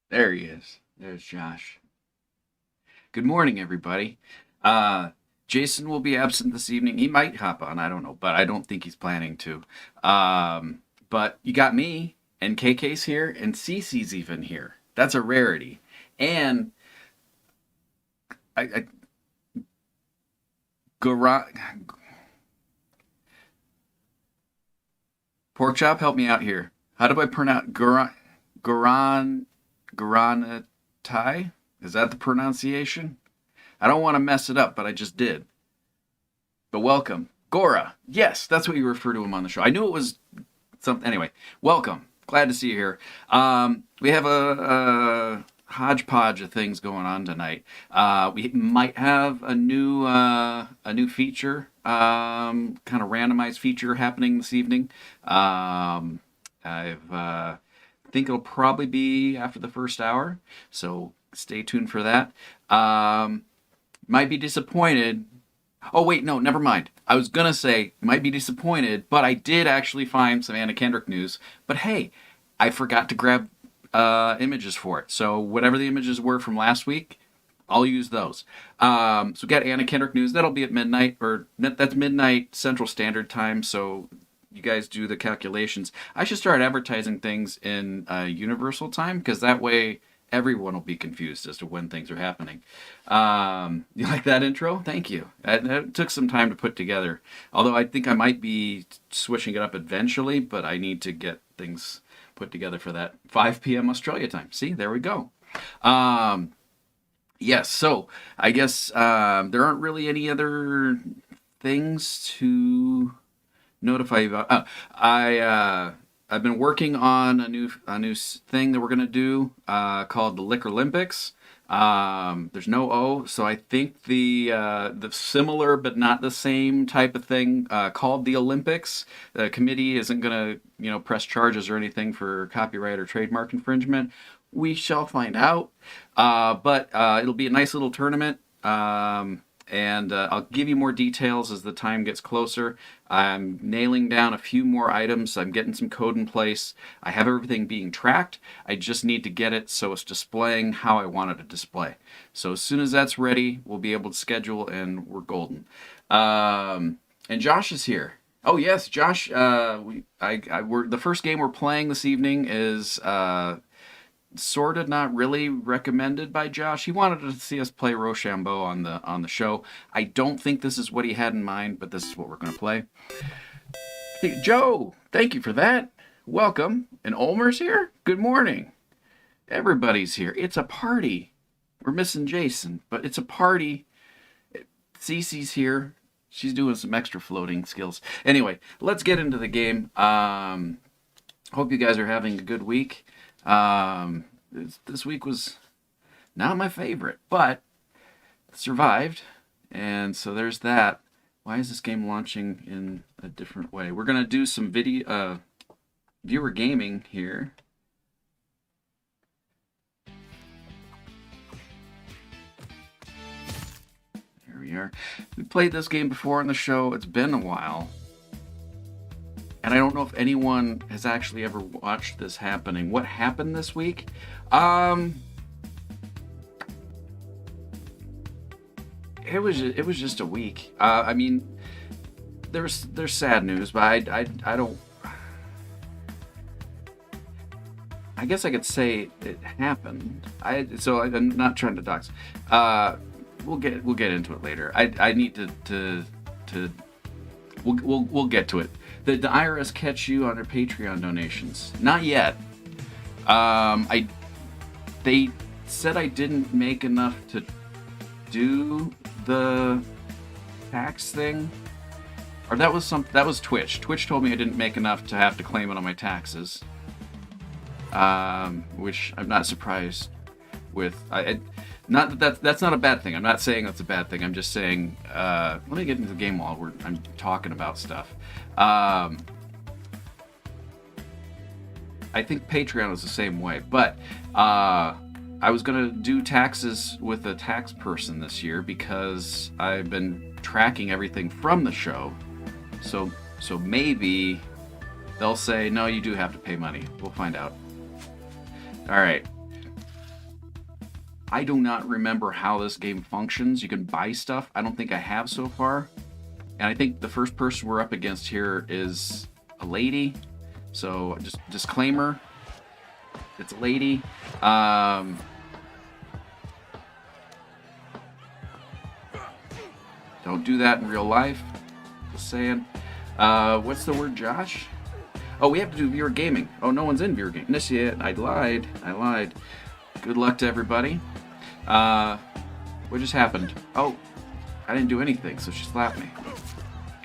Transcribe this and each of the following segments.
There he is. There's Josh. Good morning, everybody. Jason will be absent this evening. He might hop on, I don't know, but I don't think he's planning to. But you got me, and KK's here, and Cece's even here. That's a rarity. And I Gora, Pork Chop, help me out here. How do I pronounce Goranatai? Is that the pronunciation? I don't want to mess it up, but I just did. But welcome. Gora. Yes, that's what you refer to him on the show. I knew it was something. Anyway, welcome. Glad to see you here. We have a hodgepodge of things going on tonight. We might have a new feature, kind of randomized feature happening this evening. I think it'll probably be after the first hour, so stay tuned for that. Might be disappointed. Oh wait, no, never mind. I was gonna say might be disappointed, but I did actually find some Anna Kendrick news. But hey, I forgot to grab images for it. So whatever the images were from last week, I'll use those. So we got Anna Kendrick news. That'll be at midnight, or that's midnight Central Standard Time. So you guys do the calculations. I should start advertising things in Universal Time because that way everyone will be confused as to when things are happening. You like that intro? Thank you. It took some time to put together. Although I think I might be switching it up eventually, but I need to get things put together for that 5 p.m. Australia time. See, there we go. Yes, so I guess there aren't really any other things to notify you about. I've been working on a new thing that we're gonna do called the Liquor Olympics. There's no O, so I think the similar but not the same type of thing called the Olympics. The committee isn't gonna press charges or anything for copyright or trademark infringement. We shall find out, but it'll be a nice little tournament. And I'll give you more details as the time gets closer. I'm nailing down a few more items. I'm getting some code in place. I have everything being tracked. I just need to get it so it's displaying how I want it to display. So as soon as that's ready, we'll be able to schedule and we're golden. And Josh is here. Oh yes, Josh. We're the first game we're playing this evening is sort of not really recommended by Josh. He wanted to see us play RoShamBo on the show. I don't think this is what he had in mind, but this is what we're going to play. Hey, Joe, thank you for that. Welcome. And Ulmer's here? Good morning. Everybody's here. It's a party. We're missing Jason, but it's a party. Cece's here. She's doing some extra floating skills. Anyway, let's get into the game. Hope you guys are having a good week. This week was not my favorite, but survived, and so there's that. Why is this game launching in a different way? We're gonna do some video viewer gaming here. Here we are. We played this game before on the show. It's been a while. And I don't know if anyone has actually ever watched this happening. What happened this week? It was just a week. I mean, there's sad news, but I don't. I guess I could say it happened. I'm not trying to dox. We'll get into it later. I need to we'll get to it. Did the IRS catch you on their Patreon donations? Not yet. They said I didn't make enough to do the tax thing, or that was Twitch. Twitch told me I didn't make enough to have to claim it on my taxes, which I'm not surprised with. Not that's not a bad thing. I'm not saying that's a bad thing. I'm just saying. Let me get into the game while I'm talking about stuff. I think Patreon is the same way, but I was gonna do taxes with a tax person this year because I've been tracking everything from the show. So maybe they'll say no, you do have to pay money. We'll find out. All right. I do not remember how this game functions. You can buy stuff. I don't think I have so far. And I think the first person we're up against here is a lady. So just disclaimer, it's a lady. Don't do that in real life. Just saying. What's the word, Josh? Oh, we have to do viewer gaming. Oh, no one's in viewer gaming. This yet. I lied. Good luck to everybody. What just happened? Oh, I didn't do anything, so she slapped me.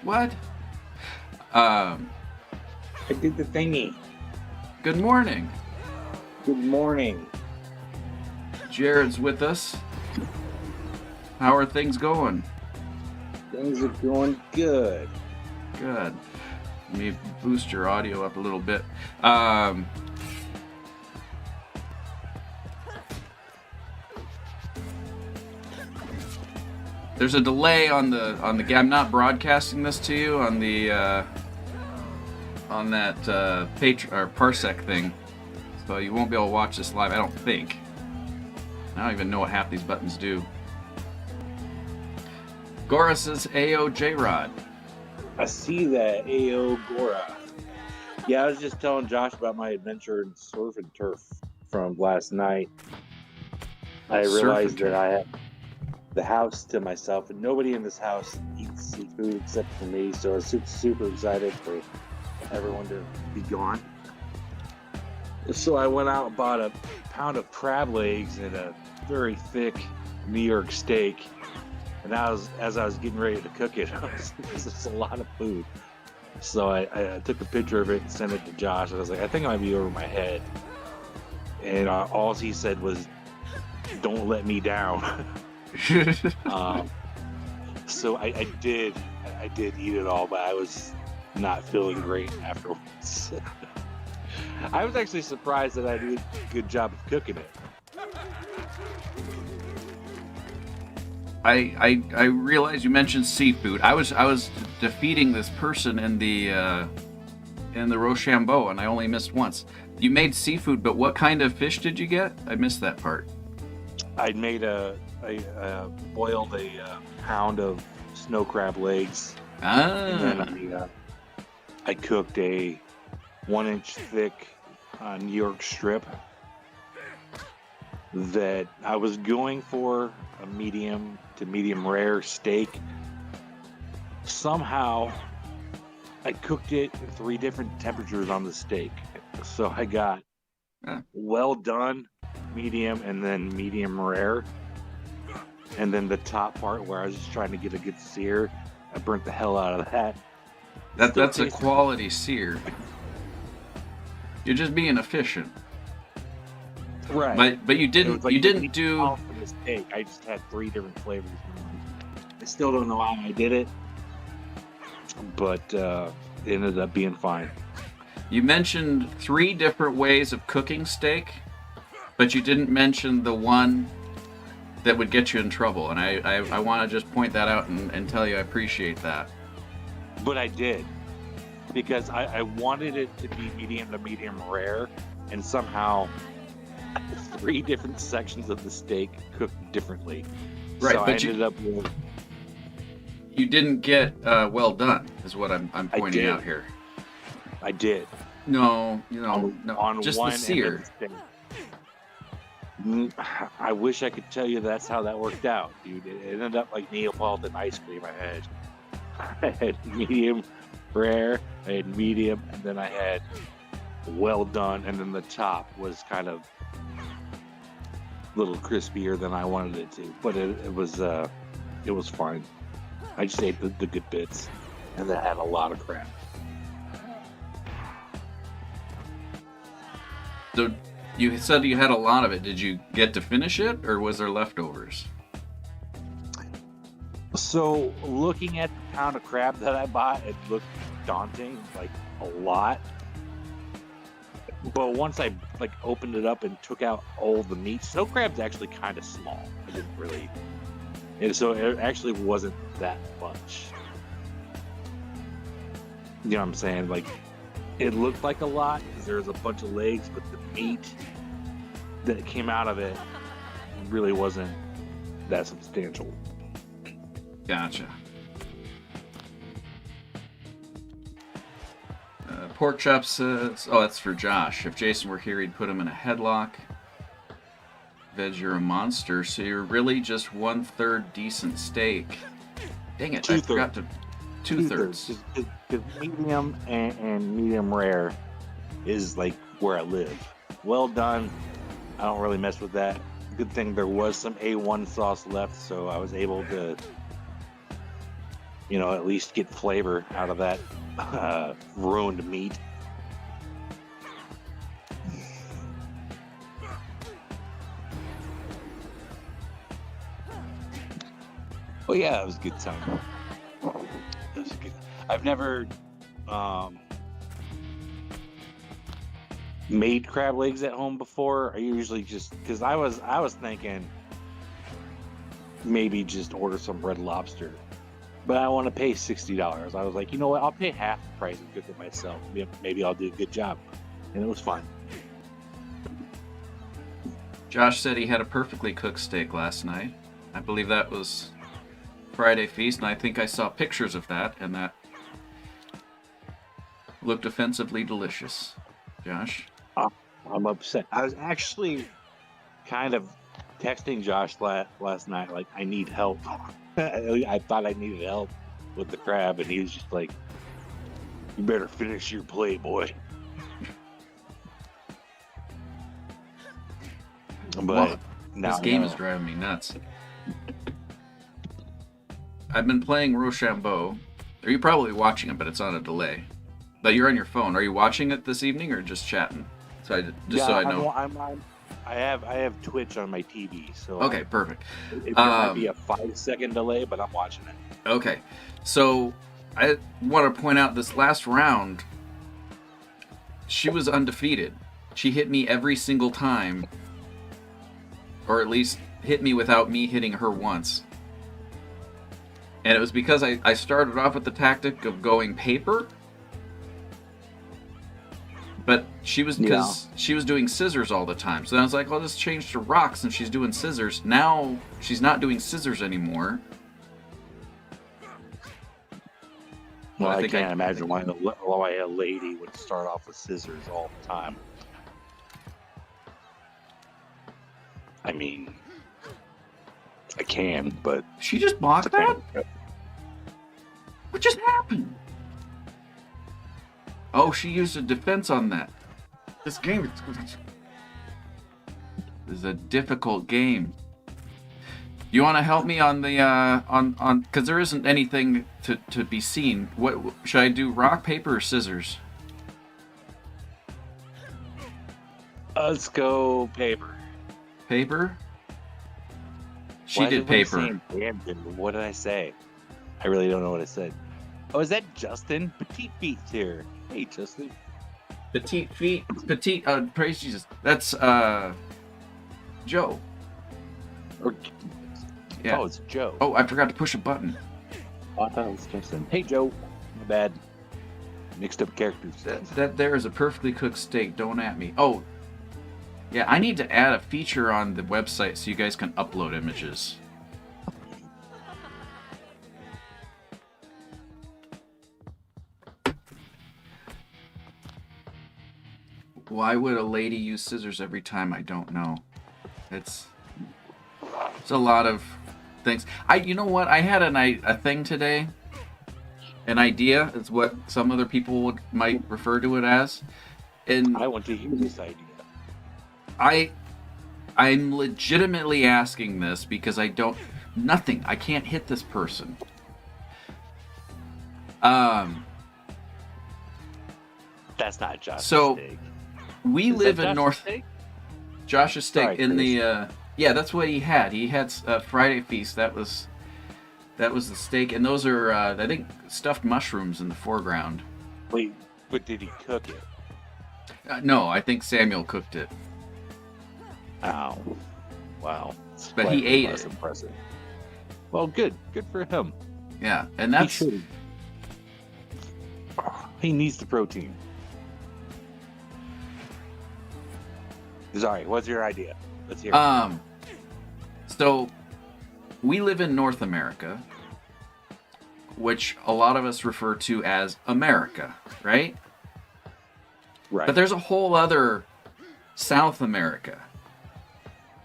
What? I did the thingy. Good morning. Good morning. Jarrod's with us. How are things going? Things are going good. Good. Let me boost your audio up a little bit. There's a delay on the I'm not broadcasting this to you on the on that Parsec thing, so you won't be able to watch this live. I don't think. I don't even know what half these buttons do. Gora says AO J-Rod. I see that, AO Gora. Yeah, I was just telling Josh about my adventure in surf and turf from last night. I realized that I had the house to myself, and nobody in this house eats seafood except for me, so I was super excited for everyone to be gone. So I went out and bought a pound of crab legs and a very thick New York steak. And as I was getting ready to cook it, this is a lot of food. So I took a picture of it and sent it to Josh. And I was like, I think it might be over my head. And all he said was, "Don't let me down." So I did eat it all, but I was not feeling great afterwards. I was actually surprised that I did a good job of cooking it. I realized you mentioned seafood. I was defeating this person in the RoShamBo, and I only missed once. You made seafood, but what kind of fish did you get? I missed that part. I made boiled a pound of snow crab legs, and then I cooked a 1-inch thick New York strip that I was going for a medium to medium rare steak. Somehow I cooked it in 3 different temperatures on the steak. So I got well done, medium, and then medium rare. And then the top part where I was just trying to get a good sear, I burnt the hell out of that. That's a quality sear. You're just being efficient. Right. But you didn't do for the steak. I just had 3 different flavors. I still don't know how I did it, but it ended up being fine. You mentioned 3 different ways of cooking steak, but you didn't mention the one that would get you in trouble. And I want to just point that out and tell you I appreciate that. But I did, because I wanted it to be medium to medium rare, and somehow 3 different sections of the steak cooked differently. Right, so but I ended up with... You didn't get well done, is what I'm pointing out here. I did. No, on just one the sear. I wish I could tell you that's how that worked out, dude. It ended up like Neapolitan ice cream. I had medium rare, I had medium, and then I had well done, and then the top was kind of a little crispier than I wanted it to. But it was fine. I just ate the good bits, and that had a lot of crap. So you said you had a lot of it. Did you get to finish it, or was there leftovers? So looking at the pound of crab that I bought, it looked daunting, like a lot. But once I opened it up and took out all the meat, snow crab's actually kind of small. I didn't really, and so it actually wasn't that much. You know what I'm saying? Like, it looked like a lot because there was a bunch of legs, but the meat that came out of it really wasn't that substantial. Gotcha. Pork chops. Oh, that's for Josh. If Jason were here, he'd put him in a headlock. Veg, you're a monster. So you're really just 1/3 decent steak. Dang it! I forgot to. 2/3. Because medium and medium rare is like where I live. Well done. I don't really mess with that. Good thing there was some A1 sauce left, so I was able to, at least get flavor out of that ruined meat. Oh yeah, it was a good time. It was good. I've never made crab legs at home before. I usually just, because I was thinking maybe just order some Red Lobster, but I want to pay $60. I was like, you know what? I'll pay half the price and cook it myself. Maybe I'll do a good job, and it was fun. Josh said he had a perfectly cooked steak last night. I believe that was Friday feast, and I think I saw pictures of that, and that looked offensively delicious. Josh? I'm upset. I was actually kind of texting Josh last night, like, I need help. I thought I needed help with the crab, and he was just like, you better finish your plate, boy. But this game is driving me nuts. I've been playing RoShamBo. Are you probably watching it, but it's on a delay. But you're on your phone. Are you watching it this evening or just chatting? So I know. I have Twitch on my TV, so okay, perfect. It might be a 5-second delay, but I'm watching it. Okay, so I want to point out this last round. She was undefeated. She hit me every single time, or at least hit me without me hitting her once. And it was because I started off with the tactic of going paper. But she was doing scissors all the time. So then I was like, well, let's change to rocks, and she's doing scissors. Now she's not doing scissors anymore. Well, I can't imagine why a lady would start off with scissors all the time. I mean, I can, but she just blocked that? What just happened? Oh, she used a defense on that. This game is a difficult game. You want to help me on the on because there isn't anything to be seen. What should I do? Rock, paper, or scissors? Let's go paper. Paper. She did paper. What did I say? I really don't know what I said. Oh, is that Justin? Petite Feet's here. Hey, Justin. Petite feet. Petite. Praise Jesus. That's Joe. Yeah. Oh, it's Joe. Oh, I forgot to push a button. Oh, I thought it was Justin. Hey, Joe. My bad. Mixed up characters. That there is a perfectly cooked steak. Don't at me. Oh, yeah. I need to add a feature on the website so you guys can upload images. Why would a lady use scissors every time? I don't know. It's a lot of things. You know what? I had a thing today. An idea is what some other people might refer to it as. And I want to hear this idea. I'm legitimately asking this because I can't hit this person. That's not Josh's steak. We live in North. Josh's steak in the. Yeah, that's what he had. He had Friday feast. That was the steak, and those are I think stuffed mushrooms in the foreground. Wait, but did he cook it? No, I think Samuel cooked it. Oh, wow! But he ate it. Impressive. Well, good for him. Yeah, and that's he needs the protein. Sorry, what's your idea? Let's hear it. So we live in North America, which a lot of us refer to as America, right? Right. But there's a whole other South America.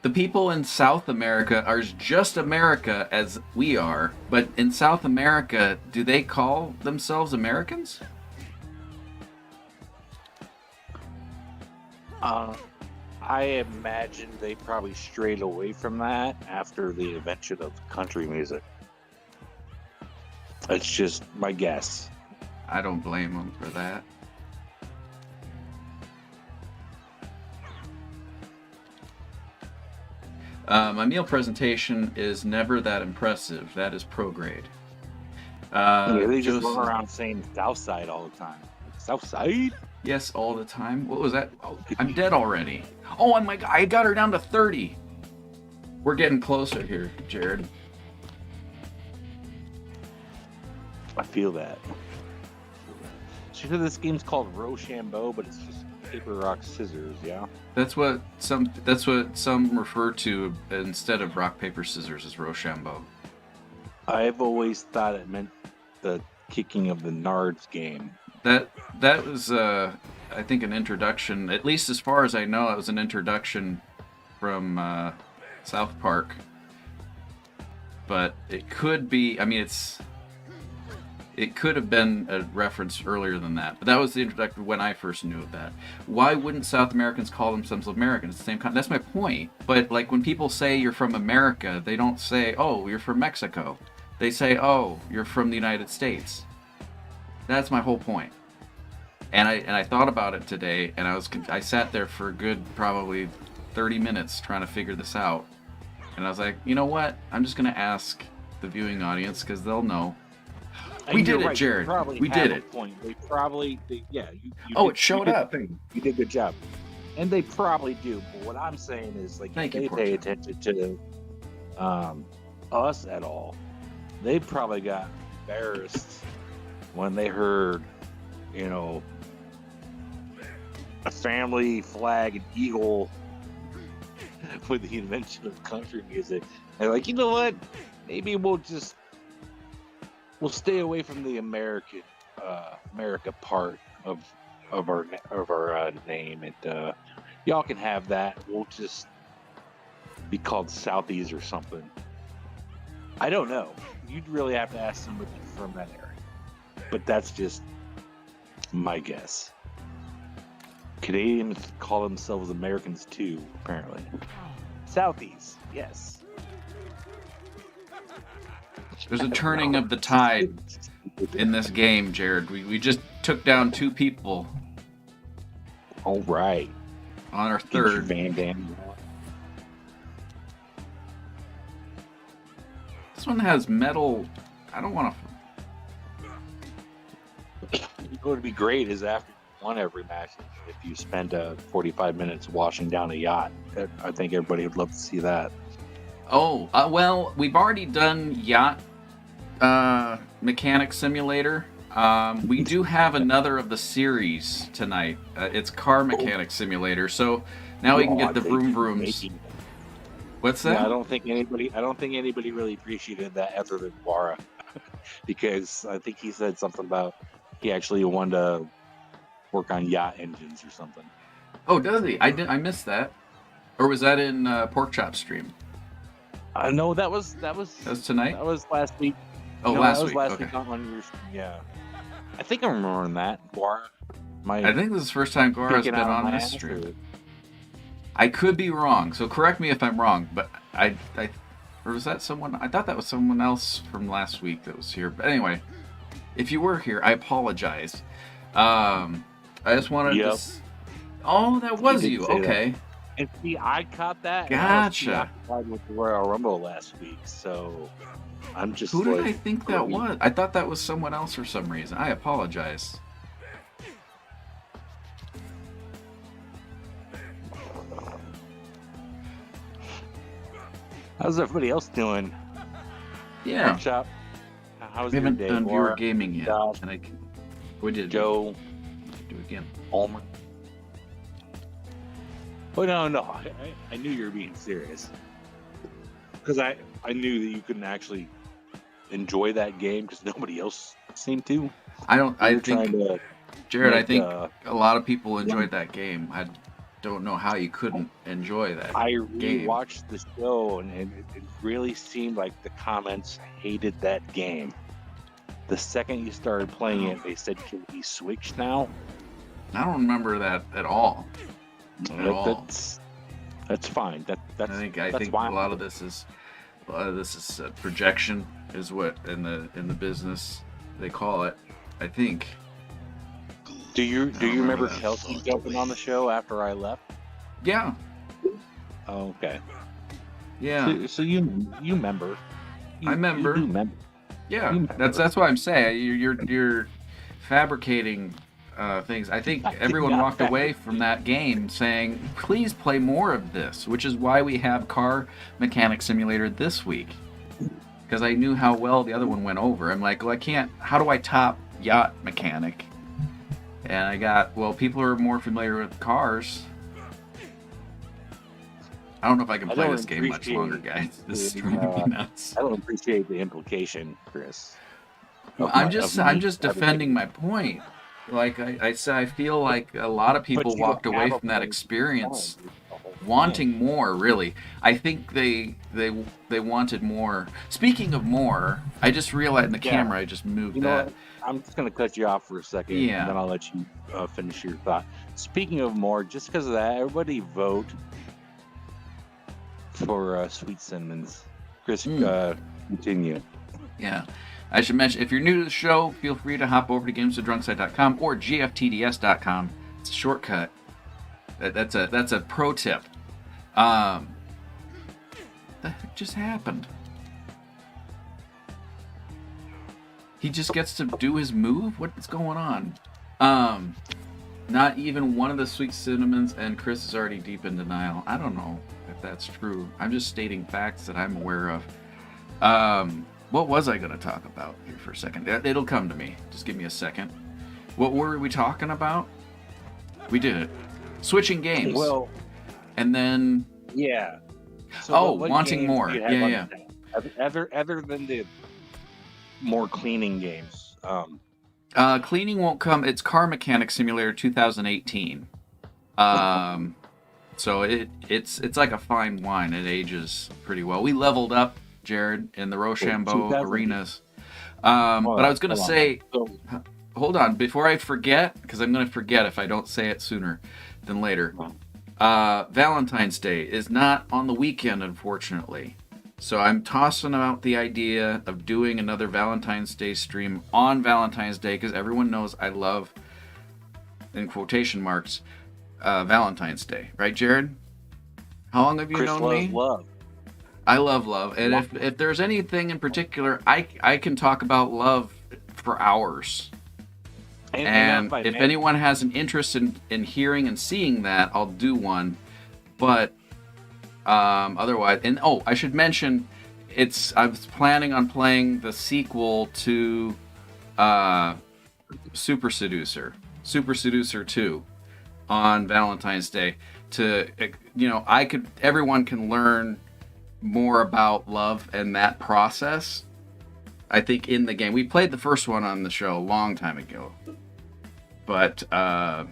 The people in South America are just America as we are, but in South America, do they call themselves Americans? I imagine they probably strayed away from that after the invention of country music. That's just my guess. I don't blame them for that. My meal presentation is never that impressive. That is pro grade. They just run around saying Southside all the time. Southside? Yes, all the time. What was that? Oh, I'm dead already. Oh my god, I got her down to 30. We're getting closer here, Jarrod. I feel that. So this game's called RoShamBo, but it's just paper, rock, scissors, yeah? That's what some refer to instead of rock, paper, scissors as RoShamBo. I've always thought it meant the kicking of the Nards game. That was, I think, an introduction. At least as far as I know, it was an introduction from South Park. But it could be. I mean, it could have been a reference earlier than that. But that was the introduction when I first knew of that. Why wouldn't South Americans call themselves Americans? It's the same kind. That's my point. But like when people say you're from America, they don't say, "Oh, you're from Mexico." They say, "Oh, you're from the United States." That's my whole point. And I thought about it today, and I sat there for a good probably 30 minutes trying to figure this out. And I was like, you know what? I'm just going to ask the viewing audience because they'll know. We did it, Jarrod. We did it. Point. They probably, yeah. It showed up. You did a good job. And they probably do. But what I'm saying is, like, if they pay attention to us at all, they probably got embarrassed when they heard, a family flag and eagle with the invention of country music. They're like, you know what? Maybe we'll stay away from the America part of our name, and y'all can have that. We'll just be called Southies or something. I don't know. You'd really have to ask somebody from that area. But that's just my guess. Canadians call themselves Americans too, apparently. Southies, yes. There's a turning of the tide in this game, Jarrod. We just took down 2 people. All right. On our third. Van Damme. This one has metal. I don't want to. What would be great is after you won every match, if you spend 45 minutes washing down a yacht. I think everybody would love to see that. Oh, well, we've already done yacht mechanic simulator. We do have another of the series tonight. It's car mechanic simulator. So now we can get the vroom vrooms. What's that? Yeah, I don't think anybody really appreciated that other than Guara, because I think he said something about he actually wanted to work on yacht engines or something. Oh, does he? I missed that. Or was that in Pork Chop stream? No, that was tonight. That was last week. Oh, no, last that was week. Last okay. week on your stream. Yeah, I think I'm remembering that. Guara. I think this is the first time Guara's been on this stream. I could be wrong, so correct me if I'm wrong. But or was that someone? I thought that was someone else from last week that was here. But anyway, if you were here, I apologize. I just wanted to. Oh, that was you. Okay. That. And see, I caught that. Gotcha. I was with the Royal Rumble last week, so I'm just. Who did I think that was? I thought that was someone else for some reason. I apologize. How's everybody else doing? Yeah. Shop. How's we your haven't day? done viewer gaming yet. Josh, and we did. Joe. Do it again. Homer. Oh no! I knew you were being serious. because I knew that you couldn't actually enjoy that game because nobody else seemed to. I think, Jarrod, I think a lot of people enjoyed that game. I don't know how you couldn't enjoy that I game. rewatched the show, and it really seemed like the comments hated that game. The second you started playing it, they said, "Can we switch now?" I don't remember that at all. That's fine. I think a lot of this is projection, is what in the business they call it. I think. Do you remember Kelsey jumping on the show after I left? Yeah. Oh, okay. Yeah. So you remember? I remember. You do remember. Yeah. That's what I'm saying. You're fabricating things. I think everyone walked away from that game saying, "Please play more of this," which is why we have Car Mechanic Simulator this week. Because I knew how well the other one went over. I'm like, well, I can't. How do I top Yacht Mechanic? And I got, well, people are more familiar with cars. I don't know if I can play this game much longer, guys. This is driving me nuts. I don't appreciate the implication, Chris. Well, I'm just defending my point. Like I said, I feel like a lot of people walked away from that experience wanting more. Really, I think they wanted more. Speaking of more, I just realized in the camera I just moved that. I'm just going to cut you off for a second, and then I'll let you finish your thought. Speaking of more, just because of that, everybody vote for Sweet Cinnamons. Chris, continue. Yeah. I should mention, if you're new to the show, feel free to hop over to gamesofdrunkside.com or gftds.com. It's a shortcut. That's a pro tip. What the heck just happened? He just gets to do his move? What's going on? Not even one of the Sweet Cinnamons, and Chris is already deep in denial. I don't know if that's true. I'm just stating facts that I'm aware of. What was I going to talk about here for a second? It'll come to me. Just give me a second. What were we talking about? We did it. Switching games. Well, and then... Yeah. So what wanting more. Yeah. Other than the more cleaning games. Cleaning won't come. It's Car Mechanic Simulator 2018. So it's like a fine wine. It ages pretty well. We leveled up, Jarrod, in the RoShamBo arenas. But I was going to say, hold on, before I forget, because I'm going to forget if I don't say it sooner than later. Valentine's Day is not on the weekend, unfortunately. So I'm tossing out the idea of doing another Valentine's Day stream on Valentine's Day, because everyone knows I love, in quotation marks, Valentine's Day. Right, Jarrod? How long have you known me? Love. I love love. And if there's anything in particular, I can talk about love for hours. And if anyone has an interest in hearing and seeing that, I'll do one. But otherwise, and I should mention, I was planning on playing the sequel to Super Seducer 2 on Valentine's Day. Everyone can learn more about love and that process. I think in the game, we played the first one on the show a long time ago, but I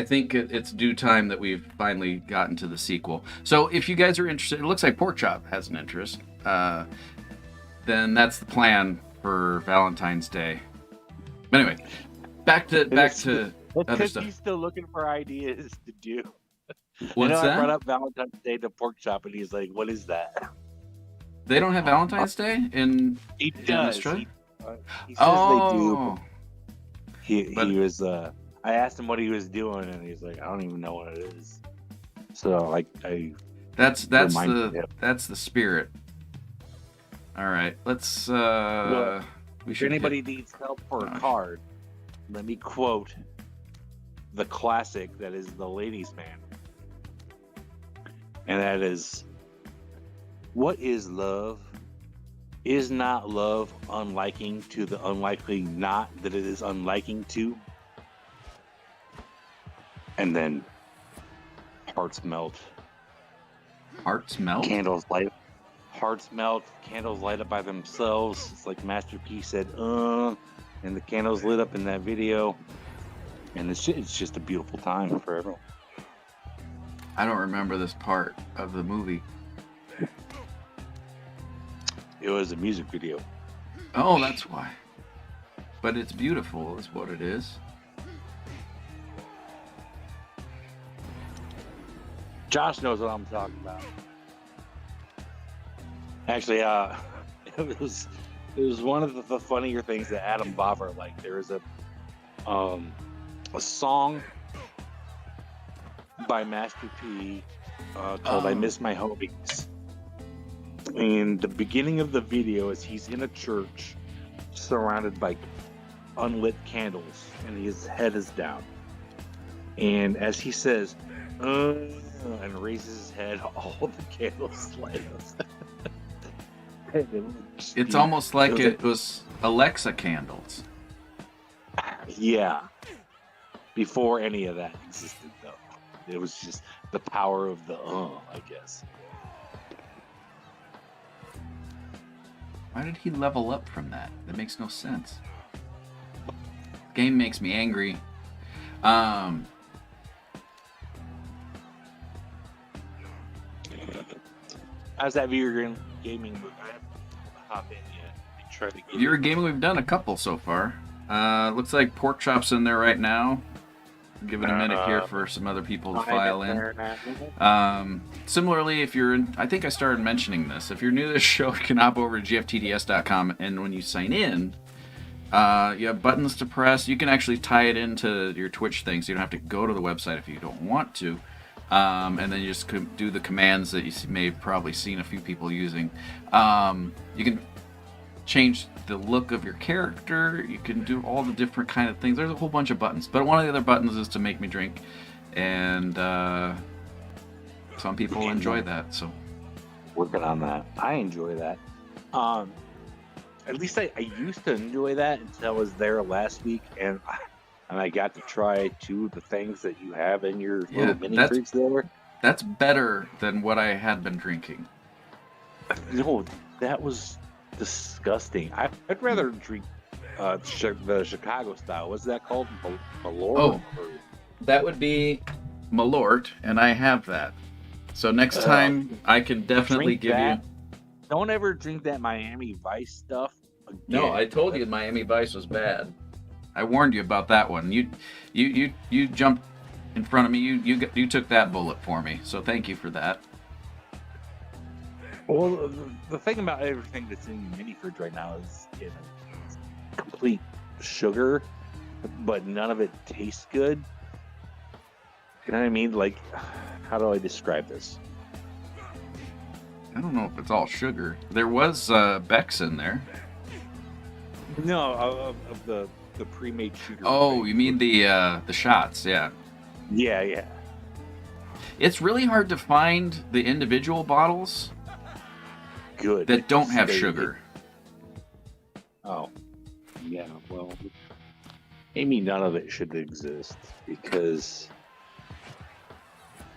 think it's due time that we've finally gotten to the sequel. So if you guys are interested, it looks like Porkchop has an interest. Then that's the plan for Valentine's Day. But anyway, back to other stuff. He's still looking for ideas to do. What's that? I brought up Valentine's Day to Porkchop, and he's like, "What is that?" They don't have Valentine's Day in Australia? He says they do. He was. I asked him what he was doing, and he's like, "I don't even know what it is." So that's the spirit. All right, let's. If anybody needs help for a card, let me quote the classic that is the Ladies' Man, and that is, "What is love? Is not love unliking to the unlikely not that it is unliking to?" And then hearts melt. Hearts melt? Candles light. Hearts melt. Candles light up by themselves. It's like Master P said, and the candles lit up in that video. And it's just a beautiful time for everyone. I don't remember this part of the movie. It was a music video. Oh, that's why. But it's beautiful, is what it is. Josh knows what I'm talking about. Actually, it was one of the funnier things that Adam Bobber liked. There was a song by Master P called "I Miss My Homies." And the beginning of the video is he's in a church surrounded by unlit candles, and his head is down. And as he says, and raises his head, all the candles light up. It's almost like it was Alexa candles. Yeah. Before any of that existed, though. It was just the power of the I guess. Why did he level up from that? That makes no sense. Game makes me angry. How's that video gaming move? I haven't hop in yet. I try to get Viewer gaming, we've done a couple so far. Looks like Pork Chop's in there right now. Give it a minute here for some other people to file in. Similarly, if you're in, I think I started mentioning this. If you're new to this show, you can hop over to gftds.com, and when you sign in, you have buttons to press. You can actually tie it into your Twitch thing, so you don't have to go to the website if you don't want to. And then you just do the commands that you may have probably seen a few people using. You can change the look of your character. You can do all the different kind of things. There's a whole bunch of buttons, but one of the other buttons is to make me drink, and some people enjoy that. So working on that. I enjoy that. At least I used to enjoy that until I was there last week, and I got to try two of the things that you have in your little mini fridge there. That's better than what I had been drinking. No, that was disgusting. I'd rather drink the Chicago style. What's that called? Malort? Oh, that would be Malort, and I have that. So next time I can definitely give you. Don't ever drink that Miami Vice stuff again. No, I told you Miami Vice was bad. I warned you about that one. You jumped in front of me. You took that bullet for me. So thank you for that. Well, the thing about everything that's in your mini fridge right now is it's complete sugar, but none of it tastes good. You know what I mean? Like, how do I describe this? I don't know if it's all sugar. There was Bex in there. No, of the pre-made sugar. Oh, you mean the shots? Yeah. Yeah. It's really hard to find the individual bottles that don't have sugar. Oh, yeah. Well, maybe none of it should exist, because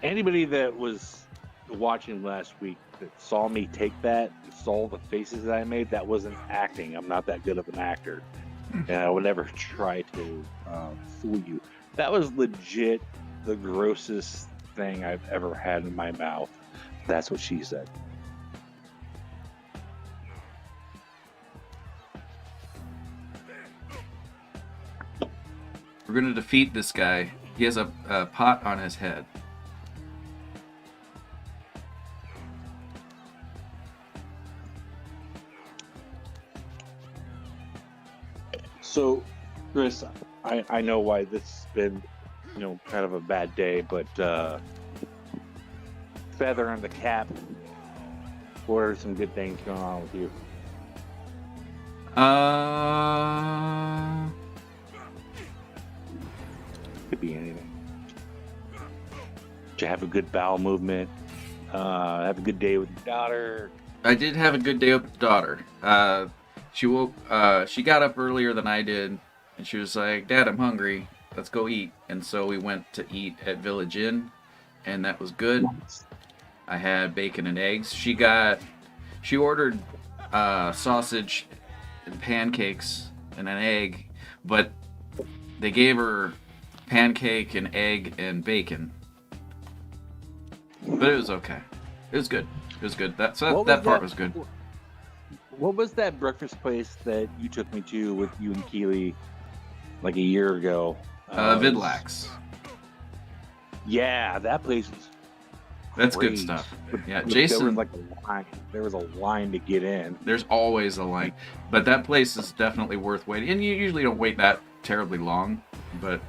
anybody that was watching last week that saw me take that, saw the faces that I made, that wasn't acting. I'm not that good of an actor, and I would never try to fool you. That was legit the grossest thing I've ever had in my mouth. That's what she said. We're going to defeat this guy. He has a pot on his head. So, Chris, I know why this has been, kind of a bad day, but feather in the cap. What are some good things going on with you? Could be anything. Did you have a good bowel movement? Have a good day with your daughter? I did have a good day with the daughter. She woke. She got up earlier than I did, and she was like, "Dad, I'm hungry. Let's go eat." And so we went to eat at Village Inn, and that was good. I had bacon and eggs. She ordered sausage and pancakes and an egg, but they gave her pancake and egg and bacon. But it was okay. It was good. It was good. That part was good. What was that breakfast place that you took me to with you and Keely like a year ago? Vidlax. Yeah, that place was That's great. good stuff. Yeah, There Jason. was like a line. There was a line to get in. There's always a line, but that place is definitely worth waiting. And you usually don't wait that terribly long, but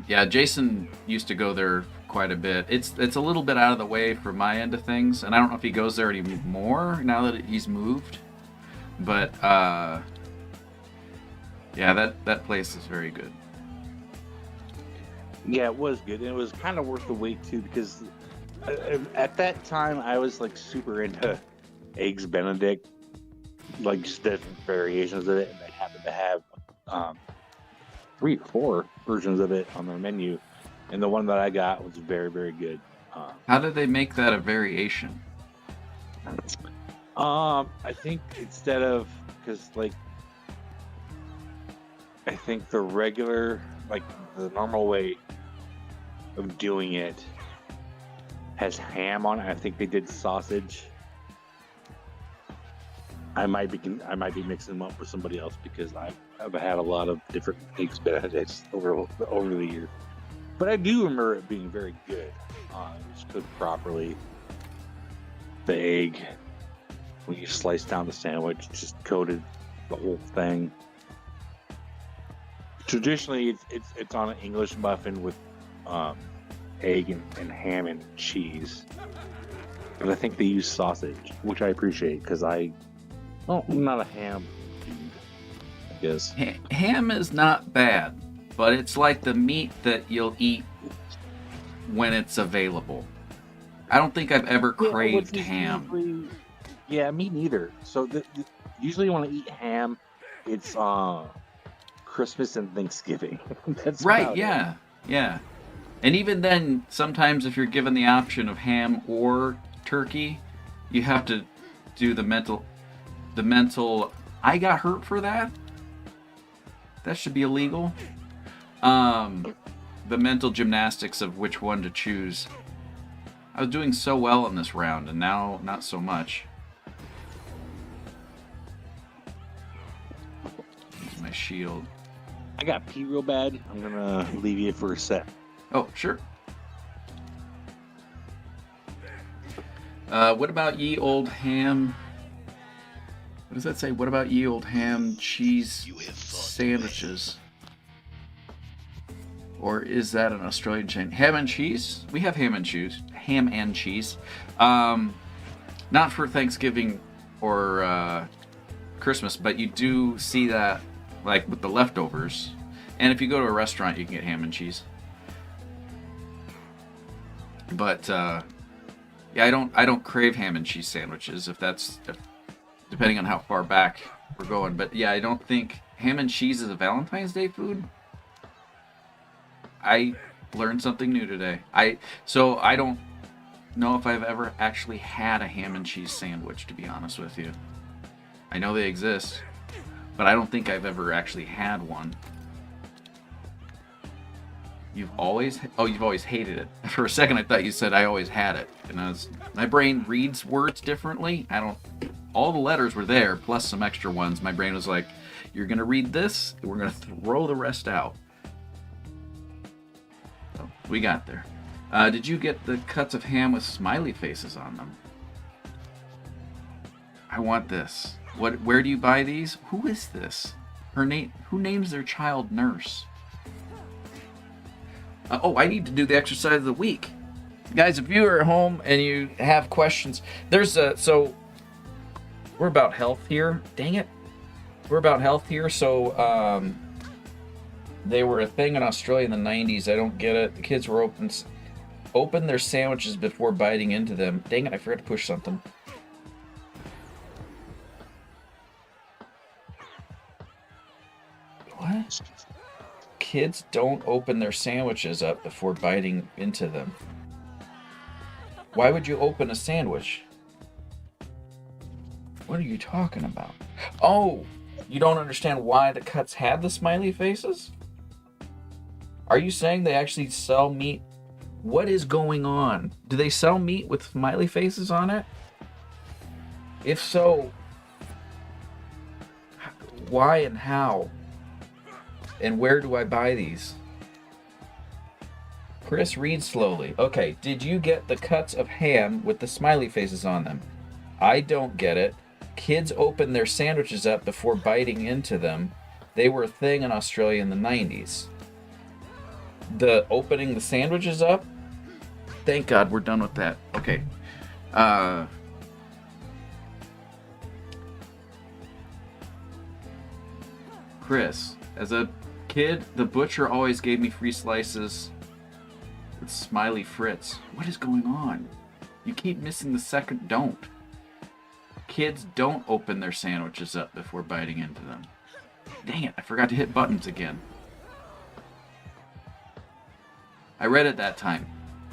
yeah, Jason used to go there quite a bit. It's a little bit out of the way for my end of things, and I don't know if he goes there anymore now that he's moved. But yeah, that place is very good. Yeah, it was good. And it was kind of worth the wait too, because at that time I was like super into eggs Benedict, like just different variations of it, and they happened to have 3 or 4 versions of it on their menu, and the one that I got was very, very good. How did they make that a variation? I think instead of, because like I think the regular, like the normal way of doing it has ham on it. I think they did sausage. I might be mixing them up with somebody else, because I've had a lot of different eggs Benedicts over the years. But I do remember it being very good. It was cooked properly. The egg, when you slice down the sandwich, just coated the whole thing. Traditionally, it's on an English muffin with egg and ham and cheese. And I think they use sausage, which I appreciate, because I'm not a ham dude, I guess. Ham is not bad, but it's like the meat that you'll eat when it's available. I don't think I've ever craved ham. Yeah, me neither. So usually when I eat ham, it's Christmas and Thanksgiving. That's Right, yeah. And even then, sometimes if you're given the option of ham or turkey, you have to do the mental, I got hurt for that? That should be illegal. The mental gymnastics of which one to choose. I was doing so well in this round, and now not so much. My shield. I got pee real bad. I'm gonna leave you for a sec. Oh, sure. What about ye old ham? What does that say? What about ye old ham cheese sandwiches? Or is that an Australian chain? Ham and cheese? We have ham and cheese. Ham and cheese. Not for Thanksgiving or Christmas, but you do see that like with the leftovers. And if you go to a restaurant, you can get ham and cheese. But yeah, I don't crave ham and cheese sandwiches depending on how far back we're going. But yeah, I don't think ham and cheese is a Valentine's Day food. I learned something new today. So I don't know if I've ever actually had a ham and cheese sandwich, to be honest with you. I know they exist, but I don't think I've ever actually had one. You've always hated it. For a second I thought you said I always had it. And my brain reads words differently. All the letters were there, plus some extra ones. My brain was like, you're gonna read this, and we're gonna throw the rest out. So we got there. Did you get the cuts of ham with smiley faces on them? I want this. Where do you buy these? Who is this? Who names their child Nurse? I need to do the exercise of the week. Guys, if you are at home and you have questions, so we're about health here. Dang it. We're about health here, so they were a thing in Australia in the 90s. I don't get it. The kids were open their sandwiches before biting into them. Dang it, I forgot to push something. What? Kids don't open their sandwiches up before biting into them. Why would you open a sandwich? What are you talking about? Oh, you don't understand why the cuts had the smiley faces? Are you saying they actually sell meat? What is going on? Do they sell meat with smiley faces on it? If so, why and how? And where do I buy these? Chris, read slowly. Okay, did you get the cuts of ham with the smiley faces on them? I don't get it. Kids open their sandwiches up before biting into them. They were a thing in Australia in the 90s. The opening the sandwiches up? Thank God we're done with that. Okay. Chris, as a kid, the butcher always gave me free slices with smiley Fritz. What is going on? You keep missing the second don't. Kids don't open their sandwiches up before biting into them. Dang it, I forgot to hit buttons again. I read it that time.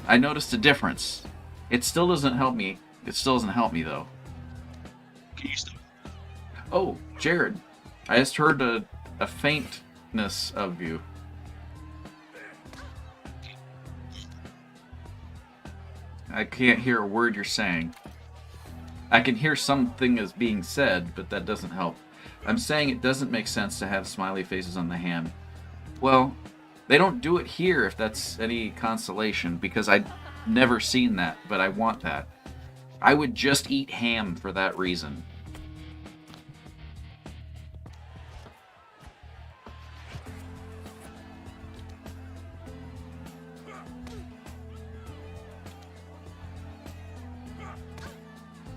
I noticed a difference. It still doesn't help me. It still doesn't help me, though. Can you still? Oh, Jarrod. I just heard a faintness of you. I can't hear a word you're saying. I can hear something is being said, but that doesn't help. I'm saying it doesn't make sense to have smiley faces on the ham. Well, they don't do it here, if that's any consolation, because I've never seen that, but I want that. I would just eat ham for that reason.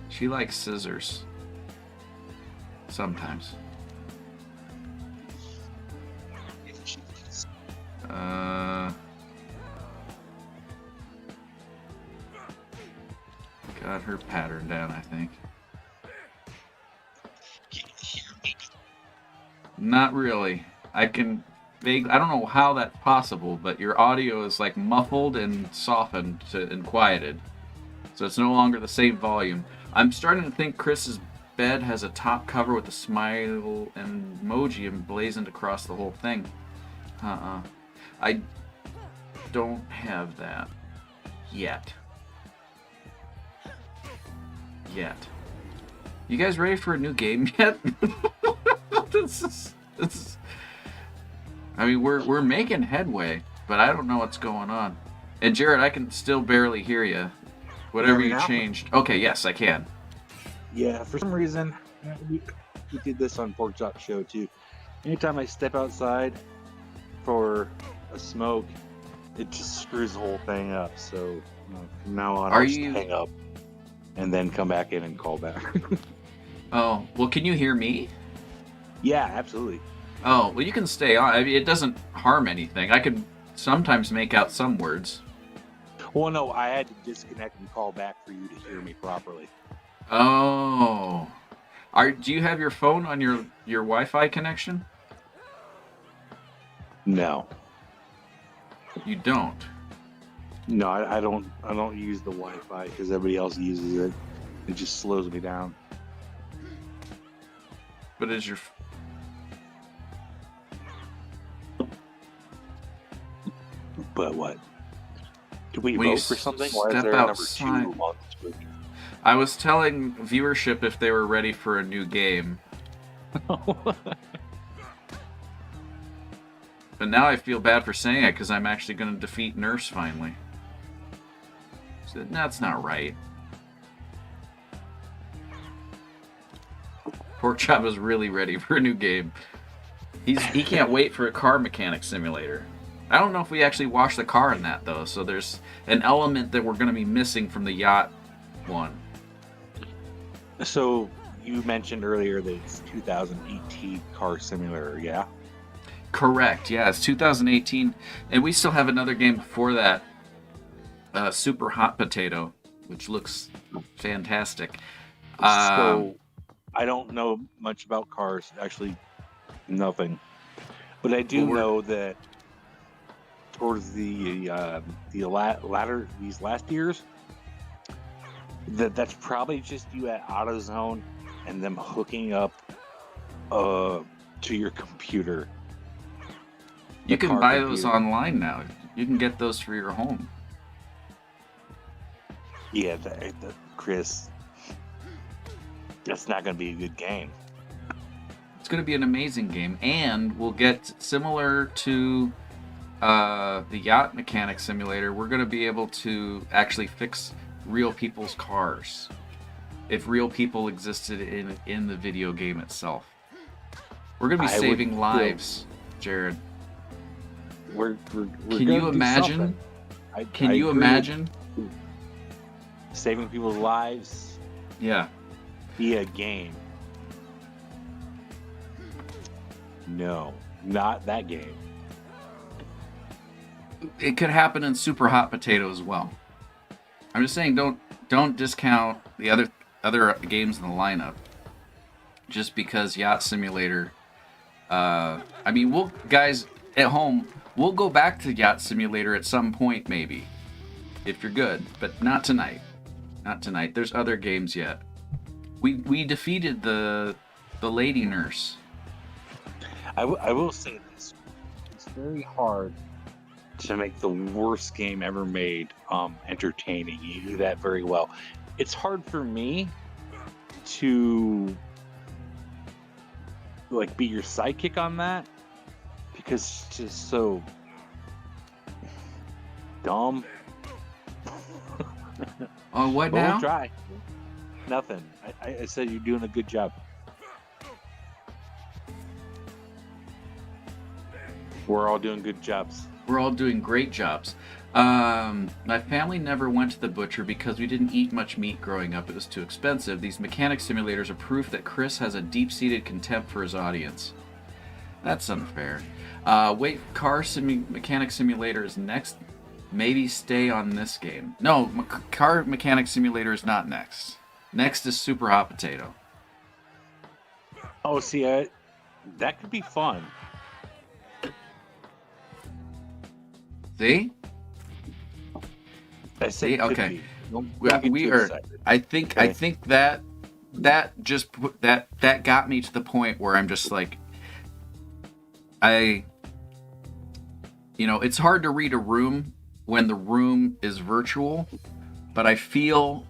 She likes scissors. Sometimes. Got her pattern down, I think. Not really. I don't know how that's possible, but your audio is like muffled and softened and quieted. So it's no longer the same volume. I'm starting to think Chris's bed has a top cover with a smile and emoji emblazoned across the whole thing. I don't have that yet. You guys ready for a new game yet? This is, I mean, we're making headway, but I don't know what's going on. And Jarrod, I can still barely hear you. Whatever you changed. Okay, yes, I can. Yeah, for some reason, we did this on Pork Chop Show too. Anytime I step outside for a smoke, it just screws the whole thing up. So from now on, I'll just hang up and then come back in and call back. Oh, well, can you hear me? Yeah, absolutely. Oh, well, you can stay on. I mean, it doesn't harm anything. I can sometimes make out some words. Well, no, I had to disconnect and call back for you to hear me properly. Oh. Do you have your phone on your Wi-Fi connection? No. You don't? No, I don't use the Wi-Fi because everybody else uses it. It just slows me down. But is your... But what? Did we vote for something? Why is there outside, number 2 on the screen? I was telling viewership if they were ready for a new game. But now I feel bad for saying it because I'm actually going to defeat Nurse finally. So that's not right. Pork Chop is really ready for a new game. He can't wait for a car mechanic simulator. I don't know if we actually wash the car in that, though, so there's an element that we're going to be missing from the yacht one. So, you mentioned earlier that it's 2018 car simulator, yeah? Correct, yeah, it's 2018, and we still have another game before that, Super Hot Potato, which looks fantastic. So, I don't know much about cars, actually, nothing. But I do know that towards these last years, That's probably just you at AutoZone and them hooking up to your computer. You can buy those online now. You can get those for your home. Yeah, Chris, that's not going to be a good game. It's going to be an amazing game, and we'll get similar to the yacht mechanic simulator. We're going to be able to actually fix real people's cars if real people existed in the video game itself. We're going to be saving lives, Jarrod. We're Can you imagine? Can you imagine saving people's lives? Yeah. Via a game. No, not that game. It could happen in Super Hot Potato as well. I'm just saying, don't discount the other games in the lineup just because Yacht Simulator. I mean, guys at home, we'll go back to Yacht Simulator at some point, maybe, if you're good, but not tonight. Not tonight. There's other games yet. We defeated the lady nurse. I will say this: it's very hard to make the worst game ever made entertaining. You do that very well. It's hard for me to be your sidekick on that because it's just so dumb. Oh, what now? We'll try. Nothing. I said you're doing a good job. We're all doing good jobs. We're all doing great jobs. My family never went to the butcher because we didn't eat much meat growing up. It was too expensive. These mechanic simulators are proof that Chris has a deep-seated contempt for his audience. That's unfair. Wait, mechanic simulator is next. Maybe stay on this game. No, car mechanic simulator is not next. Next is Super Hot Potato. Oh, see, that could be fun. See? I say okay. We are. I think that just that got me to the point where I'm just like, it's hard to read a room when the room is virtual, but I feel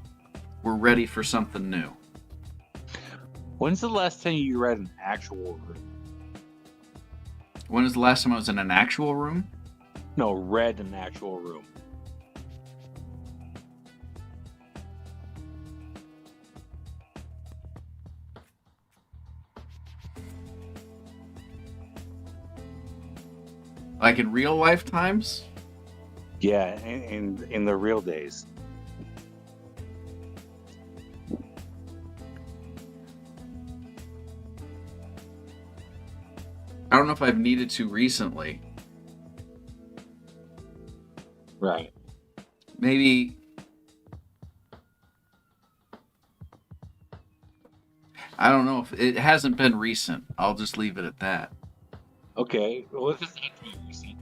we're ready for something new. When's the last time you read an actual room? When was the last time I was in an actual room? No, read an actual room. Like in real life times? Yeah, in the real days. I don't know if I've needed to recently. Right. Maybe. I don't know if it hasn't been recent. I'll just leave it at that. Okay. Well, if it's not too recent,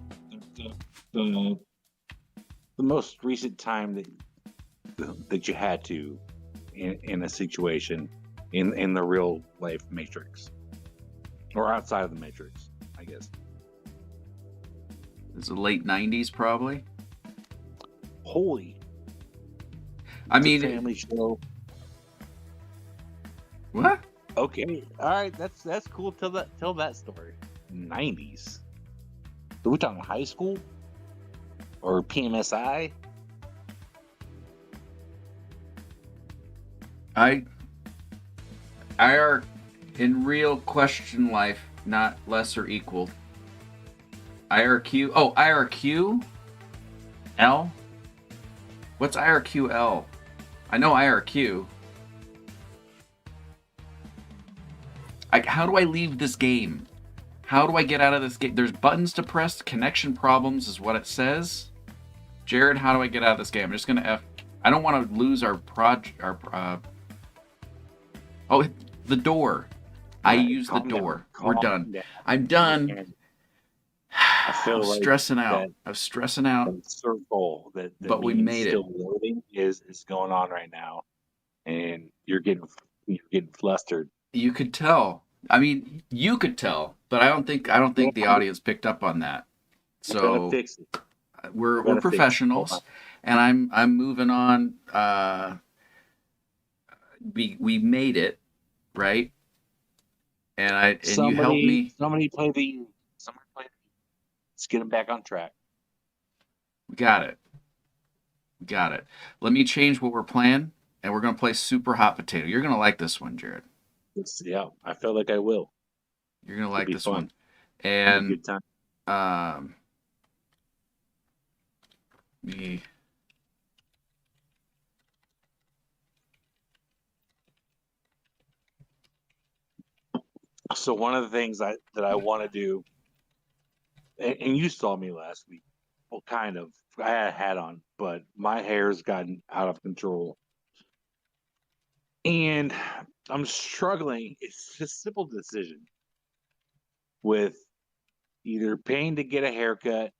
the most recent time that you had to in a situation in the real life Matrix or outside of the Matrix, I guess. It's the late 90s, probably. Holy. I mean, family show. What? Okay. All right. That's cool. Tell that story. 90s. Are we talking high school or PMSI? I are in real question life, not less or equal. IRQ. Oh, IRQ L. What's IRQL? I know IRQ. How do I leave this game? How do I get out of this game? There's buttons to press. Connection problems is what it says. Jarrod, how do I get out of this game? I'm just gonna F. I don't want to lose our project. Oh, the door. I use the door. We're done. I'm done. I feel like stressing out. I'm stressing out. The circle that but we made still loading is going on right now. and you're getting flustered. You could tell. I mean, you could tell, but I don't think the audience picked up on that. I'm gonna So fix it. we're Fix it. professionals, and I'm moving on. We made it, right? And you helped me. Somebody play the. Let's get them back on track. Got it. Let me change what we're playing, and we're gonna play Super Hot Potato. You're gonna like this one, Jarrod. Yeah, I feel like I will. You're gonna like this fun. one, and good time. So one of the things that I want to do, and you saw me last week. Well, kind of. I had a hat on, but my hair's gotten out of control. And I'm struggling. It's a simple decision with either paying to get a haircut,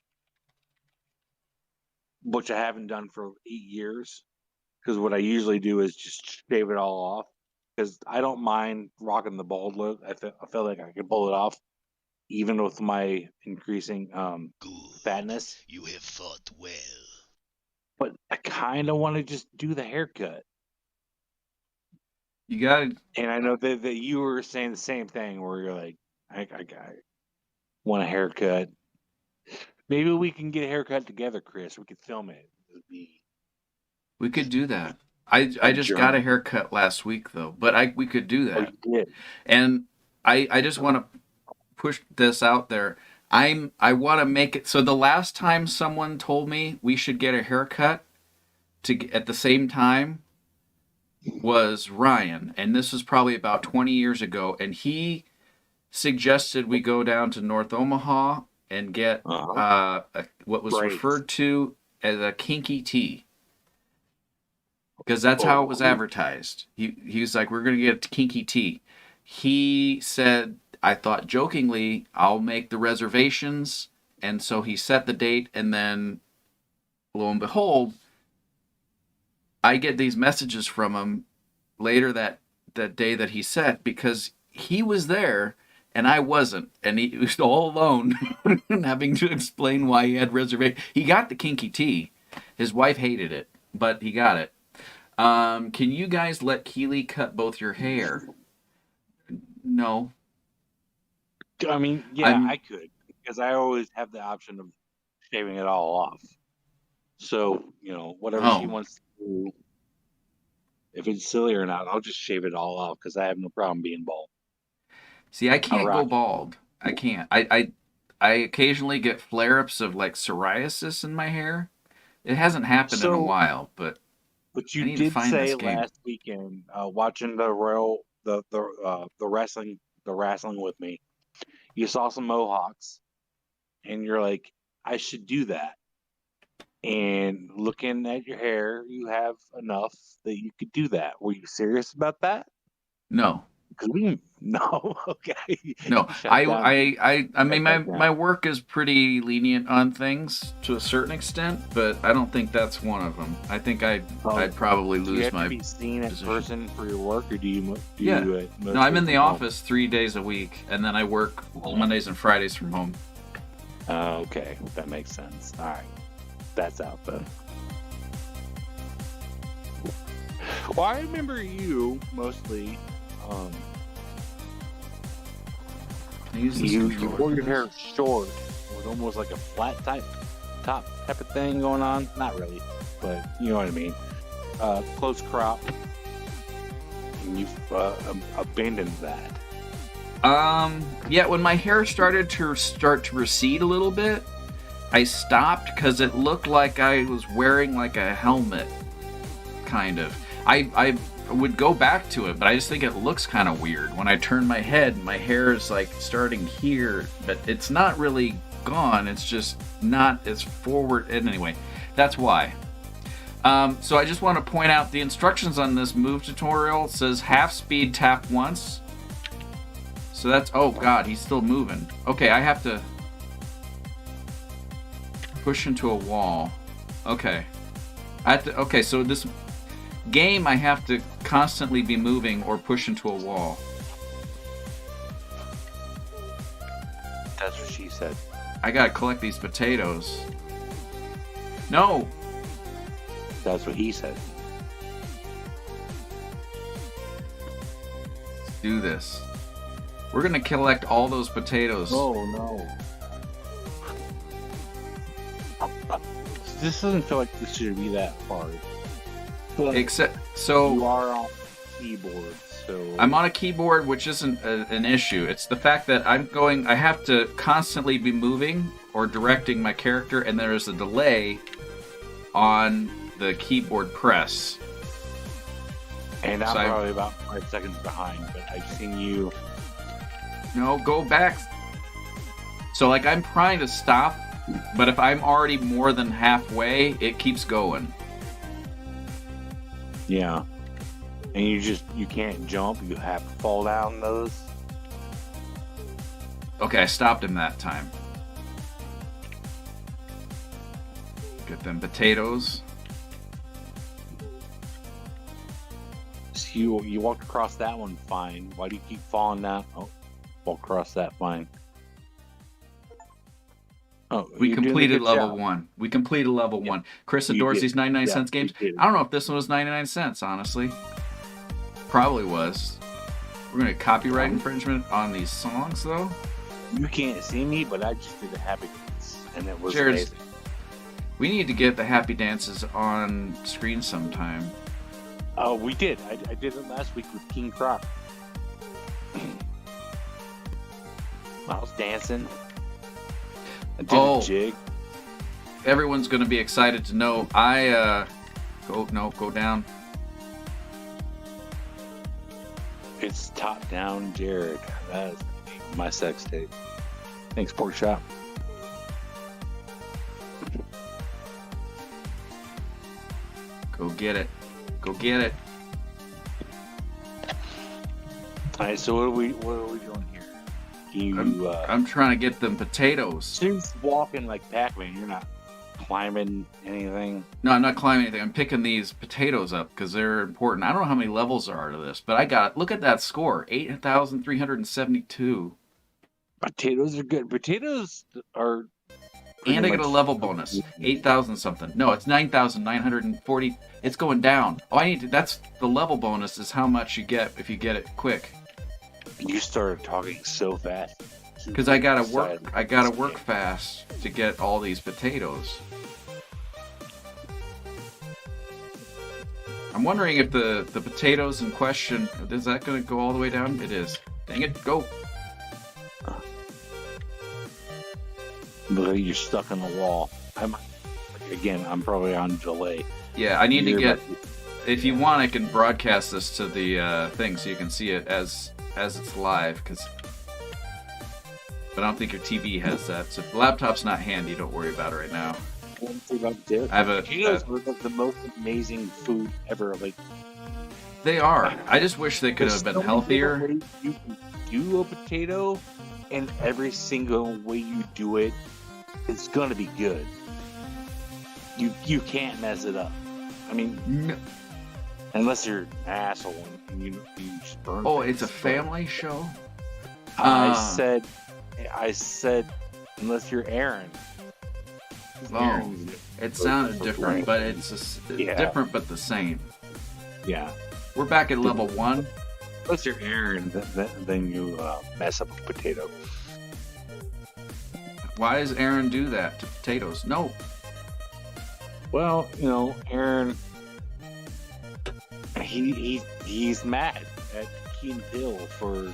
which I haven't done for 8 years, because what I usually do is just shave it all off, because I don't mind rocking the bald look. I feel like I can pull it off, even with my increasing fatness. You have fought well. But I kind of want to just do the haircut. You got it. And I know that you were saying the same thing, where you're like, I want a haircut. Maybe we can get a haircut together, Chris. We could film it. We could do that. I just got a haircut last week though, but we could do that. You did. And I just want to push this out there. I want to make it so the last time someone told me we should get a haircut at the same time was Ryan, and this was probably about 20 years ago, and he suggested we go down to North Omaha and get what was referred to as a kinky tee, because that's how it was advertised. He was like, we're going to get a kinky tee. He said, I thought jokingly, I'll make the reservations, and so he set the date, and then lo and behold, I get these messages from him later that day that he set, because he was there and I wasn't, and he was all alone having to explain why he had reservation. He got the kinky tee. His wife hated it, but he got it. Can you guys let Keely cut both your hair? No. I mean, yeah, I could, because I always have the option of shaving it all off. So, whatever she wants to do, if it's silly or not, I'll just shave it all off, because I have no problem being bald. See, I can't go bald. I can't. I occasionally get flare-ups of like psoriasis in my hair. It hasn't happened in a while, but you did say last weekend, watching the wrestling with me, you saw some mohawks, and you're like, I should do that. And looking at your hair, you have enough that you could do that. Were you serious about that? No. No. Okay. No. I mean, my work is pretty lenient on things to a certain extent, but I don't think that's one of them. I think I'd probably lose my. Do you have to be seen in person for your work, or do you? No, I'm in the office 3 days a week, and then I work Mondays and Fridays from home. Okay, that makes sense. All right, that's out though. Well, I remember you mostly. You wore your hair short with almost like a flat top type of thing going on. Not really, but you know what I mean. Close crop. And you've abandoned that. Yeah, when my hair started to recede a little bit, I stopped because it looked like I was wearing like a helmet, kind of. I would go back to it, but I just think it looks kind of weird. When I turn my head, my hair is like starting here, but it's not really gone. It's just not as forward. And anyway, that's why. So I just want to point out the instructions on this move tutorial. It says half speed, tap once. So that's, oh God, he's still moving. Okay, I have to push into a wall. Okay. Okay, so this game I have to constantly be moving or push into a wall. That's what she said. I gotta collect these potatoes. No! That's what he said. Let's do this. We're gonna collect all those potatoes. Oh no. This doesn't feel like this should be that hard. But Except, so you are on keyboard, so I'm on a keyboard, which isn't an issue. It's the fact that I have to constantly be moving or directing my character, and there is a delay on the keyboard press. And I'm So probably about 5 seconds behind, but I've seen you. No, go back. So, like, I'm trying to stop, but if I'm already more than halfway, it keeps going. Yeah. And you can't jump, you have to fall down those. Okay, I stopped him that time. Get them potatoes. So you walked across that one fine. Why do you keep falling down? Oh, walk across that fine. Oh, We completed level 1. We completed level 1. Chris You adores did. these 99 Yeah, cents games. you did. I don't know if this one was 99 cents, honestly. Probably was. We're going to copyright infringement on these songs, though. You can't see me, but I just did a happy dance, and it was Jared's- amazing. We need to get the happy dances on screen sometime. Oh, we did. I did it last week with King Croc. I was dancing. I did a jig. Everyone's going to be excited to know go down. It's top down, Jared. That is my sex tape. Thanks, Pork Chop. Go get it. Go get it. All right, so what are we doing here? I'm trying to get them potatoes. Since walking like Pac-Man, you're not climbing anything. No, I'm not climbing anything. I'm picking these potatoes up because they're important. I don't know how many levels there are to this, but I got it. Look at that score. 8,372. Potatoes are good. Potatoes are... And I get a level bonus. 8,000 something. No, it's 9,940. It's going down. Oh, that's the level bonus is how much you get if you get it quick. You started talking so fast. Because I gotta work fast to get all these potatoes. I'm wondering if the potatoes in question, is that gonna go all the way down? It is. Dang it, go. But you're stuck in the wall. I'm probably on delay. Yeah, I need to get, if you want, I can broadcast this to the thing so you can see it as it's live, but I don't think your TV has that. So the laptop's not handy, don't worry about it right now. I have potatoes were the most amazing food ever. Like, they are. I just wish they could have been healthier. You can do a potato, and every single way you do it, it's gonna be good. You can't mess it up. I mean, No. unless you're an asshole and you just burn. Oh, things. it's a family show? I said, unless you're Aaron. Oh, it sounded different, but it's different but the same. Yeah. We're back at level 1. Unless you're Aaron, then you mess up a potato. Why does Aaron do that to potatoes? No. Well, Aaron, he's mad at Keen Hill for,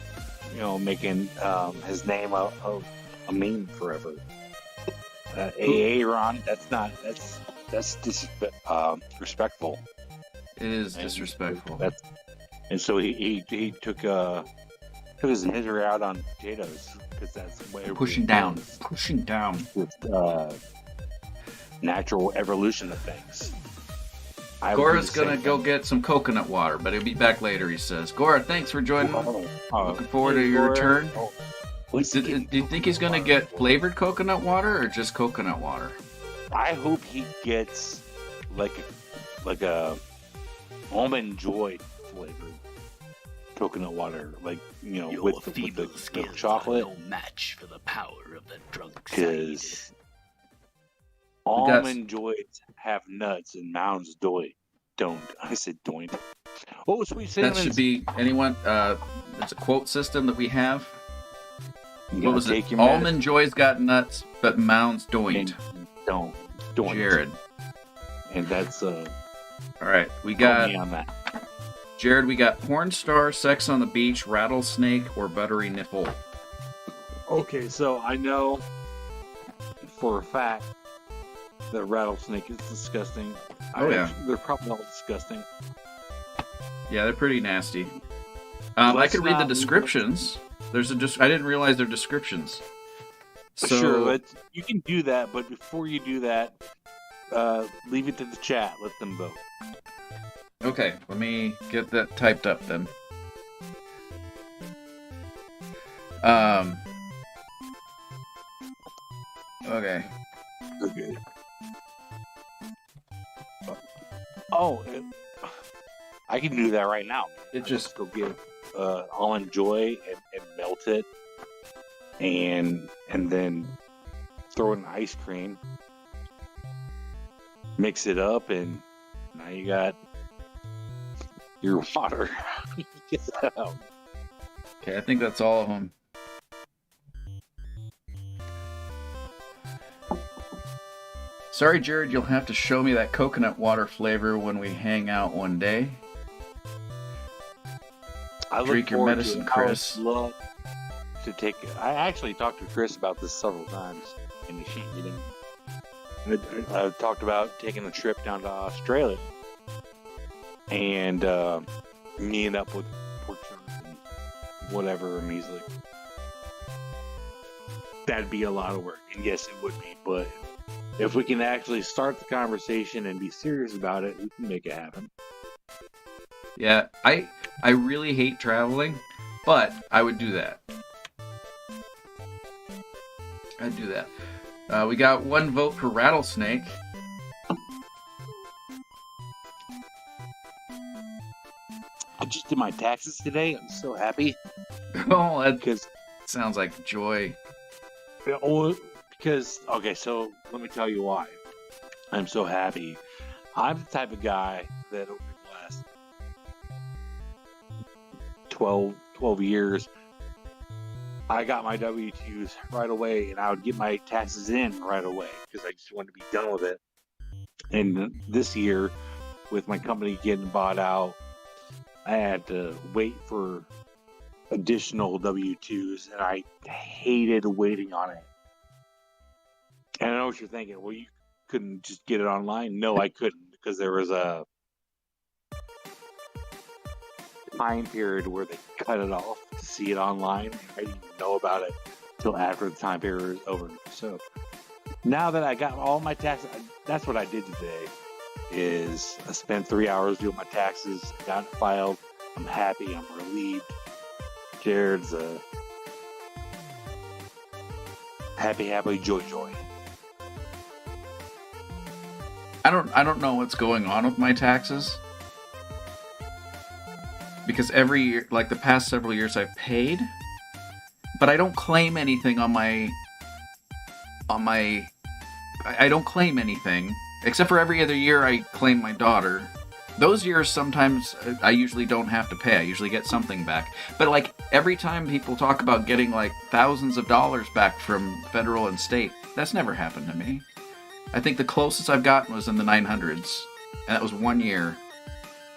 making his name a meme forever. Aaron, that's disrespectful. It is disrespectful. And so he took his misery out on potatoes because that's the way Pushing down with natural evolution of things. Gora's gonna go get some coconut water, but he'll be back later, he says. Gora, thanks for joining. Looking forward to your return. Do you think he's gonna get flavored coconut water or just coconut water? I hope he gets like a almond joy flavored coconut water, like Your with the feeble milk skills chocolate. are no match for the power of the drunk side. Because got- almond joys have nuts and Mounds don't. I said don't. Oh, sweet That cinnamon. should be anyone. It's a quote system that we have. What was it? Almond Joy's got nuts, but Mounds don't. Don't. Jarrod. And that's All right, we got got me on that. Jarrod. We got porn star, sex on the beach, rattlesnake, or buttery nipple. Okay, so I know for a fact that rattlesnake is disgusting. Oh, yeah. They're probably all disgusting. Yeah, they're pretty nasty. I could read the descriptions. I didn't realize they're descriptions. So, Sure, you can do that, but before you do that, leave it to the chat. Let them vote. Okay, let me get that typed up then. Okay. Okay. Oh, I can do that right now. It just Go get almond joy and melt it, and then throw it in ice cream. Mix it up, and now you got your water. Get that out. Okay, I think that's all of them. Sorry, Jarrod, you'll have to show me that coconut water flavor when we hang out one day. I look Drink your forward medicine, to it. I would Chris. love to take it. I actually talked to Chris about this several times, and she didn't. I talked about taking a trip down to Australia and meeting up with pork chops and whatever, and he's like, that'd be a lot of work. And yes, it would be, but if we can actually start the conversation and be serious about it, we can make it happen. Yeah, I really hate traveling, but I would do that. I'd do that. We got one vote for rattlesnake. I just did my taxes today. I'm so happy. Oh, that Because sounds like joy. okay, so let me tell you why I'm so happy. I'm the type of guy that over the last 12 years, I got my W-2s right away, and I would get my taxes in right away because I just wanted to be done with it. And this year, with my company getting bought out, I had to wait for additional W-2s, and I hated waiting on it. And I know what you're thinking. Well, you couldn't just get it online? No, I couldn't, because there was a time period where they cut it off to see it online. I didn't even know about it until after the time period was over. So now that I got all my taxes, that's what I did today. Is I spent 3 hours doing my taxes, got it filed. I'm happy. I'm relieved. Jarrod's happy, joy. I don't know what's going on with my taxes. Because every year, like the past several years, I've paid, but I don't claim anything on my. I don't claim anything except for every other year I claim my daughter. Those years, sometimes I usually don't have to pay. I usually get something back. But like every time people talk about getting like thousands of dollars back from federal and state, that's never happened to me. I think the closest I've gotten was in the 900s, and that was 1 year.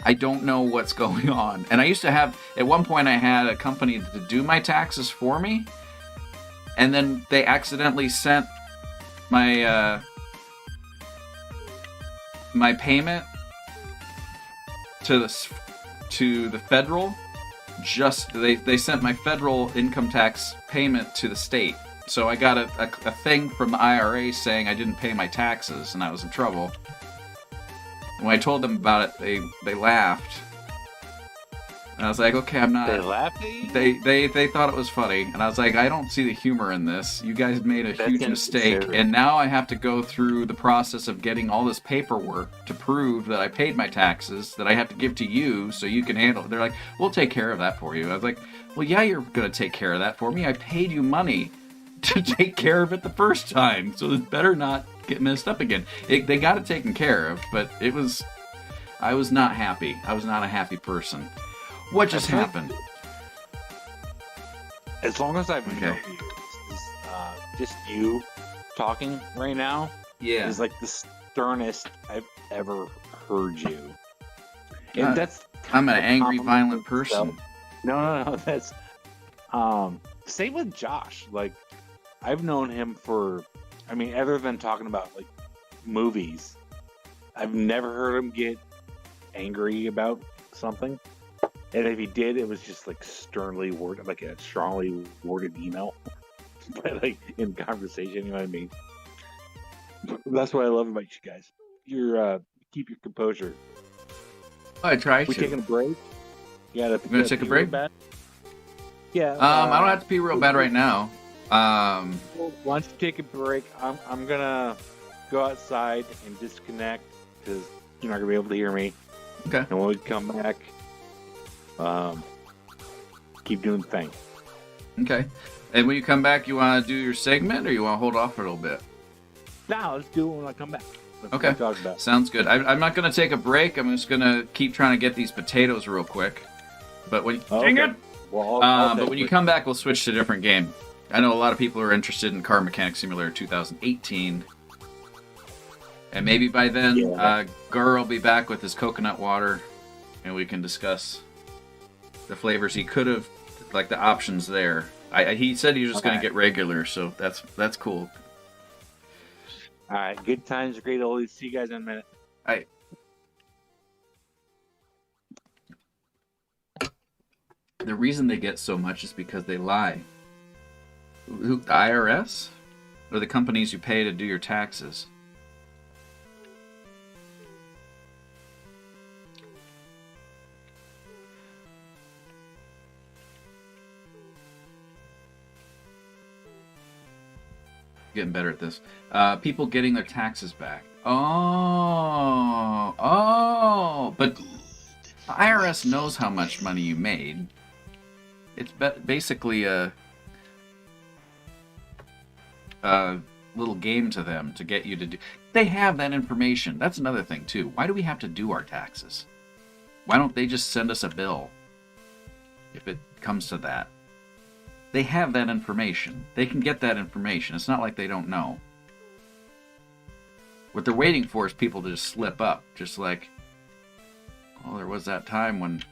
I don't know what's going on. And I used to have, at one point I had a company to do my taxes for me, and then they accidentally sent my my payment to the federal. Just they sent my federal income tax payment to the state. So I got a thing from the IRA saying I didn't pay my taxes and I was in trouble. And when I told them about it, they laughed. And I was like, okay, I'm not. They laughed at you? They thought it was funny, and I was like, I don't see the humor in this. You guys made a huge mistake, and now I have to go through the process of getting all this paperwork to prove that I paid my taxes that I have to give to you so you can handle it. They're like, we'll take care of that for you. I was like, well, yeah, you're gonna take care of that for me. I paid you money to take care of it the first time, so it better not get messed up again. They got it taken care of, but I was not happy. I was not a happy person. What just happened? As long as I've known you, just you talking right now is like the sternest I've ever heard you. And that's I'm an angry, violent person. No. That's same with Josh. Like, I've known him for, I mean, other than talking about like movies, I've never heard him get angry about something. And if he did, it was just like sternly worded, like a strongly worded email, but like in conversation. You know what I mean? That's what I love about you guys. You're keep your composure. I try to. We taking a break? Yeah, you gonna take a break? Yeah. I don't have to pee real bad right now. Well, why don't you take a break? I'm gonna go outside and disconnect because you're not gonna be able to hear me. Okay. And when we come back, keep doing the thing. Okay. And when you come back, you want to do your segment, or you want to hold off for a little bit? No, let's do it when I come back. Okay. Sounds good. I'm not going to take a break. I'm just going to keep trying to get these potatoes real quick. But when dang it! Well, but when you come back, we'll switch to a different game. I know a lot of people are interested in Car Mechanic Simulator 2018. And maybe by then, Gar will be back with his coconut water, and we can discuss the flavors he could have, like the options there. He said he was just going to get regular, so that's cool. All right, good times, great oldies. See you guys in a minute. All right. The reason they get so much is because they lie. Who, the IRS? Or the companies you pay to do your taxes? Getting better at this. People getting their taxes back. Oh, but the IRS knows how much money you made. It's basically a little game to them to get you to do. They have that information. That's another thing too. Why do we have to do our taxes? Why don't they just send us a bill if it comes to that? They have that information. They can get that information. It's not like they don't know. What they're waiting for is people to just slip up. Just like, well, there was that time when...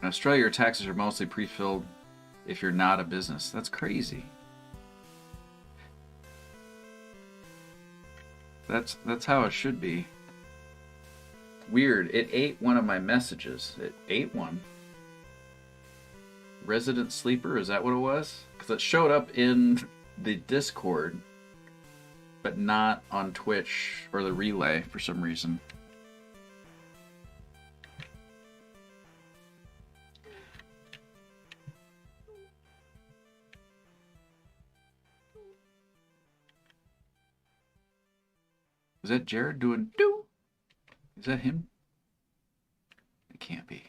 In Australia, your taxes are mostly pre-filled if you're not a business. That's crazy. That's how it should be. Weird. It ate one of my messages. It ate one. Resident Sleeper, is that what it was? Because it showed up in the Discord, but not on Twitch or the relay for some reason. Is that Jarrod doing doo? Is that him? It can't be.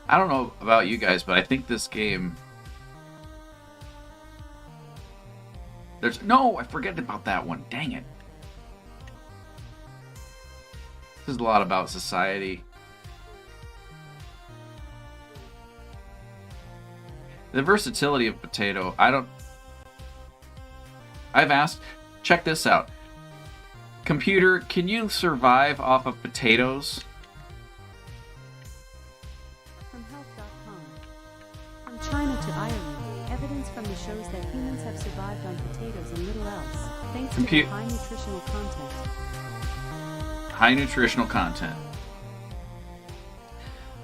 I don't know about you guys, but I think this game... No, I forget about that one. Dang it. This is a lot about society. The versatility of potato, I've asked, check this out. Computer, can you survive off of potatoes? From health.com. From China to Ireland, evidence from the shows that humans have survived on potatoes and little else, thanks to their high nutritional content. high nutritional content.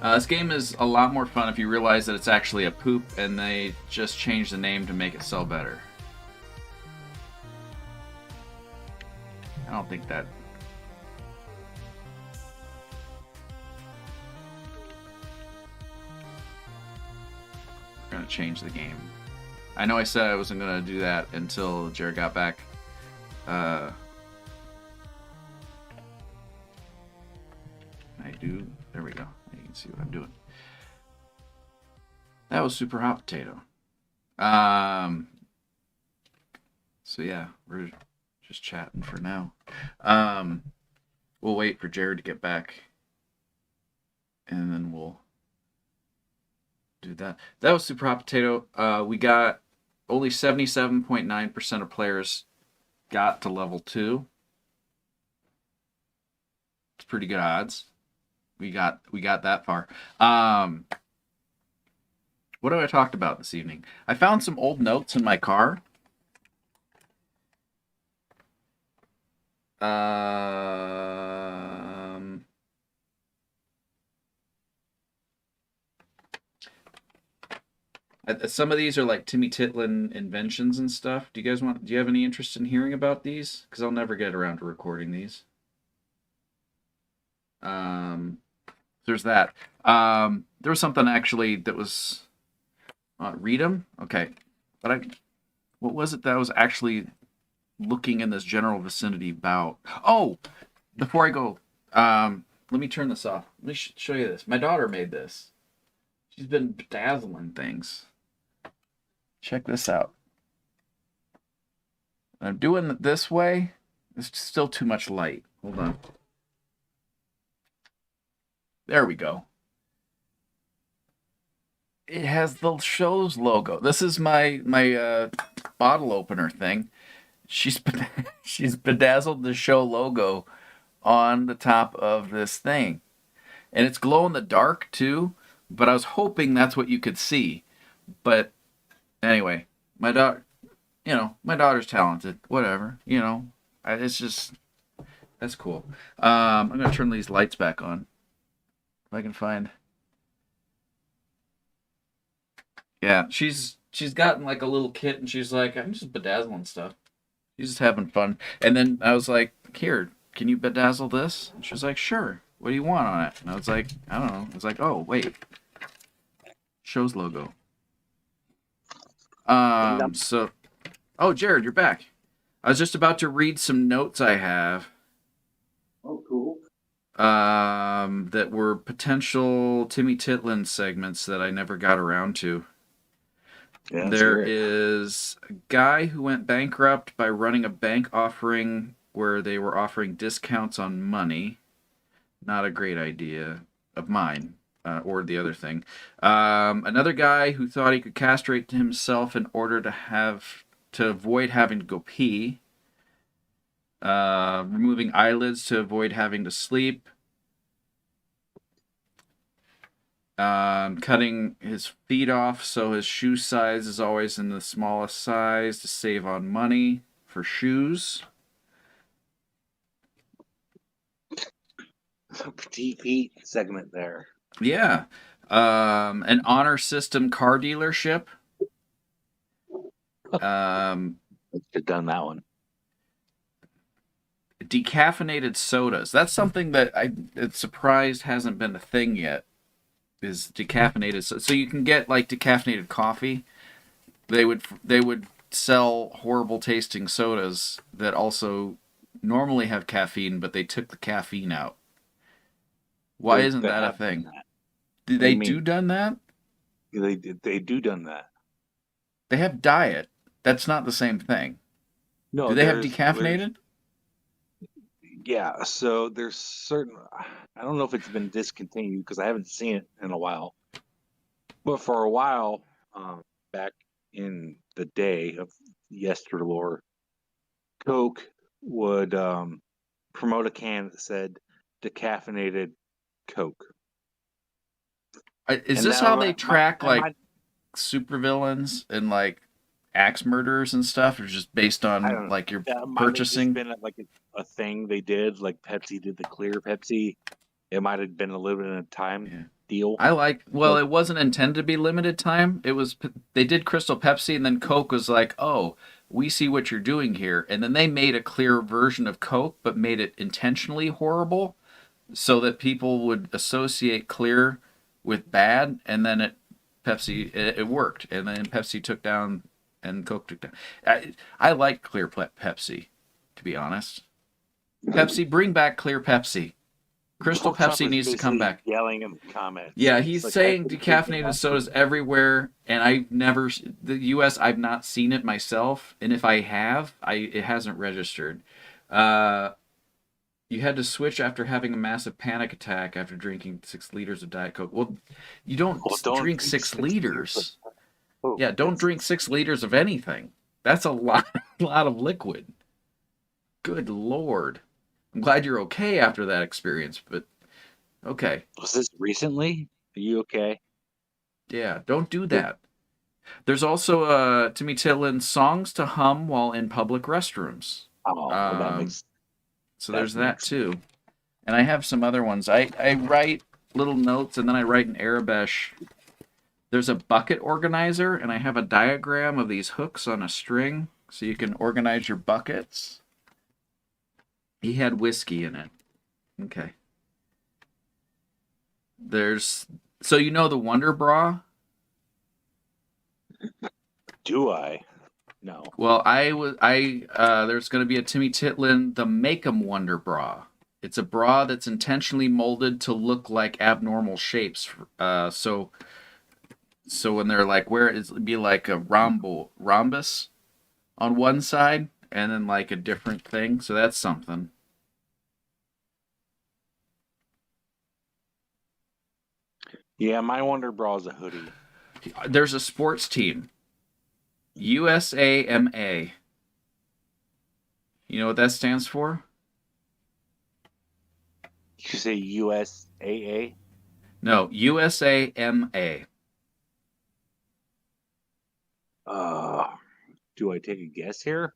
This game is a lot more fun if you realize that it's actually a poop and they just changed the name to make it sell better. I don't think that... We're going to change the game. I know I said I wasn't going to do that until Jarrod got back. I do. There we go. You can see what I'm doing. That was super hot potato. So yeah, we're just chatting for now. We'll wait for Jarrod to get back, and then we'll do that. That was super hot potato. We got only 77.9% of players got to level 2. It's pretty good odds. We got that far. What have I talked about this evening? I found some old notes in my car. Some of these are like Timmy Titlin inventions and stuff. Do you have any interest in hearing about these? Because I'll never get around to recording these. There's that. There was something actually that was... read them? Okay. But what was it that I was actually looking in this general vicinity about? Oh! Before I go, let me turn this off. Let me show you this. My daughter made this. She's been bedazzling things. Check this out. I'm doing it this way. It's still too much light. Hold on. There we go. It has the show's logo. This is my bottle opener thing. She's bedazzled the show logo on the top of this thing. And it's glow in the dark too, but I was hoping that's what you could see. But anyway, my daughter's talented. Whatever, it's just, that's cool. I'm going to turn these lights back on. If I can find... Yeah, she's gotten like a little kit and she's like, I'm just bedazzling stuff. She's just having fun. And then I was like, here, can you bedazzle this? And she was like, sure. What do you want on it? And I was like, I don't know. I was like, oh, wait. Show's logo. Oh, Jarrod, you're back. I was just about to read some notes I have. Oh, cool. That were potential Timmy Titlin segments that I never got around to. Yeah, there is a guy who went bankrupt by running a bank offering where they were offering discounts on money. Not a great idea of mine, or the other thing. Another guy who thought he could castrate himself in order to avoid having to go pee. Removing eyelids to avoid having to sleep. Cutting his feet off so his shoe size is always in the smallest size to save on money for shoes. Petite Pete segment there. Yeah. An honor system car dealership. Should have done that one. Decaffeinated sodas. That's something that it's surprised hasn't been a thing yet. Is decaffeinated. So you can get like decaffeinated coffee. They would sell horrible tasting sodas that also normally have caffeine, but they took the caffeine out. Why isn't that a thing? Did they do done that? They do done that. They have diet. That's not the same thing. No, do they have decaffeinated? Yeah, so there's certain... I don't know if it's been discontinued because I haven't seen it in a while. But for a while, back in the day of yesterlore, Coke would promote a can that said decaffeinated Coke. Is this how they track like supervillains and like axe murderers and stuff, or just based I on don't know. like your That might have just purchasing? been like a thing they did, like Pepsi did the clear Pepsi. It might have been a limited time Yeah. deal. Well, it wasn't intended to be limited time. They did Crystal Pepsi, and then Coke was like, "Oh, we see what you're doing here," and then they made a clear version of Coke, but made it intentionally horrible, so that people would associate clear with bad, and then it worked, and then Pepsi took down, and Coke took down. I like clear Pepsi, to be honest. Pepsi, bring back clear Pepsi. Crystal Pork Chop Pepsi is needs to come basically back. yelling in the comments. Yeah, It's he's like, saying decaffeinated sodas everywhere, and the U.S. I've not seen it myself, and if I have, it hasn't registered. You had to switch after having a massive panic attack after drinking 6 liters of Diet Coke. Well, you don't drink 6 liters. Oh, Yeah, don't drink 6 liters of anything. That's a lot, lot of liquid. Good Lord. I'm glad you're okay after that experience, but okay. Was this recently? Are you okay? Yeah, don't do that. There's also Timmy Titlin songs to hum while in public restrooms. Oh, well, that makes So that there's that makes too. And I have some other ones. I write little notes and then I write in Arabic. There's a bucket organizer, and I have a diagram of these hooks on a string so you can organize your buckets. He had whiskey in it. Okay. So you know the Wonder Bra? Do I? No. Well, there's going to be a Timmy Titlin the Make 'em Wonder Bra. It's a bra that's intentionally molded to look like abnormal shapes. So when they're like, where it'd be like a rhombus on one side, and then like a different thing. So that's something. Yeah, my Wonder Bra is a hoodie. There's a sports team, USAMA. You know what that stands for? You say USAA? No, USAMA. Do I take a guess here?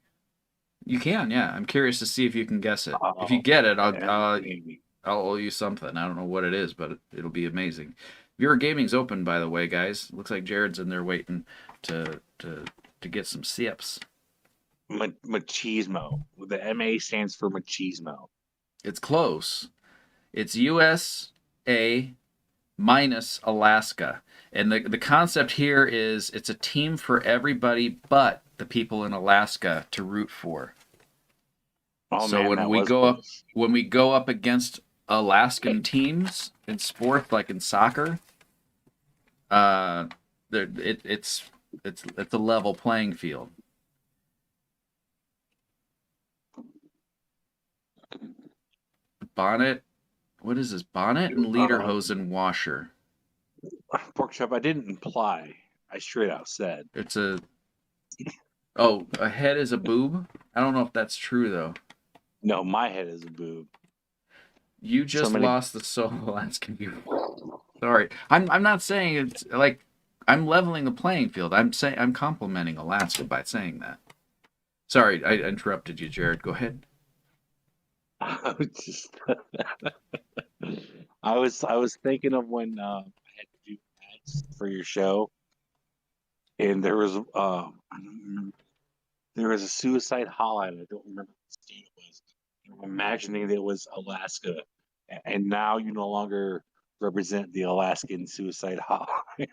You can, yeah. I'm curious to see if you can guess it. If you Oh, get it, maybe. I'll owe you something. I don't know what it is, but it'll be amazing. Viewer Gaming's open, by the way, guys. Looks like Jarrod's in there waiting to get some sips. Machismo. The MA stands for machismo. It's close. It's USA minus Alaska. And the concept here is it's a team for everybody but the people in Alaska to root for. Oh, So man, when we go up against Alaskan teams in sport, like in soccer, it's a level playing field. Bonnet, what is this? Bonnet and lederhosen washer. Pork Chop, I didn't imply. I straight out said. It's a head is a boob. I don't know if that's true though. No, my head is a boob. You just lost the soul Alaskan people. Sorry, I'm not saying it's like I'm leveling the playing field. I'm complimenting Alaska by saying that. Sorry, I interrupted you, Jarrod. Go ahead. I was just, I was thinking of when I had to do ads for your show, and there was I don't remember, there was a suicide hotline. I don't remember what state it was. I'm imagining that it was Alaska, and now you no longer represent the Alaskan suicide hotline.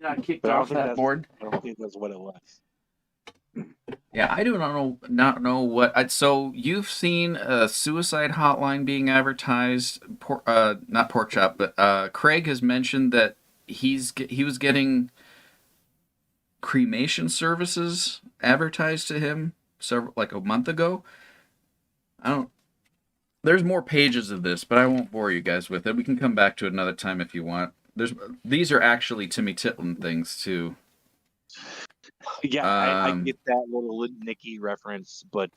Got kicked But off that board. I don't think that's what it was. Yeah, I do not know what. So you've seen a suicide hotline being advertised. Not Pork Chop, but Craig has mentioned that he was getting cremation services advertised to him like a month ago. There's more pages of this, but I won't bore you guys with it. We can come back to it another time if you want. These are actually Timmy Titlin things too. Yeah, I get that little Nicky reference, but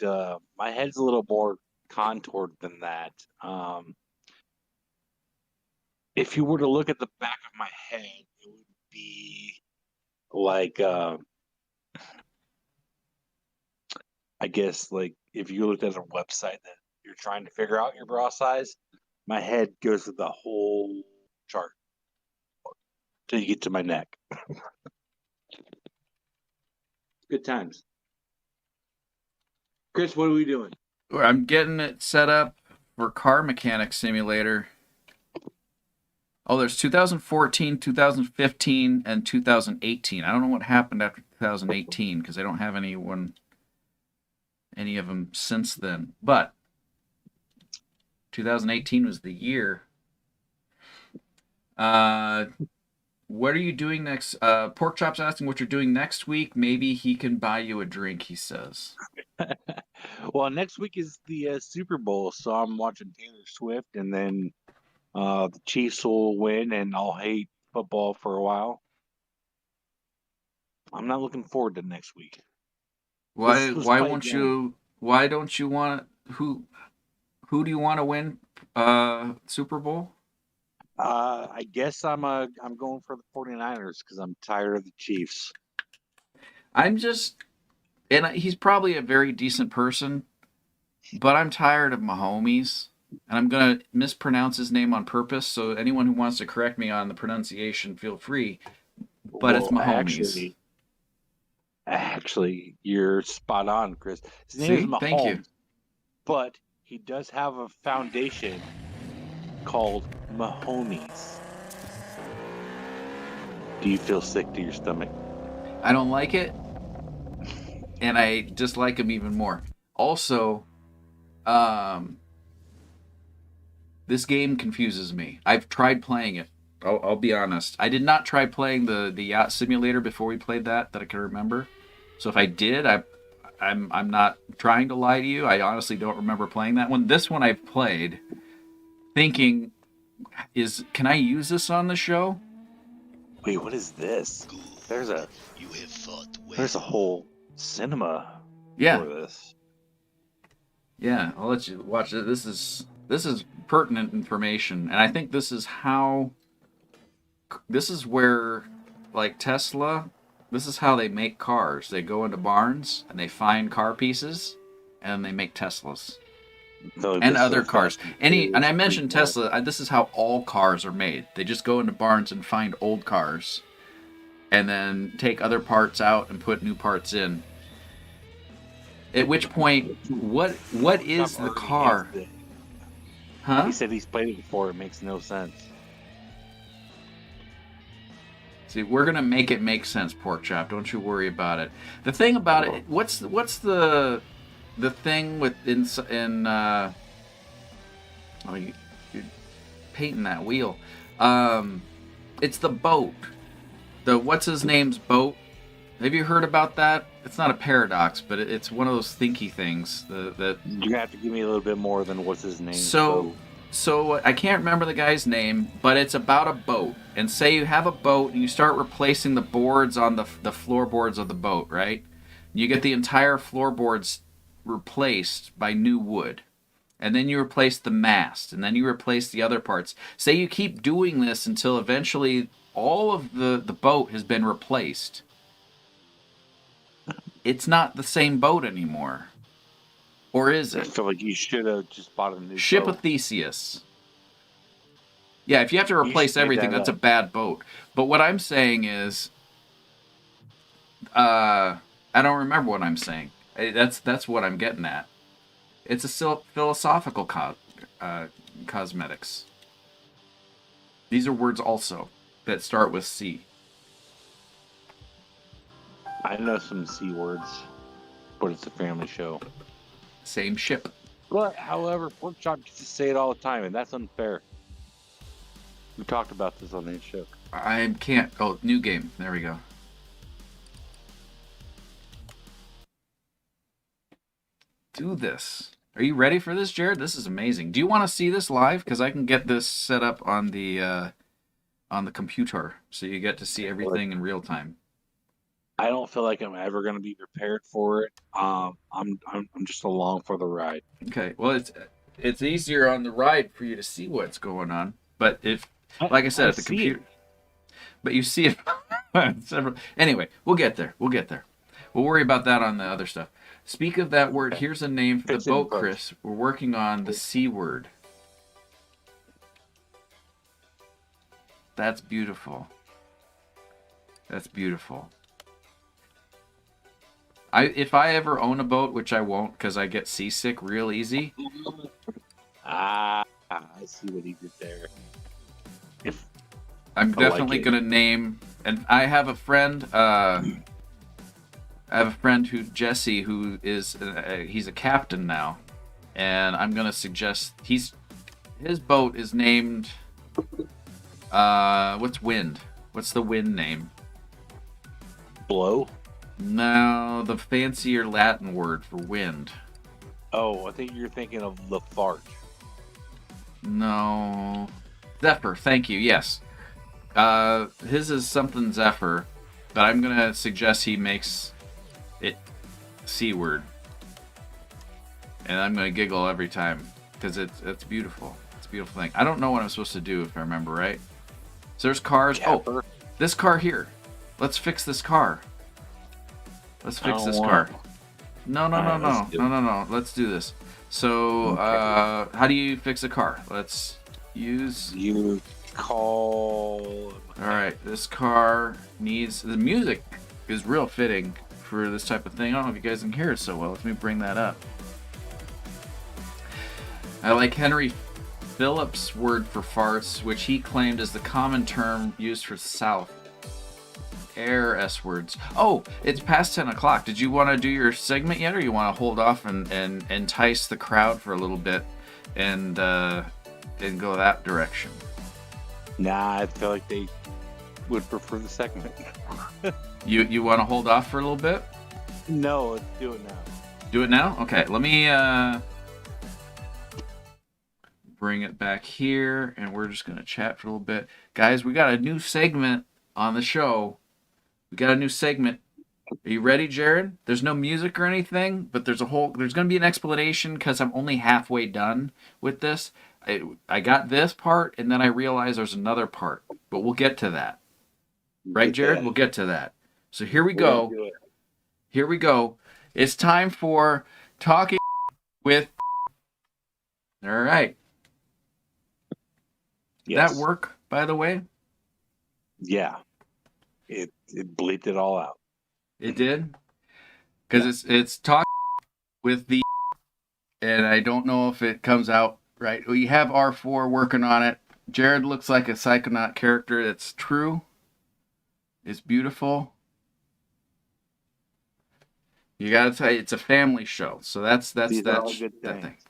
my head's a little more contoured than that. If you were to look at the back of my head, it would be like I guess like if you looked at a website that you're trying to figure out your bra size, my head goes to the whole chart till you get to my neck. Good times. Chris, what are we doing? I'm getting it set up for Car Mechanic Simulator. Oh, there's 2014, 2015, and 2018. I don't know what happened after 2018 because I don't have any of them since then. But 2018 was the year. What are you doing next? Pork Chop's asking what you're doing next week. Maybe he can buy you a drink, he says. Well, next week is the Super Bowl, so I'm watching Taylor Swift, and then the Chiefs will win, and I'll hate football for a while. I'm not looking forward to next week. Why don't you want who do you want to win Super Bowl? I guess I'm going for the 49ers because I'm tired of the Chiefs. He's probably a very decent person, but I'm tired of Mahomes, and I'm gonna mispronounce his name on purpose. So anyone who wants to correct me on the pronunciation, feel free. But it's Mahomes. Actually, you're spot on, Chris. His name is Mahomes. Thank you. But he does have a foundation called Mahomes. Do you feel sick to your stomach? I don't like it, and I dislike him even more. Also, this game confuses me. I've tried playing it. I'll be honest. I did not try playing the yacht simulator before we played that I can remember. So if I did, I'm not trying to lie to you. I honestly don't remember playing that one. This one I've played, thinking, can I use this on the show? Wait, what is this? There's a whole cinema for this. Yeah, I'll let you watch it. This is pertinent information, and I think this is where, like Tesla, this is how they make cars. They go into barns and they find car pieces, and they make Teslas. And other cars. And I mentioned Tesla. This is how all cars are made. They just go into barns and find old cars, and then take other parts out and put new parts in. At which point, what is the car? Huh? He said he's played it before. It makes no sense. See, we're gonna make it make sense, Pork Chop. Don't you worry about it. The thing about it, what's the thing with you're painting that wheel. It's the boat. The what's his name's boat. Have you heard about that? It's not a paradox, but it's one of those thinky things. That you're gonna have to give me a little bit more than what's his name. So I can't remember the guy's name, but it's about a boat. And say you have a boat and you start replacing the boards on the floorboards of the boat, right? You get the entire floorboards replaced by new wood. And then you replace the mast, and then you replace the other parts. Say you keep doing this until eventually all of the boat has been replaced. It's not the same boat anymore. Or is it? I feel like you should have just bought a new Ship boat. of Theseus. Yeah, if you have to replace everything, that's a bad boat. But what I'm saying is, I don't remember what I'm saying. That's what I'm getting at. It's a philosophical cosmetics. These are words also that start with C. I know some C words, but it's a family show. Same ship. But, however, Pork Chop gets to say it all the time, and that's unfair. We talked about this on his show. I can't. Oh, new game. There we go. Do this. Are you ready for this, Jarrod? This is amazing. Do you want to see this live? Because I can get this set up on the computer, so you get to see everything in real time. I don't feel like I'm ever going to be prepared for it. I'm just along for the ride. Okay. Well, it's easier on the ride for you to see what's going on. But like I said, at the computer. But you see it. Anyway, we'll get there. We'll worry about that on the other stuff. Speak of that word. Here's a name for the Fits in boat, both. Chris. We're working on the C word. That's beautiful. That's beautiful. If I ever own a boat, which I won't because I get seasick real easy. I see what he did there. I'm I like definitely it. gonna name, and I have a friend. I have a friend Jesse, who is he's a captain now, and I'm gonna suggest his boat is named. What's wind? What's the wind name? Blow? No, the fancier Latin word for wind. Oh, I think you're thinking of the fart. No, Zephyr. Thank you. Yes, his is something Zephyr, but I'm gonna suggest he makes it C word, and I'm gonna giggle every time because it's beautiful. It's a beautiful thing. I don't know what I'm supposed to do if I remember right. So there's cars. Capper. Oh, this car here. Let's fix this car. Let's fix this car. No. Let's do this. So, how do you fix a car? Let's use. You call. All right, this car needs the music is real fitting for this type of thing. I don't know if you guys can hear it so well. Let me bring that up. I like Henry Phillips' word for farts, which he claimed is the common term used for South. Air S words. Oh, it's past 10 o'clock. Did you want to do your segment yet, or you want to hold off and entice the crowd for a little bit and go that direction? Nah, I feel like they would prefer the segment. You want to hold off for a little bit? No, let's do it now. Do it now? Okay, let me bring it back here, and we're just going to chat for a little bit. Guys, we got a new segment on the show. We got a new segment. Are you ready, Jarrod? There's no music or anything, but there's going to be an explanation because I'm only halfway done with this. I got this part, and then I realized there's another part, but we'll get to that. Right, Jarrod? We'll get to that. So here we go. Here we go. It's time for Talking with. All right. Yes. Did that work, by the way? Yeah. It bleeped it all out. It did? Because it's Talking with the, and I don't know if it comes out right. We have R4 working on it. Jarrod looks like a Psychonaut character. That's true. It's beautiful. You gotta tell you, it's a family show, so that's These are that all good thing. things.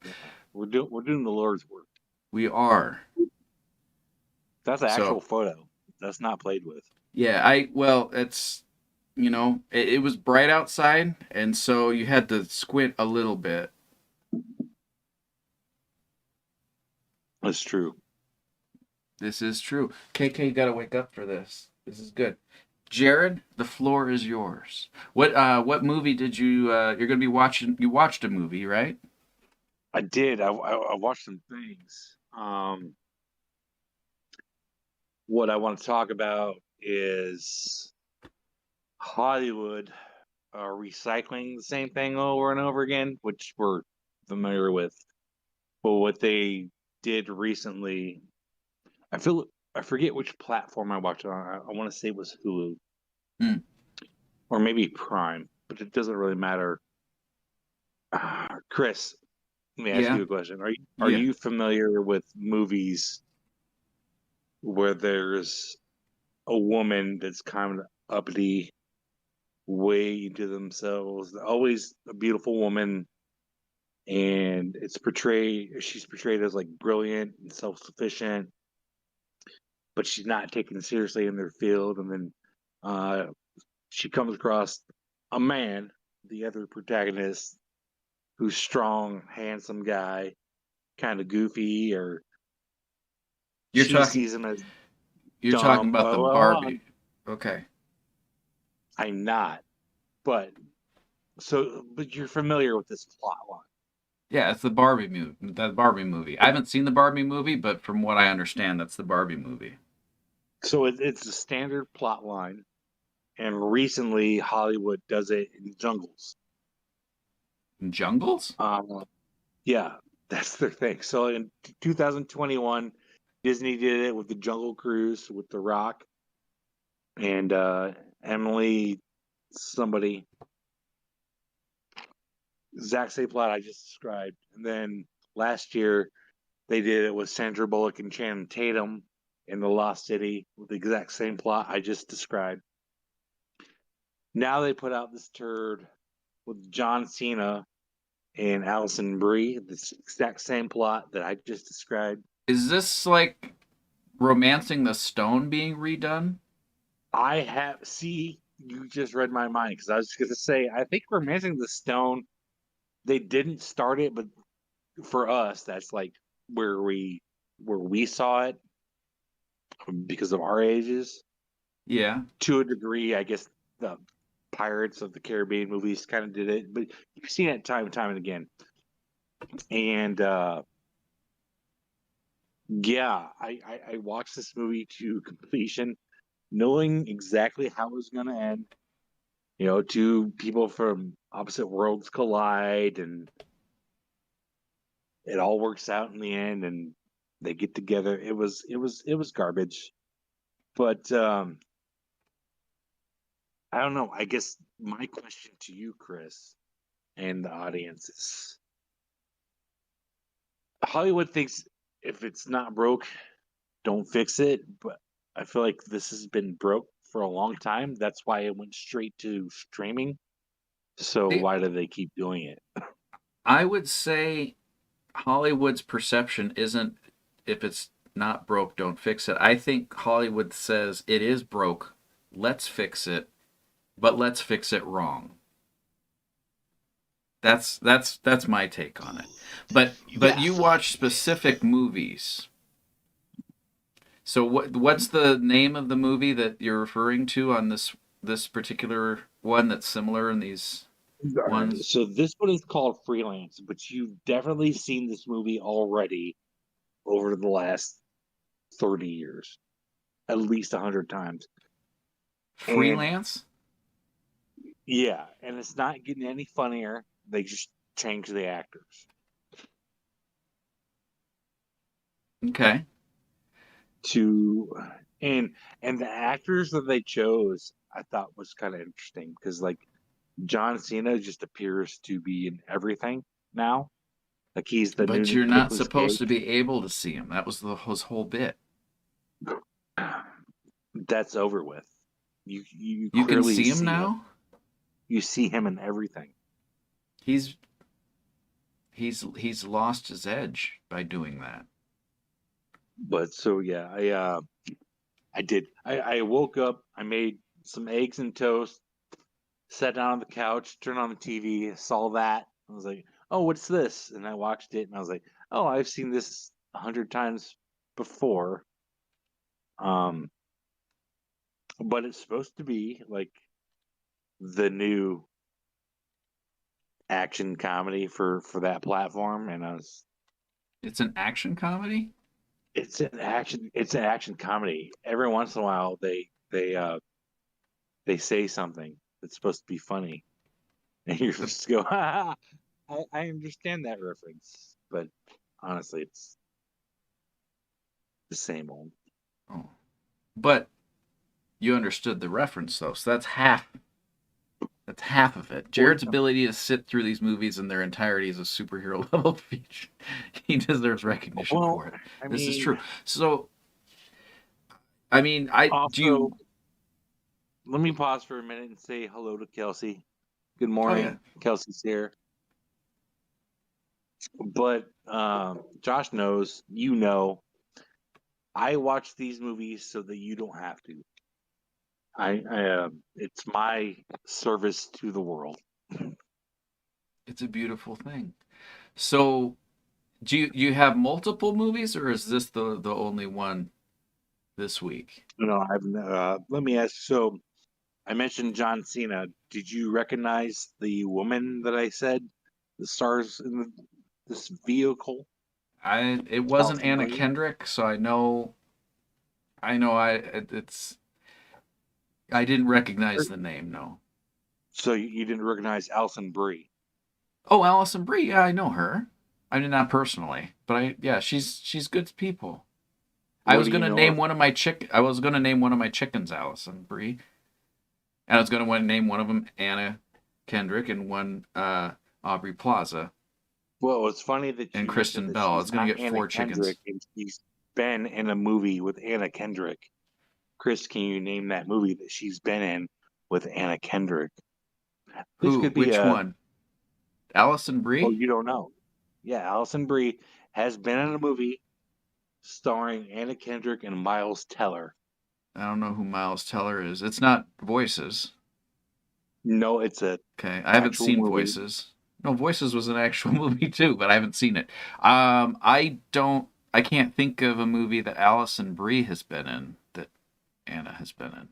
Yeah. We're doing the Lord's work. We are. That's an actual photo. That's not played with. Yeah, it's it was bright outside, and so you had to squint a little bit. That's true. This is true. KK, you gotta wake up for this. This is good. Jarrod, the floor is yours. What movie did you you're gonna be watching? You watched a movie, right? I did. I watched some things. What I want to talk about is Hollywood recycling the same thing over and over again, which we're familiar with. But what they did recently, I forget which platform I watched it on. I want to say it was Hulu. Or maybe Prime, but it doesn't really matter. Chris, let me ask you a question. Are you familiar with movies where there's a woman that's kind of uppity, way into themselves, always a beautiful woman, and she's portrayed as like brilliant and self-sufficient, but she's not taken seriously in their field, and then she comes across a man, the other protagonist, who's strong, handsome guy, kind of goofy, or sees him as You're dumb. talking about the Barbie. Okay. I'm not, but you're familiar with this plot line. Yeah, it's the Barbie movie. The Barbie movie. I haven't seen the Barbie movie, but from what I understand, that's the Barbie movie. So it's a standard plot line, and recently Hollywood does it in jungles. Jungles? Yeah, that's their thing. So in 2021, Disney did it with the Jungle Cruise with The Rock and Emily somebody. Exact same plot I just described. And then last year they did it with Sandra Bullock and Channing Tatum in The Lost City with the exact same plot I just described. Now they put out this turd with John Cena and Allison Brie, the exact same plot that I just described. Is this like Romancing the Stone being redone? You just read my mind because I was just going to say, I think Romancing the Stone, they didn't start it, but for us, that's like where we saw it because of our ages. Yeah. To a degree, I guess the Pirates of the Caribbean movies kind of did it, but you've seen it time and time and again. And yeah, I watched this movie to completion, knowing exactly how it was going to end. You know, two people from opposite worlds collide, and it all works out in the end, and they get together. It was garbage, but I don't know. I guess my question to you, Chris, and the audience is: Hollywood thinks if it's not broke, don't fix it. But I feel like this has been broke for a long time. That's why it went straight to streaming. So See, why do they keep doing it? I would say Hollywood's perception isn't if it's not broke, don't fix it. I think Hollywood says it is broke, let's fix it, but let's fix it wrong. That's my take on it. But Yeah. you watch specific movies. So what's the name of the movie that you're referring to on this particular one that's similar in these ones? So this one is called Freelance, but you've definitely seen this movie already over the last 30 years, at least 100 times. And Freelance? yeah, and it's not getting any funnier. They just changed the actors Okay. to and the actors that they chose I thought was kind of interesting because like John Cena just appears to be in everything now. Like he's the new But you're not Nicolas supposed Cage. to be able to see him. That was his whole bit. That's over with. You You can clearly see him see him. now? You see him in everything. He's he's lost his edge by doing that. But so yeah, I did. I woke up, I made some eggs and toast, sat down on the couch, turned on the TV, saw that. I was like, "Oh, what's this?" And I watched it, and I was like, "Oh, I've seen this 100 times before." Um, but it's supposed to be like the new action comedy for that platform, and I was It's an action comedy? it's an action comedy. Every once in a while they say something that's supposed to be funny, and you're supposed to go, ha, ha. I understand that reference, but honestly, it's the same old. Oh. But you understood the reference though, so that's half of it. Well, Jarrod's ability to sit through these movies in their entirety is a superhero level feature. He deserves recognition well, for it. I This is mean, true. So, I mean, I do also, you. let me pause for a minute and say hello to Kelsey. Good Oh yeah. morning, Kelsey's here. But Josh knows, I watch these movies so that you don't have to. It's my service to the world. It's a beautiful thing. So, do you have multiple movies, or is this the only one this week? No, let me ask. So, I mentioned John Cena. Did you recognize the woman that I said the stars in this vehicle? It wasn't Allison Anna Brie? Kendrick, so I didn't recognize the name. No. So you didn't recognize Allison Brie? Oh, Allison Brie. Yeah, I know her. I mean, not personally, but she's good people. I What was do you gonna know name her? one of my I was gonna name one of my chickens Allison Brie, and I was gonna name one of them Anna Kendrick and one Aubrey Plaza Well, it's funny that and you mentioned Kristen that Bell. I she's was gonna not get Anna 4 Kendrick, chickens. and she's been in a movie with Anna Kendrick. Chris, can you name that movie that she's been in with Anna Kendrick? This Who? could be Which one? Allison oh, Brie? you don't know. Yeah, Allison Brie has been in a movie starring Anna Kendrick and Miles Teller. I don't know who Miles Teller is. It's not Voices. No, it's a Okay, I haven't actual seen movie. Voices. No, Voices was an actual movie too, but I haven't seen it. I can't think of a movie that Allison Brie has been in that Anna has been in.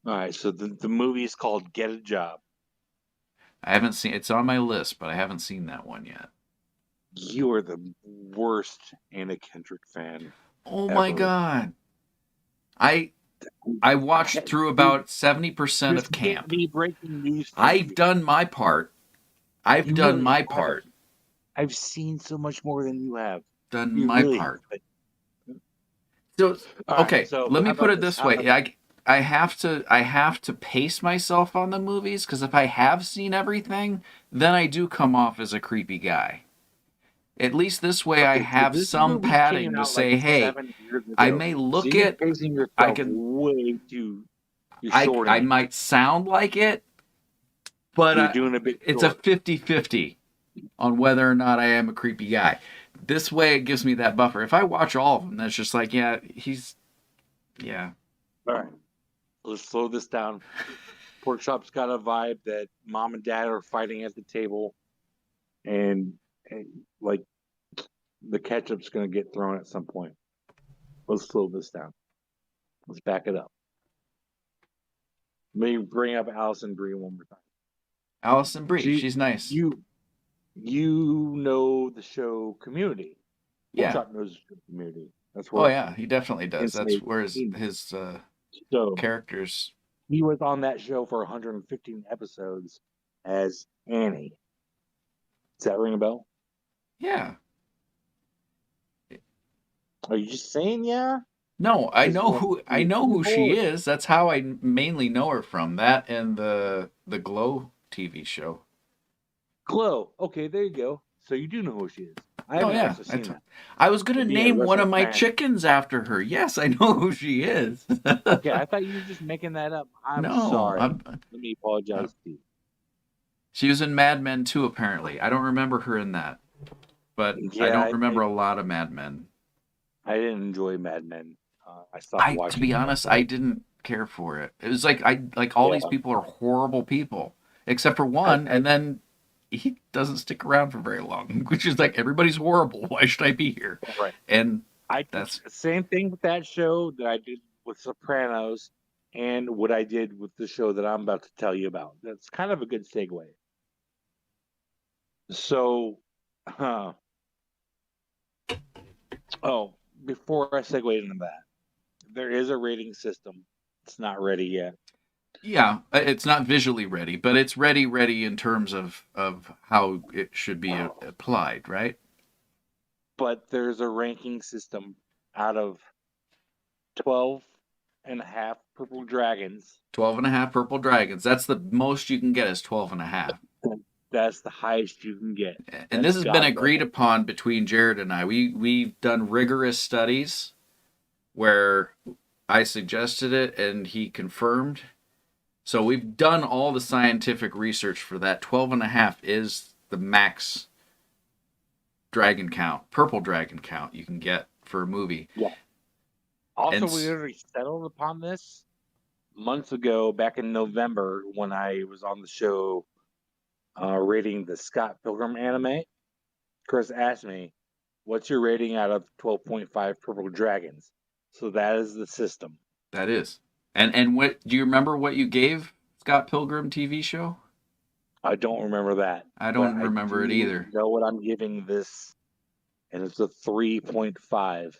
All right, so the movie is called Get a Job. I haven't seen. It's on my list, but I haven't seen that one yet. You are the worst Anna Kendrick fan Oh my ever. god! I I watched through about 70% This of can't camp. be breaking news for I've you. done my part. I've You done really my have. part. I've seen so much more than you have. Done You my really part. have. So All right, okay, so let how me put about it this? this How about way. I have to pace myself on the movies because if I have seen everything, then I do come off as a creepy guy. At least this way I okay, so have this some movie came padding to out like say, hey, 7 years I ago. may So look you're it, pacing I yourself can way too. You're I shorting I it. might sound like it, but You're doing a bit it's a short. 50-50 on whether or not I am a creepy guy. This way it gives me that buffer. If I watch all of them, that's just like, yeah. All right, let's slow this down. Pork Chop's got a vibe that mom and dad are fighting at the table, and like the ketchup's going to get thrown at some point. Let's slow this down. Let's back it up. Let me bring up Allison Brie one more time. Allison Brie, She, she's nice. you know the show Community. Pork Yeah. Chop knows the show Community. That's Oh where yeah, he definitely does. That's Insane. where his So characters. he was on that show for 115 episodes as Annie. Does that ring a bell? Yeah. Are you just saying yeah? No, I Because know who she is. That's how I mainly know her from. That and the Glow TV show. Glow. Okay, there you go. So you do know who she is. I Oh haven't yeah, actually seen that. I was gonna But being a name one of wrestling my fan. chickens after her. Yes, I know who she is. Okay, I thought you were just making that up. I'm No, sorry. Let me apologize to you. she was in Mad Men too. Apparently, I don't remember her in that, but I Yeah, don't remember a lot of Mad Men. I didn't enjoy Mad Men. I stopped watching. To be honest, I didn't care for it. It was like all these people are horrible people, except for one, and then he doesn't stick around for very long, which is like everybody's horrible. Why should I be here? Right. And I that's the same thing with that show that I did with Sopranos, and what I did with the show that I'm about to tell you about. That's kind of a good segue. So, before I segue into that, there is a rating system. It's not ready yet. yeah, it's not visually ready, but it's ready in terms of how it should be applied, right? But there's a ranking system out of 12 and a half purple dragons. 12 and a half purple dragons. That's the most you can get is 12 and a half. That's the highest you can get. And this has been agreed upon between Jarrod and I. We've done rigorous studies where I suggested it and he confirmed. So we've done all the scientific research for that. 12 and a half is the max dragon count, purple dragon count you can get for a movie. Yeah. Also, And we already settled upon this months ago, back in November, when I was on the show rating the Scott Pilgrim anime. Chris asked me, what's your rating out of 12.5 purple dragons? So that is the system. That is. And what do you remember what you gave Scott Pilgrim TV show? I don't remember that. I don't remember it either. You know what I'm giving this? And it's a 3.5.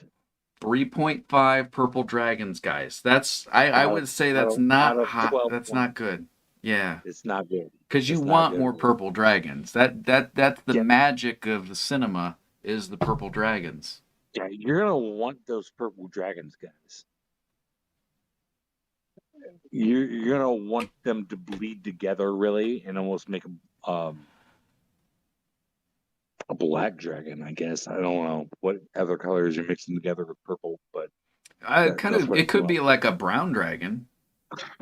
3.5 purple dragons, guys. That's I would say that's not hot. That's not good. Yeah. It's not good. Because you It's not want good. more purple dragons. That's the Yeah. magic of the cinema is the purple dragons. Yeah, you're gonna want those purple dragons, guys. You're gonna want them to bleed together, really, and almost make a black dragon. I guess I don't know what other colors you're mixing together with purple, but that's what It it's could about. be like a brown dragon.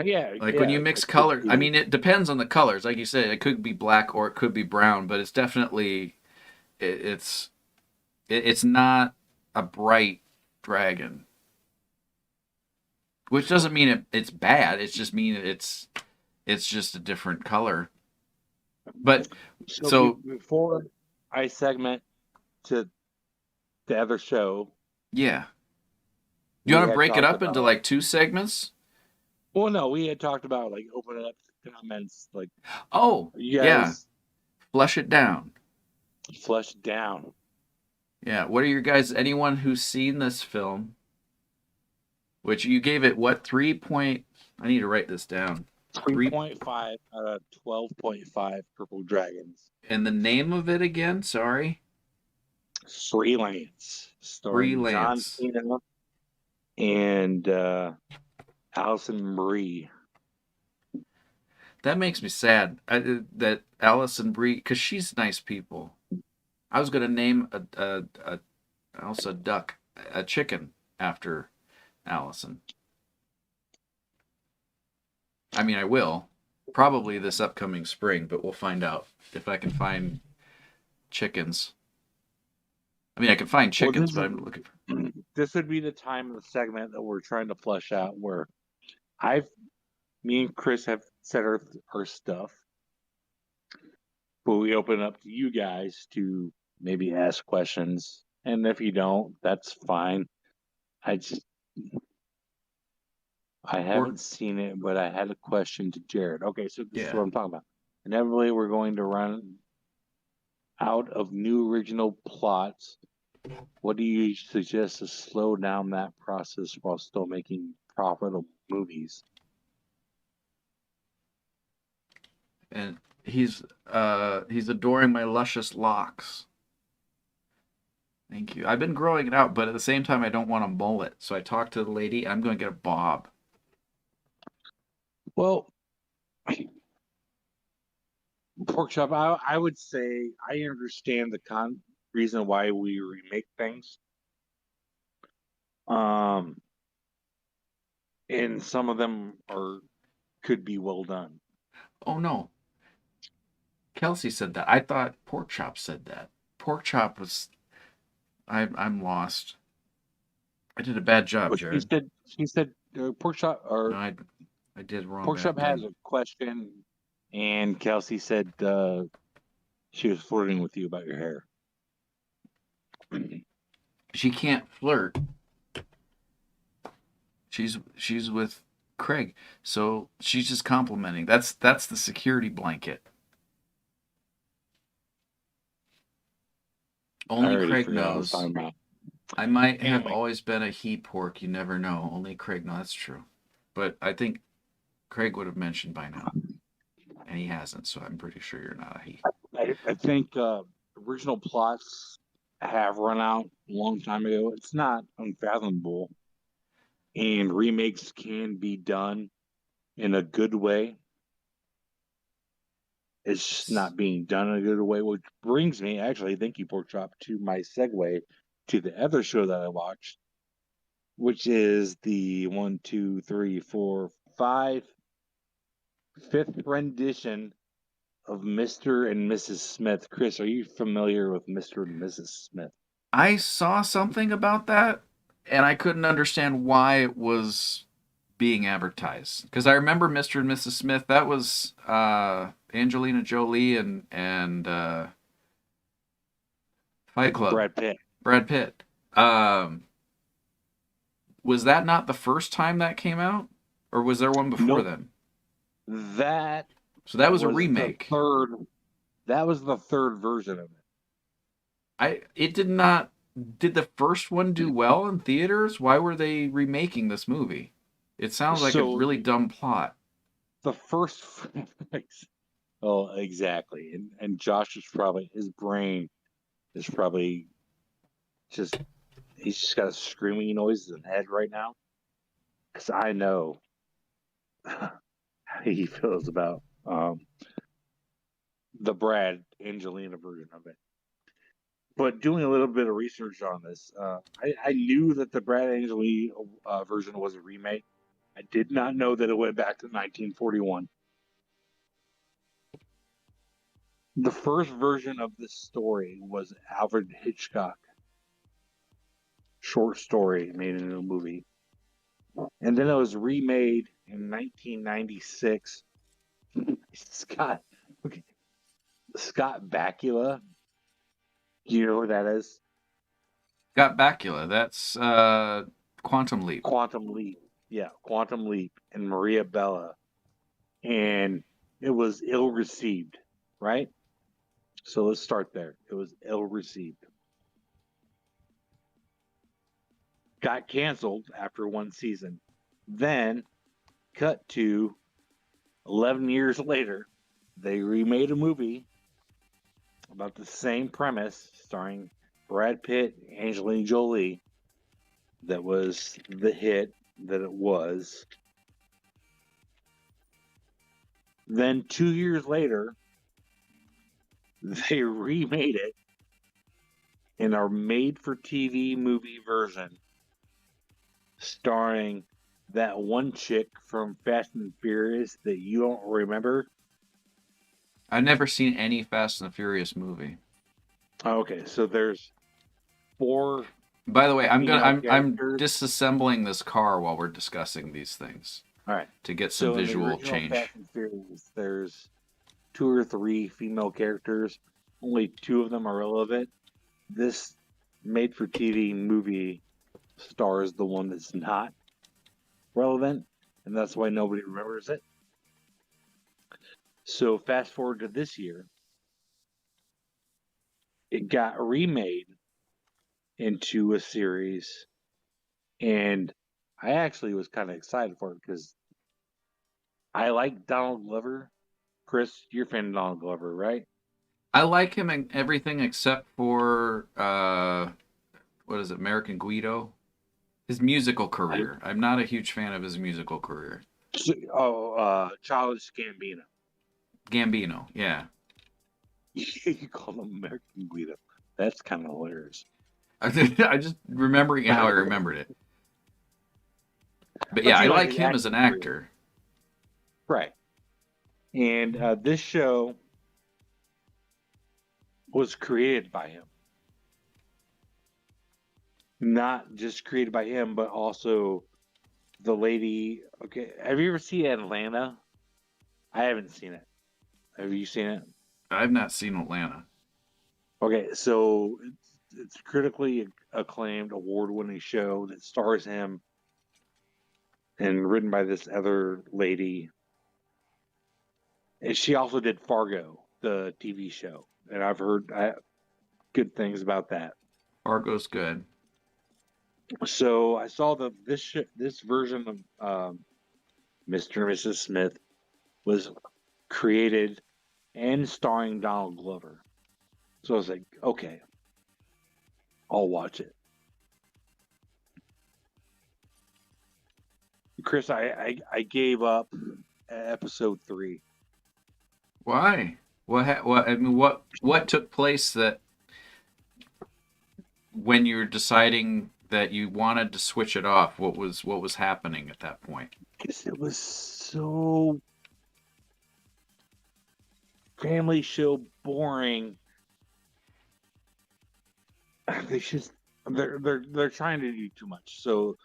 Yeah, Like when you mix color, I mean, it depends on the colors. Like you said, it could be black or it could be brown, but it's definitely it's it's not a bright dragon. Which doesn't mean it's bad. It's just mean it's just a different color. But so before I segment to the other show, yeah, we you want to had break it talked up into about- like 2 segments? Well, no, we had talked about like opening up comments, like Oh, you yeah, guys flush it down. flush down. Yeah, what are your guys? Anyone who's seen this film? Which you gave it what 3 point? I need to write this down. 3.5 out of 12.5 purple dragons. And the name of it again? Sorry. Freelance, starring John Freelance. Cena and Allison Marie. That makes me sad. That Allison Brie, because she's nice people. I was gonna name also a duck, a chicken after Allison. I mean, I will probably this upcoming spring, but we'll find out if I can find chickens. I mean, I can find chickens, but I'm looking for. This would be the time of the segment that we're trying to flesh out where me and Chris have said our stuff, but we open up to you guys to maybe ask questions. And if you don't, that's fine. I haven't seen it, but I had a question to Jarrod. Okay, so this is what I'm talking about. Inevitably, we're going to run out of new original plots. What do you suggest to slow down that process while still making profitable movies? And he's adoring my luscious locks. Thank you. I've been growing it out, but at the same time, I don't want a mullet. So I talked to the lady. I'm going to get a bob. Well, Pork Chop, I would say I understand the reason why we remake things. And some of them could be well done. Oh no. Kelsey said that. I thought Pork Chop said that. Pork Chop was. I'm lost. I did a bad job, But Jarrod. she said Pork Chop or No, I did wrong. Pork Chop has a question, and Kelsey said she was flirting with you about your hair. She can't flirt. She's with Craig, so she's just complimenting. That's the security blanket. Only Craig knows. I might have always been a he pork. You never know. Only Craig knows. That's true. But I think Craig would have mentioned by now. And he hasn't, so I'm pretty sure you're not a he. I think original plots have run out a long time ago. It's not unfathomable. And remakes can be done in a good way. It's just not being done in a good way, which brings me, actually, thank you, Pork Chop, to my segue to the other show that I watched, which is the 5th rendition of Mr. and Mrs. Smith. Chris, are you familiar with Mr. and Mrs. Smith? I saw something about that, and I couldn't understand why it was being advertised. Because I remember Mr. and Mrs. Smith. That was Angelina Jolie and Fight Club. Brad Pitt. Was that not the first time that came out? Or was there one before then? So that was a remake. That was the third version of it. It did not. Did the first one do well in theaters? Why were they remaking this movie? It sounds like a really dumb plot. the first. Oh, exactly. And Josh is probably, his brain is probably just, he's just got a screaming noise in his head right now. Because I know how he feels about the Brad Angelina version of it. But doing a little bit of research on this, I knew that the Brad Angelina version was a remake. I did not know that it went back to 1941. The first version of this story was Alfred Hitchcock short story made into a movie. And then it was remade in 1996. Scott Bakula. Do you know who that is? Got Bakula. That's Quantum Leap. Quantum Leap. Yeah, Quantum Leap and Maria Bella. And it was ill received, right? So let's start there. It was ill received. Got canceled after one season. Then, cut to 11 years later, they remade a movie about the same premise, starring Brad Pitt, Angelina Jolie, that was the hit that it was. Then 2 years later, they remade it in our made-for-TV movie version, starring that one chick from Fast and Furious that you don't remember. I've never seen any Fast and the Furious movie. Okay, so there's 4. By the way, I'm characters. disassembling this car while we're discussing these things. All right, To get some in the visual original change. Fast and Furious, there's 2 or 3 female characters. Only 2 of them are relevant. This made-for-TV movie stars the one that's not relevant, and that's why nobody remembers it. So fast forward to this year, it got remade into a series, and I actually was kind of excited for it because I like Donald Glover. Chris, you're a fan of Donald Glover, right? I like him in everything except for what is it, American Guido? His musical career. I'm not a huge fan of his musical career. Childish Gambino. Gambino, yeah. You call him American Guido. That's kind of hilarious. I just remembering how I remembered it. But yeah, I like him as an actor. Right. And this show was created by him. Not just created by him, but also the lady. Okay, have you ever seen Atlanta? I haven't seen it. Have you seen it? I've not seen Atlanta. Okay, so it's critically acclaimed, award-winning show that stars him and written by this other lady. And she also did Fargo, the TV show, and I've heard good things about that. Fargo's good. So I saw this version of Mr. and Mrs. Smith was created and starring Donald Glover. So I was like, okay, I'll watch it. Chris, I gave up at episode 3. Why? What took place that when you were deciding that you wanted to switch it off? What was happening at that point? Because it was so family show boring. They're trying to do too much. So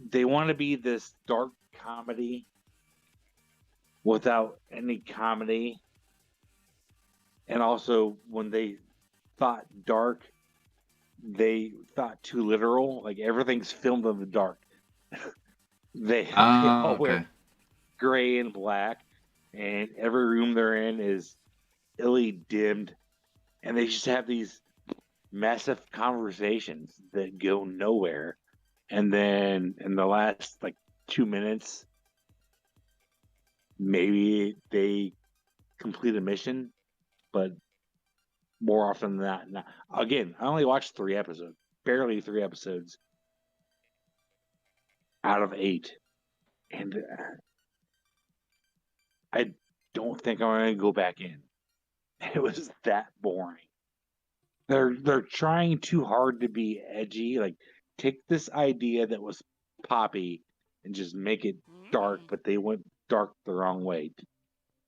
they want to be this dark comedy without any comedy. And also when they thought dark, they thought too literal. Like everything's filmed in the dark. They all wear gray and black, and every room they're in is illy dimmed, and they just have these massive conversations that go nowhere. And then in the last 2 minutes, maybe they complete a mission, but more often than not, not. Again, I only watched 3 episodes, barely 3 episodes out of 8, and I don't think I'm going to go back in. It was that boring. They're trying too hard to be edgy. Like, take this idea that was poppy and just make it dark, but they went dark the wrong way.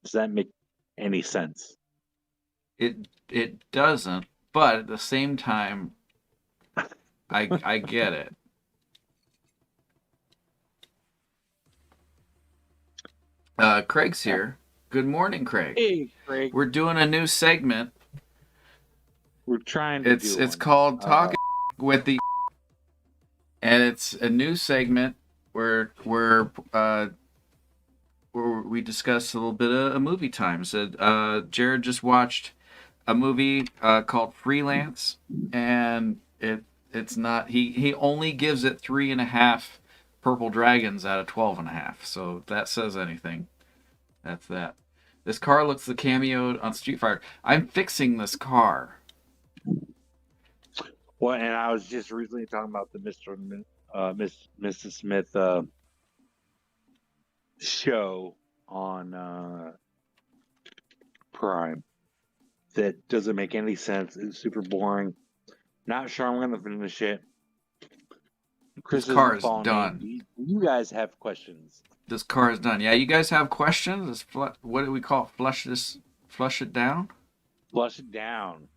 Does that make any sense? It doesn't, but at the same time, I get it. Craig's here. Good morning, Craig. Hey, Craig. We're doing a new segment. We're trying to do It's one. called Talking with the, and it's a new segment where we discuss a little bit of movie time. So Jarrod just watched a movie called Freelance, and it's not, he only gives it 3.5 purple dragons out of 12.5. So if that says anything, that's that. This car looks the cameo on Street Fighter. I'm fixing this car. Well, and I was just recently talking about the Mrs. Smith show on Prime that doesn't make any sense. It's super boring. Not sure I'm going to finish it. Chris This car isn't is following me. done. Do you guys have questions? This car is done. Yeah, you guys have questions? What do we call it? Flush it down? Flush it down.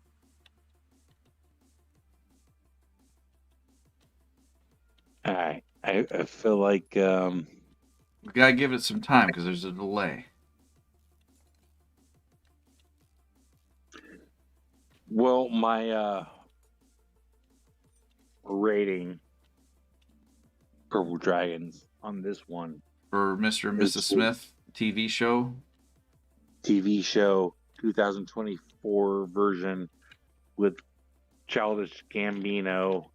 All right. I feel like We gotta give it some time because there's a delay. well, my rating Purple Dragons on this one For Mr. and Mrs. Smith TV show. TV show 2024 version with Childish Gambino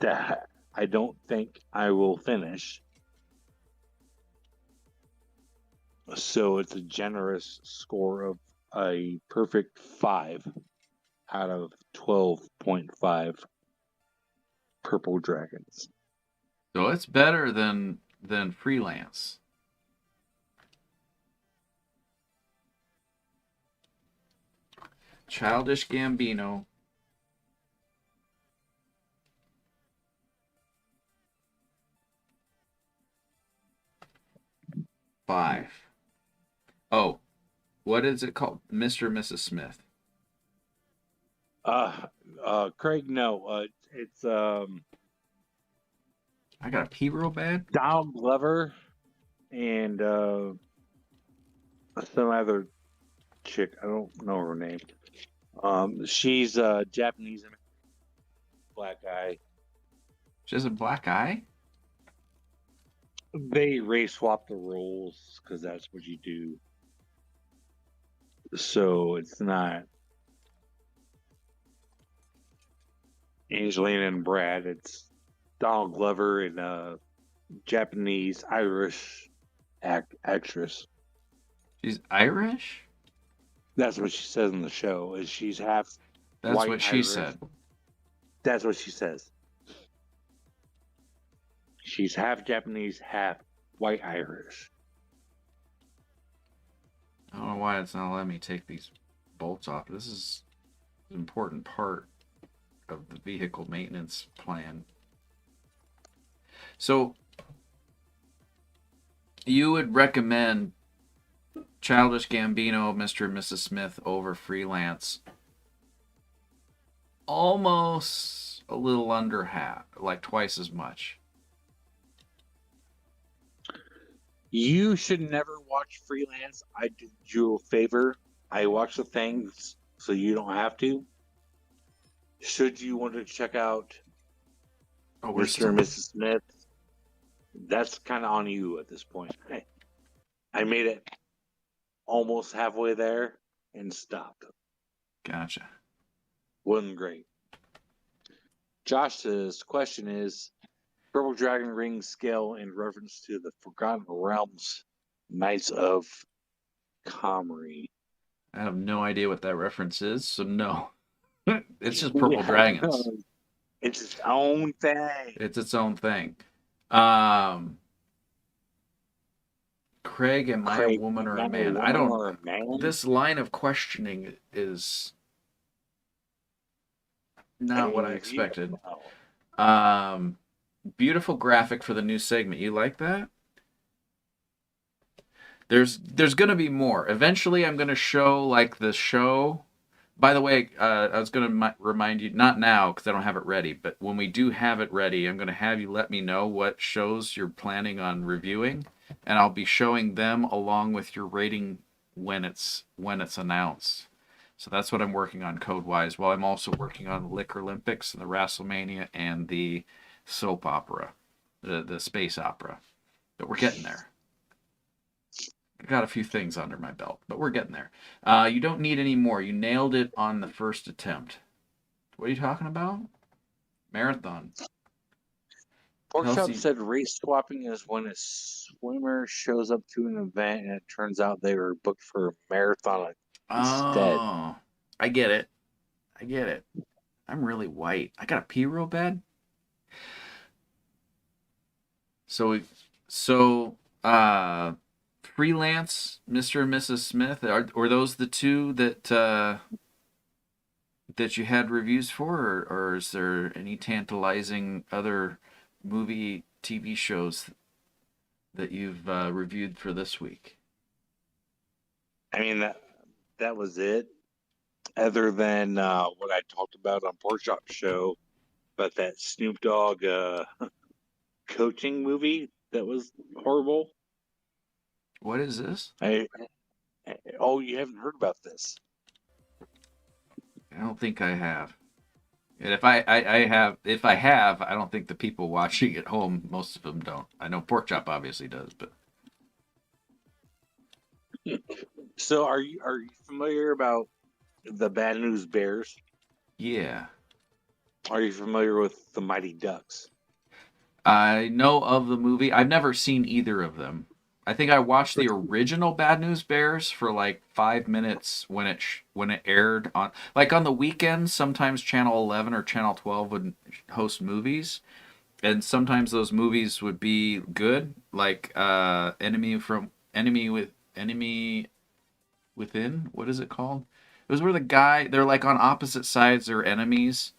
that I don't think I will finish. So it's a generous score of a perfect 5 out of 12.5 Purple Dragons. So it's better than Freelance. Childish Gambino. Five. Oh, what is it called? Mr. and Mrs. Smith. Craig, no, it's I got to pee real bad. Donald Glover and some other chick. I don't know her name. She's a Japanese black guy. She has a black eye? They race swap the roles because that's what you do. So it's not Angelina and Brad. It's Donald Glover and a Japanese Irish actress. She's Irish? That's what she says in the show. Is she's half. That's white what she Irish. said. That's what she says. She's half Japanese, half white Irish. I don't know why it's not letting me take these bolts off. This is an important part of the vehicle maintenance plan. So, you would recommend Childish Gambino, Mr. and Mrs. Smith over Freelance almost a little under half, like twice as much. You should never watch Freelance. I did you a favor. I watch the things so you don't have to. Should you want to check out Mr. and Mrs. Smith, that's kind of on you at this point. I made it almost halfway there and stopped. Gotcha. Wasn't great. Josh's question is, Purple Dragon Ring scale in reference to the Forgotten Realms Knights of Comrie. I have no idea what that reference is, so no. It's just Purple Dragons. It's its own thing. It's its own thing. Um, Craig, am I a Craig, woman or a am I a man? I woman don't. or a man? This line of questioning is not what I If you expected. know. Beautiful graphic for the new segment. You like that? There's gonna be more. Eventually, I'm gonna show like the show. By the way, I was gonna remind you, not now because I don't have it ready, but when we do have it ready, I'm gonna have you let me know what shows you're planning on reviewing, and I'll be showing them along with your rating when it's announced. So that's what I'm working on code wise. While I'm also working on the Liquor Olympics and the WrestleMania and the soap opera, the space opera. But we're getting there. I got a few things under my belt, but we're getting there. You don't need any more. You nailed it on the first attempt. What are you talking about? Marathon. Porkchop Kelsey. said race swapping is when a swimmer shows up to an event and it turns out they were booked for a marathon instead. Oh, I get it. I get it. I'm really white. I got to pee real bad. So, freelance, Mr. and Mrs. Smith. Are those the two that you had reviews for, or is there any tantalizing other movie TV shows that you've reviewed for this week? I mean that was it. Other than what I talked about on Porkchop's show about that Snoop Dogg coaching movie that was horrible. What is this? Oh, you haven't heard about this? I don't think I have. And if I have, I don't think the people watching at home, most of them don't. I know Porkchop obviously does, but So are you familiar about the Bad News Bears? yeah. Are you familiar with the Mighty Ducks? I know of the movie. I've never seen either of them. I think I watched the original Bad News Bears for like 5 minutes when it aired on the weekends. Sometimes Channel 11 or Channel 12 would host movies, and sometimes those movies would be good, like Enemy Within. What is it called? It was where they're like on opposite sides. They're enemies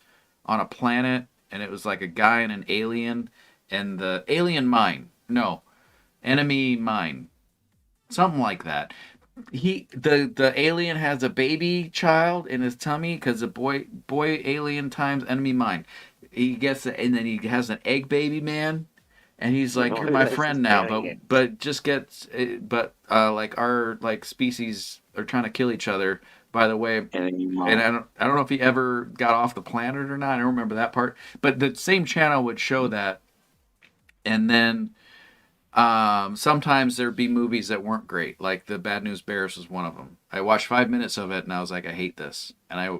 on a planet, and it was like a guy and an alien, and the alien mine. No, enemy mine. Something like that. The alien has a baby child in his tummy because the boy alien times enemy mine. He gets it, and then he has an egg baby man, and he's like, "You're my friend now," but just gets like our like species are trying to kill each other. By the way, and I don't know if he ever got off the planet or not. I don't remember that part, but the same channel would show that, and then sometimes there'd be movies that weren't great, like the Bad News Bears was one of them. I watched 5 minutes of it and I was like, I hate this, and I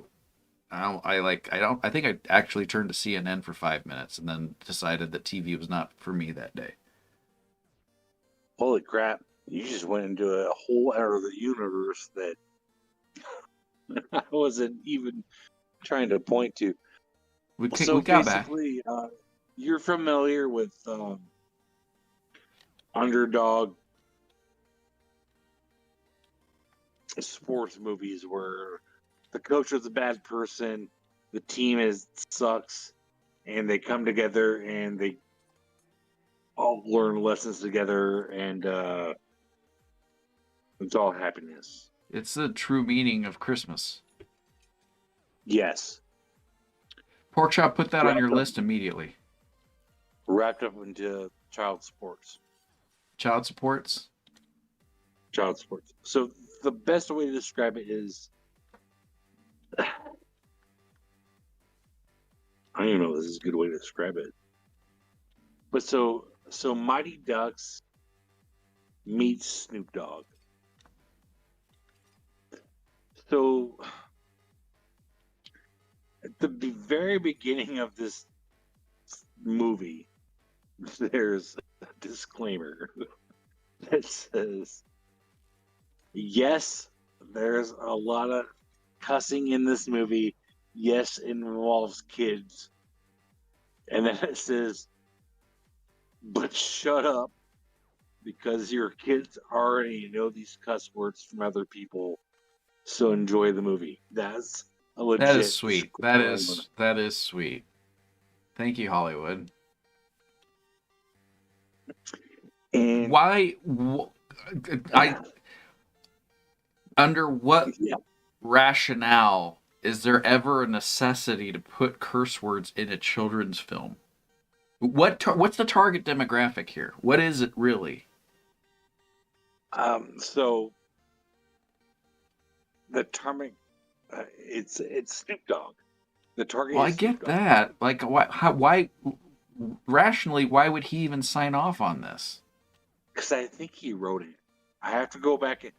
think I actually turned to CNN for 5 minutes and then decided that TV was not for me that day. Holy crap! You just went into a whole other universe that I wasn't even trying to point to. We So got back. basically, you're familiar with underdog sports movies where the coach is a bad person, the team sucks, and they come together and they all learn lessons together, and it's all happiness. It's the true meaning of Christmas. Yes. Porkchop, put that on your Wrapped up. list immediately. Wrapped up into child sports. Child supports. Child sports. So the best way to describe it is, I don't even know if this is a good way to describe it. But so Mighty Ducks meets Snoop Dogg. So at the very beginning of this movie, there's a disclaimer. that says, yes, there's a lot of cussing in this movie. Yes, it involves kids. And then it says, but shut up because your kids already know these cuss words from other people. So enjoy the movie. That's a legit. That is sweet. That is sweet. Thank you, Hollywood. And Why? Under what rationale is there ever a necessity to put curse words in a children's film? What's the target demographic here? What is it really? So the target, it's Snoop Dogg. The target. Well, I is Snoop get Dogg. that. Like, why rationally, why would he even sign off on this? Because I think he wrote it. I have to go back and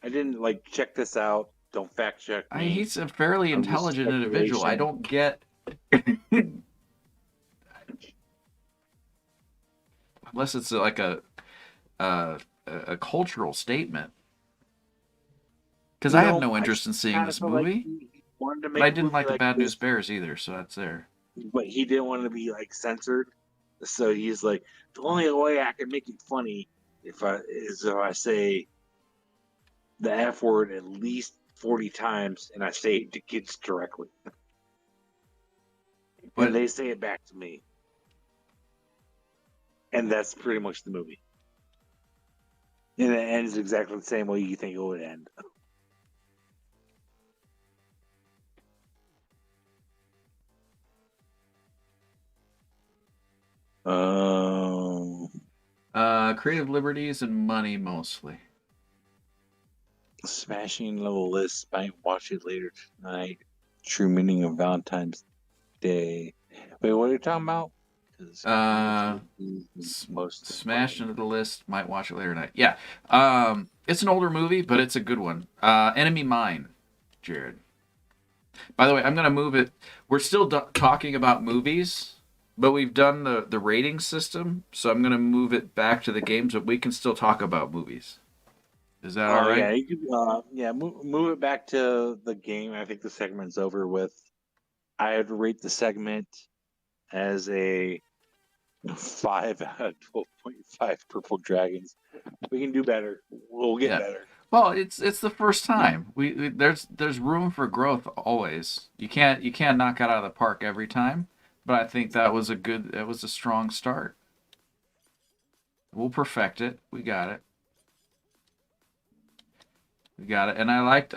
I didn't like check this out. Don't fact check me. He's a fairly intelligent individual. I don't get. Unless it's like a cultural statement. Because I have no interest in seeing this movie. But I didn't like the Bad News Bears either, so that's there. But he didn't want to be like censored, so he's like, the only way I can make it funny if I say the F word at least 40 times and I say it to kids directly. But and they say it back to me. And that's pretty much the movie. And it ends exactly the same way you think it would end. Creative liberties and money mostly. Smashing level list. Might watch it later tonight. True meaning of Valentine's Day. Wait, what are you talking about? Smashed into the list. Might watch it later tonight. Yeah. It's an older movie, but it's a good one. Enemy Mine, Jarrod. By the way, I'm gonna move it. We're still talking about movies. But we've done the rating system, so I'm going to move it back to the games, but we can still talk about movies. Is that all right? Yeah, you can, move it back to the game. I think the segment's over with. I would rate the segment as a 5 out of 12.5 Purple Dragons. We can do better. We'll get better. Well, it's the first time. There's room for growth always. You can't knock it out of the park every time. But I think that was a strong start. We'll perfect it. We got it. And I liked,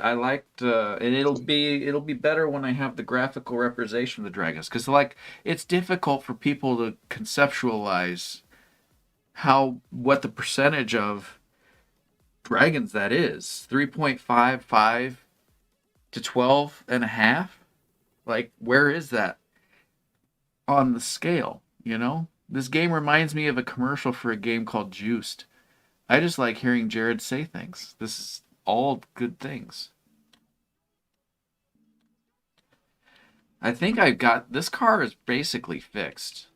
and it'll be better when I have the graphical representation of the dragons. Because, like, it's difficult for people to conceptualize what the percentage of dragons that is. 3.55 to 12.5? Like, where is that on the scale, you know? This game reminds me of a commercial for a game called Juiced. I just like hearing Jarrod say things. This is all good things. I think I've got... This car is basically fixed.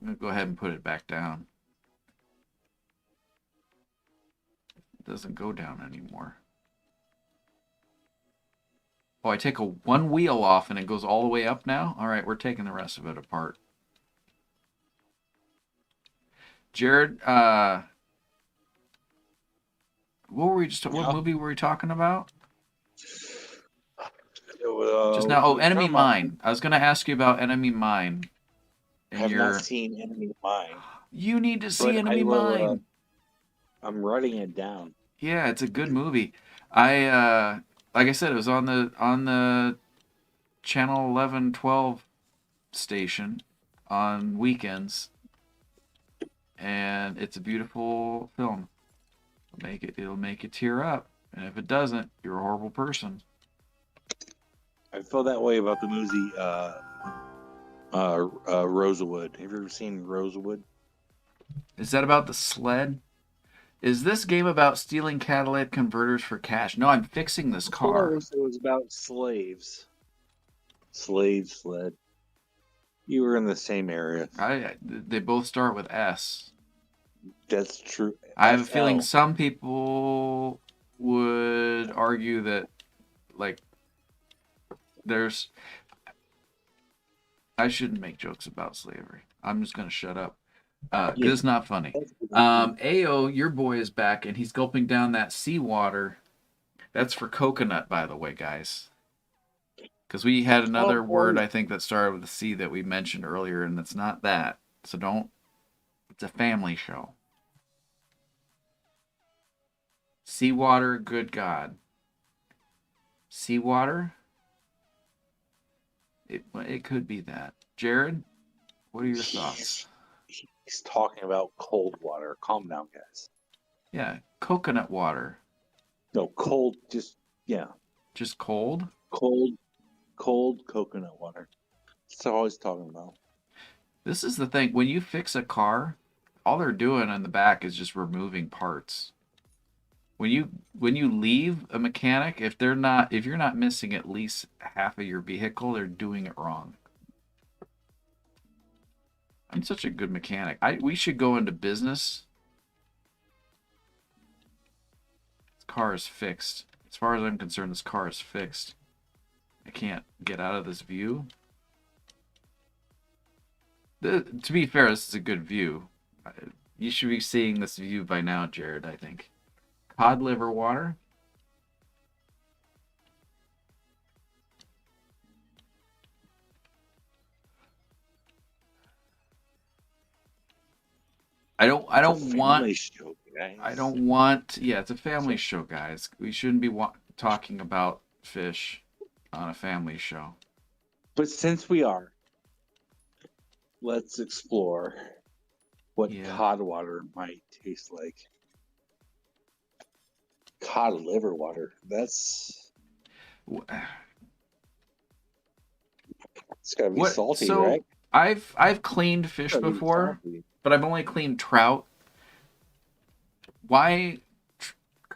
I'm going to go ahead and put it back down. It doesn't go down anymore. Oh, I take one wheel off and it goes all the way up now? All right, we're taking the rest of it apart. Jarrod, what movie were we talking about? Just now, Enemy Mine. I was going to ask you about Enemy Mine. I have not seen Enemy Mine. You need to see Enemy Mine. I'm writing it down. Yeah, it's a good movie. Like I said, it was on the channel 11, 12 station on weekends, and it's a beautiful film. It'll make you tear up, and if it doesn't, you're a horrible person. I feel that way about the movie Rosewood. Have you ever seen Rosewood? Is that about the sled? Is this game about stealing catalytic converters for cash? No, I'm fixing this car. It was about slaves. Sled. You were in the same area. They both start with S. That's true. I have a feeling SL. some people would argue that, like, there's. I shouldn't make jokes about slavery. I'm just gonna shut up. Yeah. Because it's not funny. AO, your boy is back, and he's gulping down that seawater. That's for coconut, by the way, guys. Because we had another word, I think, that started with a C that we mentioned earlier, and it's not that. So don't. It's a family show. Seawater, good God. Seawater? It could be that. Jarrod, what are your thoughts? He's talking about cold water. Calm down, guys. Yeah, coconut water. No, cold, just Just cold? Cold coconut water. That's all he's talking about. This is the thing. When you fix a car, all they're doing in the back is just removing parts. When you leave a mechanic, if you're not missing at least half of your vehicle, they're doing it wrong. I'm such a good mechanic. We should go into business. This car is fixed. As far as I'm concerned, this car is fixed. I can't get out of this view. To be fair, this is a good view. You should be seeing this view by now, Jarrod, I think. Cod liver water. I don't want. Show, guys. I don't want. Yeah, it's a family show, guys. We shouldn't be talking about fish on a family show. But since we are, let's explore what cod water might taste like. Cod liver water. It's gotta be salty, right? I've cleaned fish before, but I've only cleaned trout. Why?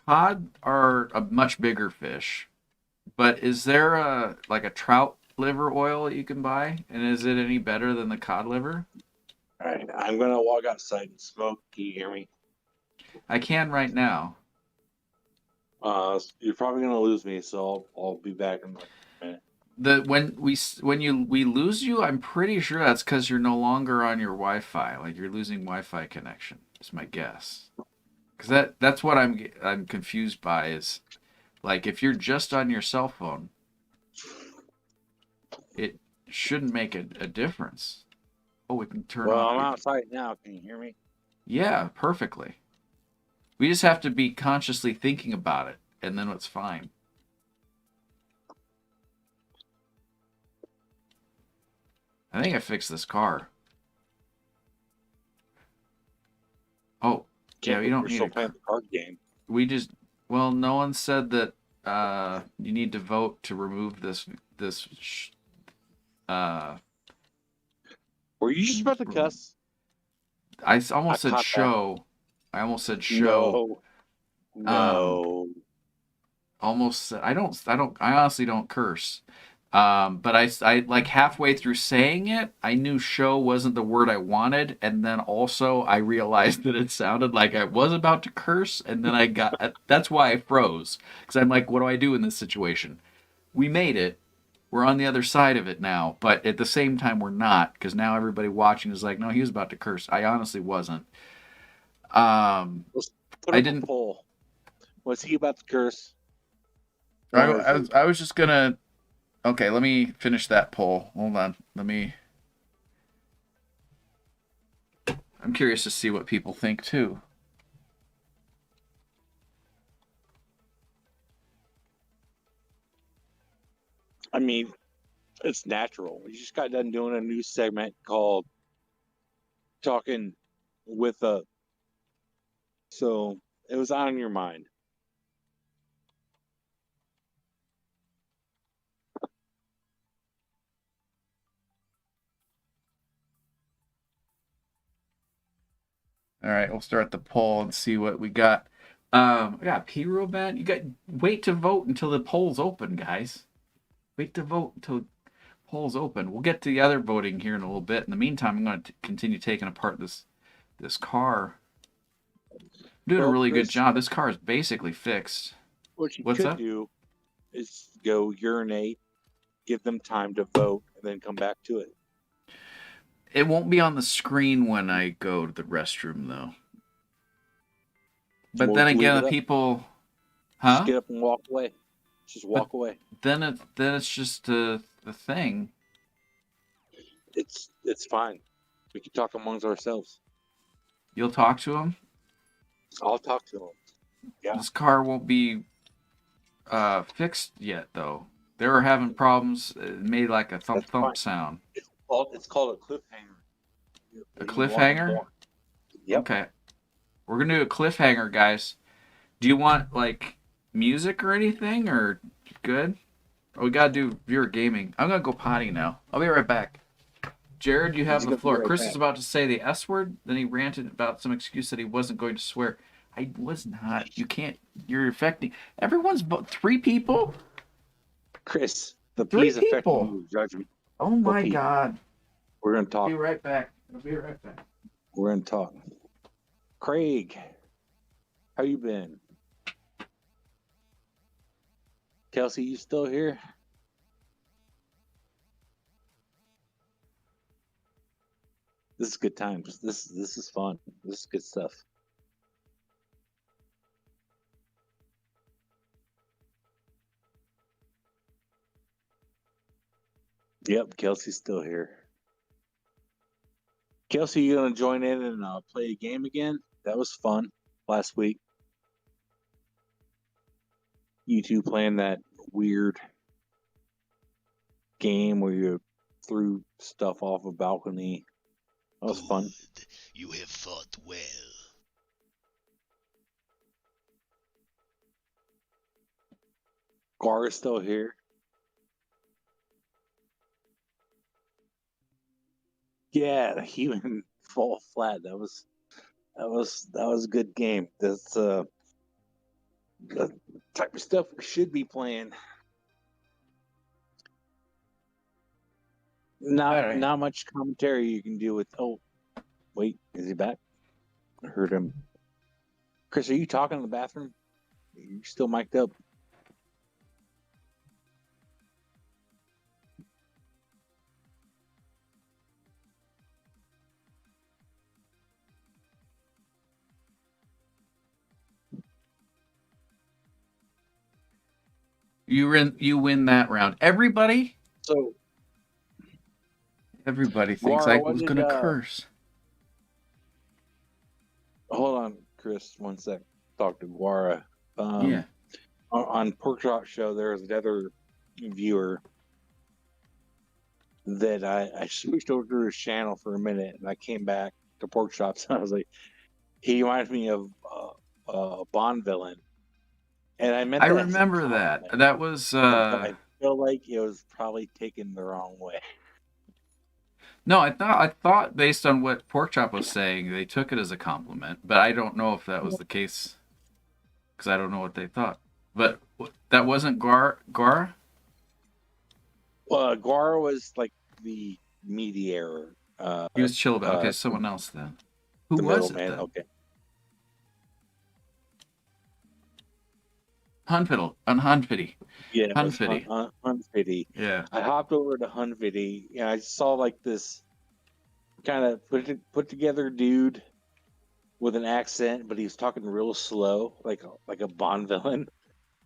Cod are a much bigger fish, but is there a trout liver oil that you can buy, and is it any better than the cod liver? All right, I'm gonna walk outside and smoke. Can you hear me? I can right now. You're probably gonna lose me, so I'll be back in a minute. When we lose you, I'm pretty sure that's because you're no longer on your Wi-Fi. Like you're losing Wi-Fi connection. Is my guess. Because that's what I'm confused by is, like, if you're just on your cell phone, it shouldn't make a difference. Oh, we can turn on. Well, I'm outside now. Can you hear me? Yeah, perfectly. We just have to be consciously thinking about it, and then it's fine. I think I fixed this car. Oh, yeah, we don't need to play the card game. We just, well, no one said that you need to vote to remove this. Were you just about to cuss? I almost said show. I almost said show. No. Almost. I honestly don't curse. But I like halfway through saying it, I knew show wasn't the word I wanted, and then also I realized that it sounded like I was about to curse, and then that's why I froze, because I'm like, what do I do in this situation? We made it. We're on the other side of it now, but at the same time we're not, because now everybody watching is like, no, he was about to curse. I honestly wasn't. Let's put up a poll. Was he about to curse? I was just gonna. Okay, let me finish that poll. Hold on. I'm curious to see what people think too. I mean, it's natural. We just got done doing a new segment called Talkin with a. So it was on your mind. All right, we'll start the poll and see what we got. I got P-Roll ban. You got wait to vote until the poll's open, guys. Wait to vote until the poll's open. We'll get to the other voting here in a little bit. In the meantime, I'm going to continue taking apart this car. Doing a Well, really good Chris, job. This car is basically fixed. what you What's could up? do is go urinate, give them time to vote, and then come back to it. It won't be on the screen when I go to the restroom, though. But Well, then leave again, it the up. people, Just huh? get up and walk away. Just walk away. Then it's just the thing. It's fine. We can talk amongst ourselves. You'll talk to him. I'll talk to them. Yeah. This car won't be fixed yet, though. They were having problems. It made like a thump That's fine. thump sound. It's called a cliffhanger. A You want cliffhanger? more. Yep. Okay. We're gonna do a cliffhanger, guys. Do you want like music or anything, or good? Oh, we gotta do viewer gaming. I'm gonna go potty now. I'll be right back. Jared, you have He's the gonna be floor. right Chris back. is about to say the S word. Then he ranted about some excuse that he wasn't going to swear. I was not. You can't. You're affecting. Everyone's 3 people. Chris, the 3 P's affecting people. you. Judgment. Oh my Pete. God. We're gonna talk. Be right back. I'll be right back. We're gonna talk. Craig, how you been? Kelsey, you still here? This is good times. This is fun. This is good stuff. Yep, Kelsey's still here. Kelsey, you gonna join in and play a game again? That was fun last week. You two playing that weird game where you threw stuff off a balcony. That was fun. Good. You have fought well. Gar is still here. Yeah, the human fall flat. That was a good game. That's the type of stuff we should be playing. Not much commentary you can do with. Oh, wait, is he back? I heard him. Chris, are you talking in the bathroom? You still mic'd up? You win that round. Everybody So, thinks Laura, I what was did, gonna curse. hold on, Chris, one sec. Talk to Guara. Yeah. On Pork Chop Show, there was another viewer that I switched over to his channel for a minute, and I came back to Pork Chops, and I was like, he reminds me of a Bond villain, and I meant I that as a remember that. compliment, That was but I feel like it was probably taken the wrong way. no. I thought based on what Porkchop was saying, they took it as a compliment, but I don't know if that was the case because I don't know what they thought. But that wasn't Gar. Well, Guara was like the mediator. He was chill about. Okay, someone else then. Who the was it middleman. then? Okay. Hunfitty. Yeah, it was Hunfitty. Hunfitty. Yeah. I hopped over to Hunfitty, and I saw like this kind of put together dude with an accent, but he was talking real slow, like a Bond villain.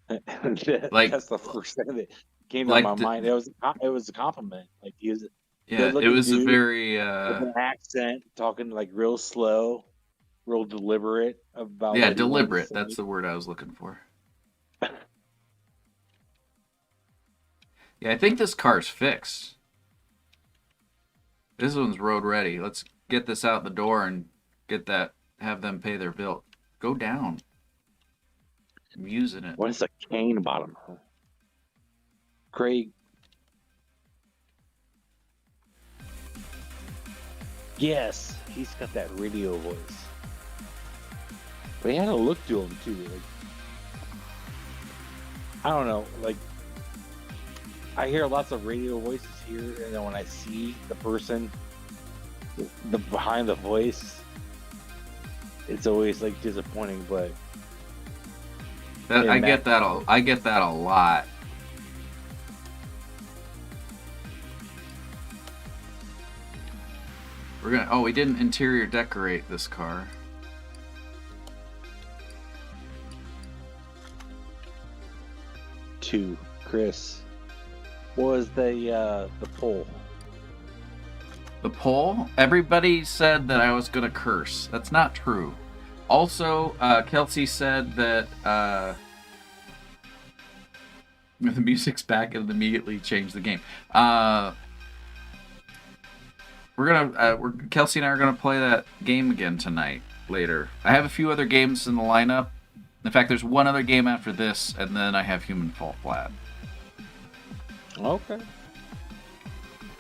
Like- That's the first thing that came to like my the- mind. It was a compliment. Like he was Yeah. It good-looking was a dude very. with an accent, talking like real slow, real deliberate about. Yeah, what he wanted to deliberate. say. That's the word I was looking for. Yeah, I think this car's fixed. This one's road ready. Let's get this out the door and have them pay their bill. Go down. I'm using it. What is a cane bottom? Craig. Yes, he's got that radio voice. But he had a look to him too. Like, I don't know. Like, I hear lots of radio voices here, and then when I see the person, the behind the voice, it's always like disappointing, but I get that a lot. We didn't interior decorate this car. To Chris, what was the poll? The poll? Everybody said that I was gonna curse. That's not true. Also, Kelsey said that the music's back and immediately changed the game. Kelsey and I are gonna play that game again tonight later. I have a few other games in the lineup. In fact, there's one other game after this, and then I have Human Fall Flat. Okay.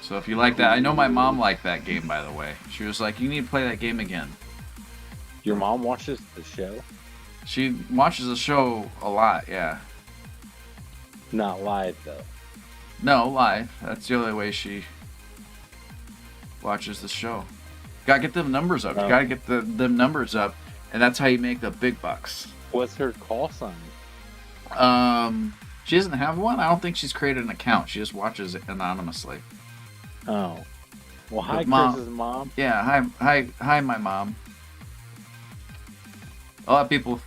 So if you like that, I know my mom liked that game, by the way. She was like, "You need to play that game again." Your mom watches the show? She watches the show a lot, yeah. Not live though. No, live. That's the only way she watches the show. Gotta get them numbers up. You gotta get them numbers up, and that's how you make the big bucks. What's her call sign? She doesn't have one. I don't think she's created an account. She just watches it anonymously. Oh. Well, hi, Mom. Chris's mom. Yeah, hi, my mom. A lot of people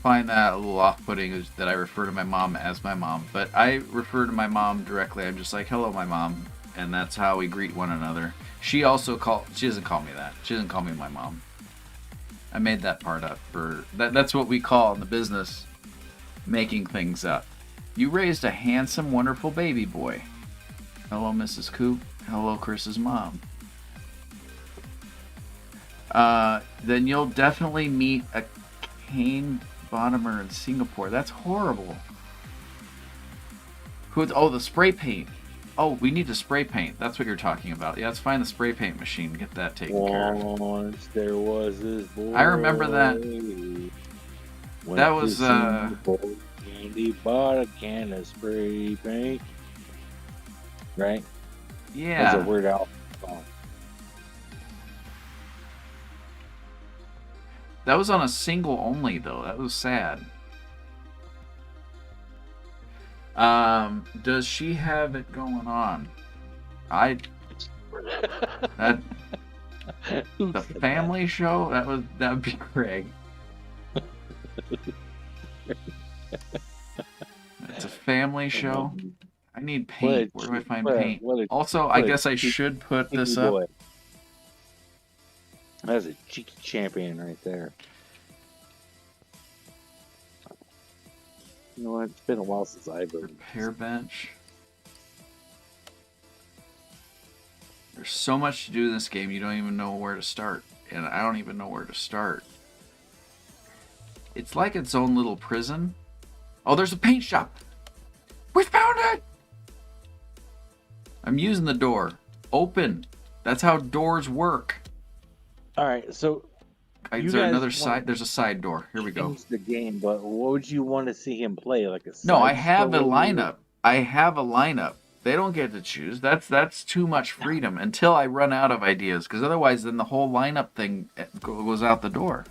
find that a little off-putting, is that I refer to my mom as my mom, but I refer to my mom directly. I'm just like, "Hello, my mom," and that's how we greet one another. She doesn't call me that. She doesn't call me my mom. I made that part up for that's what we call in the business making things up. You raised a handsome, wonderful baby boy. Hello, Mrs. Koop. Hello, Chris's mom. Then you'll definitely meet a cane bottomer in Singapore. That's horrible. The spray paint. Oh, we need to spray paint. That's what you're talking about. Yeah, let's find the spray paint machine. Get that taken care of. Once there was this boy. I remember that. That was And he bought a can of spray paint. Right? Yeah. That's a Weird Al song. That was on a single only, though. That was sad. Does she have it going on? The family show? That would be Craig. It's a family show. I need paint. Where do I find paint? Also, I guess I should put this up. Boy. That's a cheeky champion right there. You know what? It's been a while since I've voted. Repair bench. There's so much to do in this game, you don't even know where to start. And I don't even know where to start. It's like its own little prison. Oh, there's a paint shop. We found it! I'm using the door. Open. That's how doors work. All right, so Is there another side? There's a side door. Here we go. The game, but what would you want to see him play? Like a No, I have a lineup. I have a lineup. They don't get to choose. That's too much freedom until I run out of ideas, because otherwise, then the whole lineup thing goes out the door.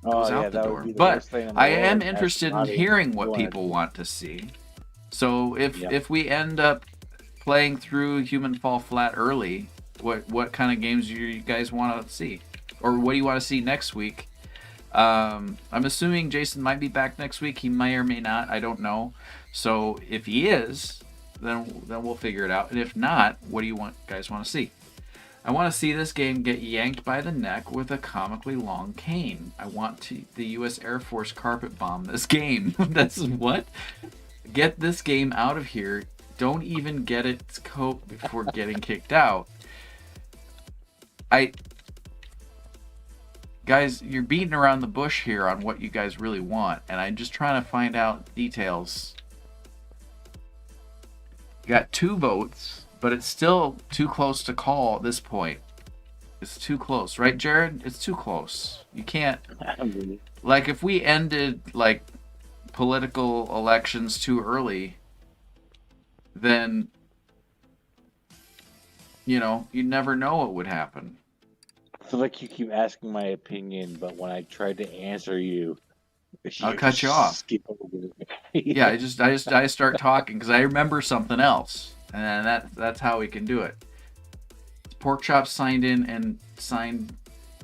Goes out the door. But I am interested in hearing what people want to see. So if we end up playing through Human Fall Flat early, what kind of games do you guys want to see? Or what do you want to see next week? I'm assuming Jason might be back next week. He may or may not. I don't know. So if he is, then we'll figure it out. And if not, what do you guys want to see? I want to see this game get yanked by the neck with a comically long cane. I want the U.S. Air Force carpet bomb this game. That's what? Get this game out of here. Don't even get its coat before getting kicked out. Guys, you're beating around the bush here on what you guys really want, and I'm just trying to find out details. You got 2 votes, but it's still too close to call at this point. It's too close, right, Jarrod? It's too close. You can't... Like, if we ended, like, political elections too early, then, you know, you never know what would happen. feel like you keep asking my opinion, but when I tried to answer you, I'll cut you off. skip over it. Yeah, I start talking because I remember something else, and that's how we can do it. Pork Chop signed in and signed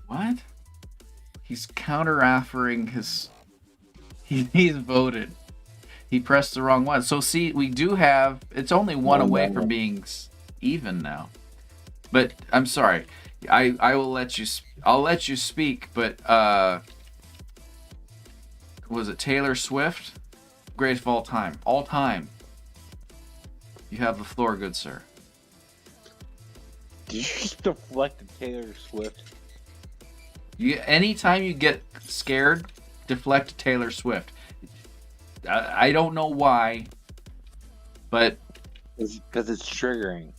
what? He's counter-offering his. He's voted. He pressed the wrong one. So see, we do have. It's only one away from being even now. But I'm sorry. I will let you. I'll let you speak. But was it Taylor Swift? Greatest of all time. All time. You have the floor, good sir. Did you just deflect to Taylor Swift? Anytime you get scared, deflect to Taylor Swift. I don't know why, but because it's triggering.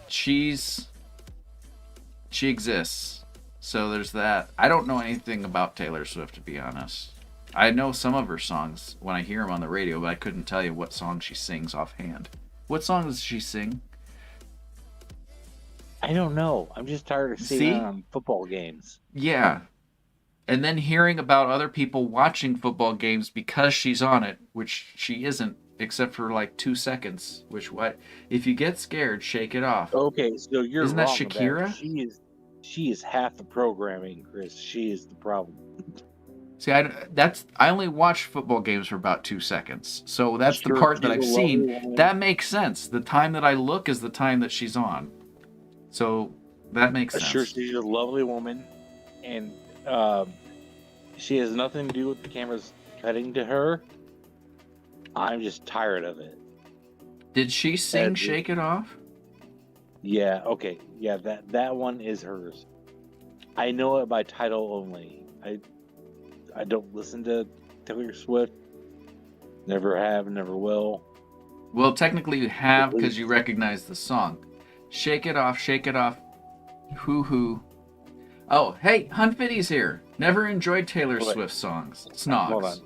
She exists. So there's that. I don't know anything about Taylor Swift, to be honest. I know some of her songs when I hear them on the radio, but I couldn't tell you what song she sings offhand. What song does she sing? I don't know. I'm just tired of seeing it on football games. Yeah. And then hearing about other people watching football games because she's on it, which she isn't, except for like 2 seconds. Which what? If you get scared, shake it off. Okay, so you're Isn't wrong. that Shakira? She is half the programming, Chris. She is the problem. See, I only watch football games for about 2 seconds, so that's the part that I've seen. That makes sense. The time that I look is the time that she's on, so that makes sense. Sure, she's a lovely woman, and she has nothing to do with the cameras cutting to her. I'm just tired of it. Did she sing "Shake It Off"? Yeah. Okay. Yeah. That one is hers. I know it by title only. I don't listen to Taylor Swift. Never have, never will. Well, technically you have because you recognize the song. Shake it off, hoo hoo. Oh, hey, Hunfitty's here. Never enjoyed Taylor Swift songs. Snogs. Hold on.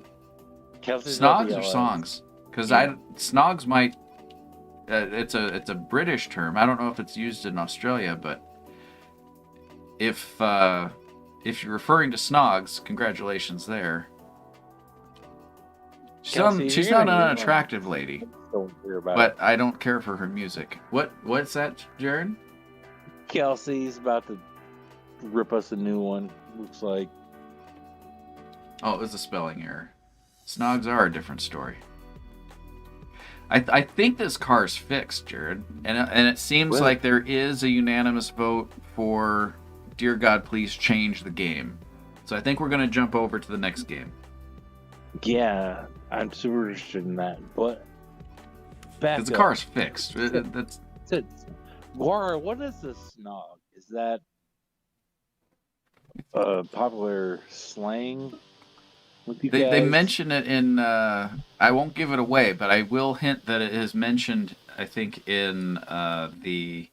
Snogs or songs? Because snogs might. It's a British term. I don't know if it's used in Australia, but if you're referring to snogs, congratulations there. She's not an unattractive lady, but I don't care for her music. What's that, Jarrod? Kelsey's about to rip us a new one, looks like. Oh, it was a spelling error. Snogs are a different story. I think this car's fixed, Jarrod, and it seems like there is a unanimous vote for Dear God, please change the game. So I think we're going to jump over to the next game. Yeah, I'm super interested in that. But because the car's fixed. That's it. Laura, what is a snog? Is that popular slang with you guys? They mention it in. I won't give it away, but I will hint that it is mentioned. I think in the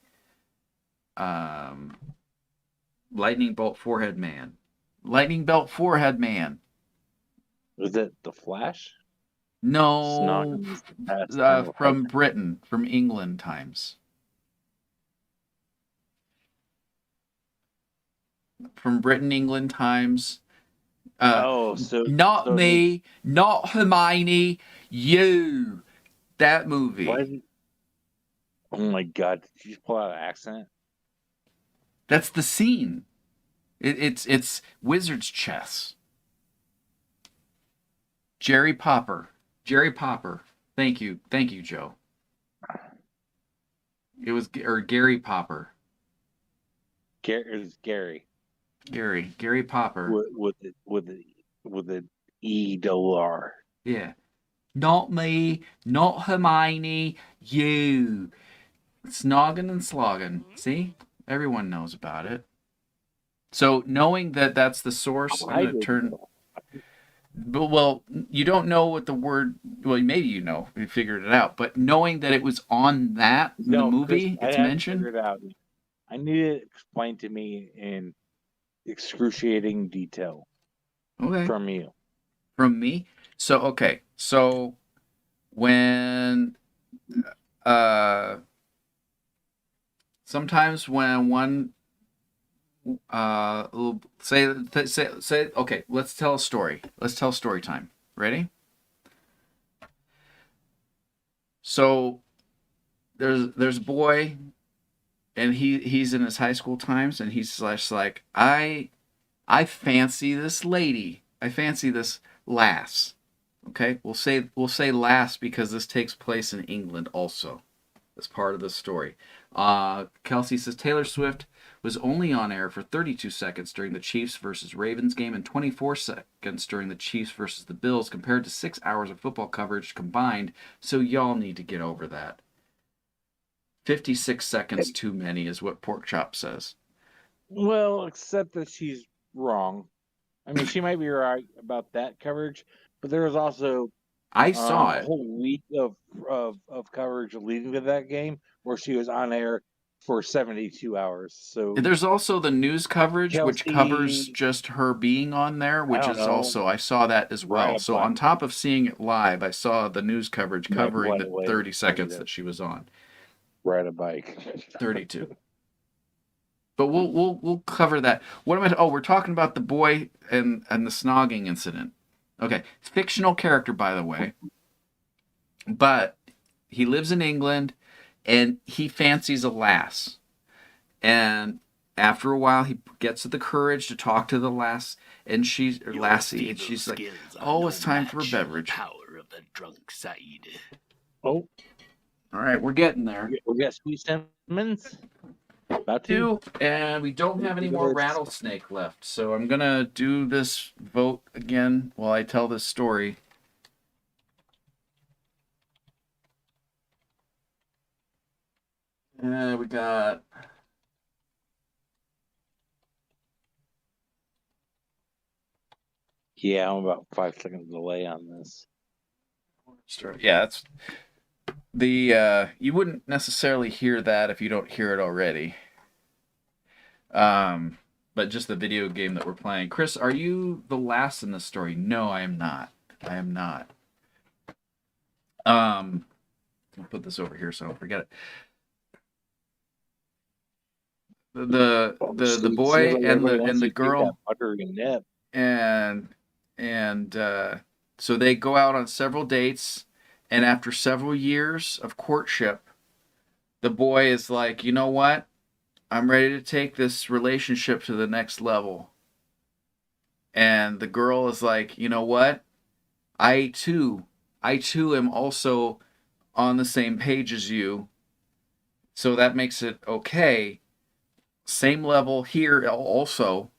Lightning Bolt Forehead Man. Lightning Belt Forehead Man. Was it the Flash? No, from Britain, from England times. From Britain, England times. Not me, not Hermione, you. That movie. Oh my God! Did you pull out an accent? That's the scene. It's wizard's chess. Jerry Popper. Thank you, Joe. It was Gary Popper. It was Gary. Gary Popper. With an E-double-R. Yeah. Not me, not Hermione, you. Snogging and slogging. See? Everyone knows about it. So knowing that that's the source, I'm going to turn... But, well, you don't know what the word... Well, maybe you know. You figured it out. But knowing that it was on the movie, Chris, it's mentioned... Figured it out. I need it explained to me in excruciating detail. Okay. From you. From me? So, okay. So, when... sometimes when one say okay, let's tell a story. Let's tell story time. Ready? So there's a boy, and he's in his high school times, and he's like, I fancy this lady. I fancy this lass. Okay, we'll say lass because this takes place in England also. As part of the story. Kelsey says Taylor Swift was only on air for 32 seconds during the Chiefs versus Ravens game and 24 seconds during the Chiefs versus the Bills, compared to 6 hours of football coverage combined, so y'all need to get over that. 56 seconds too many is what Pork Chop says. Well, except that she's wrong. I mean, she might be right about that coverage, but there was also I saw a it. whole week of coverage leading to that game where she was on air for 72 hours. So There's also the news coverage, which covers Kelsey, just her being on there, I which don't is know, also, I saw that as well. right So up on top of seeing it live, I saw the news coverage my covering the way 30 seconds that she was on. ride a bike. 32. But we'll cover that. What am I? Oh, we're talking about the boy and the snogging incident. Okay, fictional character, by the way, but he lives in England, and he fancies a lass. And after a while, he gets the courage to talk to the lass, and lassie, and she's like, "Oh, it's time for a beverage." Power of the drunk side. Oh, All right, we're getting there. we got Sweet Cinnamons. About to. And we don't have any more rattlesnake left, so I'm gonna do this vote again while I tell this story. We got Yeah, I'm about 5 seconds delay on this. yeah, that's the you wouldn't necessarily hear that if you don't hear it already. But just the video game that we're playing. Chris, are you the last in the story? No, I am not. I am not. I'll put this over here so I don't forget it. The boy and the girl and so they go out on several dates, and after several years of courtship, the boy is like, you know what? I'm ready to take this relationship to the next level. And the girl is like, you know what? I too am also on the same page as you. So that makes it okay. Same level here also.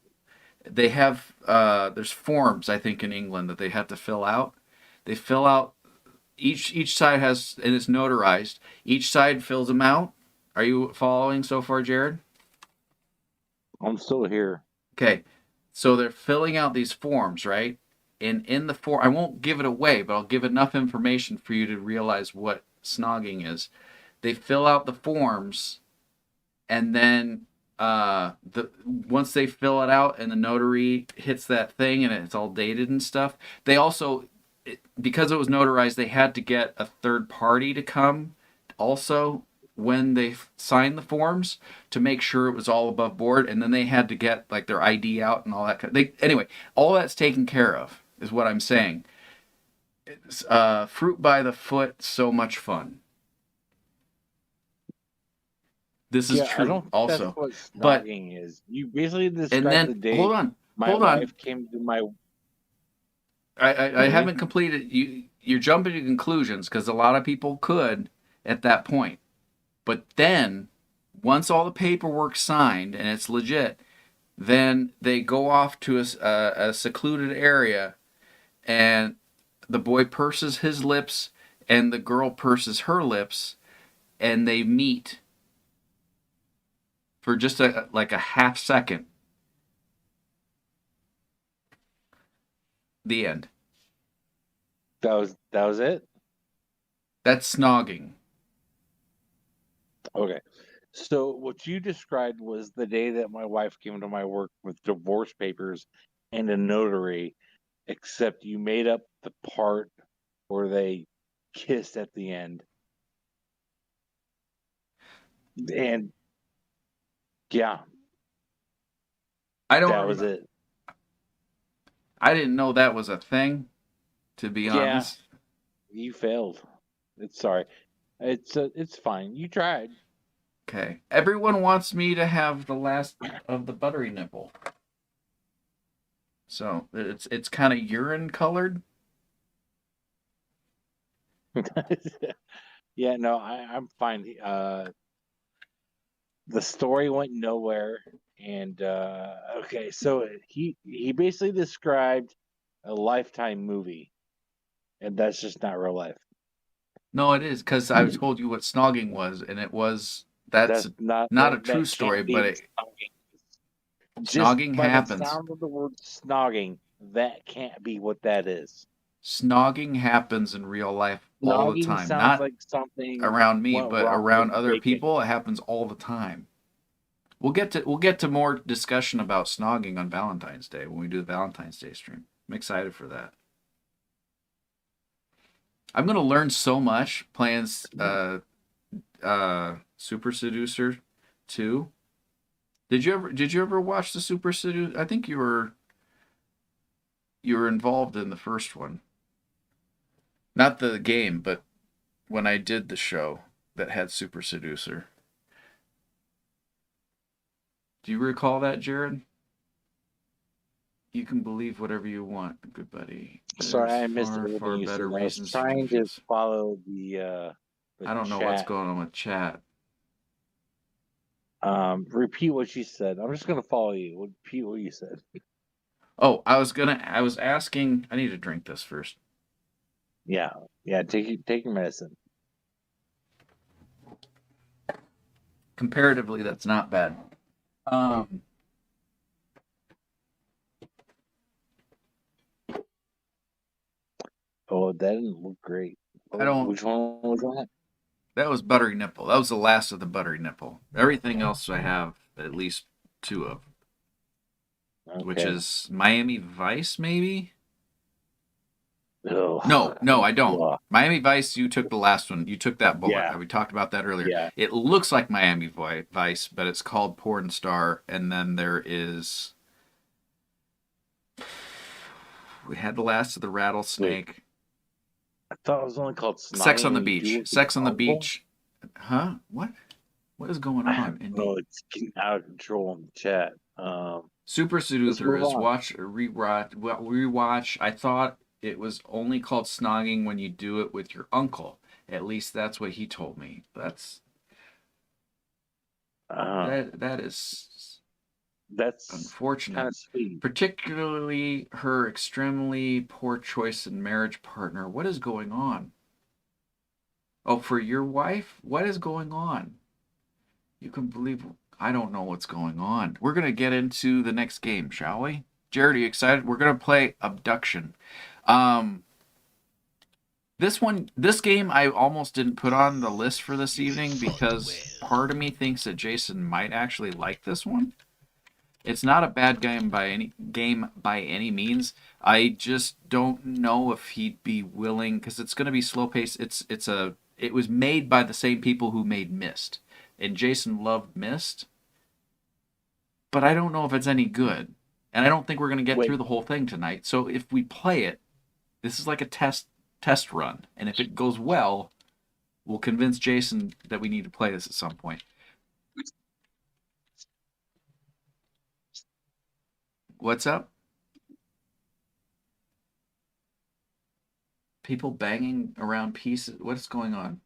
They have there's forms, I think, in England that they have to fill out. They fill out each side has, and it's notarized. Each side fills them out. Are you following so far, Jarrod? I'm still here. Okay, so they're filling out these forms, right? And in the form, I won't give it away, but I'll give enough information for you to realize what snogging is. They fill out the forms, and then once they fill it out and the notary hits that thing and it's all dated and stuff, they also, because it was notarized, they had to get a third party to come also when they signed the forms to make sure it was all above board, and then they had to get like their ID out and all that. Anyway, all that's taken care of is what I'm saying. It's, fruit by the foot, so much fun. This is true. I don't think also, that's what but snogging is. You basically described and then the day hold on. my wife came to my. I haven't completed. You're jumping to conclusions because a lot of people could at that point. But then, once all the paperwork's signed and it's legit, then they go off to a secluded area, and the boy purses his lips and the girl purses her lips, and they meet for just like a half second. The end. That was it? That's snogging. Okay. So what you described was the day that my wife came to my work with divorce papers and a notary, except you made up the part where they kissed at the end. And Yeah, I don't. that was it. I didn't know that was a thing. To be Yeah. honest. You failed. It's sorry. It's fine. You tried. Okay. Everyone wants me to have the last of the buttery nipple. So it's kind of urine colored. Yeah, no, I'm fine. The story went nowhere, and okay, so he basically described a Lifetime movie, and that's just not real life. No, it is because I told you what snogging was, and it was that's not not a that true story, can't be but snogging. Just snogging by the happens. sound of the word snogging, that can't be what that is. Snogging happens in real life all the Snogging time. sounds Not like something around me, went but wrong around with other bacon. people, it happens all the time. We'll get to more discussion about snogging on Valentine's Day when we do the Valentine's Day stream. I'm excited for that. I'm gonna learn so much playing Super Seducer 2. Did you ever watch the Super Seducer? I think you were involved in the first one. Not the game, but when I did the show that had Super Seducer. Do you recall that, Jarrod? You can believe whatever you want, good buddy. Sorry, I There's missed far, everything far you said. better I was reasons to trying to confuse. follow the I don't know what's chat. going on with chat. Repeat what you said. I'm just gonna follow you. Repeat what you said. Oh, I was asking. I need to drink this first. Yeah. Take your medicine. Comparatively, that's not bad. Oh, that didn't look great. I don't. Which one was that? That was buttery nipple. That was the last of the buttery nipple. Everything else I have at least 2 of, which Okay. is Miami Vice, maybe. Ugh. No, I don't. Ugh. Miami Vice, you took the last one. You took that bullet. Yeah. We talked about that earlier. Yeah. It looks like Miami Vice, but it's called Porn Star. And then there is. We had the last of the rattlesnake. Wait. I thought it was only called Sex on the Snogging. You do Beach. it with Sex on the your uncle? Beach. Huh? What? What is going I on? don't know. It's getting out of control in the chat. Super Let's Seducer move is on. rewatch. I thought it was only called snogging when you do it with your uncle. At least that's what he told me. That's that is That's kind unfortunate. of sweet. Particularly her extremely poor choice in marriage partner. What is going on? Oh, for your wife? What is going on? You can believe I don't know what's going on. We're going to get into the next game, shall we? Jarrod, are you excited? We're going to play Obduction. This game I almost didn't put on the list for this evening because part of me thinks that Jason might actually like this one. It's not a bad game by any means. I just don't know if he'd be willing because it's going to be slow paced. It was made by the same people who made Myst, and Jason loved Myst, but I don't know if it's any good, and I don't think we're going to get through the whole thing tonight. So if we play it, this is like a test run, and if it goes well, we'll convince Jason that we need to play this at some point. What's up? People banging around pieces. What's going on?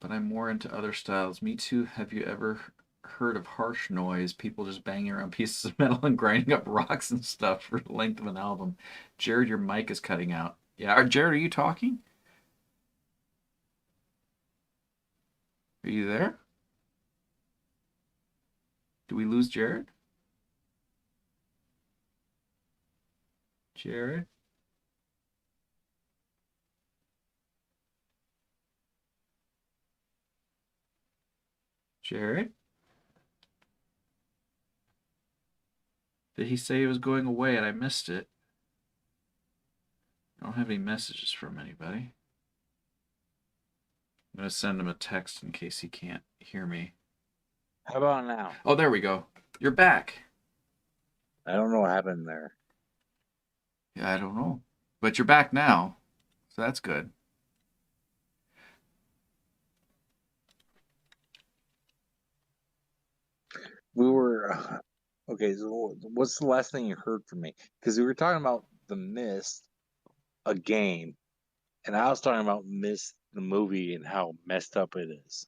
But I'm more into other styles. Me too. Have you ever heard of harsh noise? People just banging around pieces of metal and grinding up rocks and stuff for the length of an album. Jarrod, your mic is cutting out. Yeah, Jarrod, are you talking? Are you there? Do we lose Jarrod? Jarrod? Jarrod? Did he say he was going away and I missed it? I don't have any messages from anybody. I'm going to send him a text in case he can't hear me. How about now? Oh, there we go. You're back. I don't know what happened there. Yeah, I don't know. But you're back now. So that's good. We were okay. So, what's the last thing you heard from me? Because we were talking about The Mist, a game, and I was talking about Mist, the movie, and how messed up it is.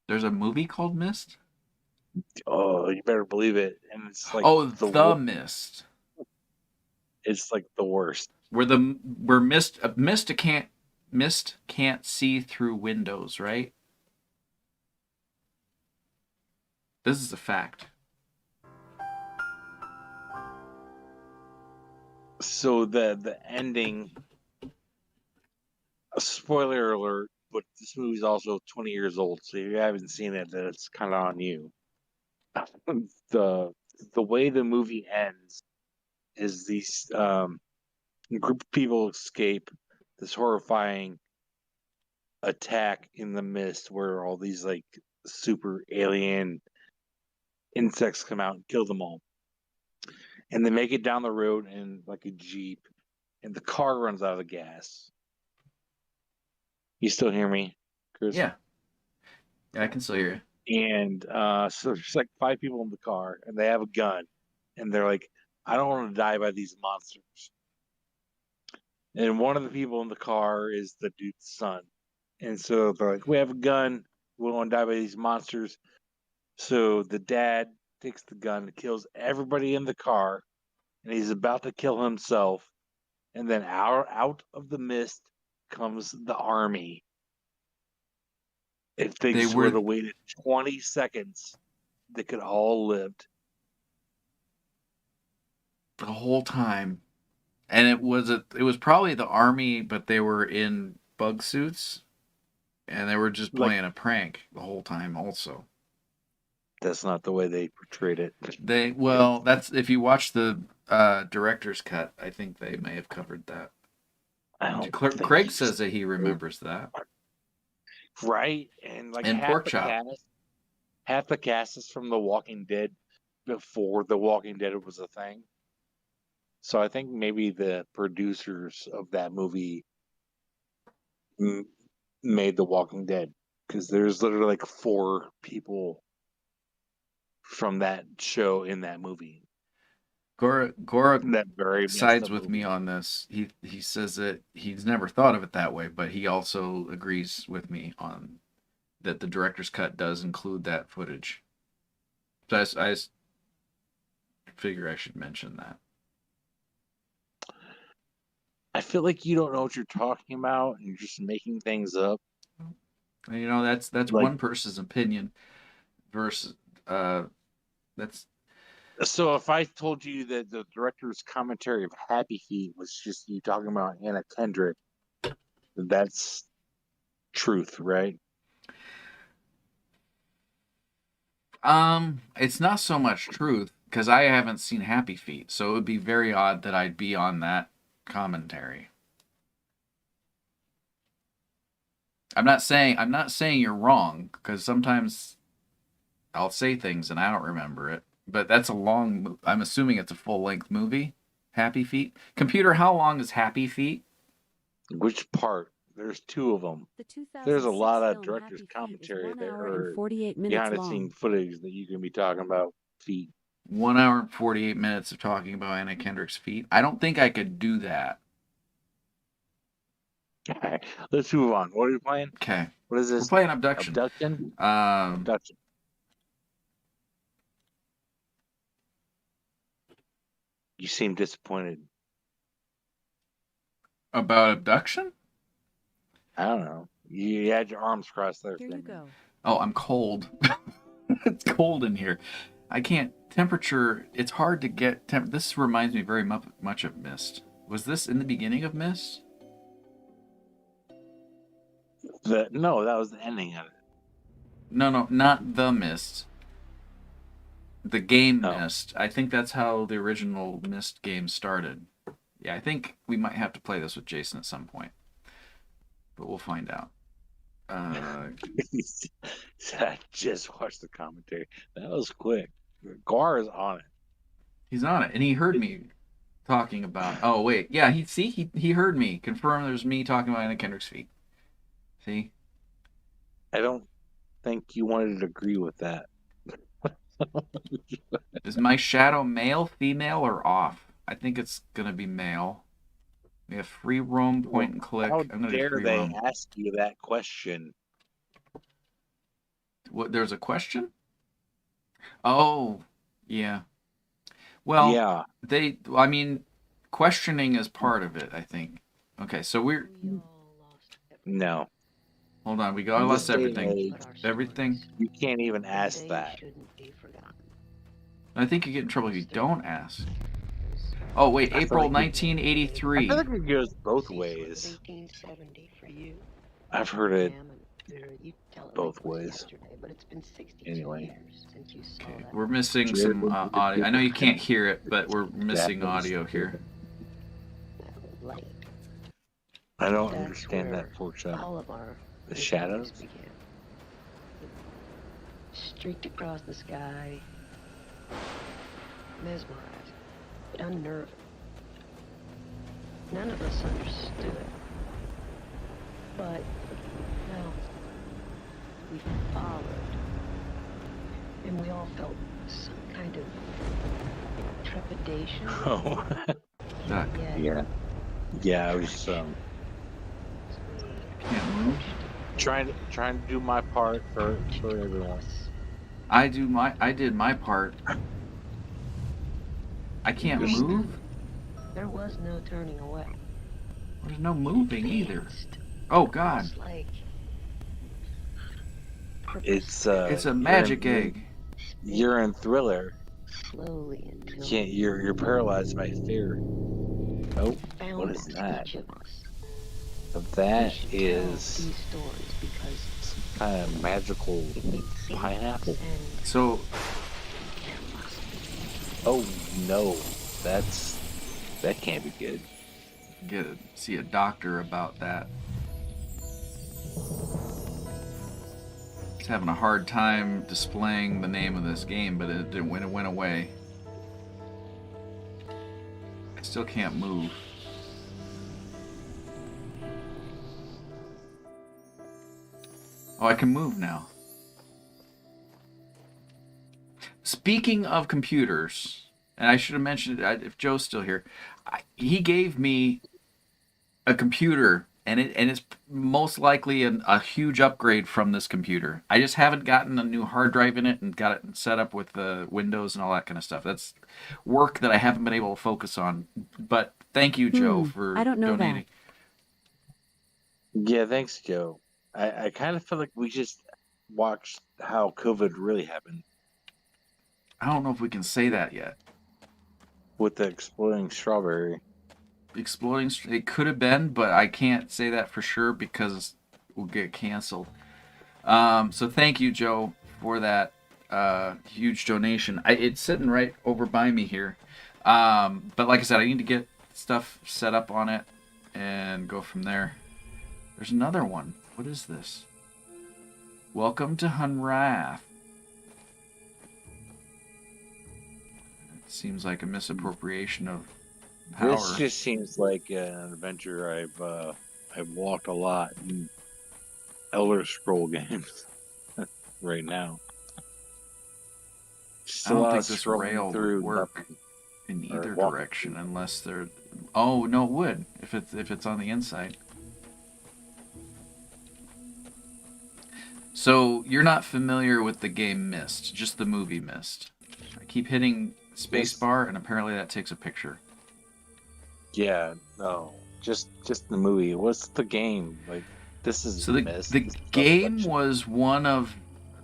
There's a movie called Mist? Oh, you better believe it. And it's like The Mist. It's like the worst. Where Mist can't see through windows, right? This is a fact. So the ending, a spoiler alert, but this movie's also 20 years old, so if you haven't seen it, then it's kind of on you. the the way the movie ends is these group of people escape this horrifying attack in the mist where all these like super alien insects come out and kill them all. And they make it down the road in like a Jeep, and the car runs out of gas. You still hear me, Chris? Yeah. I can still hear you. And so there's like 5 people in the car, and they have a gun, and they're like, I don't want to die by these monsters. And one of the people in the car is the dude's son. And so they're like, we have a gun, we don't want to die by these monsters. So the dad takes the gun, kills everybody in the car, and he's about to kill himself. And then out of the mist comes the army. If they just would have waited 20 seconds, they could all lived. The whole time. And it was probably the army, but they were in bug suits. And they were just playing a prank the whole time also. That's not the way they portrayed it. That's if you watch the director's cut, I think they may have covered that. Craig says that he remembers that. Right? And like Pork chop. Half the cast is from The Walking Dead before The Walking Dead was a thing. So I think maybe the producers of that movie made The Walking Dead, because there's literally like 4 people from that show in that movie. Gora that very sides with me on this. He says that he's never thought of it that way, but he also agrees with me on that the director's cut does include that footage. So I figure I should mention that. I feel like you don't know what you're talking about, and you're just making things up. You know, that's like, one person's opinion versus that's. So if I told you that the director's commentary of Happy Feet was just you talking about Anna Kendrick, that's truth, right? It's not so much truth because I haven't seen Happy Feet, so it would be very odd that I'd be on that commentary. I'm not saying you're wrong, because sometimes I'll say things and I don't remember it. But that's I'm assuming it's a full-length movie, Happy Feet. Computer, how long is Happy Feet? Which part? There's 2 of them. There's a lot of director's commentary there, or behind-the-scenes footage that you can be talking about feet. 1 hour and 48 minutes of talking about Anna Kendrick's feet. I don't think I could do that. Okay, let's move on. What are we playing? Okay. What is this? We're playing Obduction. Obduction? Obduction. You seem disappointed. About Obduction? I don't know. You had your arms crossed there. Here you go. Oh, I'm cold. It's cold in here. I can't. Temperature, it's hard to get. This reminds me very much of Mist. Was this in the beginning of Mist? No, that was the ending of it. No, not The Mist. The game Mist. I think that's how the original Mist game started. Yeah, I think we might have to play this with Jason at some point. But we'll find out. I just watched the commentary. That was quick. Gar is on it. He's on it, and he heard me talking about. Oh wait, yeah. He heard me. Confirm there's me talking about Anna Kendrick's feet. See. I don't think you wanted to agree with that. Is my shadow male, female, or off? I think it's gonna be male. We have free roam, point and click. How I'm gonna do dare free they roam. ask you that question? What? There's a question? Oh, yeah. Well, Yeah. I mean, questioning is part of it, I think. Okay, so we're. No. Hold on, I In lost this day and everything. age, Everything? You can't even ask that. I think you get in trouble if you don't ask. Oh, wait, I feel April like I 1983. feel like it goes both ways. I've heard it both ways. Anyway. Okay, we're missing some audio. I know you can't hear it, but we're missing audio here. I don't understand that pork chop. The shadows? Streaked across the sky, mesmerized, but unnerving. None of us understood. But, well, we followed. And we all felt some kind of trepidation. Oh. Duck. Yeah. Yeah, I was Can't move. trying to do my part for everyone. I did my part. I can't move? There was no turning away. There's no moving either. Oh God. It's It's a magic egg. You're in Thriller. Slowly until You're paralyzed by fear. Oh, found what is that? each of us. That We should tell is these stories because some kind of magical it seems pineapple. and So Oh no, that can't be good. see a doctor about that. He's having a hard time displaying the name of this game, but it went away. I still can't move. Oh, I can move now. Speaking of computers, and I should have mentioned it if Joe's still here, he gave me a computer, and it's most likely a huge upgrade from this computer. I just haven't gotten a new hard drive in it and got it set up with the Windows and all that kind of stuff. That's work that I haven't been able to focus on. But thank you, Joe, for I don't know donating. Yeah, thanks, Joe. I kind of feel like we just watched how COVID really happened I don't know if we can say that yet. with the exploding strawberry. Exploding, it could have been, but I can't say that for sure because we'll get canceled. So thank you, Joe, for that huge donation. It's sitting right over by me here. But like I said, I need to get stuff set up on it and go from there. There's another one. What is this? Welcome to Hunrath. It seems like a misappropriation of power. This just seems like an adventure I've walked a lot in Elder Scroll games right now. Just I a don't lot think of this scrolling rail through would work nothing. in Or either walk. direction unless they're. Oh no, it would if it's on the inside. So you're not familiar with the game Myst, just the movie Myst. I keep hitting spacebar, and apparently that takes a picture. Yeah, no, just the movie. What's the game like? This is So the Myst. the This is game Obduction. was one of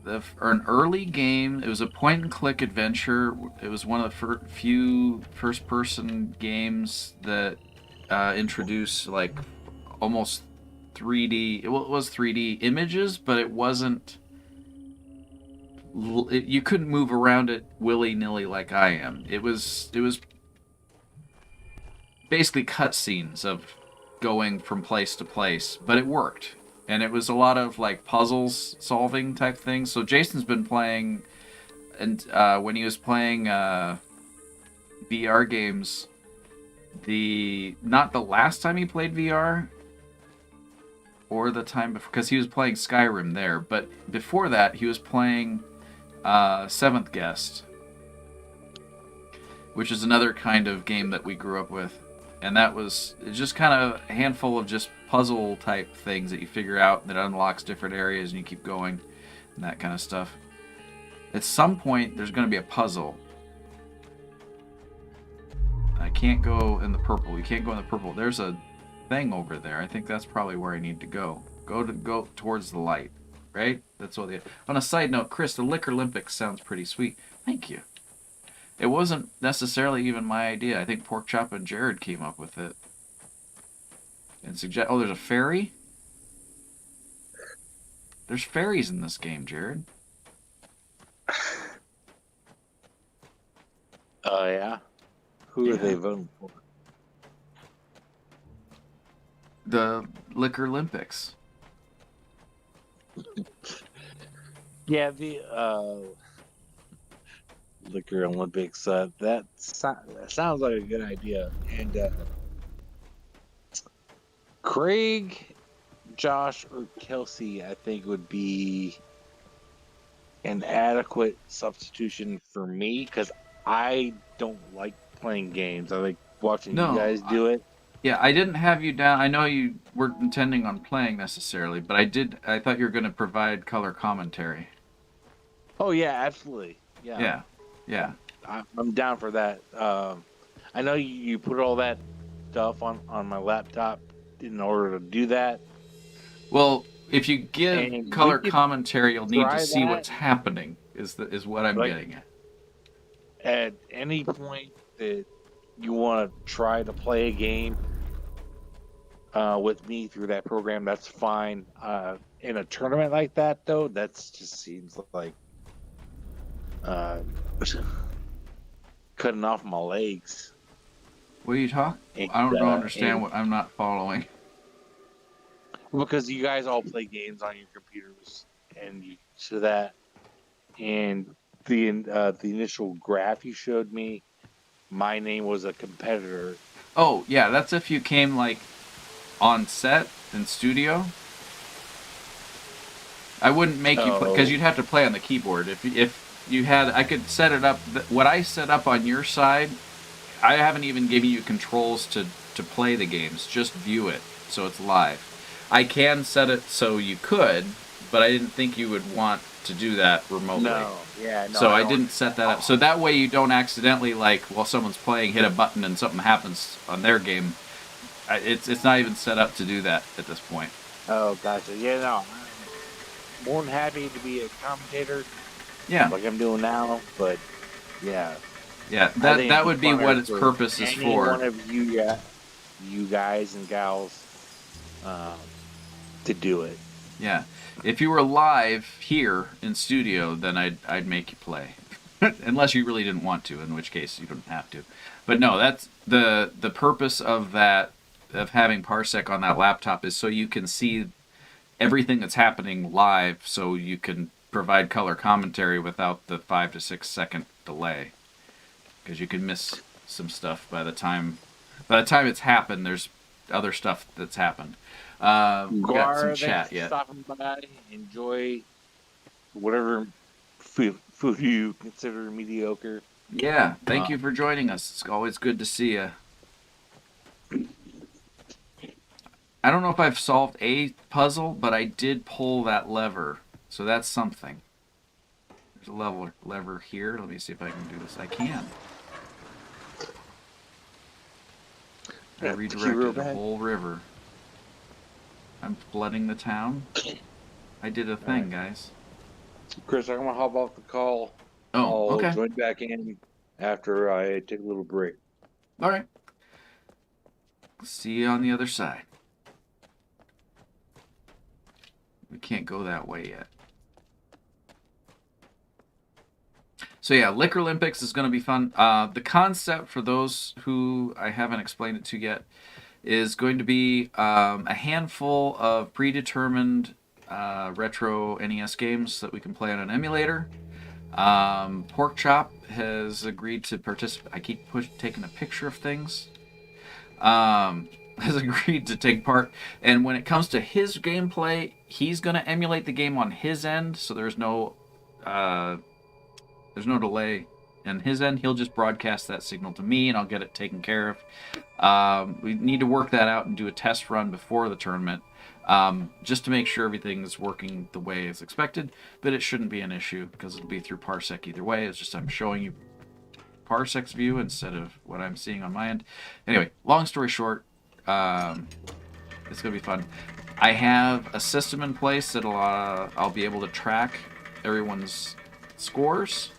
an early game. It was a point and click adventure. It was one of the few first person games that introduced like almost 3D. Well, it was 3D images, but it wasn't. You couldn't move around it willy nilly like I am. It was basically cutscenes of going from place to place, but it worked. and it was a lot of like puzzles solving type things. So Jason's been playing, and when he was playing VR games, not the last time he played VR, or the time before, because he was playing Skyrim there, but before that he was playing Seventh Guest, which is another kind of game that we grew up with. And that was just kind of a handful of just puzzle type things that you figure out that unlocks different areas and you keep going and that kind of stuff. At some point, there's going to be a puzzle. I can't go in the purple. You can't go in the purple. There's a thing over there. I think that's probably where I need to go. Go towards the light, right? That's what they... On a side note, Chris, the Liquor Olympics sounds pretty sweet. Thank you. It wasn't necessarily even my idea. I think Pork Chop and Jarrod came up with it. And oh, there's a fairy? There's fairies in this game, Jarrod. Oh, yeah? Who are they voting for? The Liquor Olympics. Yeah, the Liquor Olympics. That sounds like a good idea. And Craig, Josh, or Kelsey, I think, would be an adequate substitution for me because I don't like playing games. I like watching you guys do it. Yeah, I didn't have you down. I know you weren't intending on playing necessarily, but I thought you were going to provide color commentary. Oh, yeah, absolutely. Yeah. I'm down for that. I know you put all that stuff on my laptop in order to do that. Well, if you give And color we could commentary, you'll need to try see that. what's happening, is what I'm getting at. At any point that you want to try to play a game with me through that program, that's fine. In a tournament like that, though, that just seems like cutting off my legs. What are you talking? I don't understand what I'm not following. Because you guys all play games on your computers, and and the initial graph you showed me, my name was a competitor. Oh yeah, that's if you came like on set in studio. I wouldn't make you play because you'd have to play on the keyboard. If you had, I could set it up. What I set up on your side, I haven't even given you controls to play the games. Just view it, so it's live. I can set it so you could, but I didn't think you would want to do that remotely. No. So I didn't set that up. So that way you don't accidentally, like, while someone's playing, hit a button and something happens on their game. It's not even set up to do that at this point. Oh, gotcha. Yeah, no. I'm more than happy to be a commentator. Yeah. Like I'm doing now, but yeah. Yeah, that would be what its purpose is for. One of you guys and gals to do it. Yeah. If you were live here in studio, then I'd make you play. Unless you really didn't want to, in which case you don't have to. But no, that's the purpose of that, of having Parsec on that laptop, is so you can see everything that's happening live, so you can provide color commentary without the 5 to 6 second delay. Because you can miss some stuff by the time it's happened. There's other stuff that's happened. We got some chat yet. Stopping by, enjoy whatever food you consider mediocre. Yeah, thank you for joining us. It's always good to see you. I don't know if I've solved a puzzle, but I did pull that lever, so that's something. There's a lever here. Let me see if I can do this. I can. I redirected a whole river. I'm flooding the town. I did a thing, guys. Chris, I'm gonna hop off the call. Oh, okay. I'll join back in after I take a little break. All right. See you on the other side. We can't go that way yet. So yeah, Liquor Olympics is going to be fun. The concept, for those who I haven't explained it to yet, is going to be a handful of predetermined retro NES games that we can play on an emulator. Pork Chop has agreed to participate. I keep taking a picture of things. Has agreed to take part, and when it comes to his gameplay, he's going to emulate the game on his end, so there's no delay. On his end, he'll just broadcast that signal to me, and I'll get it taken care of. We need to work that out and do a test run before the tournament, just to make sure everything is working the way it's expected. But it shouldn't be an issue because it'll be through Parsec either way. It's just I'm showing you Parsec's view instead of what I'm seeing on my end. Anyway, long story short, it's gonna be fun. I have a system in place that'll I'll be able to track everyone's scores.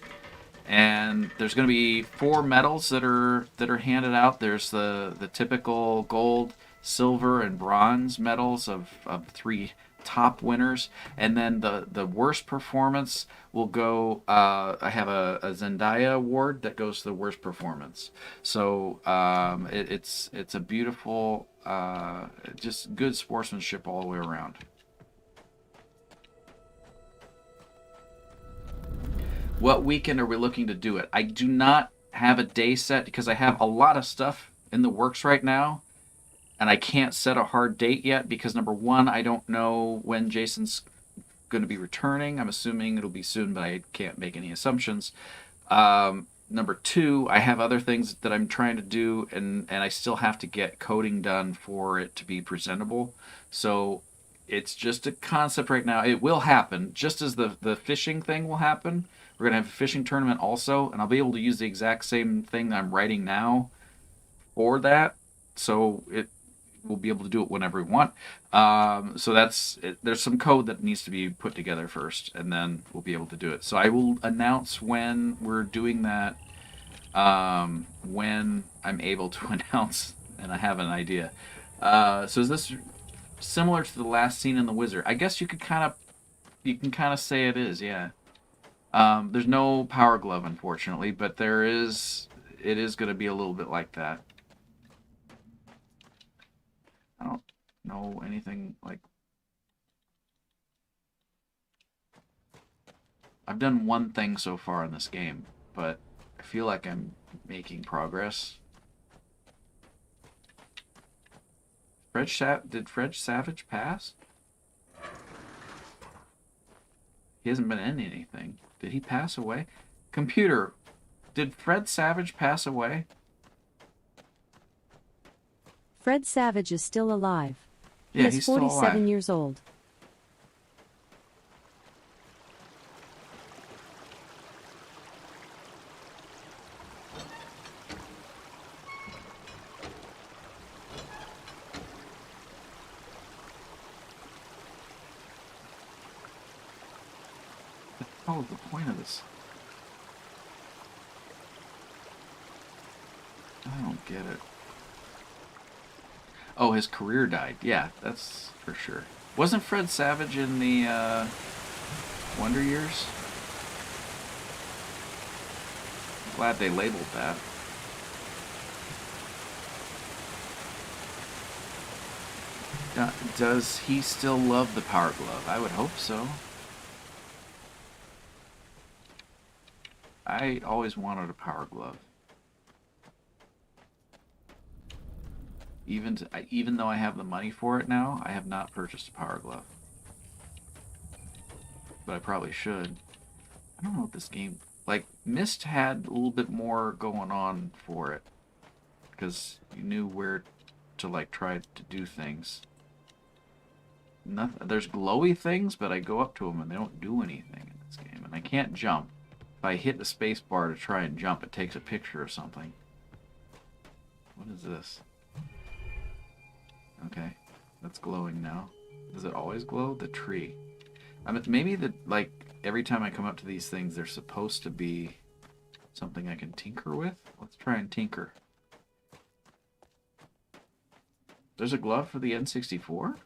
And there's going to be 4 medals that are handed out. There's the typical gold, silver, and bronze medals of 3 top winners. And then the worst performance will go, I have a Zendaya award that goes to the worst performance. So it's a beautiful, just good sportsmanship all the way around. What weekend are we looking to do it? I do not have a day set because I have a lot of stuff in the works right now, and I can't set a hard date yet because, number one, I don't know when Jason's going to be returning. I'm assuming it'll be soon, but I can't make any assumptions. Number two, I have other things that I'm trying to do, and I still have to get coding done for it to be presentable. So it's just a concept right now. It will happen, just as the fishing thing will happen. We're going to have a fishing tournament also, and I'll be able to use the exact same thing that I'm writing now for that. So we'll be able to do it whenever we want. So there's some code that needs to be put together first, and then we'll be able to do it. So I will announce when we're doing that, when I'm able to announce, and I have an idea. So is this similar to the last scene in The Wizard? I guess you can kind of say it is, yeah. There's no power glove, unfortunately, but it is going to be a little bit like that. I don't know anything like... I've done one thing so far in this game, but I feel like I'm making progress. Did Fred Savage pass? He hasn't been in anything. Did he pass away? Computer, did Fred Savage pass away? Fred Savage is still alive. Yeah, He is 47 years old. What was the point of this? I don't get it. Oh, his career died. Yeah, that's for sure. Wasn't Fred Savage in the Wonder Years? Glad they labeled that. Does he still love the Power Glove? I would hope so. I always wanted a Power Glove. Even though I have the money for it now, I have not purchased a Power Glove. But I probably should. I don't know what this game... Like, Myst had a little bit more going on for it. Because you knew where to, like, try to do things. There's glowy things, but I go up to them and they don't do anything in this game. And I can't jump. If I hit the space bar to try and jump, it takes a picture of something. What is this? Okay, that's glowing now. Does it always glow? The tree. I mean, maybe like every time I come up to these things, they're supposed to be something I can tinker with. Let's try and tinker. There's a glove for the N64?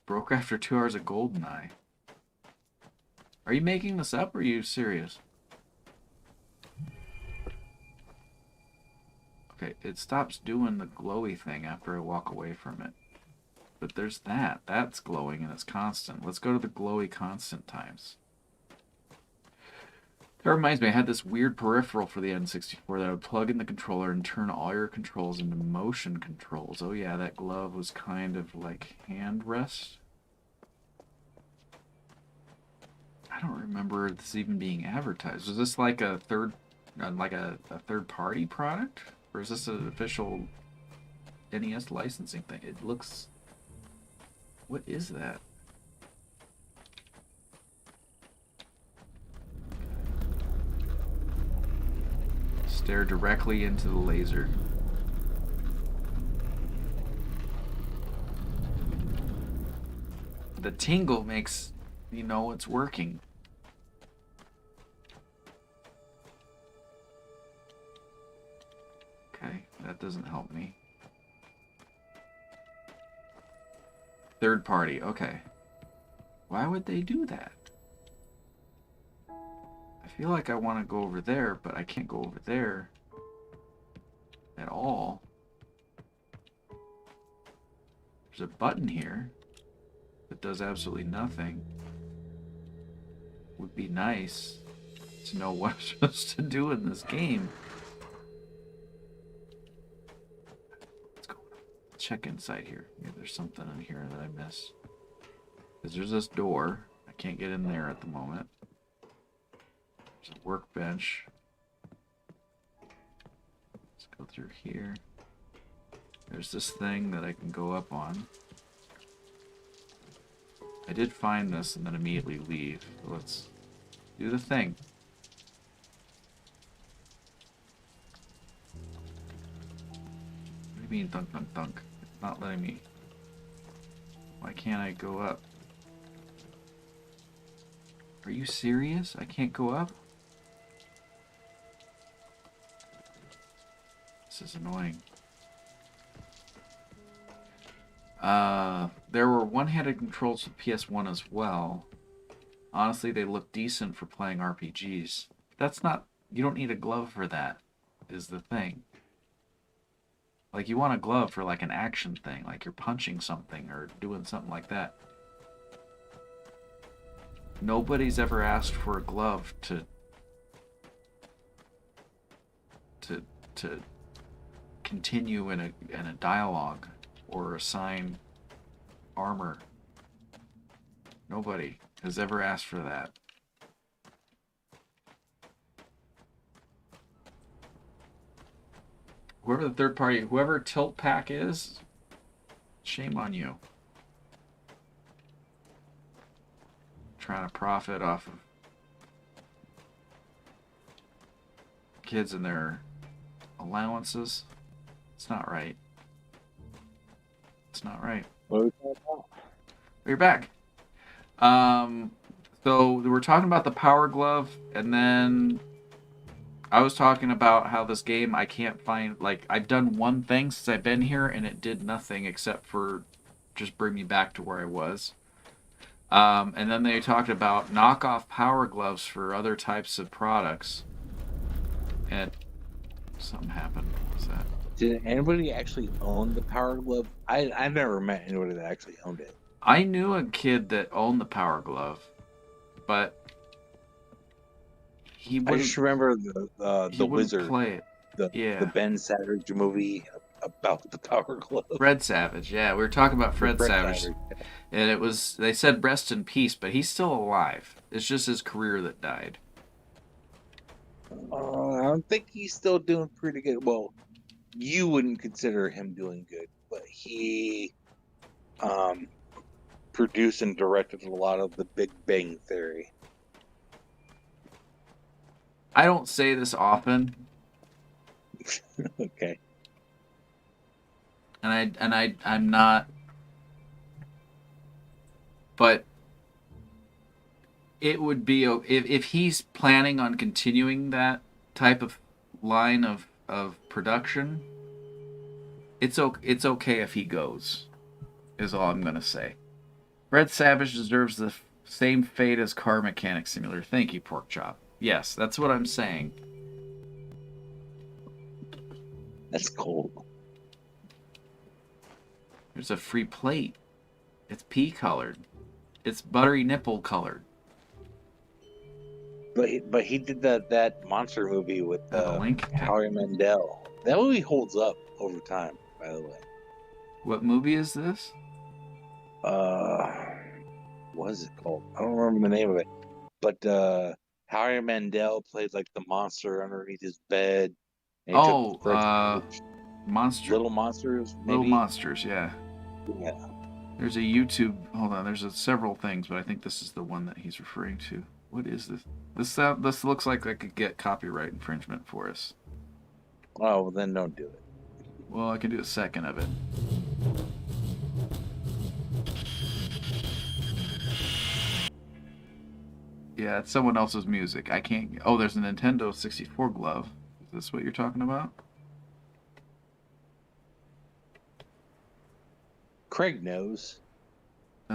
Broke after 2 hours of GoldenEye. Are you making this up or are you serious? it stops doing the glowy thing after I walk away from it. But there's that. That's glowing and it's constant. Let's go to the glowy constant times. That reminds me, I had this weird peripheral for the N64 that I would plug in the controller and turn all your controls into motion controls. Oh yeah, that glove was kind of like hand rest. I don't remember this even being advertised. Was this like a third party product? Or is this an official NES licensing thing? It looks... What is that? Stare directly into the laser. The tingle makes you know it's working. Okay, that doesn't help me. Third party, okay. Why would they do that? I feel like I want to go over there, but I can't go over there at all. There's a button here that does absolutely nothing. Would be nice to know what I'm supposed to do in this game. Let's go check inside here. Maybe there's something in here that I missed. Because there's this door. I can't get in there at the moment. There's a workbench. Let's go through here. There's this thing that I can go up on. I did find this and then immediately leave. So let's do the thing. What do you mean thunk thunk thunk? It's not letting me. Why can't I go up? Are you serious? I can't go up? This is annoying. There were one-handed controls with PS1 as well. Honestly, they look decent for playing RPGs. That's not... You don't need a glove for that, is the thing. Like, you want a glove for, like, an action thing. Like, you're punching something or doing something like that. Nobody's ever asked for a glove to continue in a dialogue or assign armor. Nobody has ever asked for that. Whoever the third party, whoever Tilt Pack is, shame on you. Trying to profit off of kids and their allowances. It's not right. It's not right. What are we talking about? You're back. So we were talking about the Power Glove, and then I was talking about how this game I can't find, like, I've done one thing since I've been here, and it did nothing except for just bring me back to where I was. And then they talked about knockoff Power Gloves for other types of products. And something happened. What was that? Did anybody actually own the Power Glove? I've never met anybody that actually owned it. I knew a kid that owned the Power Glove, but he wouldn't. I just remember the Wizard, play it. the Ben Savage movie about the Power Glove. Fred Savage, yeah, we were talking about Fred Savage, and it was, they said rest in peace, but he's still alive. It's just his career that died. I don't think he's still doing pretty good. Well, you wouldn't consider him doing good, but he produced and directed a lot of the Big Bang Theory. I don't say this often. Okay. I'm not, but it would be, if he's planning on continuing that type of line of production, it's okay if he goes, is all I'm gonna say. Fred Savage deserves the same fate as Car Mechanic Simulator. Thank you, Pork Chop. Yes, that's what I'm saying. That's cold. There's a free plate. It's pea colored. It's buttery nipple colored. But he did that monster movie with The link. Howie Mandel. That movie holds up over time, by the way. What movie is this? What is it called? I don't remember the name of it. But Howie Mandel played like the monster underneath his bed. And he took the first Monster. Little Monsters. Maybe? Little Monsters, yeah. Yeah. There's a YouTube. Hold on. There's several things, but I think this is the one that he's referring to. What is this? This looks like I could get copyright infringement for us. Oh, well, then don't do it. Well, I can do a second of it. Yeah, it's someone else's music. I can't. Oh, there's a Nintendo 64 glove. Is this what you're talking about? Craig knows.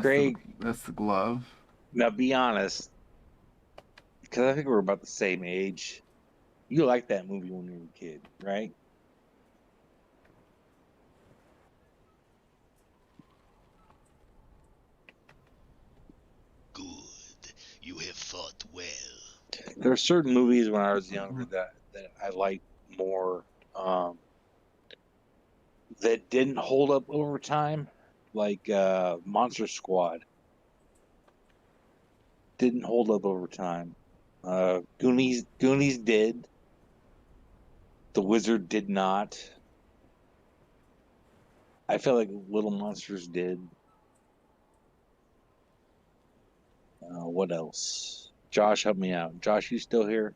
Craig. That's the glove. Now, be honest, because I think we're about the same age. You liked that movie when you were a kid, right? Good. You have fought well. There are certain movies when I was younger that I liked more that didn't hold up over time, like Monster Squad. Didn't hold up over time. Goonies did. The Wizard did not. I feel like Little Monsters did. What else? Josh, help me out. Josh, you still here?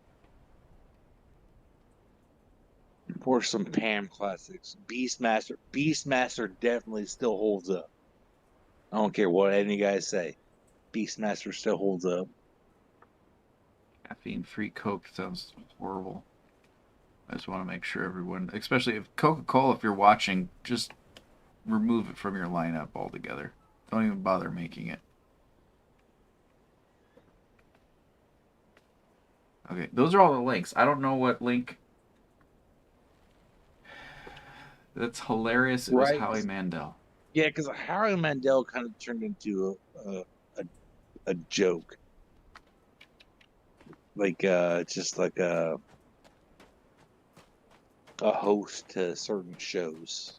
Pour some Pam classics. Beastmaster definitely still holds up. I don't care what any guys say. Beastmaster still holds up. Caffeine-free Coke sounds horrible. I just want to make sure everyone, especially if Coca-Cola, if you're watching, just remove it from your lineup altogether. Don't even bother making it. Okay, those are all the links. I don't know what link. That's hilarious. It was Howie Mandel. Yeah, because Howie Mandel kind of turned into a joke. Like, just like a host to certain shows.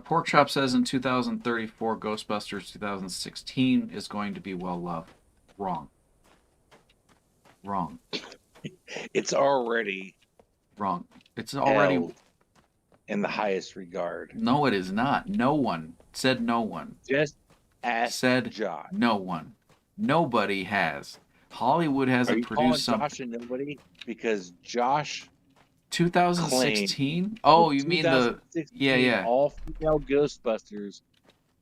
Pork Chop says in 2034, Ghostbusters 2016 is going to be well loved. Wrong. It's already wrong. It's already in the highest regard. No, it is not. No one said no one. Just ask said Josh. No one. Nobody has. Hollywood hasn't produced something. Josh and nobody because Josh. 2016? Oh, you mean the yeah. All female Ghostbusters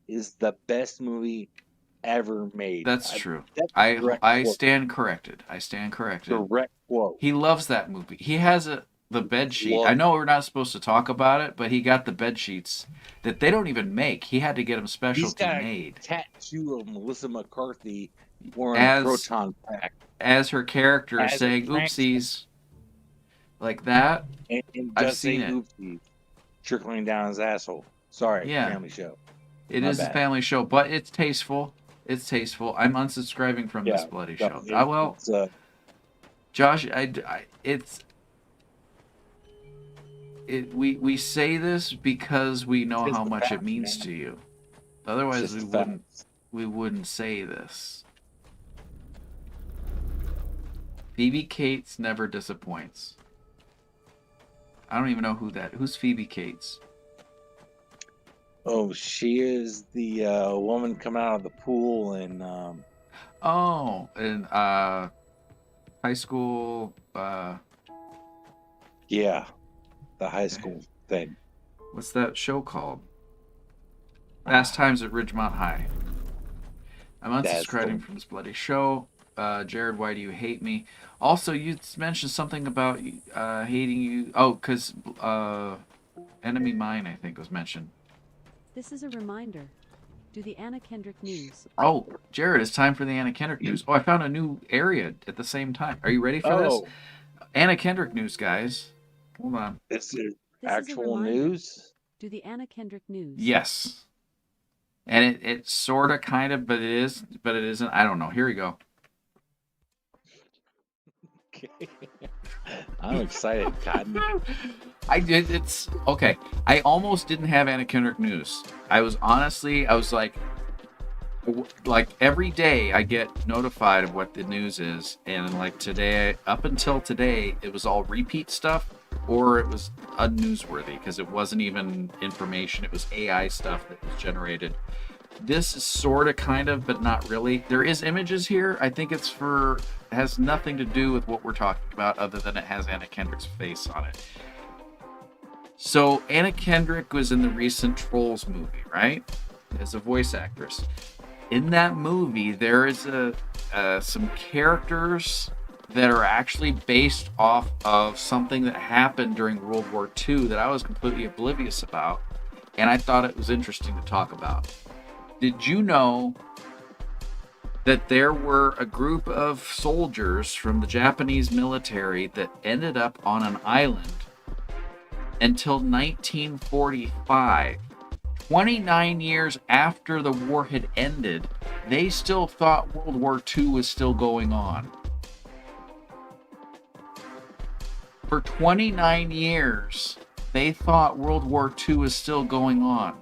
is the best movie ever made. That's true. I stand corrected. Direct quote. He loves that movie. He has the bed sheet. I know we're not supposed to talk about it, but he got the bed sheets that they don't even make. He had to get them specialty made. He's got a tattoo of Melissa McCarthy wearing a proton pack as her character saying "oopsies." Like that, and I've seen it. Oopsies, trickling down his asshole. Sorry, family show. It is a family show, but it's tasteful. It's tasteful. I'm unsubscribing from this bloody show. Josh, we say this because we know how much it means to you. Otherwise, we wouldn't say this. Phoebe Cates never disappoints. I don't even know who's Phoebe Cates. Oh, she is the woman coming out of the pool in high school. Yeah, the high school thing. What's that show called? Fast Times at Ridgemont High. I'm unsubscribing from this bloody show. Jarrod, why do you hate me? Also, you mentioned something about hating you. Oh, because Enemy Mine, I think, was mentioned. This is a reminder. Do the Anna Kendrick news. Oh, Jarrod, it's time for the Anna Kendrick news. Oh, I found a new area at the same time. Are you ready for this? Anna Kendrick news, guys. Hold on. Is it This is a actual reminder. news? Do the Anna Kendrick news. Yes. And it sort of, kind of, but it is, but it isn't. I don't know. Here we go. Okay. I'm excited, Cotton. It's okay. I almost didn't have Anna Kendrick news. I was like every day I get notified of what the news is, and like today, up until today, it was all repeat stuff, or it was unnewsworthy because it wasn't even information. It was AI stuff that was generated. This is sort of, kind of, but not really. There is images here. I think it has nothing to do with what we're talking about, other than it has Anna Kendrick's face on it. So Anna Kendrick was in the recent Trolls movie, right? As a voice actress. In that movie, there is some characters that are actually based off of something that happened during World War II that I was completely oblivious about, and I thought it was interesting to talk about. Did you know that there were a group of soldiers from the Japanese military that ended up on an island until 1945? 29 years after the war had ended, they still thought World War II was still going on. For 29 years, they thought World War II was still going on.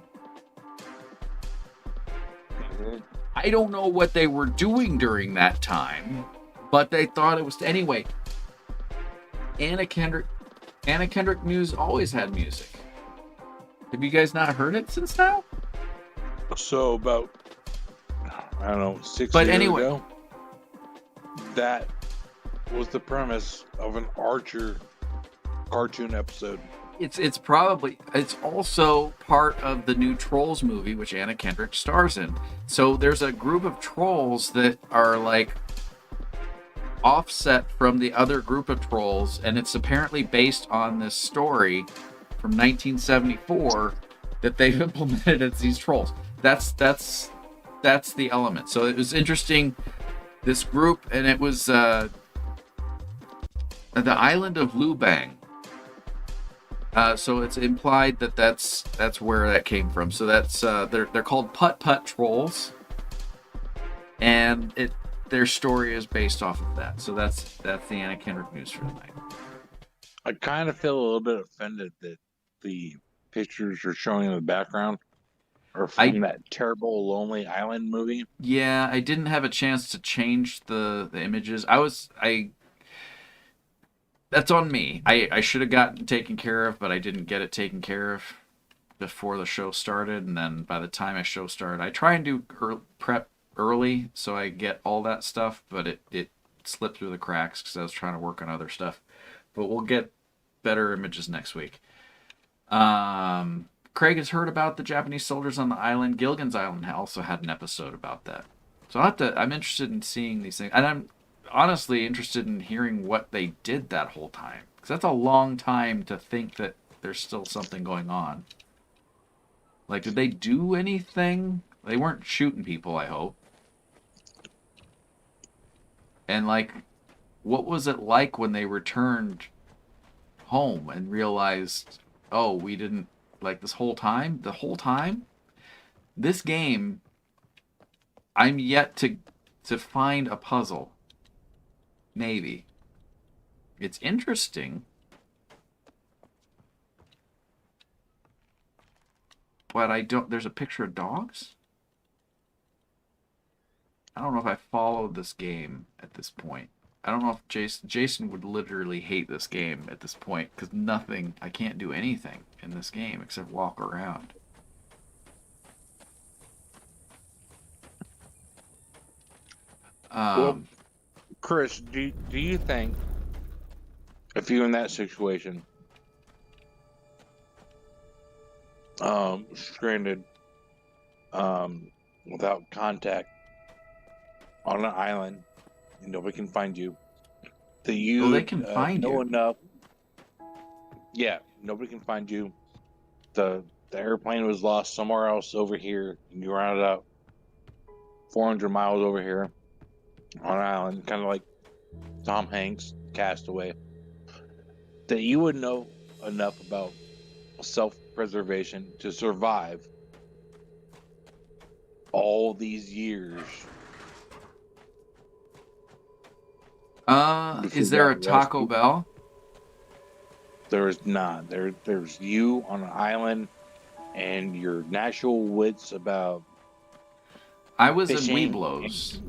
I don't know what they were doing during that time, but they thought it was. Anyway, Anna Kendrick news always had music. Have you guys not heard it since now? So about, I don't know, 6 But years anyway. ago, that was the premise of an Archer cartoon episode. It's also part of the new Trolls movie, which Anna Kendrick stars in. So there's a group of trolls that are like offset from the other group of trolls, and it's apparently based on this story from 1974 that they've implemented as these trolls. That's the element. So it was interesting. This group, and it was the island of Lubang. So it's implied that that's where that came from. So that's they're called Putt Putt Trolls, and their story is based off of that. So that's the Anna Kendrick news for tonight. I kind of feel a little bit offended that the pictures are showing in the background are from that terrible Lonely Island movie. Yeah, I didn't have a chance to change the images. That's on me. I should have gotten taken care of, but I didn't get it taken care of before the show started. And then by the time a show started, I try and do prep early so I get all that stuff, but it slipped through the cracks because I was trying to work on other stuff. But we'll get better images next week. Craig has heard about the Japanese soldiers on the island. Gilligan's Island also had an episode about that. So I'm interested in seeing these things. And I'm honestly interested in hearing what they did that whole time, because that's a long time to think that there's still something going on. Like, did they do anything? They weren't shooting people, I hope. And like, what was it like when they returned home and realized, oh, we didn't, like, the whole time this game, I'm yet to find a puzzle. Maybe. It's interesting. But there's a picture of dogs? I don't know if I followed this game at this point. I don't know if Jason would literally hate this game at this point, because I can't do anything in this game except walk around. Well, Chris, do you think if you're in that situation, stranded, without contact on an island, and nobody can find you, that you they can find know you. enough? Yeah, nobody can find you. The airplane was lost somewhere else over here, and you rounded up 400 miles over here on an island, kind of like Tom Hanks, Castaway. that you would know enough about self-preservation to survive all these years. Is there a Taco Bell? There is not. There's you on an island and your natural wits about. I was in fishing. Weeblos.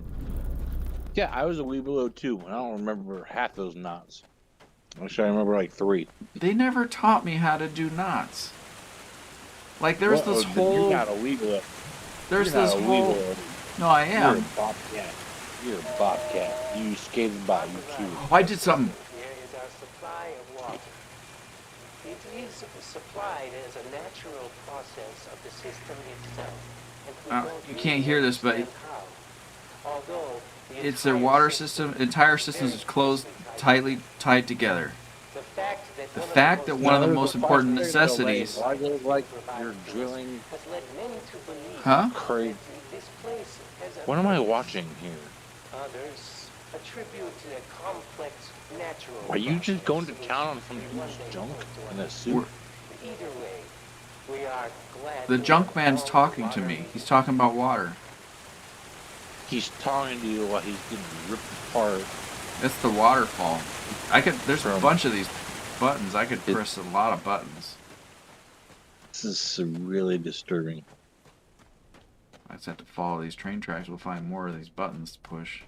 Yeah, I was a Weeblo too, and I don't remember half those knots. Actually, I remember like 3. They never taught me how to do knots. Like there's this You're whole. not a Weeblo. There's You're this not a whole. Weeblo. No, I You're am. a bobcat. You're a bobcat. You skated by, you too. Oh, I did something. Here is our supply of water. It is supplied as a natural process of the system itself. And we don't You can't hear this, but understand how. Although the it's their entire water system. Entire system is closed, tightly tied together. The The fact that one of the most important Why necessities. does it look like you're drilling has led many to believe Huh? crazy? that this place has What am I watching here? others attribute to a complex natural. Are you just going to process town on some which one dude's day junk will in to a suit? We're- Either way, we are glad The to junk man's inform talking the to water me. He's talking about water. He's talking to you while he's getting ripped apart. That's the waterfall. There's a From- bunch of these buttons. I could press a lot of buttons. This is really disturbing. I just have to follow these train tracks. We'll find more of these buttons to push.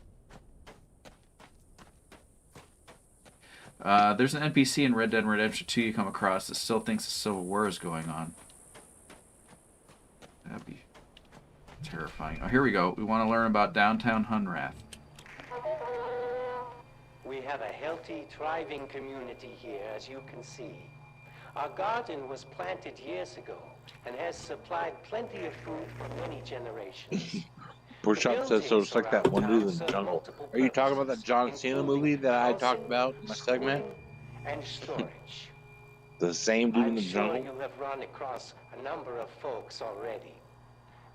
There's an NPC in Red Dead Redemption 2 you come across that still thinks the Civil War is going on. That'd be terrifying. Oh, here we go. We want to learn about downtown Hunrath. We have a healthy, thriving community here, as you can see. Our garden was planted years ago and has supplied plenty of food for many generations. Poor Shop says so. It's like that one dude in the jungle. Are you talking about that John Cena movie that I talked about in my segment? And storage. The same dude in I'm the sure jungle? you have run across a number of folks already.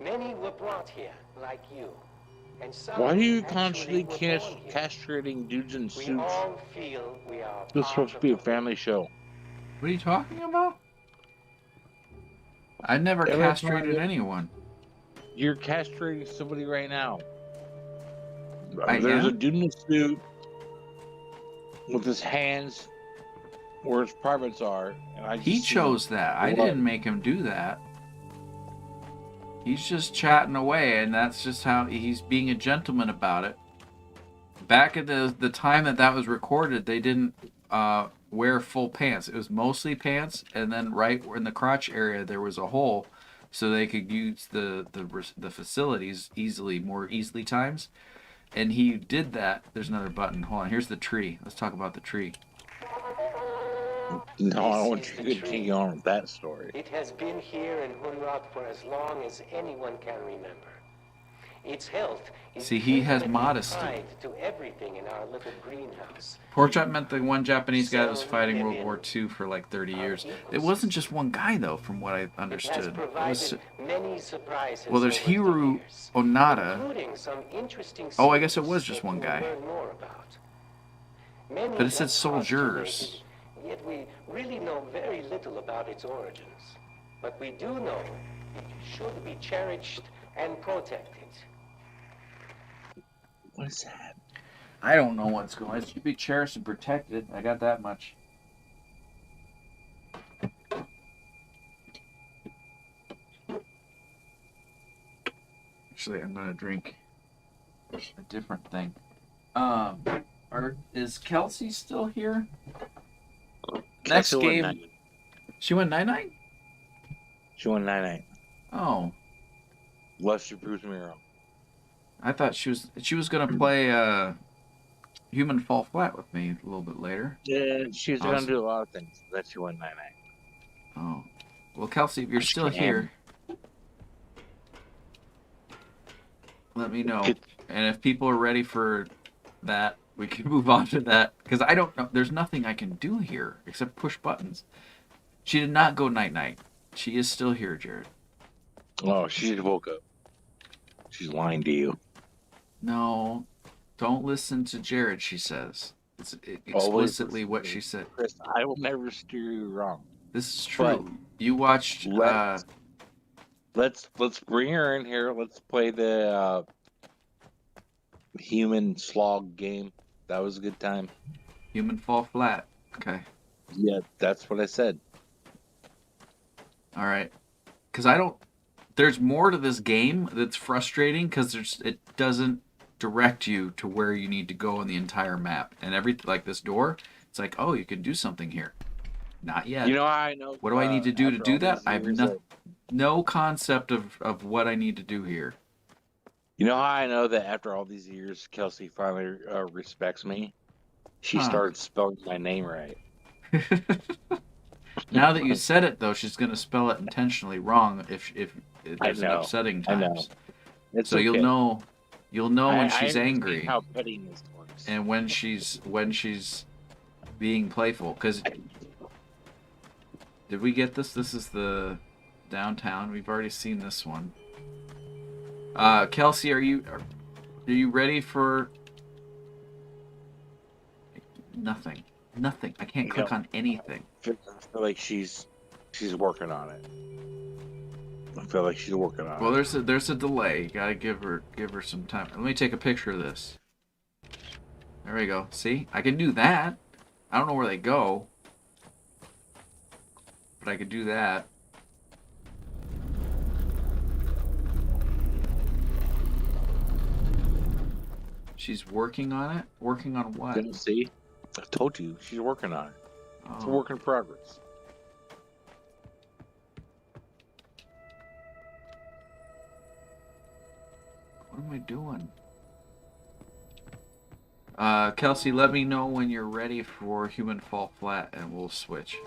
Many were brought here, like you. And some Why do you actually constantly were born here. castrating dudes in We suits? all feel we are This is part supposed to of be a the family show. What are you talking about? I never Every castrated time- anyone. You're castrating somebody right now. I There's am? a dude in a suit with his hands where his privates are. And I just He see chose that. I blood. didn't make him do that. He's just chatting away, and that's just how he's being a gentleman about it. Back at the time that was recorded, they didn't wear full pants. It was mostly pants, and then right in the crotch area there was a hole, so they could use the facilities more easily times. And he did that. There's another button. Hold on. Here's the tree. Let's talk about the tree. No, I don't want This you is to the continue on with that story. It has been here in Hunrod for as long as anyone can remember. Its health is See, he has intimately modesty. tied to everything in our little greenhouse. Pork meant the one Japanese guy that was fighting World War II for like 30 years. It wasn't just one guy, though, from what I It has understood. It provided was, many surprises. well, there's over the Hiru years, Onada. including some interesting Oh, I guess it was secrets just that one we'll guy. learn more about. Many But it said have soldiers. postulated, yet we really know very little about its origins. But we do know it should be cherished and protected. What is that? I don't know what's going on. It should be cherished and protected. I got that much. Actually, I'm going to drink a different thing. Is Kelsey still here? Next Kelsey went game. 9-9. She went 9-9? She went 9-9. Oh, Left she proves me wrong. I thought she was gonna play Human Fall Flat with me a little bit later. Yeah, she's Awesome. gonna do a lot of things. Then she went 9-9. Oh, well, Kelsey, if you're still Damn. here, let me know. Get- And if people are ready for that, we can move on to that. Because I don't know. There's nothing I can do here except push buttons. She did not go night-night. She is still here, Jarrod. Oh, she just woke up. She's lying to you. No, don't listen to Jarrod, she says. It's Always explicitly what she said. Chris, I will never steer you wrong. This is true. You watched. Let's bring her in here. Let's play the human slog game. That was a good time. Human Fall Flat. Okay. Yeah, that's what I said. All right. Because I don't. There's more to this game that's frustrating because it doesn't direct you to where you need to go in the entire map. And like this door, it's like, oh, you can do something here. Not yet. You know how I know? What do I need to do that? I have no. no concept of what I need to do here. You know how I know that after all these years, Kelsey finally respects me? She started spelling my name right. Now that you said it, though, she's going to spell it intentionally wrong if there's an upsetting times. I know. It's so okay. you'll know when she's angry. How pettiness works. And when she's being playful. Because did we get this? This is the downtown. We've already seen this one. Kelsey, are you ready for nothing? Nothing. I can't click on anything. I feel like she's working on it. I feel like she's working on it. Well, there's a delay. You gotta give her some time. Let me take a picture of this. There we go. See, I can do that. I don't know where they go, but I could do that. She's working on it? Working on what? Didn't see? I told you, she's working on it. It's a Oh. work in progress. What am I doing? Kelsey, let me know when you're ready for Human Fall Flat and we'll switch.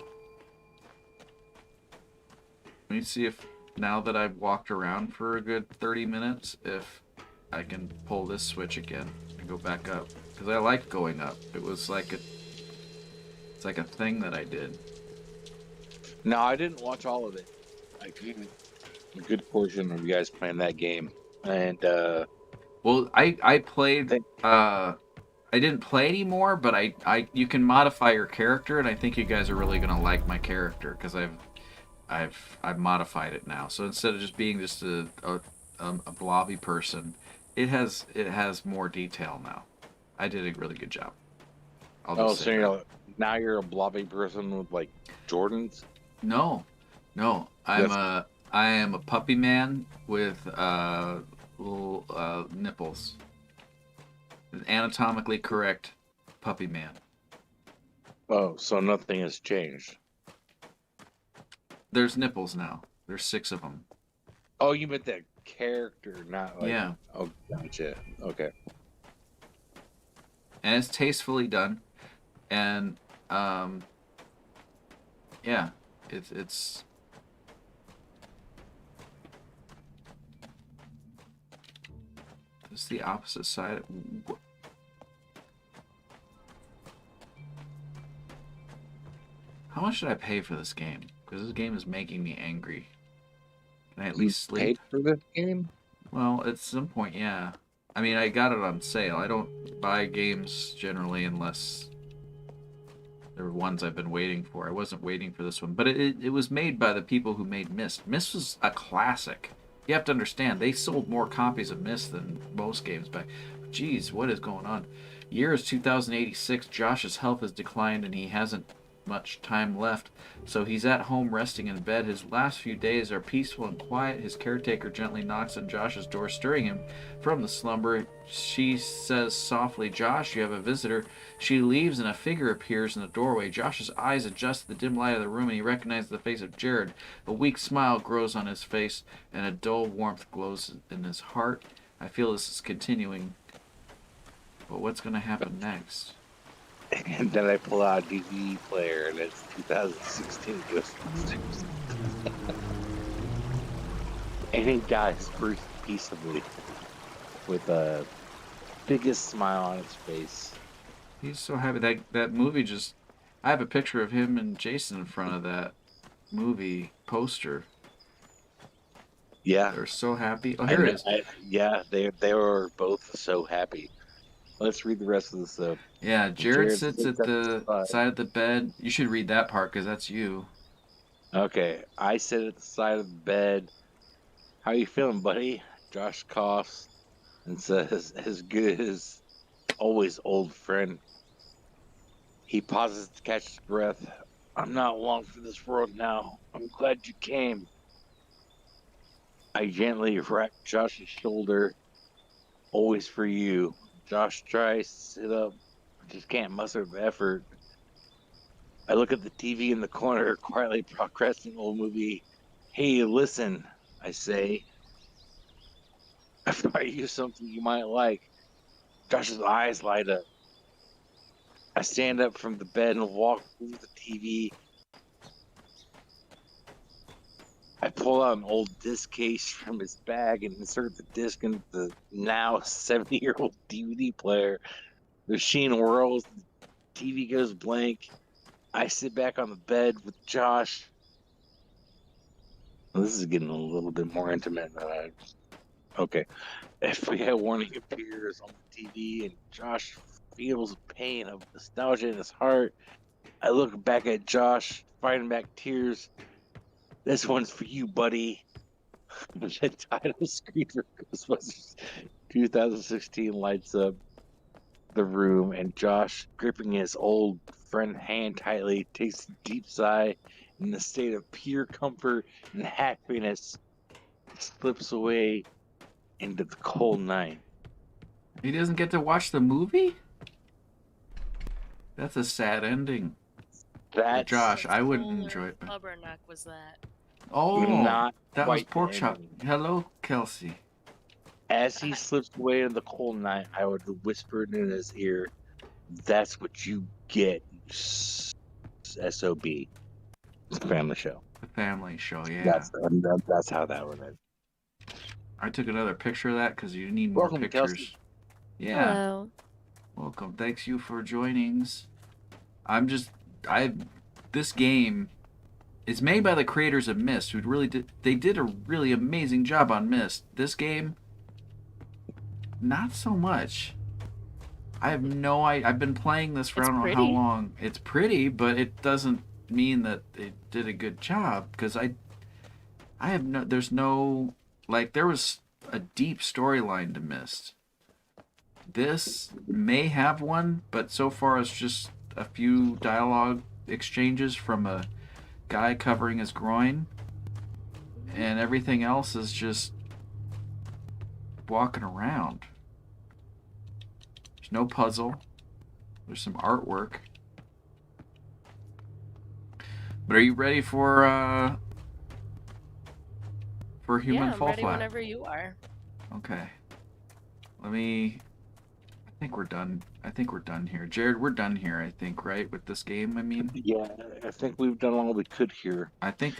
Let me see if, now that I've walked around for a good 30 minutes, if I can pull this switch again and go back up. Because I like going up. It was like it's like a thing that I did. No, I didn't watch all of it. I did a good portion of you guys playing that game. And, well, I played, I didn't play anymore, but you can modify your character, and I think you guys are really gonna like my character because I've modified it now. So instead of just being just a blobby person, it has more detail now. I did a really good job. Now you're a blobby person with like Jordans? No, I am a puppy man with little nipples. An anatomically correct puppy man. Oh, so nothing has changed. There's nipples now. There's 6 of them. Oh, you meant that character, not like... Yeah. Oh, gotcha. Okay. And it's tastefully done. And, yeah. It's... It's the opposite side. How much did I pay for this game? Because this game is making me angry. Can I at least sleep? Paid for this game? Well, at some point, yeah. I mean, I got it on sale. I don't buy games generally unless there were ones I've been waiting for. I wasn't waiting for this one. But it was made by the people who made Myst. Myst was a classic. You have to understand, they sold more copies of Myst than most games back. Jeez, what is going on? Year is 2086. Josh's health has declined and he hasn't much time left, so he's at home resting in bed. His last few days are peaceful and quiet. His caretaker gently knocks on Josh's door, stirring him from the slumber. She says softly, "Josh, you have a visitor." She leaves and a figure appears in the doorway. Josh's eyes adjust to the dim light of the room and he recognizes the face of Jarrod. A weak smile grows on his face and a dull warmth glows in his heart. I feel this is continuing, but what's going to happen next? And then I pull out a DVD player, and it's 2016 Ghostbusters. And he dies peaceably with the biggest smile on his face. He's so happy. That movie just... I have a picture of him and Jason in front of that movie poster. Yeah. They're so happy. Oh, here it is. Yeah, they were both so happy. Let's read the rest of this up. Yeah, Jarrod sits at the side of the bed. You should read that part because that's you. Okay, I sit at the side of the bed. How you feeling, buddy? Josh coughs and says, as good as always, old friend. He pauses to catch his breath. I'm not long for this world now. I'm glad you came. I gently wrap Josh's shoulder. Always for you. Josh tries to sit up, but just can't muster the effort. I look at the TV in the corner, quietly progressing old movie. Hey, listen, I say. I find you something you might like. Josh's eyes light up. I stand up from the bed and walk through the TV. I pull out an old disc case from his bag and insert the disc into the now 70-year-old DVD player. The machine whirls, the TV goes blank. I sit back on the bed with Josh. Well, this is getting a little bit more intimate. Okay. If we had warning appears on the TV and Josh feels pain of nostalgia in his heart, I look back at Josh, fighting back tears. This one's for you, buddy. The title screen for Ghostbusters 2016 lights up the room, and Josh, gripping his old friend hand tightly, takes a deep sigh in a state of pure comfort and happiness, slips away into the cold night. He doesn't get to watch the movie? That's a sad ending. That's Josh, I wouldn't Fuller enjoy it. Flubberneck was that. Oh, not that was quite the pork chop. ending. Hello, Kelsey. As he slips away into the cold night, I would whisper in his ear, "That's what you get, SOB." It's a family show. The family show, yeah. That's how that one is. I took another picture of that because you need more Welcome, pictures. Kelsey. Yeah. Hello. Welcome. Thanks you for joining. This game is made by the creators of Myst, who they did a really amazing job on Myst. This game, not so much. I have no idea. I've been playing this for I don't know how long. It's pretty, but it doesn't mean that they did a good job because there was a deep storyline to Myst. This may have one, but so far it's just a few dialogue exchanges from a guy covering his groin, and everything else is just walking around. There's no puzzle. There's some artwork. But are you ready for Human Fall I'm ready Flat? whenever you are. Okay. I think we're done here. Jarrod, we're done here, I think, right? With this game, I mean? Yeah, I think we've done all we could here. I think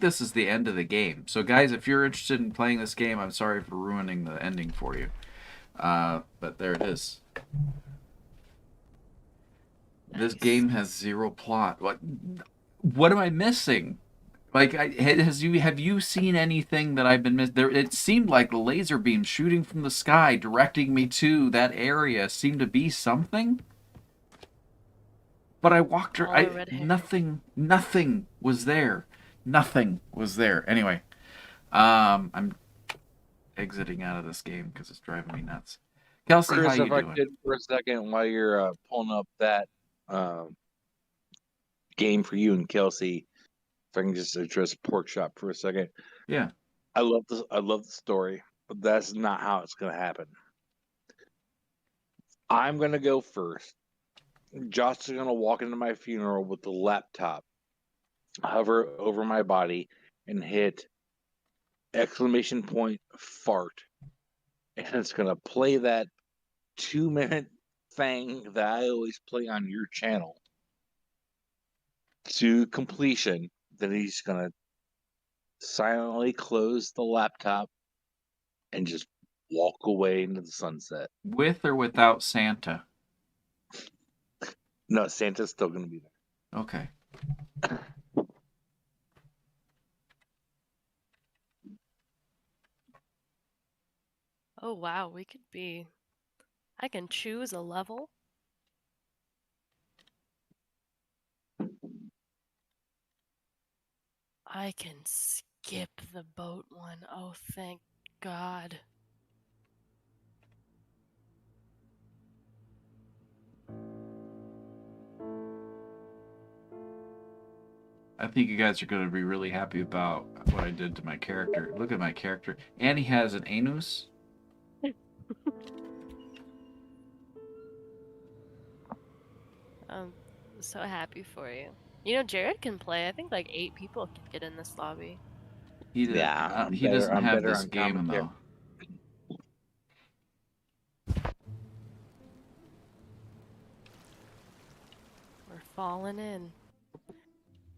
this is the end of the game. So guys, if you're interested in playing this game, I'm sorry for ruining the ending for you. But there it is. Nice. This game has zero plot. What am I missing? Like, have you seen anything that I've been missing? It seemed like the laser beam shooting from the sky, directing me to that area, seemed to be something. But I walked her. Nothing was there. Nothing was there. Anyway, I'm exiting out of this game because it's driving me nuts. Kelsey, Chris, how you if doing? I could for a second, while you're pulling up that game for you and Kelsey. If I can just address Pork Chop for a second. Yeah. I love the story, but that's not how it's going to happen. I'm going to go first. Josh is going to walk into my funeral with the laptop, hover over my body, and hit ! Fart. And it's going to play that 2-minute thing that I always play on your channel to completion. Then he's going to silently close the laptop and just walk away into the sunset. With or without Santa? No, Santa's still going to be there. Okay. Oh wow, we could be I can choose a level. I can skip the boat one. Oh, thank God. I think you guys are going to be really happy about what I did to my character. Look at my character. And he has an anus. I'm so happy for you. You know, Jarrod can play. I think like 8 people can get in this lobby. He doesn't I'm have better this on game commentary. though. We're falling in.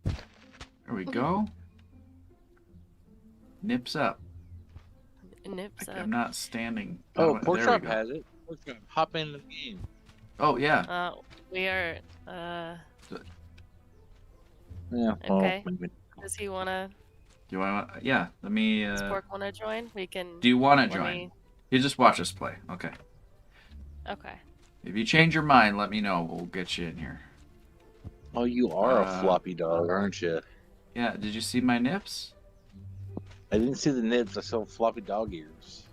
There we go. Nips up. Nips Like, up. I'm not standing. Oh, there Pork we Chop go. has it. Pork Chop, hop into the game. Oh yeah. We are, Yeah. okay. Well, maybe. Does he wanna, Do I want? Yeah. Let me. does Pork wanna join? We can. Do you want to let join? me- You just watch us play. Okay. Okay. If you change your mind, let me know. We'll get you in here. Oh, you are a floppy dog, aren't you? Yeah. Did you see my nips? I didn't see the nibs. I saw floppy dog ears.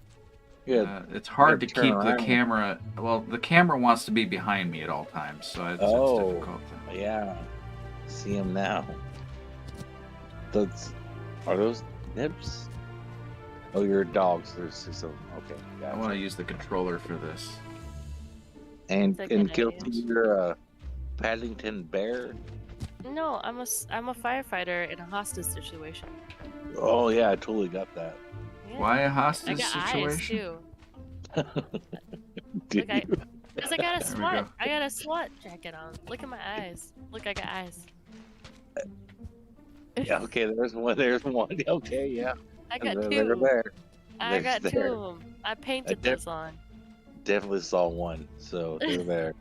Yeah. It's hard to turn keep the around. camera. Well, the camera wants to be behind me at all times, so it's difficult. Yeah. See him now. Are those nibs? Oh, you're dogs. There's 6 of them. Okay, I want to use the controller for this. And That's a good Kelsey, idea. you're a Paddington bear. No, I'm a firefighter in a hostage situation. Oh yeah, I totally got that. Yeah. Why a I hostage got situation? eyes too. Dude. Because I got a There we SWAT. go. I got a SWAT jacket on. Look at my eyes. Look, I got eyes. Yeah, okay, there's one. Okay, yeah. I got They're 2. there. I They're got 2 there. of them. I painted this on. Definitely saw one, so they're there.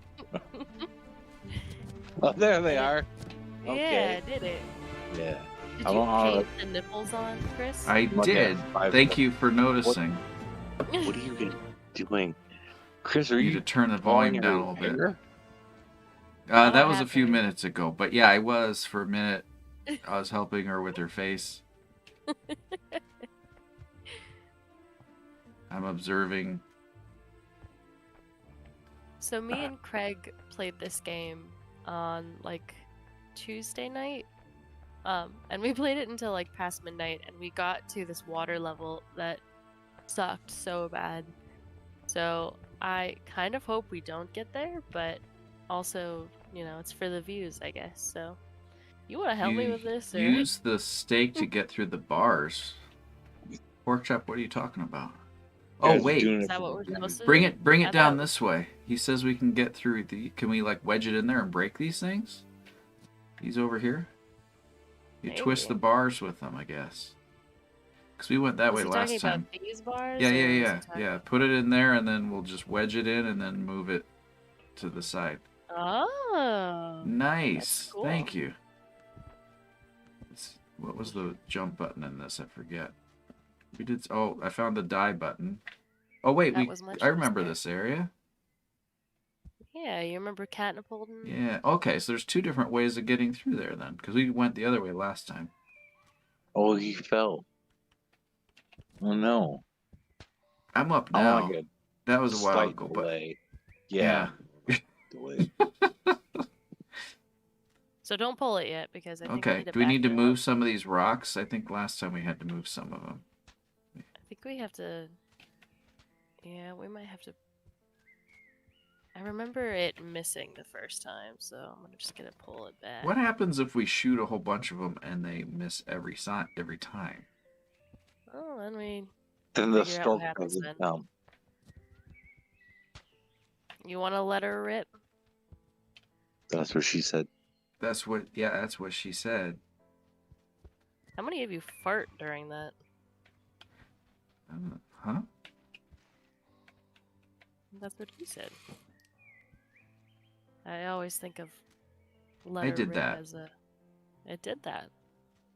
Oh, there they are. Yeah, Okay. I did it. Yeah. Did I'm you on- paint the nipples on, Chris? I Look at did. 5 Thank of them. you for noticing. What are you guys doing? Chris, I are need you to turn the pulling volume down a your little bit. hair? That was a few happening. minutes ago, but yeah, I was for a minute. I was helping her with her face. I'm observing. So me and Craig played this game on like Tuesday night. And we played it until like past midnight, and we got to this water level that sucked so bad. So I kind of hope we don't get there, but also, you know, it's for the views, I guess. So you want to help me with this? Or... Use the stake to get through the bars. Pork chop, what are you talking about? Oh Guys are wait, doing Is it that for what the we're views. supposed to bring do? it I down thought- this way. He says we can get through the. Can we like wedge it in there and break these things? These over here. You twist the Maybe. bars with them, I guess. Because we went that Was way he last talking time. about these bars? Yeah, or yeah, was he yeah, talking- yeah. Put it in there, and then we'll just wedge it in, and then move it to the side. Oh. Nice. cool. Thank you. What was the jump button in this? I forget. We did. Oh, I found the die button. Oh wait, That was much I remember easier. this area. Yeah, you remember catapulting? Yeah. Okay, so there's 2 different ways of getting through there then, because we went the other way last time. Oh, he fell. Oh no. I'm up I now. want to get That was a while slight ago, but delay. Yeah. Delay. So don't pull it yet, because I think okay. Do we need to back it move up. some of these rocks? I think last time we had to move some of them. I think we have to. Yeah, we might have to. I remember it missing the first time, so I'm just gonna pull it back. What happens if we shoot a whole bunch of them and they miss every time? Oh, then we. Then the Figure out what storm happens doesn't then. come. You want to let her rip? That's what she said. That's what. Yeah, that's what she said. How many of you fart during that? Huh? That's what you said. I always think of let I her did rip that. as a. It did that.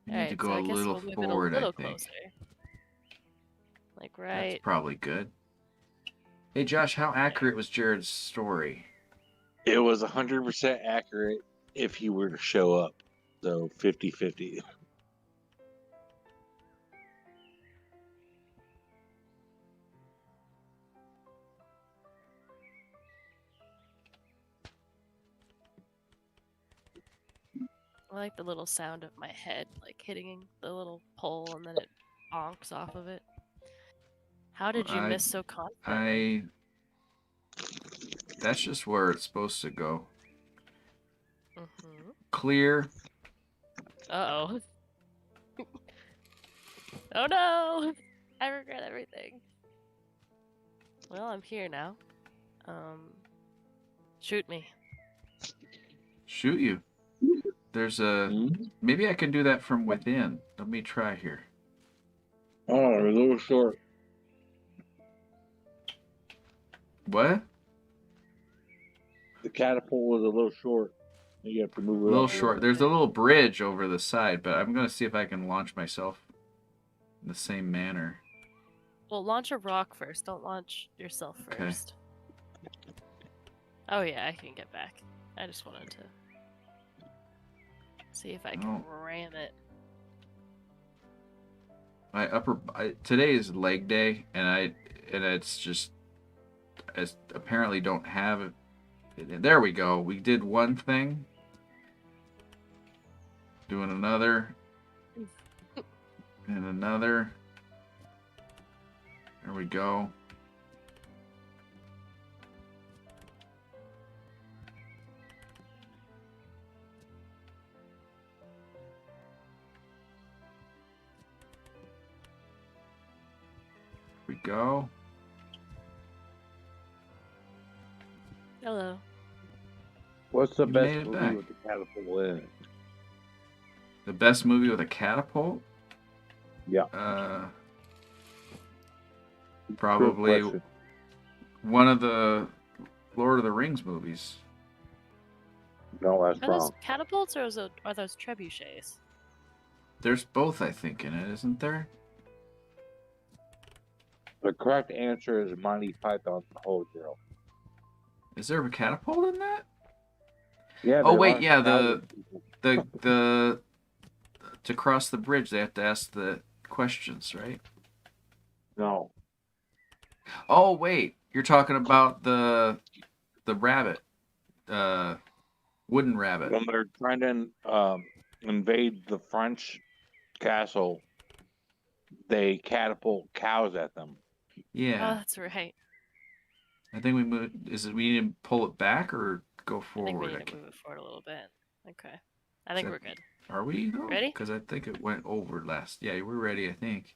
You need to Alright, go so I a guess little we'll move it forward, a little I think. closer. Like That's right. probably good. Hey Josh, how accurate was Jarrod's story? It was 100% accurate if he were to show up. So 50-50. I like the little sound of my head, like hitting the little pole and then it bonks off of it. How did you miss so confidently? That's just where it's supposed to go. Mm-hmm. Clear. Uh-oh. Oh no! I regret everything. Well, I'm here now. Shoot me. Shoot you. There's a... Maybe I can do that from within. Let me try here. Oh, a little short. What? The catapult was a little short. You have to move it A little up short. There's a little bridge over the side, but I'm going to see if I can launch myself in the same manner. Well, launch a rock first. Don't launch yourself Okay. first. Oh yeah, I can get back. I just wanted to see if I can ram it. My today is leg day, and it's just apparently don't have it. There we go. We did one thing. Doing another. And another. There we go. There we go. Hello. What's the You best made it movie back. with the catapult in it? The best movie with a catapult? Yeah. Probably Good question. one of the Lord of the Rings movies. No, that's Are those wrong. catapults or are those trebuchets? There's both, I think, in it, isn't there? The correct answer is Monty Python's the Holy Grail. Is there a catapult in that? Yeah. Oh there wait, are yeah, thousands of people. the to cross the bridge they have to ask the questions, right? No. Oh wait, you're talking about the rabbit, wooden rabbit. When they're trying to invade the French castle, they catapult cows at them. Oh, Yeah, that's right. I think we moved. We need to pull it back or go I think forward? we need to move it forward a little bit. Okay. I think we're good. Are we though? Ready? Because I think it went over last. Yeah, we're ready. I think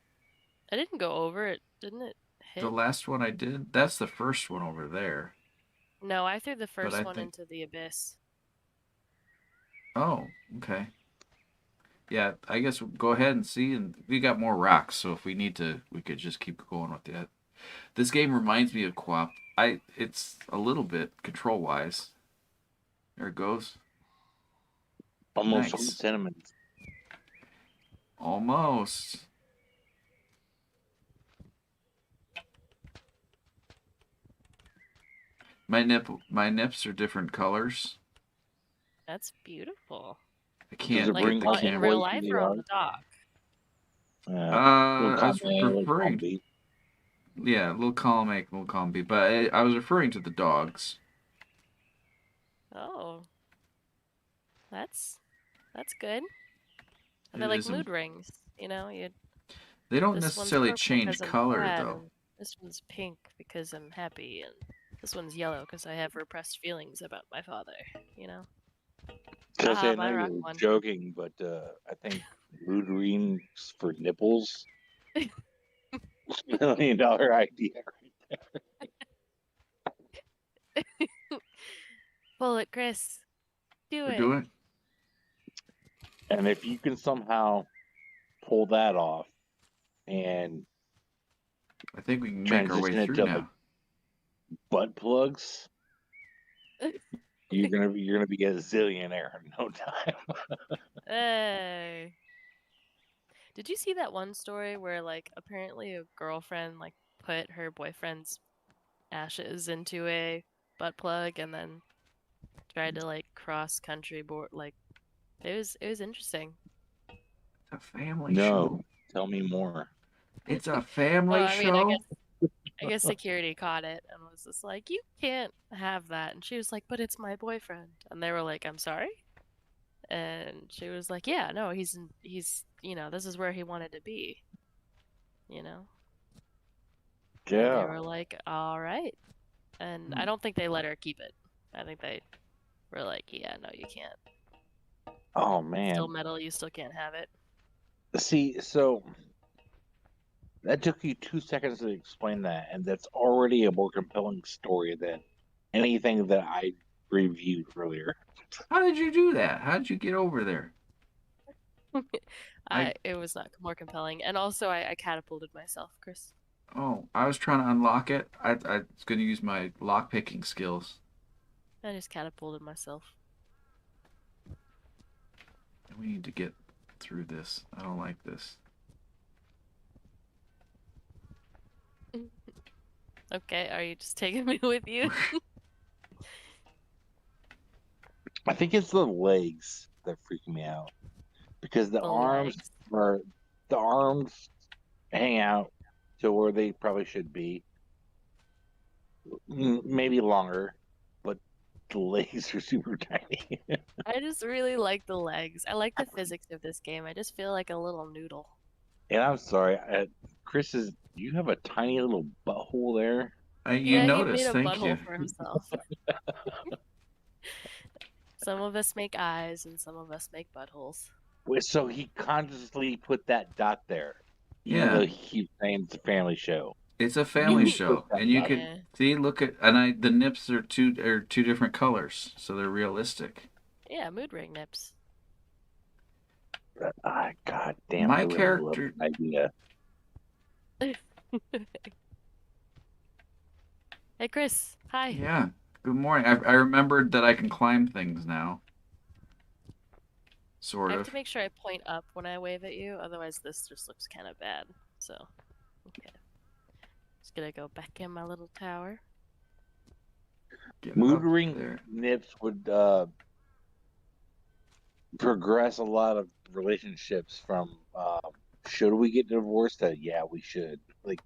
I didn't go over it, didn't it? Hit? the last one I did. That's the first one over there. No, I threw the first I one think- into the abyss. Oh, okay. Yeah, I guess we'll go ahead and see. And we got more rocks, so if we need to, we could just keep going with that. This game reminds me of Koop. It's a little bit control wise. There it goes. Almost Nice. cinnamon. Almost. My nips are different colors. That's beautiful. I can't it Like bring get the the in camera. real voice life in or the on the dock? I was referring. Comfy. Yeah, little column A, little column B. But I was referring to the dogs. Oh. That's good. It They're like isn't- mood rings, you know? They don't This one's necessarily purple change 'cause I'm color sad, though. and this one's pink because I'm happy, and this one's yellow because I have repressed feelings about my father, you know? Kelsey, I my know rock you're one. joking, but I think mood rings for nipples. $1 million idea. Pull it, Chris. Do We're it. doing it. And if you can somehow pull that off and I think we can make our way transition it through to now. like butt plugs, you're gonna be a zillionaire in no time. Hey. Did you see that one story where, like, apparently a girlfriend, like, put her boyfriend's ashes into a butt plug and then tried to like cross country board. Like it was interesting. It's a family No, show. tell me more. It's a family Well, I mean, I show. guess security caught it and was just like, "You can't have that." And she was like, "But it's my boyfriend." And they were like, "I'm sorry." And she was like, "Yeah, no, he's this is where he wanted to be." You know? And they Yeah. were like, "All right." And I don't think they let her keep it. I think they were like, "Yeah, no, you can't. Oh It's man. still metal, you still can't have it." See, so that took you 2 seconds to explain that, and that's already a more compelling story than anything that I reviewed earlier. How did you do that? How did you get over there? It was not more compelling. And also I catapulted myself, Chris. I was trying to unlock it. I was going to use my lock picking skills. I just catapulted myself. We need to get through this. I don't like this. Okay, are you just taking me with you? I think it's the legs that freak me out because the The arms legs. are the arms hang out to where they probably should be, maybe longer, but the legs are super tiny. I just really like the legs. I like the physics of this game. I just feel like a little noodle. And I'm sorry, Chris, you have a tiny little butthole there. You Yeah, he made noticed. a Thank butthole you. for himself. Some of us make eyes and some of us make buttholes. So he consciously put that dot there, even Yeah. though he keeps saying it's a family show. It's a family show, and you could Yeah. see. Look at the nips are two different colors, so they're realistic. Yeah, mood ring nips. God damn, My I really character- love the idea. Hey, Chris. Hi. Yeah. Good morning. I remembered that I can climb things now. Sort I have of. to make sure I point up when I wave at you, otherwise this just looks kind of bad. So, okay. Just gonna go back in my little tower. Get Mood up ring there. nips would progress a lot of relationships from should we get divorced to yeah we should, like,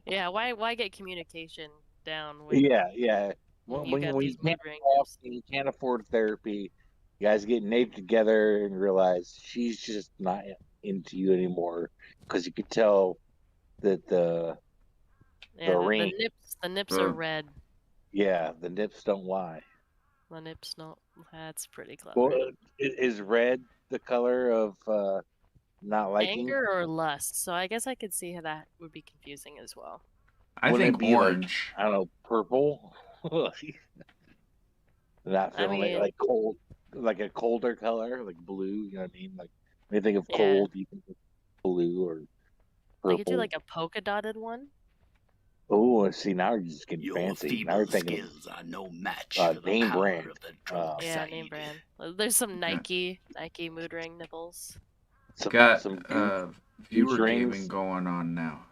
Yeah, why get communication down when yeah when when, you got when these you can't mood ring talk nips? and you can't afford therapy, you guys get naked together and realize she's just not into you anymore because you could tell that the Yeah, ring, the nips are red. the nips don't lie. The nips don't. That's pretty clever. Well, is red the color of not liking? Anger or lust. So I guess I could see how that would be confusing as well. I Wouldn't it think be orange. like, I don't know, purple? Not I feeling mean- like cold, like a colder color, like blue. You know what I mean? Like when you think of Yeah. cold, you think of blue or I purple. could do like a polka dotted one. Oh, see, now you're just getting Your fancy. Now feeble you're thinking skills are no match of, for the name power brand. of the drunk Yeah, side. name brand. There's some Nike mood ring nipples. Got some viewer rings. gaming going on now.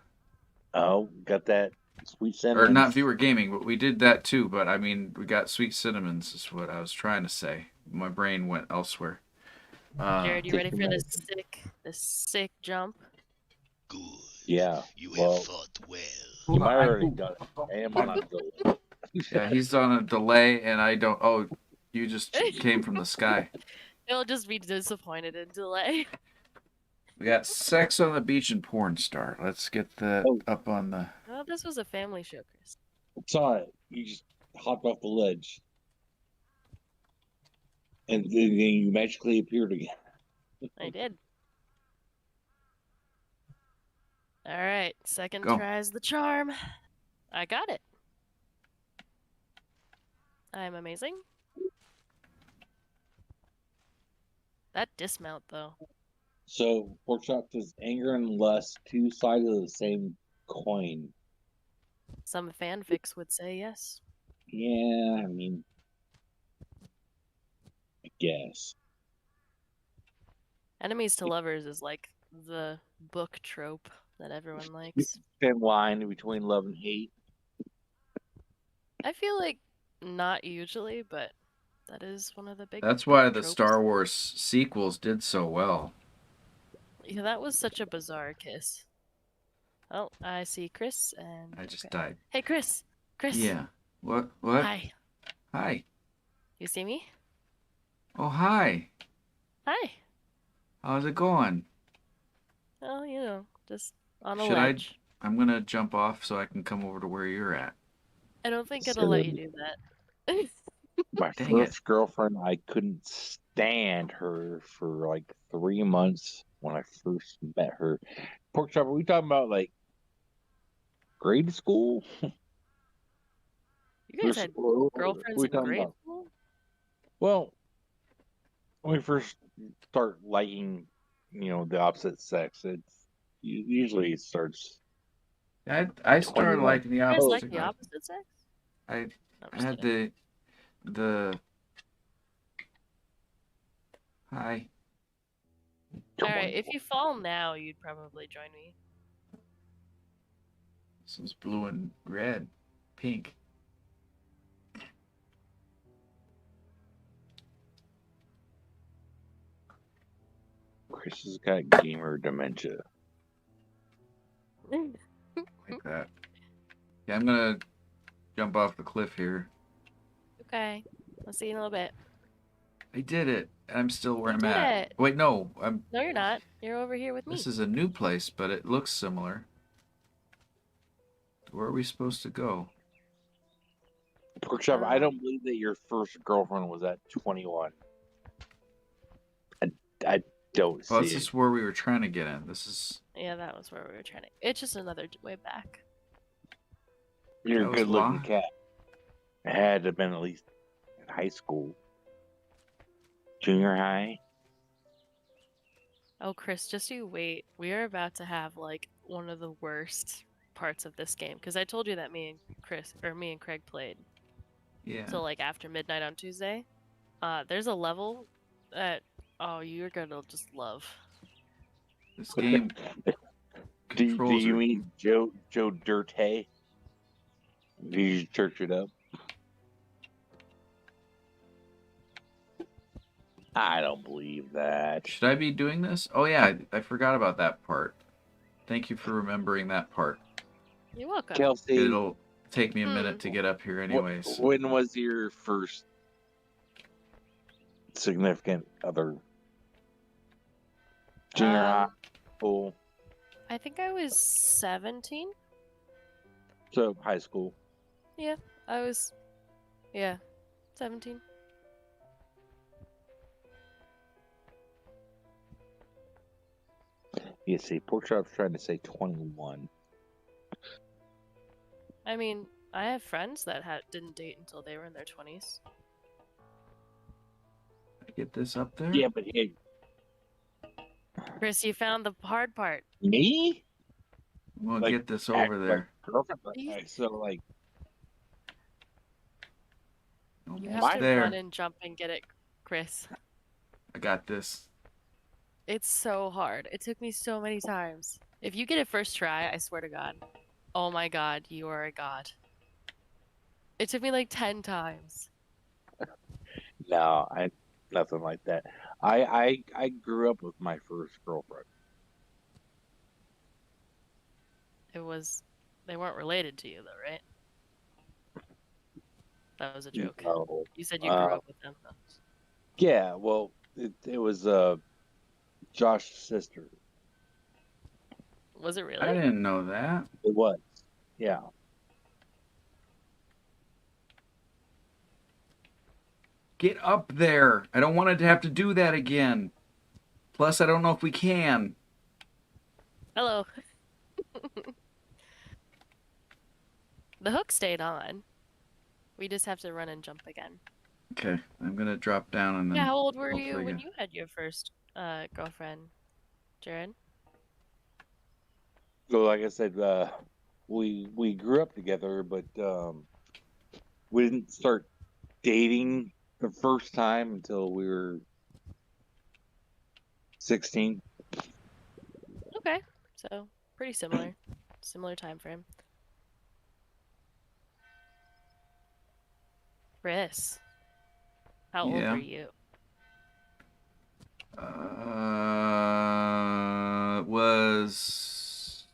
Oh, got that sweet Or cinnamon. not viewer gaming, but we did that too. But I mean, we got sweet cinnamons. Is what I was trying to say. My brain went elsewhere. Jared, you ready for this sick jump? Good. Yeah. You Well, have fought well. you might have already done it. I am on a delay. Yeah, he's on a delay, and I don't. Oh, you just came from the sky. He'll just be disappointed in delay. We got sex on the beach and porn star. Let's get that up on the. Well, this was a family show, Chris. Saw it. You just hopped off the ledge. And then you magically appeared again. I did. All right, second Go. tries the charm. I got it. I'm amazing. That dismount, though. So, Workshop says anger and lust, two sides of the same coin. Some fanfics would say yes. Yeah, I mean, I guess. Enemies to lovers is like the book trope that everyone likes. Thin line between love and hate. I feel like not usually, but that is one of the big. That's why the tropes. Star Wars sequels did so well. Yeah, that was such a bizarre kiss. Oh, I see Chris and. I just okay. died. Hey, Chris. Chris. Yeah. What? What? Hi. Hi. You see me? Oh, hi. Hi. How's it going? Oh, you know, just on a Should I? ledge. I'm gonna jump off so I can come over to where you're at. I don't think So it'll let you do that. My Dang first girlfriend, I couldn't stand her for like 3 months when I first met her. Pork chop, are we talking about like grade school? You guys had What are girlfriends we in talking grade about? school? Well, when we first start liking, the opposite sex, usually it starts I started 21. liking the You guys opposite. like the opposite sex? I No, I'm I just had kidding. the. Hi. Alright, if you fall now, you'd probably join me. This is blue and red, pink. Chris has got gamer dementia. Like that. Yeah, I'm gonna jump off the cliff here. Okay, I'll see you in a little bit. I did it. I'm still where You I'm did at. it. Wait, no. No, you're not. You're over here with me. This is a new place, but it looks similar. Where are we supposed to go? Pork chop, I don't believe that your first girlfriend was at 21. I don't Well, see this it. is where we were trying to get in. This is. Yeah, that was where we were trying to. It's just another way back. You're a That was good looking long. cat. It had to have been at least in high school. Junior high. Oh, Chris, just you wait. We are about to have like one of the worst parts of this game because I told you that me and Craig played. Yeah. So like after midnight on Tuesday, there's a level that you're gonna just love. This game. Do controls you are- mean Joe Dirtay? Do you church it up? I don't believe that. Should I be doing this? Oh yeah, I forgot about that part. Thank you for remembering that part. You're welcome. Kelsey, It'll take me a minute to get up here anyways. when was your first significant other? Junior high school? I think I was 17. So high school. Yeah, 17. You see, Pork Chop's trying to say 21. I mean, I have friends that didn't date until they were in their 20s. Get this up there? Yeah, but hey, Chris, you found the hard part. me? We'll Like, get this over there. Girlfriend, You- so like, You Almost have to there. run and jump and get it, Chris. I got this. It's so hard. It took me so many times. If you get it first try, I swear to God. Oh my God, you are a god. It took me like 10 times. no, nothing like that. I grew up with my first girlfriend. They weren't related to you though, right? That was a joke. No. You said you grew up with them though. Yeah, well, it was Josh's sister. Was it really? I didn't know that. It was, yeah. Get up there. I don't want to have to do that again. Plus, I don't know if we can. Hello. The hook stayed on. We just have to run and jump again. Okay, I'm gonna drop down and then. Yeah, how old were you hopefully when get- you had your first girlfriend, Jarrod? So, like I said, we grew up together, but we didn't start dating the first time until we were 16. Okay, so pretty similar time frame. Chris, how old Yeah. were you? Was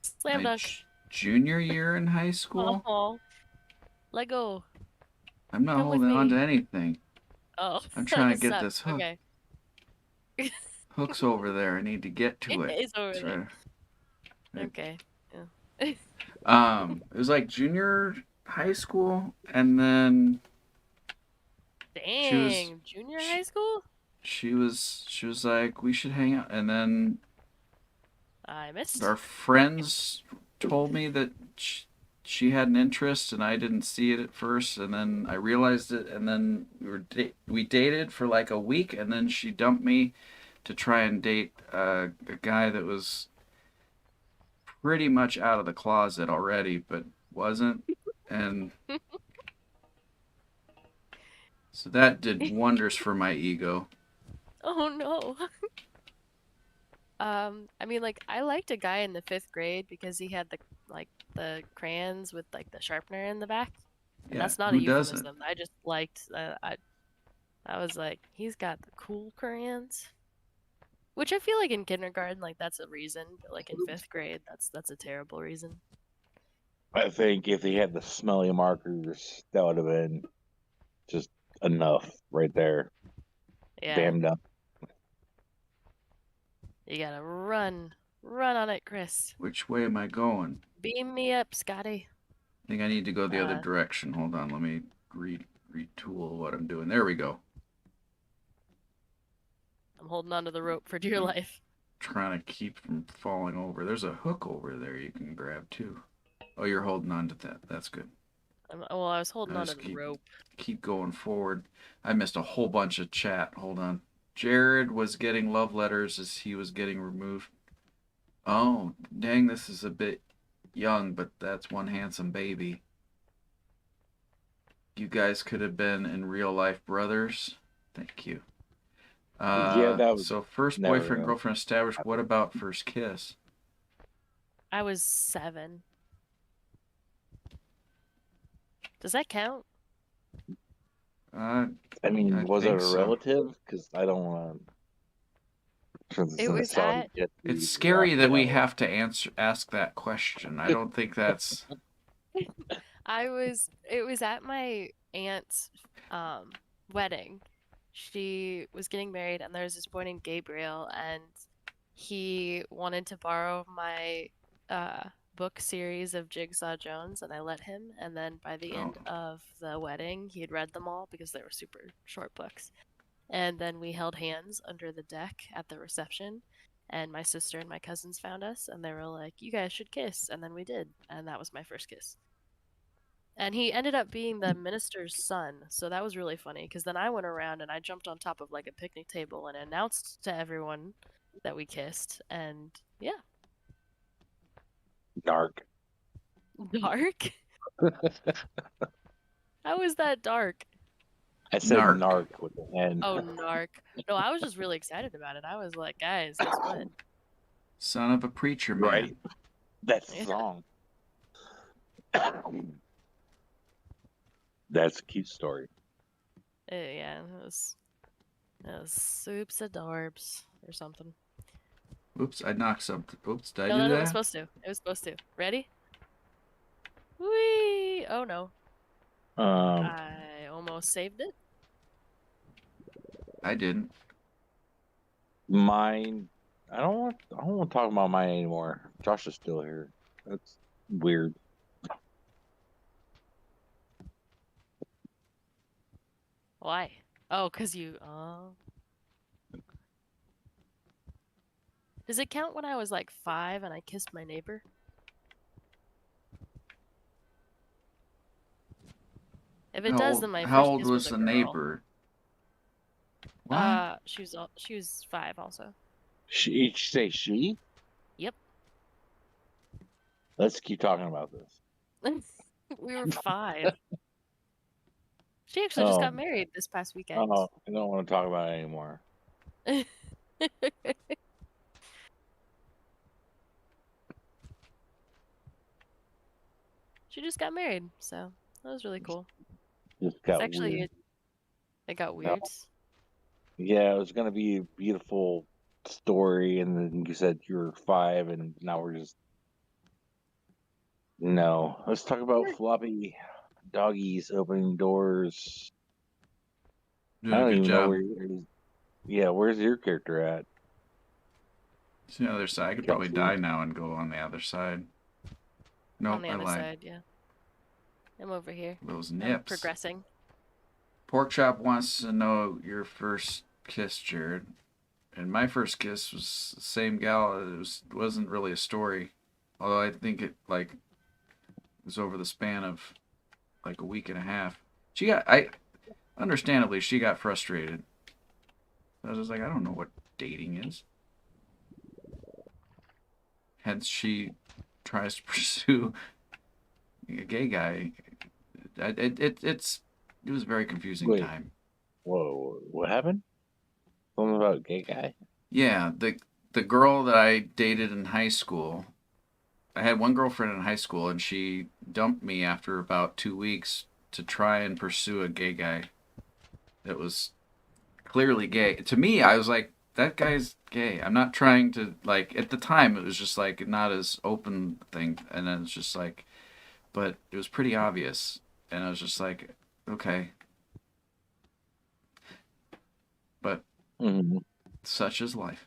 Slam my dunk. junior year in high school. Oh, Lego. I'm not Come with holding on to me. anything. Oh, I'm trying to get sup. this hook. Okay. Hook's over there. I need to get to it. It's over That's there. right. Okay. Yeah. It was like junior high school, and then she was Dang, junior she, high school? she was like, we should hang out, and then I missed. our friends told me that she had an interest, and I didn't see it at first, and then I realized it, and then we dated for like a week, and then she dumped me to try and date a guy that was pretty much out of the closet already, but wasn't, and so that did wonders for my ego. Oh no. I mean, like, I liked a guy in the 5th grade because he had the crayons with like the sharpener in the back, and Yeah, that's not a who doesn't? euphemism. I just liked. I was like, he's got the cool crayons, which I feel like in kindergarten, like that's a reason, but like in 5th grade, that's a terrible reason. I think if he had the smelly markers, that would have been just enough right there. Yeah, Damn done. you gotta run on it, Chris. Which way am I going? Beam me up, Scotty. I think I need to go the other Uh, direction. Hold on, let me retool what I'm doing. There we go. I'm holding onto the rope for dear life. Trying to keep from falling over. There's a hook over there you can grab too. Oh, you're holding on to that. That's good. Well, I was holding onto Just the rope. keep going forward. I missed a whole bunch of chat. Hold on. Jarrod was getting love letters as he was getting removed. Oh, dang, this is a bit young, but that's one handsome baby. You guys could have been in real life brothers. Thank you. Yeah, that was so first never boyfriend, real. girlfriend established. What about first kiss? I was 7. Does that count? Uh, I mean, I was it think a so. relative? Because I don't want to. It was at. It's scary that we have to ask that question. I don't think that's. It was at my aunt's wedding. She was getting married, and there was this boy named Gabriel, and he wanted to borrow my book series of Jigsaw Jones, and I let him. And then by the end of the wedding, he had read them all because they were super short books. And then we held hands under the deck at the reception, and my sister and my cousins found us, and they were like, "You guys should kiss," and then we did, and that was my first kiss. And he ended up being the minister's son, so that was really funny, because then I went around and I jumped on top of like a picnic table and announced to everyone that we kissed, and yeah. Dark. Dark? How is that dark? I said Narc. narc with the N. Oh, narc. No, I was just really excited about it. I was like, guys, guess what? Son of a preacher man. Right. That's the Yeah. song. That's a cute story. Yeah, it was soups adorbs or something. Oops, I knocked something. Oops, did I No, do no, that? it was supposed to. It was supposed to. Ready? Whee! Oh no. I almost saved it. I didn't. Mine. I don't want to talk about mine anymore. Josh is still here. That's weird. Why? Oh, cause you. Oh. Does it count when I was like 5 and I kissed my neighbor? If it does, then my How first old kiss was a the girl. neighbor? What? She was 5 also. She say she? Yep. Let's keep talking about this. We were 5. She actually just got married this past weekend. Oh, I don't want to talk about it anymore. She just got married, so that was really cool. Just It's got actually weird. it got weird. Yeah, it was gonna be a beautiful story, and then you said you were 5, and now we're just no. Let's talk about floppy doggies opening doors. I Doing a don't good even know job. where. Yeah, where's your character at? It's the other side. I could probably Kelsey? die now and go on the other side. On Nope, the I other lied. side, yeah. I'm over here. Those I'm nips. progressing. Pork Chop wants to know your first kiss, Jarrod. And my first kiss was the same gal. Wasn't really a story, although I think it was over the span of like a week and a half. Understandably she got frustrated. I was just like, I don't know what dating is. Hence she tries to pursue a gay guy. It was a very confusing Wait. time. Whoa, what happened? Something about a gay guy? Yeah, the girl that I dated in high school. I had one girlfriend in high school, and she dumped me after about 2 weeks to try and pursue a gay guy that was clearly gay. To me, I was like, that guy's gay. I'm not trying to, like, at the time, it was just like not as open thing. And then it's just like, but it was pretty obvious. And I was just like, okay. But Mm-hmm. such is life.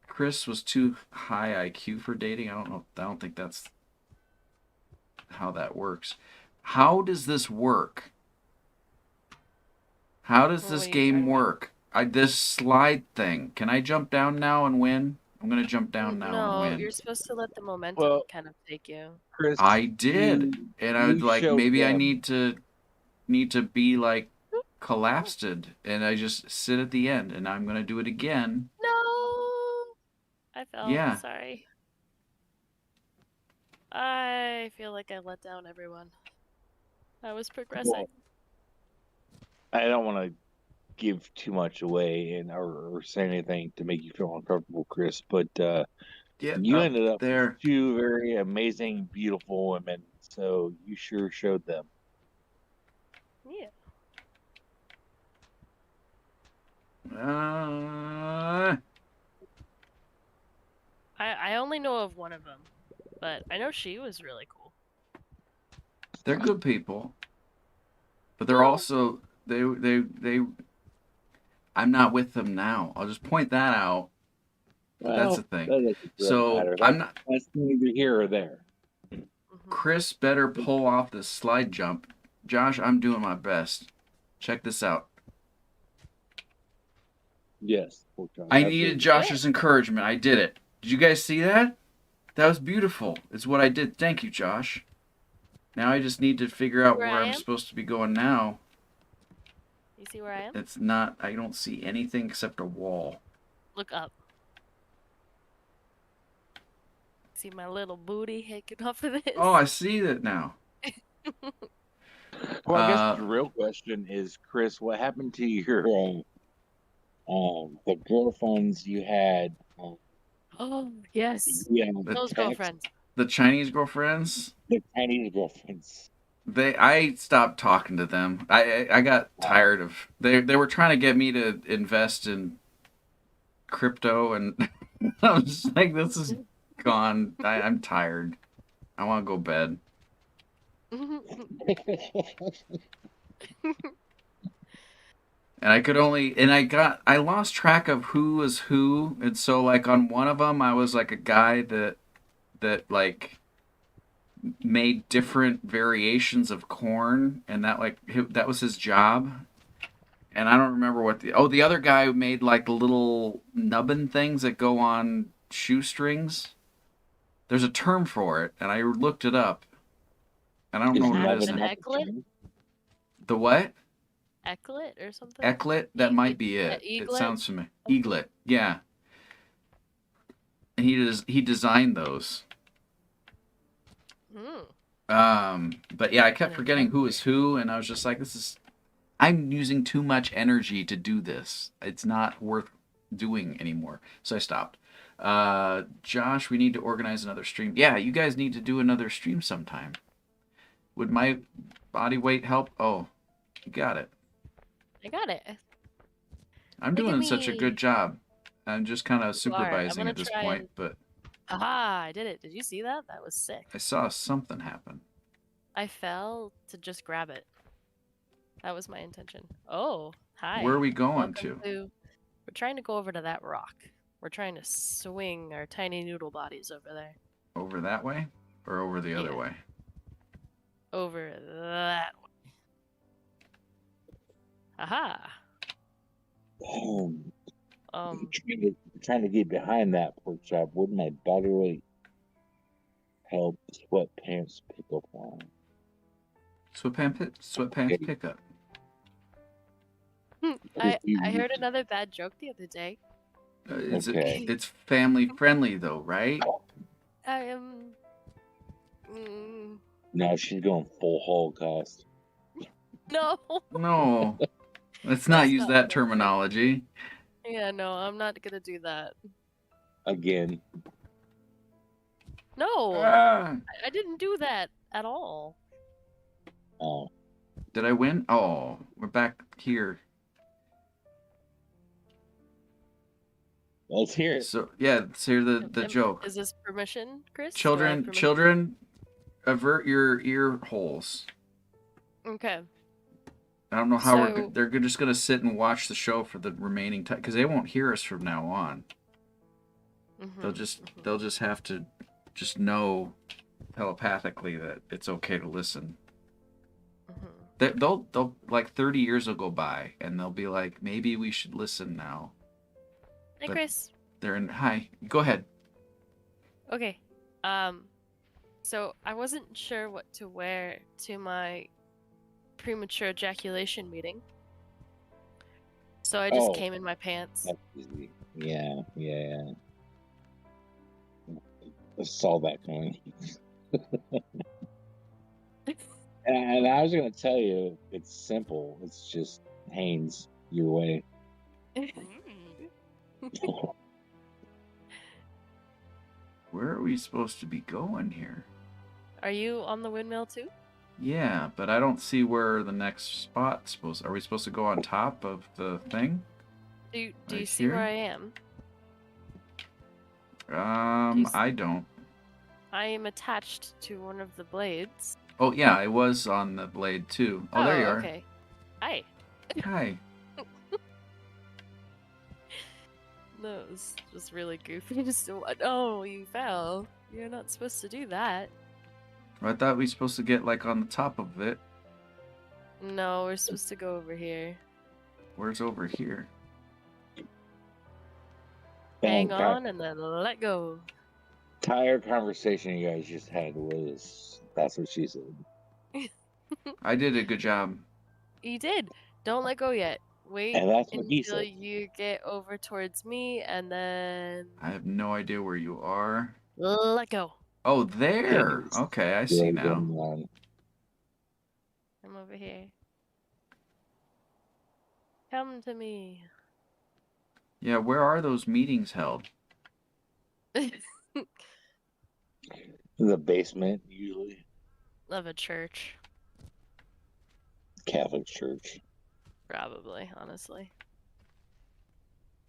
Chris was too high IQ for dating. I don't know. I don't think that's how that works. How does this work? How does What this are you game talking about? work? This slide thing. Can I jump down now and win? I'm gonna jump down now and No, win. you're supposed to let the momentum Well, kind of take you. Chris, I did, and I you would like showed maybe I them. need to be like collapsed, and I just sit at the end, and I'm gonna do it again. No, I fell. Yeah. Sorry. I feel like I let down everyone. I was progressing. I don't want to give too much away or say anything to make you feel uncomfortable, Chris, but Yeah. you Up ended up there. with 2 very amazing, beautiful women, so you sure showed them. Yeah. I only know of one of them, but I know she was really cool. They're good people, but they're Well- also they. I'm not with them now. I'll just point that out. But that's the thing. That doesn't really So matter. I'm not. That's neither here or there. Mhm. Chris better pull off this slide jump. Josh, I'm doing my best. Check this out. Yes. I needed Josh's encouragement. I did it. Did you guys see that? That was beautiful. It's what I did. Thank you, Josh. Now I just need to figure out Where where I I'm am? supposed to be going now. You see where I am? It's not. I don't see anything except a wall. Look up. See my little booty hanging off of this? Uh, Oh, I see that now. Well, I guess the real question is, Chris, what happened to your the girlfriends you had? Oh, yes. Yeah, Those girlfriends. The Chinese girlfriends. the Chinese girlfriends. I stopped talking to them. I got tired of they were trying to get me to invest in crypto, and I was just like, this is gone. I'm tired. I want to go bed. And I could only and I lost track of who was who, and so like on one of them I was like a guy that like made different variations of corn, and that was his job. And I don't remember what the other guy made like the little nubbin things that go on shoestrings. There's a term for it, and I looked it up, and I don't know what it is. An egglet? The what? Egglet or something? Ecklet? That might be it. It Eaglet? sounds familiar. Eaglet, yeah. And he designed those. But yeah, I kept forgetting who was who, and I was just like, I'm using too much energy to do this. It's not worth doing anymore. So I stopped. Josh, we need to organize another stream. Yeah, you guys need to do another stream sometime. body weight help. Oh, you got it. I got it. I'm Look at doing such a me. good job. I'm just kind of You are. I'm supervising gonna at this try point, and- but Aha! I did it. Did you see that? That was sick. I saw something happen. I fell to just grab it. That was my intention. Oh, hi. Where are we going Welcome to? We're trying to go over to that rock. We're trying to swing our tiny noodle bodies over there. Over that way or over the other Yeah. way? Over that way. Aha! Trying to get behind that pork chop. Wouldn't my body weight help sweatpants pick up on? Sweatpants pickup. I heard another bad joke the other day. Okay. It's family friendly though, right? I am. Mm, No, she's going full Holocaust no. No, let's not That's use not that what I terminology. Yeah, no, I'm not gonna do that. again. No, Ah! I didn't do that at all. Oh, Did I win? Oh, we're back here. let's hear it. So yeah, let's hear the joke. Is this permission, Chris? Do I have Children, permission? children, avert your ear holes. Okay. I don't know how So- they're just gonna sit and watch the show for the remaining time because they won't hear us from now on. Mhm, They'll just mhm. they'll just have to just know telepathically that it's okay to listen. Mhm. They'll like 30 years will go by and they'll be like, maybe we should listen now. Hey, But- Chris. They're in. Hi, go ahead. Okay. So I wasn't sure what to wear to my premature ejaculation meeting. So I just Oh. came in my pants. That's easy. Yeah. I saw that coming. And I was going to tell you, it's simple. It's just Hanes your way. Where are we supposed to be going here? Are you on the windmill too? Yeah, but I don't see where the next spot's supposed. Are we supposed to go on top of the thing? Do you Right see where here? I am? You I don't. I am attached to one of the blades. Oh yeah, I was on the blade too. Oh, there you are. Okay. Hi. Hi. No, it was just really goofy. Just oh, you fell. You're not supposed to do that. I thought we were supposed to get like on the top of it. No, we're supposed to go over here. Where's over here? Hang on and then let go. Entire conversation you guys just had was, that's what she said. I did a good job. You did. Don't let go yet. Wait And that's what he until said. you get over towards me and then I have no idea where you are. let go. Oh, there. Okay, I see now. I'm over here. Come to me. Yeah, where are those meetings held? The basement, usually. Of a church, Catholic church. probably, honestly.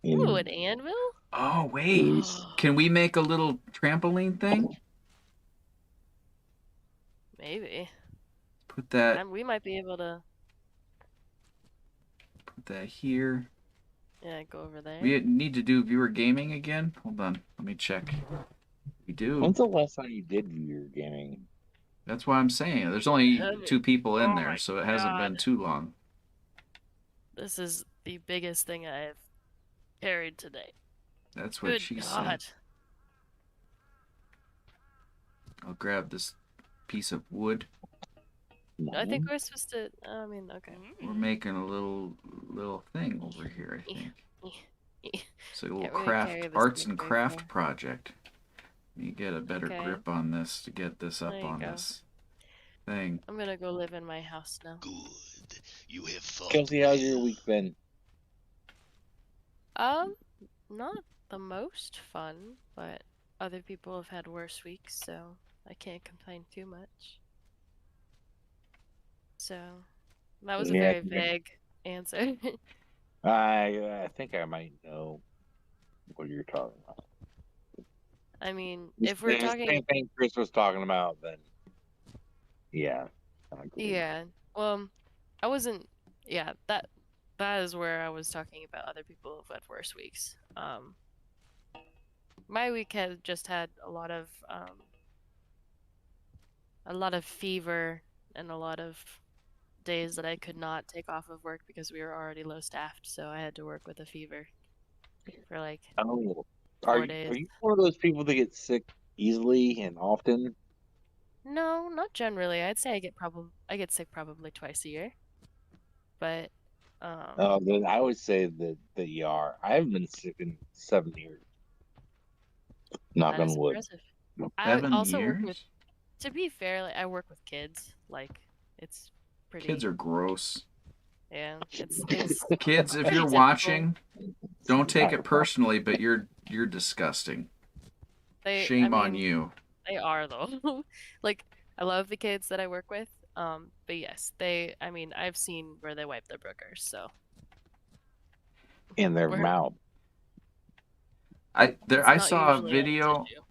In- Ooh, an anvil? Oh, wait. Can we make a little trampoline thing? Maybe. Put that We might be able to. here. Yeah, go over there. We need to do viewer gaming again. Hold on, let me check. We do. When's the last time you did viewer gaming? That's why I'm saying there's only 2 people in Oh there, my so it hasn't been God. too long. This is the biggest thing I've carried today. That's what Good she God. said. I'll grab this piece of wood. I think we're supposed to. I mean, okay. We're making a little thing over here, I think. It's a little Can't really craft, carry this arts thing and very craft far. project. You get a better Okay. grip on this to get this up There you on go. this thing. I'm gonna go live in my house now. Good. You have fought Kelsey, how's your well. week been? Not the most fun, but other people have had worse weeks, so I can't complain too much. So that was a Yeah, very vague answer. I think I might know what you're talking about. I mean, The if we're same talking, thing Chris was talking about, then yeah. I agree. yeah. Well, I wasn't. Yeah, that is where I was talking about other people who've had worse weeks. My week had just had a lot of fever and a lot of days that I could not take off of work because we were already low staffed, so I had to work with a fever for like Oh, 4 are days. you one of those people that get sick easily and often? No, not generally. I'd say I get sick probably twice a year. But Then I would say that you are. I haven't been sick in 7 years. Knock that is on wood. impressive. I 7 work with, years? to be fair, like, I work with kids. Like, it's pretty, Kids are gross. yeah, it's Kids, if pretty you're typical. watching, don't take it personally, but you're disgusting. Shame on mean, you. they are though. Like, I love the kids that I work with. But yes, I mean, I've seen where they wipe their boogers, so In their we're, mouth. I it's not saw a usually on the video. tissue.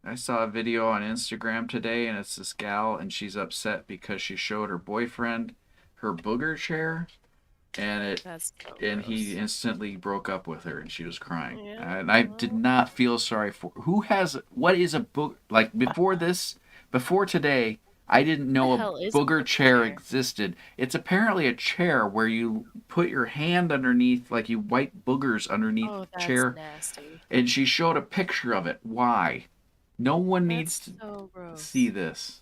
I saw a video on Instagram today, and it's this gal, and she's upset because she showed her boyfriend her booger chair, and That's so he gross. instantly broke up with her, and she was crying. Yeah, And I did well, not feel sorry for what is a book like before today. I didn't the know a hell is a booger booger chair chair? existed. It's apparently a chair where you put your hand underneath, like you wipe boogers underneath Oh, the that's chair. nasty. And she showed a picture of it. Why? No one needs That's to so see gross. this.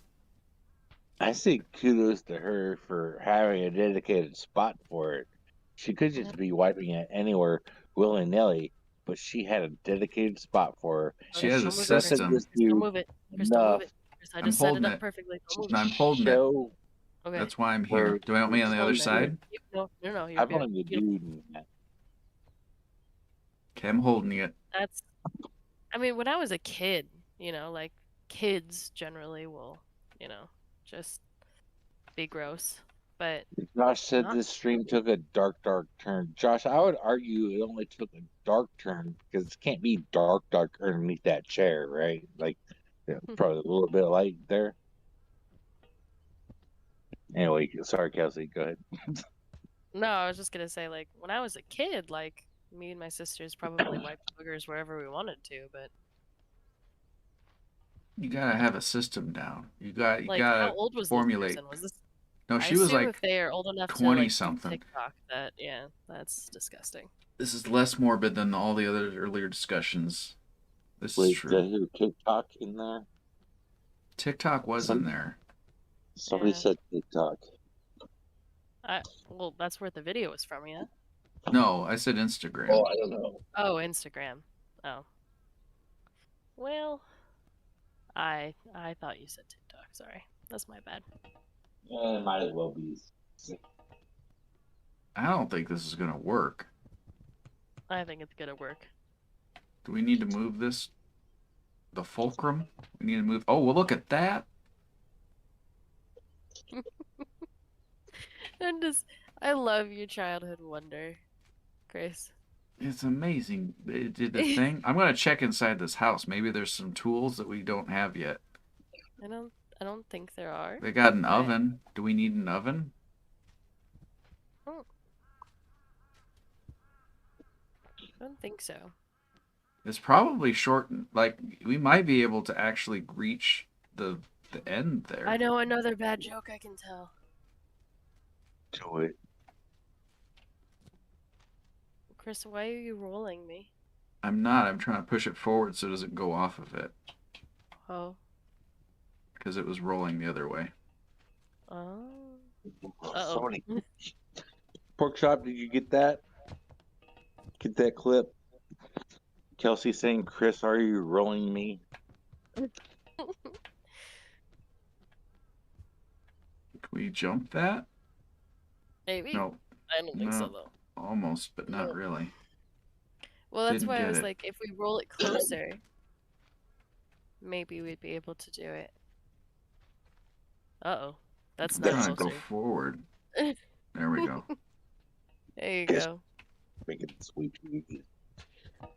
I say kudos to her for having a dedicated spot for it. She could Yeah. just be wiping it anywhere willy nilly, but she had a dedicated spot for her. She And has she a Don't move it, Chris. trusted system. this Chris, don't dude move it. Chris, don't move enough it. Chris, I I'm just set it holding up it. perfectly. Don't to move No, it. I'm holding it. show Okay. That's why I'm here. her Do you want me on the other trustworthy. side? No, you're I good. blame the dude in that. Okay, I'm holding it. That's, I mean, when I was a kid, like kids generally will, just be gross. But Josh said not, this stream took a dark turn. Josh, I would argue it only took a dark turn because it can't be dark underneath that chair, right? Like, yeah, probably a little bit of light there. Anyway, sorry, Kelsey. Go ahead. no, I was just gonna say, like, when I was a kid, like, me and my sisters probably wiped boogers wherever we wanted to, but You gotta have a system down. You like, how gotta old was this formulate. person? Was this? No, I she was assume like if they are old enough to 20 like do something. TikTok, yeah, that's disgusting. This is less morbid than all the other earlier discussions. This is Wait, true. did I hear TikTok in there? TikTok was in there. Somebody Yeah. said TikTok. Well, that's where the video was from, yeah. No, I said Instagram. Oh, I don't know. Oh, Instagram. Oh. Well, I thought you said TikTok. Sorry, that's my bad. Yeah, it might as well be. I don't think this is gonna work. I think it's gonna work. Do we need to move this? The fulcrum? We need to move. Oh, well, look at that. I love your childhood wonder, Grace. It's amazing. It did the thing. I'm gonna check inside this house. Maybe there's some tools that we don't have yet. I don't think there are. They got an Right. oven. Do we need an oven? I don't think so. It's probably short. Like we might be able to actually reach the end there. I know another bad joke. I can tell. Do it. Chris, why are you rolling me? I'm not. I'm trying to push it forward so it doesn't go off of it Oh. because it was rolling the other way. Oh. Somebody. Pork chop, did you get that? Get that clip? Kelsey saying, Chris, are you rolling me? Can we jump that? Maybe. No, I don't think so No. though. almost, but not No. really. Well, that's Didn't why I get was it. like, if we roll it closer, maybe we'd be able to do it. Uh-oh. That's I'm not trying to go closer. forward. There we go. There you Yes. go. Make it sweet TV.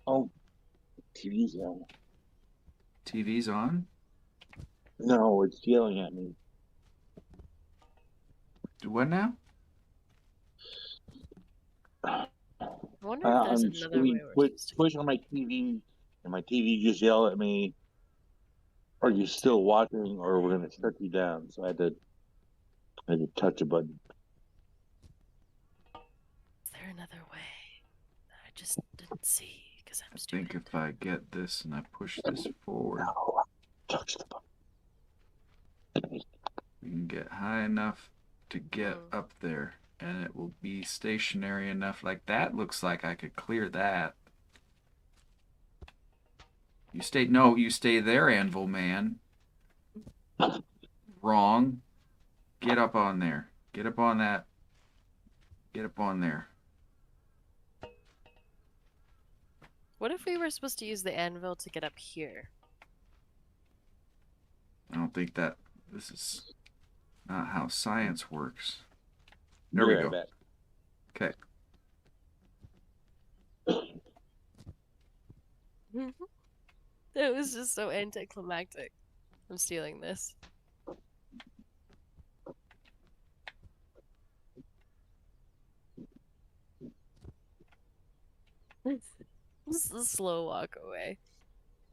Oh, TV's on. TV's on? No, it's yelling at me. What now? I wonder if there's I'm another way we're supposed to. push on my TV, and my TV just yelled at me. Are you still watching, or we're gonna shut you down? So I had to touch a button. Is there another way that I just didn't see because I'm I stupid? think if I get this and I push this forward, No, touch the button. we can get high enough to get Mm. up there, and it will be stationary enough. Like that looks like I could clear that. You stay there, Anvil Man. Wrong. Get up on there. Get up on that. Get up on there. What if we were supposed to use the anvil to get up here? I don't think that this is not how science works. Be There we right go. back. Okay. That was just so anticlimactic. I'm stealing this. This is a slow walk away.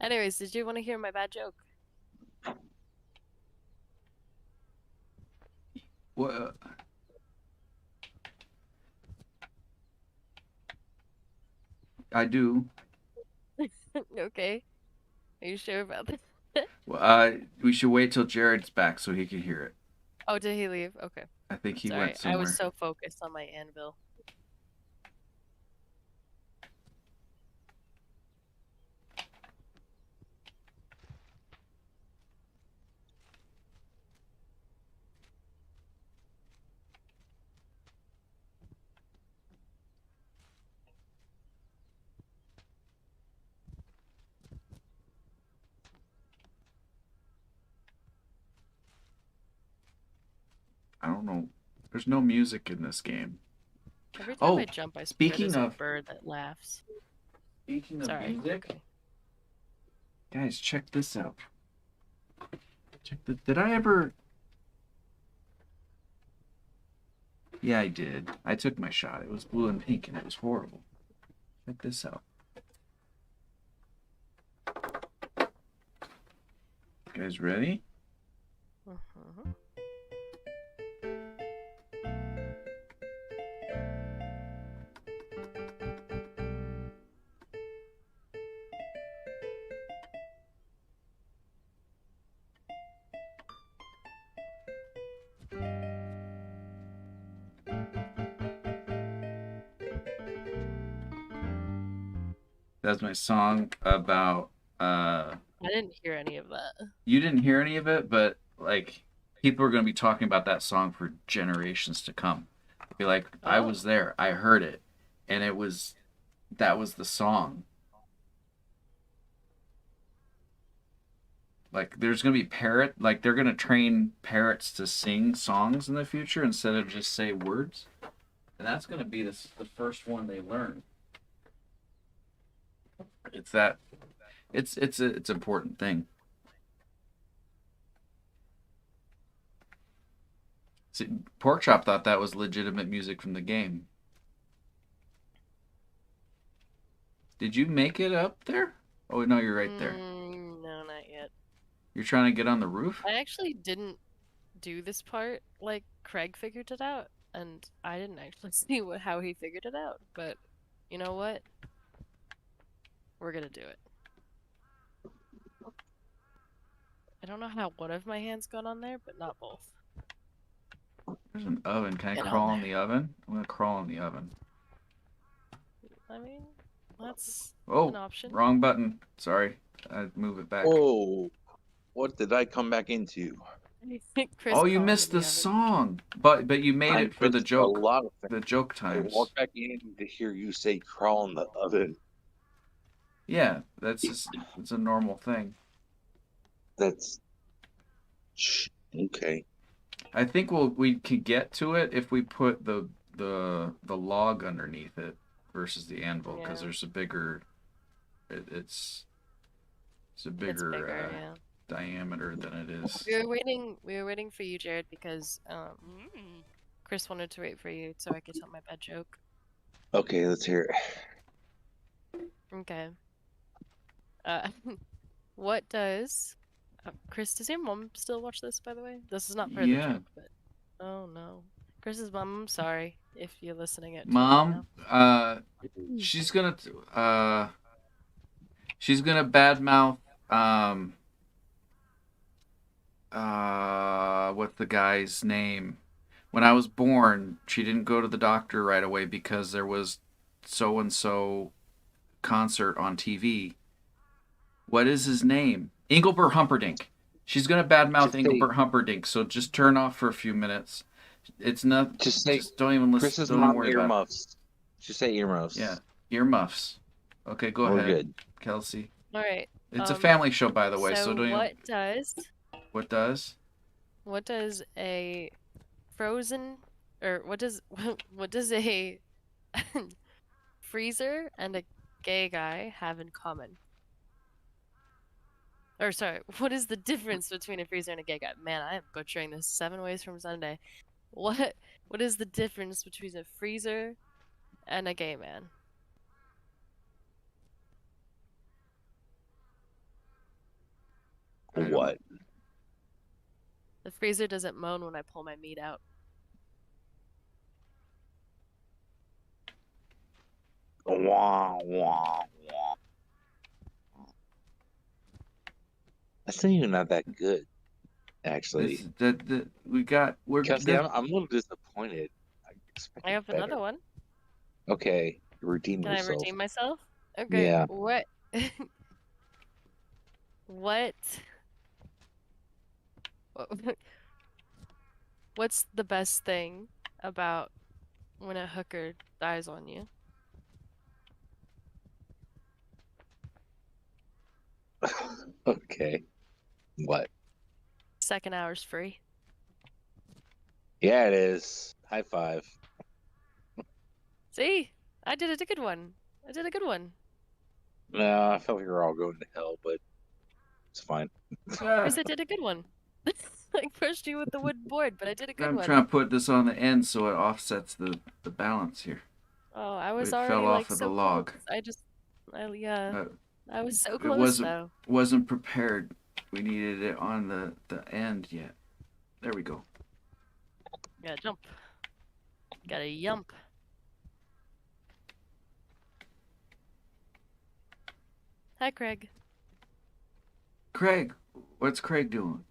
Anyways, did you want to hear my bad joke? What? I do. Okay. Are you sure about that? Well, we should wait till Jared's back so he can hear it. Oh, did he leave? Okay. I think he Sorry, went somewhere. I was so focused on my anvil. I don't know. There's no music in this game. Every time Oh, I jump, I swear speaking there's of- a bird that laughs. Speaking of Sorry. music, Okay. guys, check this out. Did I ever? Yeah, I did. I took my shot. It was blue and pink, and it was horrible. Check this out. You guys ready? Uh-huh. That's my song about. I didn't hear any of that. You didn't hear any of it, but like people are going to be talking about that song for generations to come. Be like, I Oh. was there, I heard it, and that was the song. Like there's going to be they're going to train parrots to sing songs in the future instead of just say words, and that's going to be the first one they learn. It's an important thing. See, Porkchop thought that was legitimate music from the game. Did you make it up there? Oh no, you're right there. No, not yet. You're trying to get on the roof? I actually didn't do this part like Craig figured it out, and I didn't actually see how he figured it out. But you know what? We're gonna do it. I don't know how one of my hands got on there, but not both. There's an oven. Can I Get on crawl in there. the oven? I'm gonna crawl in the oven. I mean, that's Oh, an option. wrong button. Sorry. I'd move it back. Whoa, what did I come back into? Chris Oh, you crawled missed in the oven. song. But you made I it for the missed joke. A lot of things. The joke I times. walked back in to hear you say crawl in the oven. Yeah, it's a normal thing. That's okay. I think we could get to it if we put the log underneath it versus the anvil, because Yeah. there's a bigger. It's a It's bigger bigger, yeah. diameter than it is. We were waiting for you, Jarrod, because Chris wanted to wait for you so I could tell my bad joke. Okay, let's hear it. Okay. What does Chris, does your mom still watch this, by the way? This is not for the Yeah. joke, but oh no. Chris's mom, I'm sorry if you're listening to it Mom, right she's gonna badmouth what's the guy's name? When I was born, she didn't go to the doctor right away because there was so and so concert on TV. What is his name? Engelbert Humperdinck. She's gonna badmouth Engelbert Humperdinck, so just turn off for a few minutes. It's not. Just say don't even listen. Chris's don't mom worry about it. earmuffs. Just say earmuffs. Yeah, earmuffs. Okay, go We're ahead, good. Kelsey. now. Alright. It's a family show, by the way, so don't what even... does What does? a frozen or what does a freezer and a gay guy have in common? Or sorry, what is the difference between a freezer and a gay guy? Man, I am butchering this 7 ways from Sunday. What is the difference between a freezer and a gay man? What? The freezer doesn't moan when I pull my meat out. Wah, wah, wah. That's not even not that good, actually. We're Kelsey, I'm a little disappointed. I have another one. Okay, redeem Can yourself. I redeem myself? Okay. Yeah. What? What's the best thing about when a hooker dies on you? Okay. What? Second hour's free. Yeah, it is. High five. See? I did a good one. I did a good one. No, I felt like we were all going to hell, but it's fine. Chris, I did a good one. I pushed you with the wooden board, but I did a good I'm one. trying to put this on the end so it offsets the balance here. Oh, I was It already fell off like of so the log. close. I was so It close though. wasn't prepared. We needed it on the end yet. There we go. Gotta jump. Gotta yump. Hi, Craig. Craig, what's Craig doing?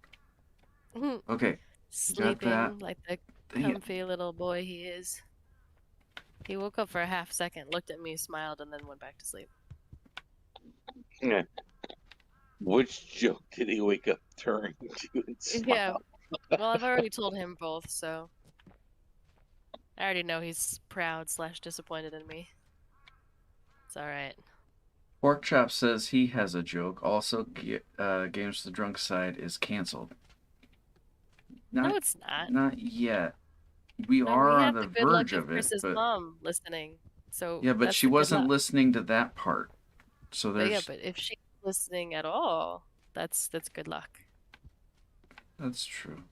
Okay, Sleeping like the Dang it. comfy little boy he is. He woke up for a half second, looked at me, smiled, and then went back to sleep. Which joke did he wake up during to and smile? Yeah. Well, I've already told him both, so I already know he's proud / disappointed in me. It's alright. Pork Chop says he has a joke. Also, Games to the Drunk Side is canceled. No, it's not. Not yet. We No, are we on have the the good luck verge of of it, Chris's but mom listening. So yeah, but that's she the good wasn't luck. listening to that part. So But there's yeah, but if she's listening at all, that's good luck. that's true.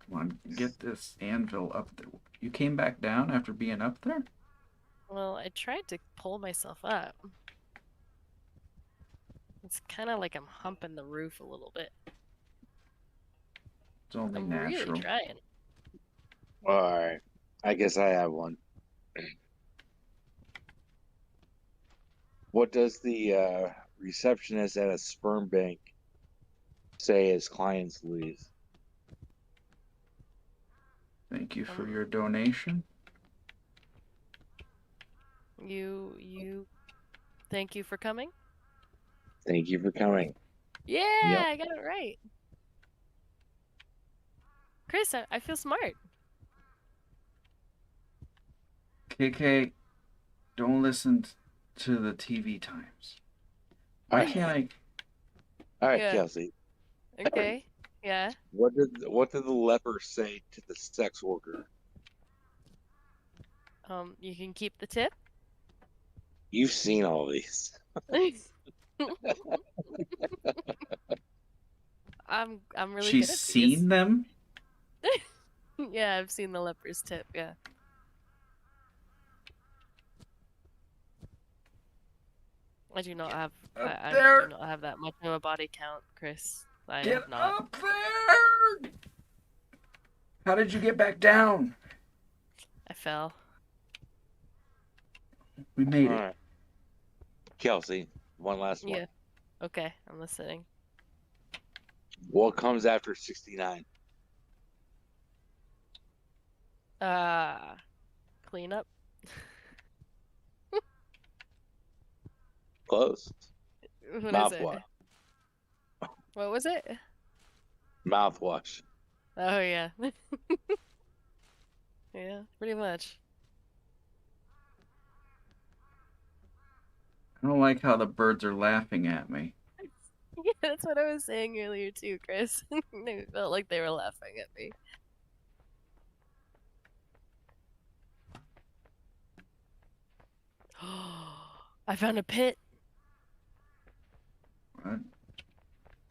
Come on, get this anvil up there. You came back down after being up there? Well, I tried to pull myself up. It's kind of like I'm humping the roof a little bit. It's only I'm natural. really trying. Alright. I guess I have one. What does the receptionist at a sperm bank say as clients leave? Thank you for your donation. You thank you for coming? Thank you for coming. Yeah, Yep. I got it right. Chris, I feel smart. KK, Don't listen to the TV times. Why can't I? All right, Yeah. Kelsey. Okay. Yeah. What did the leper say to the sex worker? You can keep the tip. You've seen all these. I'm really She's good at seen them. these. Yeah, I've seen the leper's tip. Yeah. I do not have. Up I there. do not have that much of a body count, Chris. I Get have not. up there! How did you get back down? I fell. We made All it. right. Kelsey, one last one. Yeah. Okay, I'm listening. What comes after 69? Cleanup. Close. What is it? Mouthwash. What was it? Mouthwash. Oh yeah. Yeah, pretty much. I don't like how the birds are laughing at me. Yeah, that's what I was saying earlier too, Chris. They felt like they were laughing at me. I found a pit. I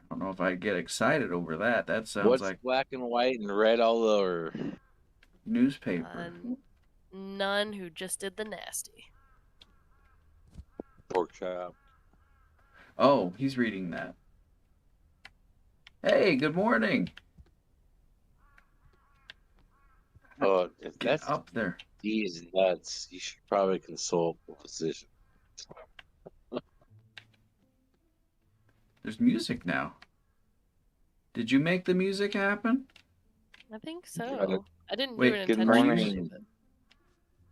don't know if I get excited over that. That sounds What's like black and white and red all over? newspaper. None who just did the nasty. Pork chop. Oh, he's reading that. Hey, good morning. Oh, if Get that's up there. these nuts, you should probably consult a physician. There's music now. Did you make the music happen? I think so. I didn't Wait, do it good intentionally. morning.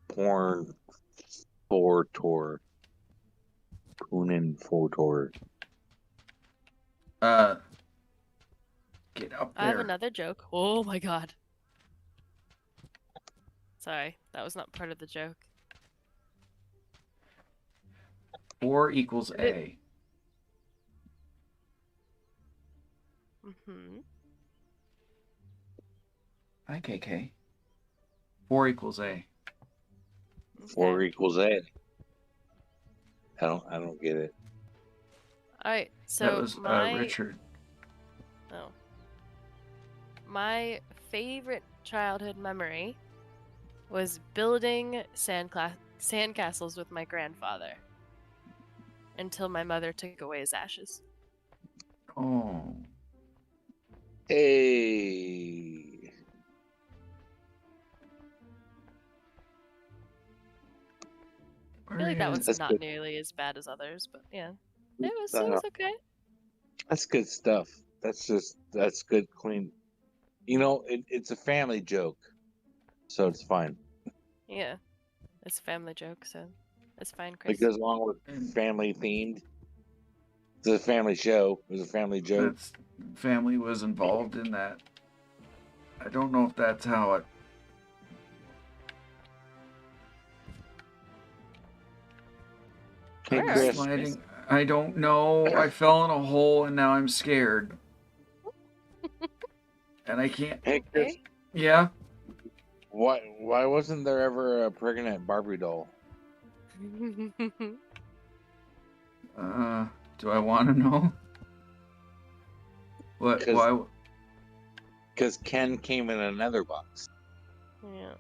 Porn for tour. Punin for tour. Get up I have there. another joke. Oh my god. Sorry, that was not part of the joke. 4 equals A. Mm-hmm. Hi, KK. 4 equals A. 4 equals A. I don't get it. Alright, so That was my Richard. Oh. My favorite childhood memory was building sandcastles with my grandfather until my mother took away his ashes. Oh. Hey. I feel like that Where one's is- not good. nearly as bad as others, but yeah. It was okay. That's good stuff. That's good, clean. You know, it's a family joke, so it's fine. Yeah. It's a family joke, so it's fine, Chris. It goes along with family themed. It's a family show. It was a family joke. That's family was involved in that. I don't know if that's how it. Hey, Where are Chris. Sliding. I don't know. I fell in a hole and now I'm scared. And I can't. Hey, Chris. Okay. Yeah. Why wasn't there ever a pregnant Barbie doll? Do I want to know? What? 'Cause- Why? Because Ken came in another box. Yeah,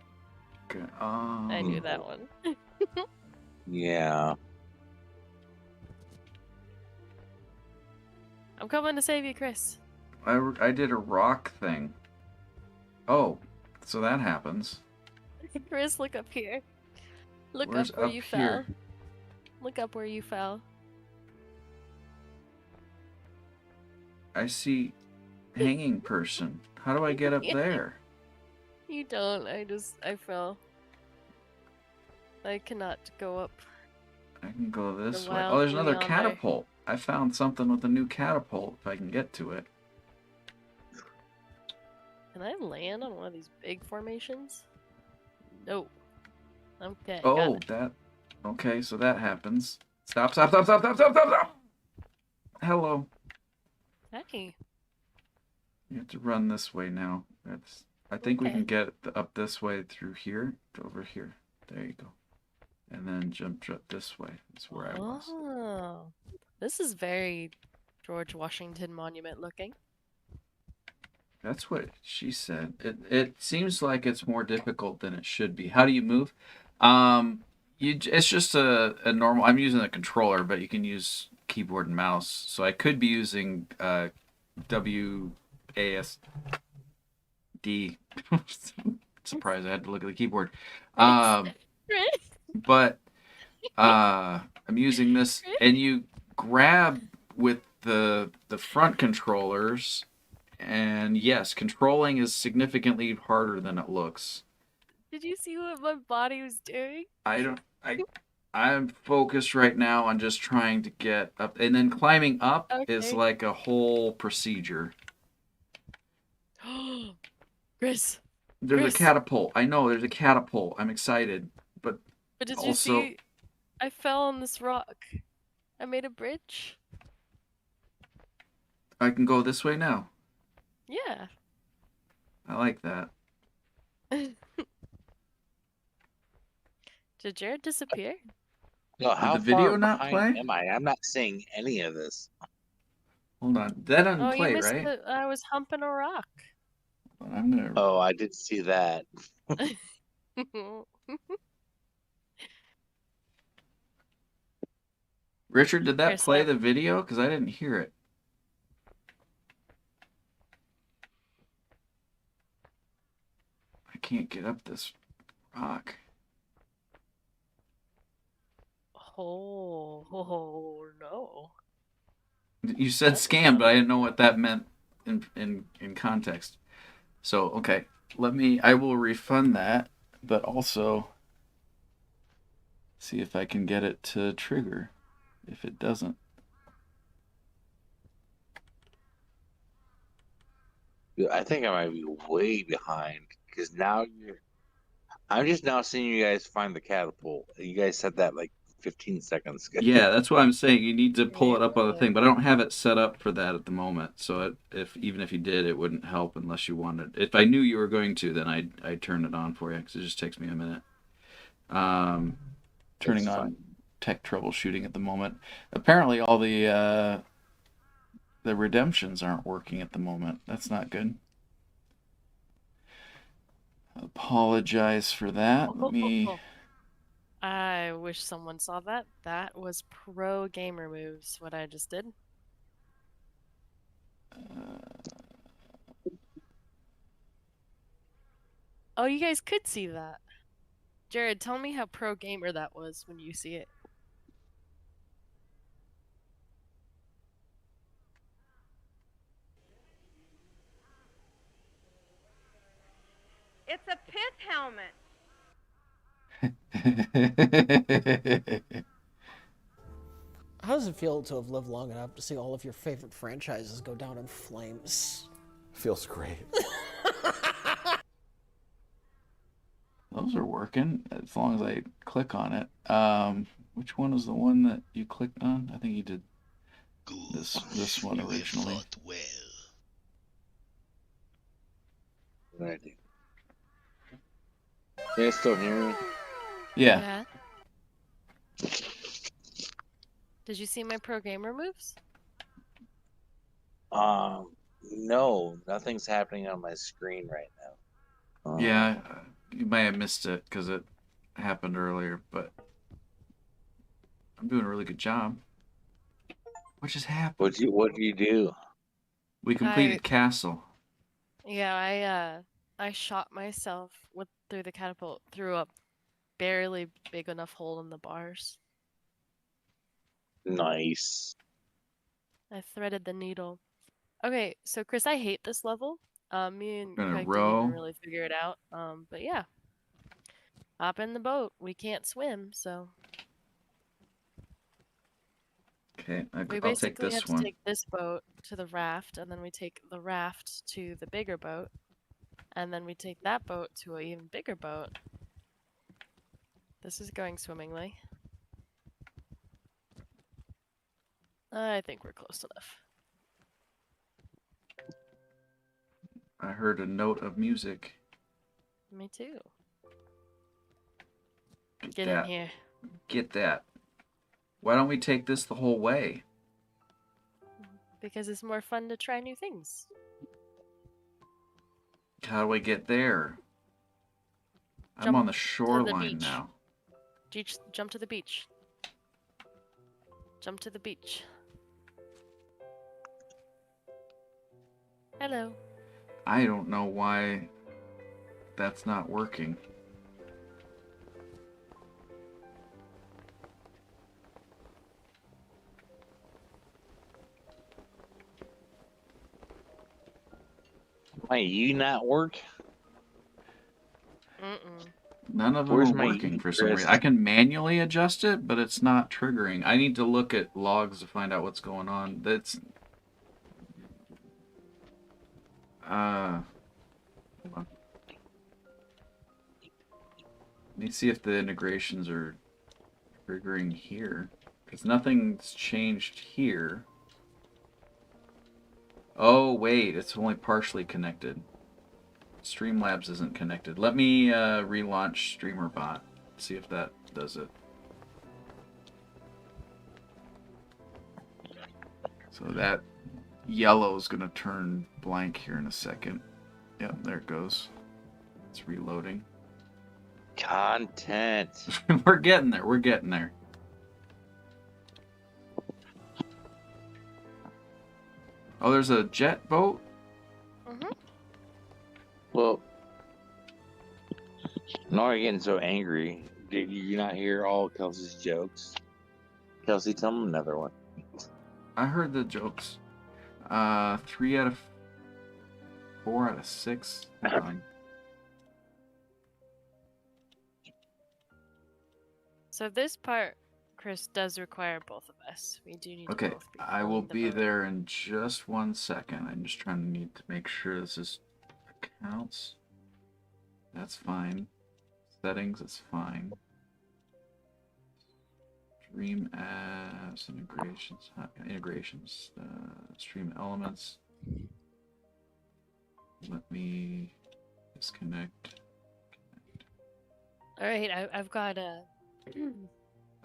Okay, I knew that one. Yeah. I'm coming to save you, Chris. I did a rock thing. Oh, so that happens. Chris, look up here. Look Where's up where up you here? fell. Look up where you fell. I see hanging person. How do I get up there? You don't. I fell. I cannot go up. I can go this The way. wild Oh, there's another Leander. catapult. I found something with a new catapult if I can get to it. Can I land on one of these big formations? No. Okay. got Oh, it. that Okay, so that happens. Stop, stop, stop, stop, stop, stop, stop, stop! Hello. Hey. You have to run this way now. I think we Okay. can get up this way through here to over here. There you go. And then jump this way. That's where I was. Oh, this is very George Washington Monument looking. That's what she said. It seems like it's more difficult than it should be. How do you move? It's just a normal. I'm using a controller, but you can use keyboard and mouse. So I could be using WASD. Surprised I had to look at the keyboard. But I'm using this, and you grab with the front controllers, and yes, controlling is significantly harder than it looks. Did you see what my body was doing? I'm focused right now on just trying to get up, and then climbing up is Okay. like a whole procedure. Chris. There's Chris. a catapult. I know there's a catapult. I'm excited, but Did you also see? I fell on this rock. I made a bridge. I can go this way now. Yeah. I like that. Did Jarrod disappear? No, how the video far not behind play? am I? I'm not seeing any of this. Hold on. That doesn't Oh, play, you missed right? I was humping a rock. Well, I'm gonna. Oh, I did see that. Richard, did that Chris, play the video? Because I didn't hear it. I can't get up this rock. Oh no. You said scam, but I didn't know what that meant in context. So okay, I will refund that, but also see if I can get it to trigger. If it doesn't. I think I might be way behind because now I'm just now seeing you guys find the catapult. You guys said that like 15 seconds ago. Yeah, that's what I'm saying. You need to pull it up on the thing, but I don't have it set up for that at the moment. So even if you did, it wouldn't help unless you wanted. If I knew you were going to, then I'd turn it on for you because it just takes me a minute. Turning on tech troubleshooting at the moment. Apparently, all the redemptions aren't working at the moment. That's not good. Apologize for that. Let me. I wish someone saw that. That was pro gamer moves, what I just did. Oh, you guys could see that. Jarrod, tell me how pro gamer that was when you see it. It's a pith helmet. How does it feel to have lived long enough to see all of your favorite franchises go down in flames? Feels great. Those are working as long as I click on it. Which one was the one that you clicked on? I think you did this one originally. You have fought well. Right. You guys still hear me? Yeah. Did you see my pro gamer moves? No, nothing's happening on my screen right now. Yeah, you may have missed it because it happened earlier, but I'm doing a really good job. What just happened? What do you do? We completed Castle. Yeah, I shot myself through the catapult through a barely big enough hole in the bars. Nice. I threaded the needle. Okay, so Chris, I hate this level. Me and Gonna Craig didn't even really figure it out. But yeah. Hop in the boat. We can't swim, so. Okay, We I'll take basically this have to one. take this boat to the raft, and then we take the raft to the bigger boat, and then we take that boat to an even bigger boat. This is going swimmingly. I think we're close enough. I heard a note of music. Me too. Get Get that. in here. Get that. Why don't we take this the whole way? Because it's more fun to try new things. How do we get there? I'm Jump on the to the shoreline beach. now. Jump to the beach. Jump to the beach. Hello. I don't know why that's not working. Why you not work? Mm-mm. None of them Where's are my working E, for some Chris? reason. I can manually adjust it, but it's not triggering. I need to look at logs to find out what's going on. That's hold on. Let me see if the integrations are triggering here, because nothing's changed here. Oh wait, it's only partially connected. Streamlabs isn't connected. Let me relaunch StreamerBot. See if that does it. So that yellow is going to turn blank here in a second. Yep, there it goes. It's reloading. Content. We're getting there. We're getting there. Oh, there's a jet boat? Mm-hmm. Well, now you're getting so angry. Did you not hear all Kelsey's jokes? Kelsey, tell him another one. I heard the jokes. 3 out of 4 out of 6. Hold on. So this part, Chris, does require both of us. We do need Okay, to both be I will on the be boat. there in just 1 second. I'm just trying to make sure this is accounts. That's fine. Settings, it's fine. Stream apps, integrations, stream elements. Let me disconnect. All right, I've got a.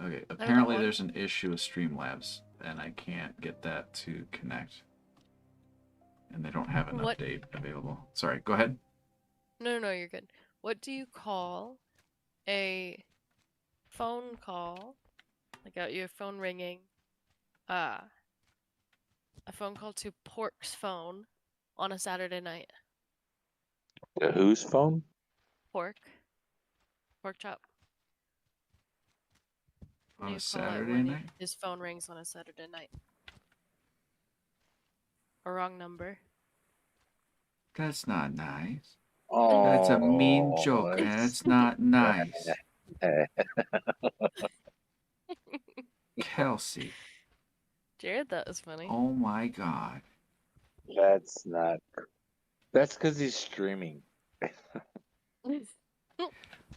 Okay, apparently there's an issue with Streamlabs, and I can't get that to connect. And they don't have an update available. Sorry, go ahead. No, you're good. What do you call a phone call, like your phone ringing, a phone call to Pork's phone on a Saturday night? To whose phone? Pork chop. On You a call it Saturday when night? his phone rings on a Saturday night. A wrong number. That's not nice. Oh, That's a mean joke, and it's not nice. Kelsey. Jarrod, that was funny. Oh my god. That's not. That's because he's streaming.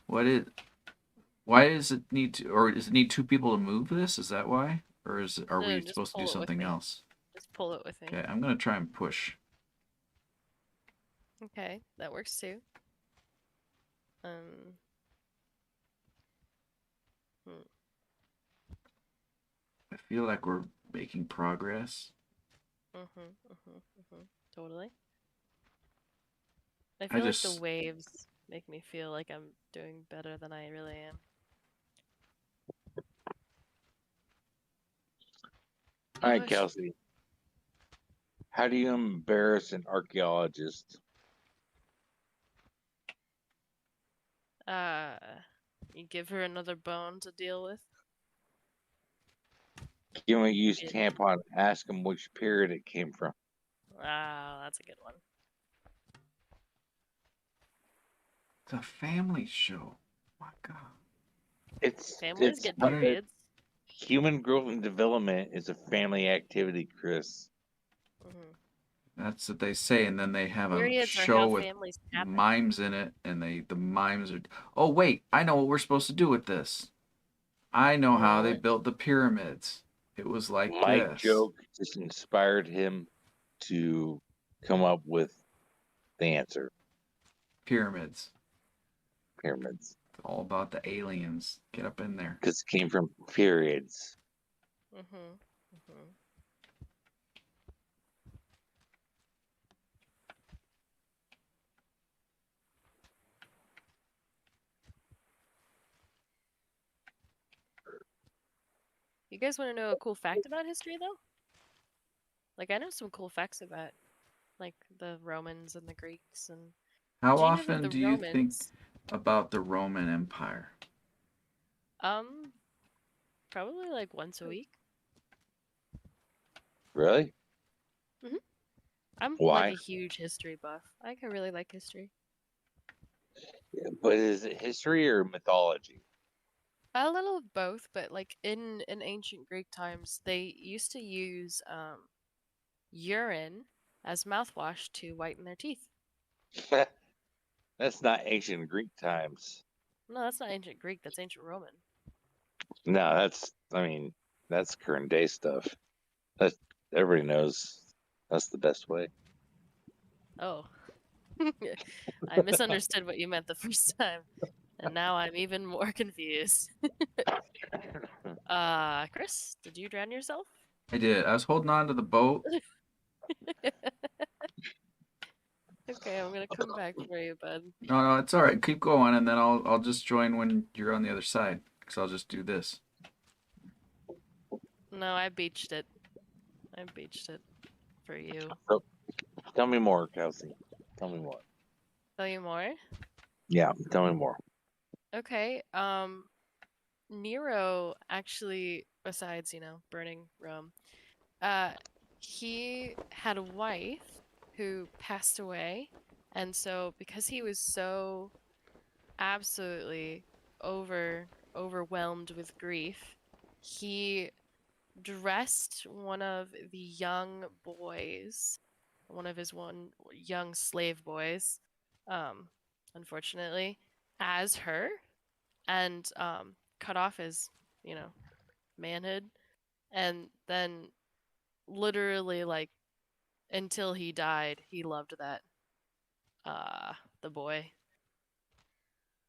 Why does it need to, or does it need 2 people to move this? Is that why? Or are No, we just supposed to pull do it with something me. else? Just pull it with me. Okay, I'm gonna try and push. Okay, that works too. I feel like we're making progress. Totally. I feel like just- the waves make me feel like I'm doing better than I really am. All right, Kelsey. How do you embarrass an archaeologist? You give her another bone to deal with. You want to use tampon? Ask him which period it came from. Wow, that's a good one. It's a family show. My god. Families get periods. Human growth and development is a family activity, Chris. That's what they say, and then they have a Periods are show how with families happen. mimes in it, and the mimes are. Oh wait, I know what we're supposed to do with this. I know how they built the pyramids. It was like My this. joke just inspired him to come up with the answer. Pyramids. Pyramids. It's all about the aliens. Get up in there. Because it came from periods. You guys want to know a cool fact about history, though? Like, I know some cool facts about, like, the Romans and the Greeks and. How Did you know that often the do you think Romans- about the Roman Empire? Probably like once a week. Really? I'm Why? like a huge history buff. I really like history. But is it history or mythology? A little of both, but like in ancient Greek times, they used to use urine as mouthwash to whiten their teeth. That's not ancient Greek times. No, that's not ancient Greek. That's ancient Roman. No, that's current day stuff. That everybody knows that's the best way. Oh, I misunderstood what you meant the first time, and now I'm even more confused. Chris, did you drown yourself? I did. I was holding on to the boat. Okay, I'm gonna come back for you, bud. No, it's all right. Keep going, and then I'll just join when you're on the other side. Because I'll just do this. No, I beached it. I beached it for you. So, tell me more, Kelsey. Tell me more. Tell you more? Yeah, tell me more. Okay, Nero actually, besides, burning Rome, he had a wife who passed away, and so because he was so absolutely overwhelmed with grief, he dressed one of the young boys, one of his young slave boys, unfortunately, as her, and cut off his, manhood, and then literally, like, until he died, he loved that, the boy.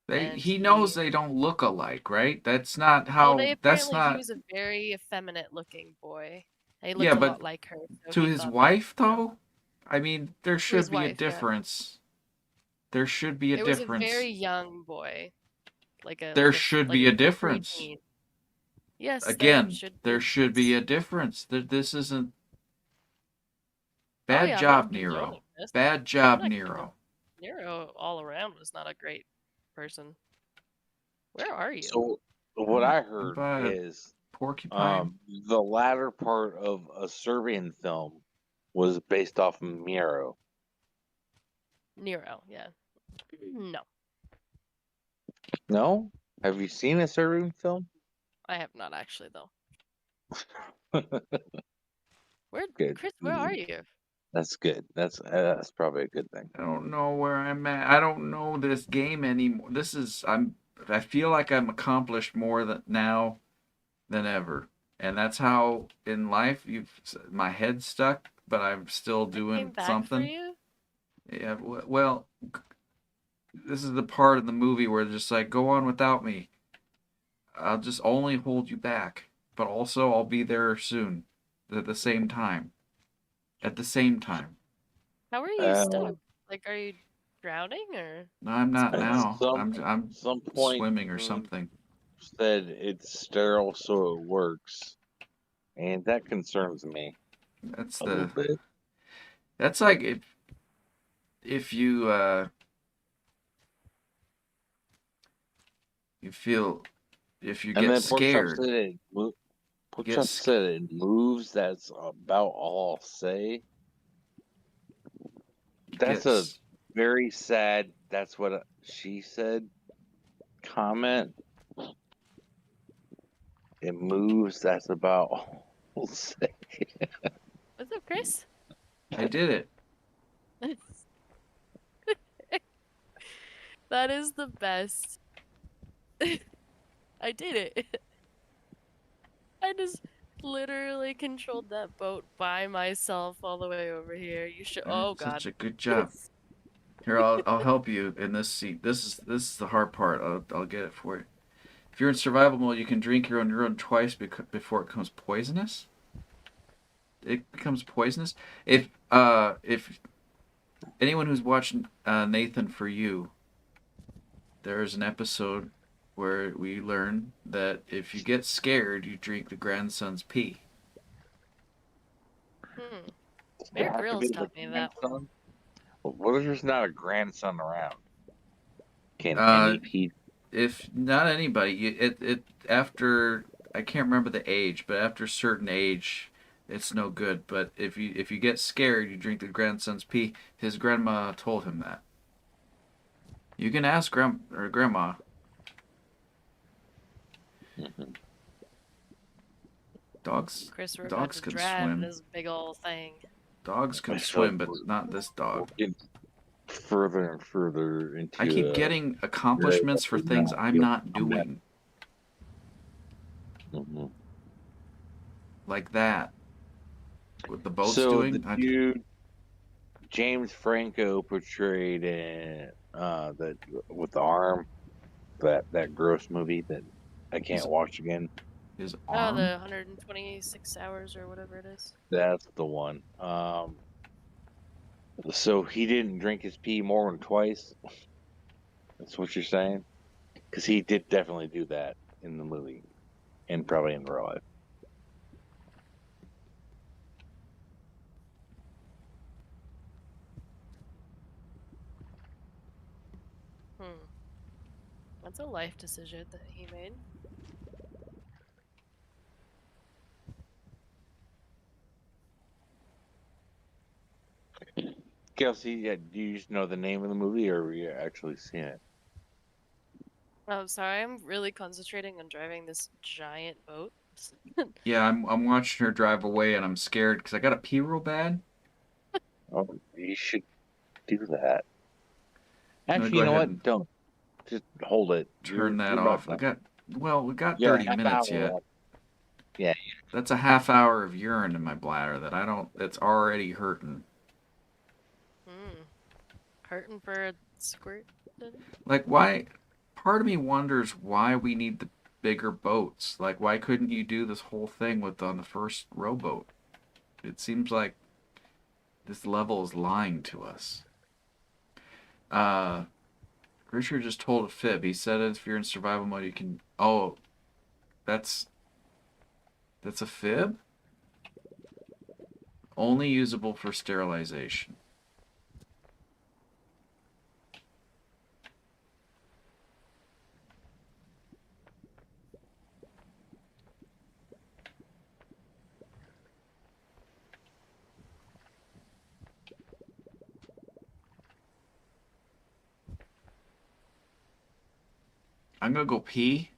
And He knows they don't look alike, right? That's not Well, how. they That's apparently he not. was a very effeminate-looking boy. He Yeah, looked a but lot like her, so to he his thought wife, that, though, I mean, there to his should be a wife, yeah. difference. There should be a It was a difference. very young boy, There should be a difference. preteen. Yes, Again, there should be a difference. This isn't. Bad I'm job, not Nero. condoning this. Bad I'm job, not Nero. Nero all around was not a great person. Where are you? So what I heard About a is porcupine. the latter part of a Serbian film was based off of Miro. Nero, yeah. No, No? Have you seen a Serbian film? I have not actually though. Where, Good. Chris? Where are you? That's good. That's probably a good thing. I don't know where I'm at. I don't know this game anymore. I feel like I'm accomplished more now than ever. And that's how in life my head's stuck, but I'm still I came doing back something. for you? Yeah, well, this is the part of the movie where they're just like, go on without me. I'll just only hold you back, but also I'll be there soon, at the same time. At the same time. How are you stuck? Like, are you drowning or? No, I'm not At now. some- I'm some point swimming or something. Said it's sterile, so it works, and that concerns me That's a little bit. That's like if you if you And get then scared. Porkchop said it moves. That's about all I'll say. That's a very sad. That's what she said. Comment. It moves. That's about all I'll say. What's up, Chris? I did it. That is the best. I did it. literally controlled that boat by myself all the way over here. You should. Oh God. Such a good job. Here, I'll help you in this seat. This is the hard part. I'll get it for you. If you're in survival mode, you can drink your own urine twice before it becomes poisonous. It becomes poisonous if anyone who's watched Nathan For You, there's an episode where we learn that if you get scared, you drink the grandson's pee. Bear Grylls taught me that one. grandson? What if there's not a grandson around? Can Uh, any pee? If not anybody, it after I can't remember the age, but after a certain age, it's no good. But if you get scared, you drink the grandson's pee. His grandma told him that. You can ask grandma. Dogs Chris, we're dogs about to can drive swim. this big old thing. Dogs can I swim, feel- but not this dog. Getting further and further into. I keep getting accomplishments for things I'm not doing, Mhm. like that. What the boat's So doing. the dude James Franco portrayed in that with the arm, that gross movie that I can't watch again. His Oh, arm. the 126 hours or whatever it is. That's the one. So he didn't drink his pee more than twice. That's what you're saying? Because he did definitely do that in the movie, and probably in real life. That's a life decision that he made. Kelsey, do you just know the name of the movie, or were you actually seeing it? Oh, sorry, I'm really concentrating on driving this giant boat. Yeah, I'm watching her drive away, and I'm scared because I got to pee real bad. Oh, you should do that. I'm gonna Actually, go you know ahead what? and Don't. Just hold it. turn that You're about off. done. We got You're a 30 half minutes hour yet. left. Yeah. That's a half hour of urine in my bladder that's already hurting. Hurting for a squirt? Like, why? Part of me wonders why we need the bigger boats. Like, why couldn't you do this whole thing on the first rowboat? It seems like this level is lying to us. Richard just told a fib. He said if you're in survival mode, you can. Oh, that's a fib? Only usable for sterilization. I'm gonna go pee.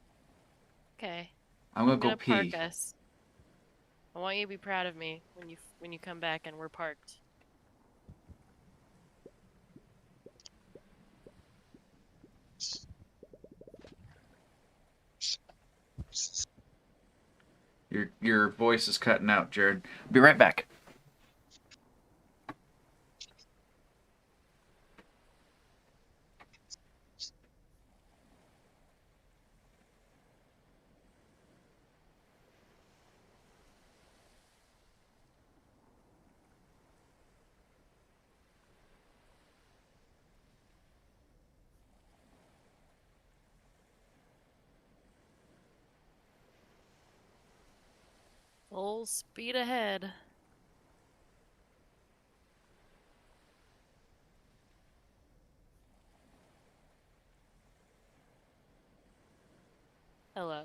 Okay. I'm gonna go park pee. us. I want you to be proud of me when you come back and we're parked. Your voice is cutting out, Jared. Be right back. Full speed ahead. Hello.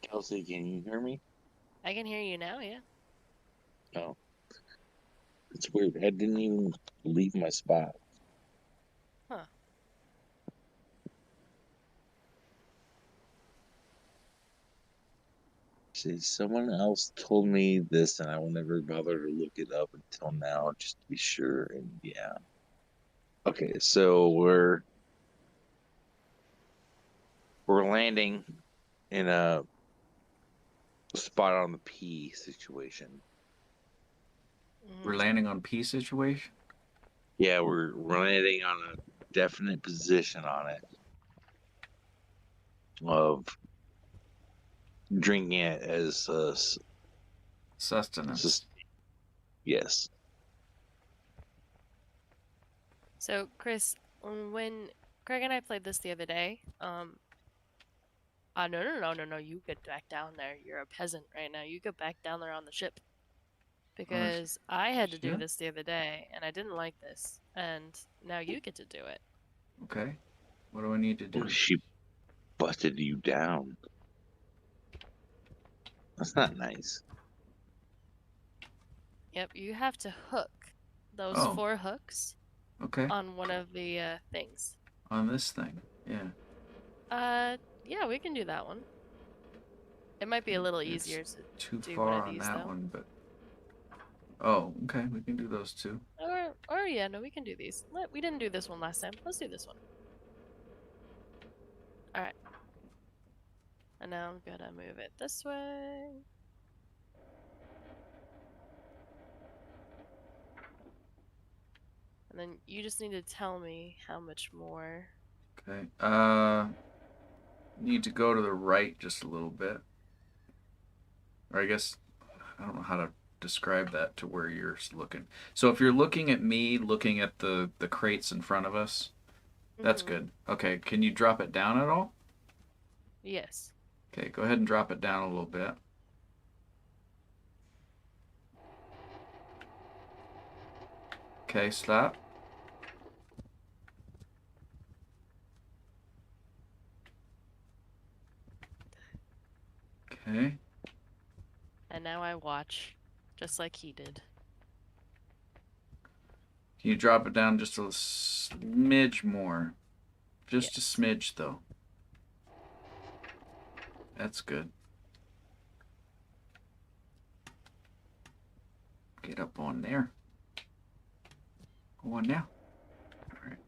Kelsey, can you hear me? I can hear you now, yeah. No. It's weird. I didn't even leave my spot. Huh. See, someone else told me this, and I will never bother to look it up until now, just to be sure. And yeah. Okay, so we're landing in a spot on the P situation. We're landing on P situation. Yeah, we're landing on a definite position on it of drinking it as Sustenance. Yes. So, Chris, when Craig and I played this the other day, no, you get back down there. You're a peasant right now. You get back down there on the ship. Because I had to do ship? this the other day, and I didn't like this, and now you get to do it. Okay. What do I need to do? She busted you down. That's not nice. Yep, you have to hook those 4 hooks Okay. on one of the things. On this thing. Yeah. Yeah, we can do that one. It might be a little easier to Too do far one of on these, that though. one, but oh, okay, we can do those two. Or yeah, no, we can do these. We didn't do this one last time. Let's do this one. Alright. And now I'm gonna move it this way. And then you just need to tell me how much more. Okay. Need to go to the right just a little bit. Or I guess I don't know how to describe that to where you're looking. So if you're looking at me, looking at the crates in front of us, that's good. Okay, can you drop it down at all? Yes. Okay, go ahead and drop it down a little bit. Okay, stop. Okay. And now I watch, just like he did. Can you drop it down just a smidge more? Just a smidge, though. That's good. Get up on there. Go on now. All right.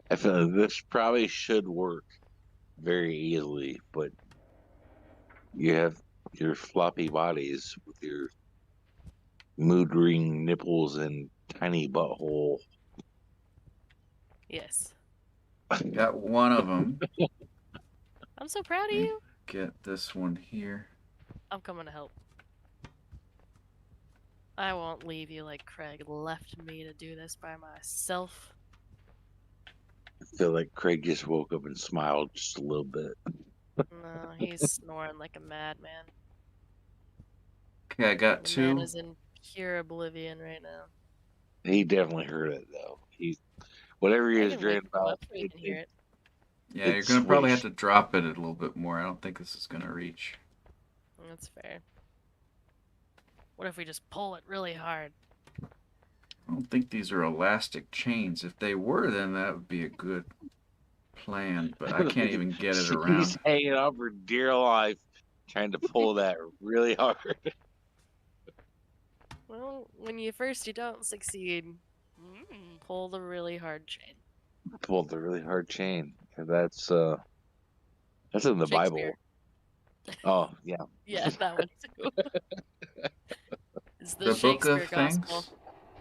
I feel like this probably should work very easily, but you have your floppy bodies with your mood ring nipples and tiny butthole. Yes. Got one of them. I'm so proud of you. Get this one here. I'm coming to help. I won't leave you like Craig left me to do this by myself. I feel like Craig just woke up and smiled just a little bit. No, he's snoring like a madman. Okay, I got the 2. Man is in pure oblivion right now. He definitely heard it though. Whatever he was dreaming about. You can hear it. Yeah, you're gonna probably have to drop it a little bit more. I don't think this is gonna reach. That's fair. What if we just pull it really hard? I don't think these are elastic chains. If they were, then that would be a good plan. But I can't even get it around. He's hanging on for dear life, trying to pull that really hard. Well, when you don't succeed, pull the really hard chain. Pull the really hard chain. That's in the Bible. Oh yeah. Yeah, that one too. It's the book of gospel. Things.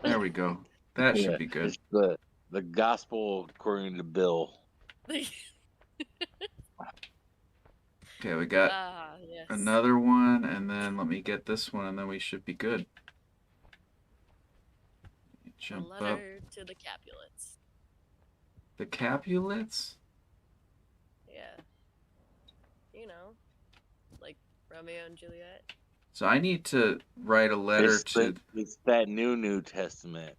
There we go. That should be good. It's the gospel according to Bill. Okay, we got another one, and then let me get this one, and then we should be good. Jump a letter up. To the Capulets. The Capulets? Yeah. You know, like Romeo and Juliet. So I need to write a letter to. It's that New Testament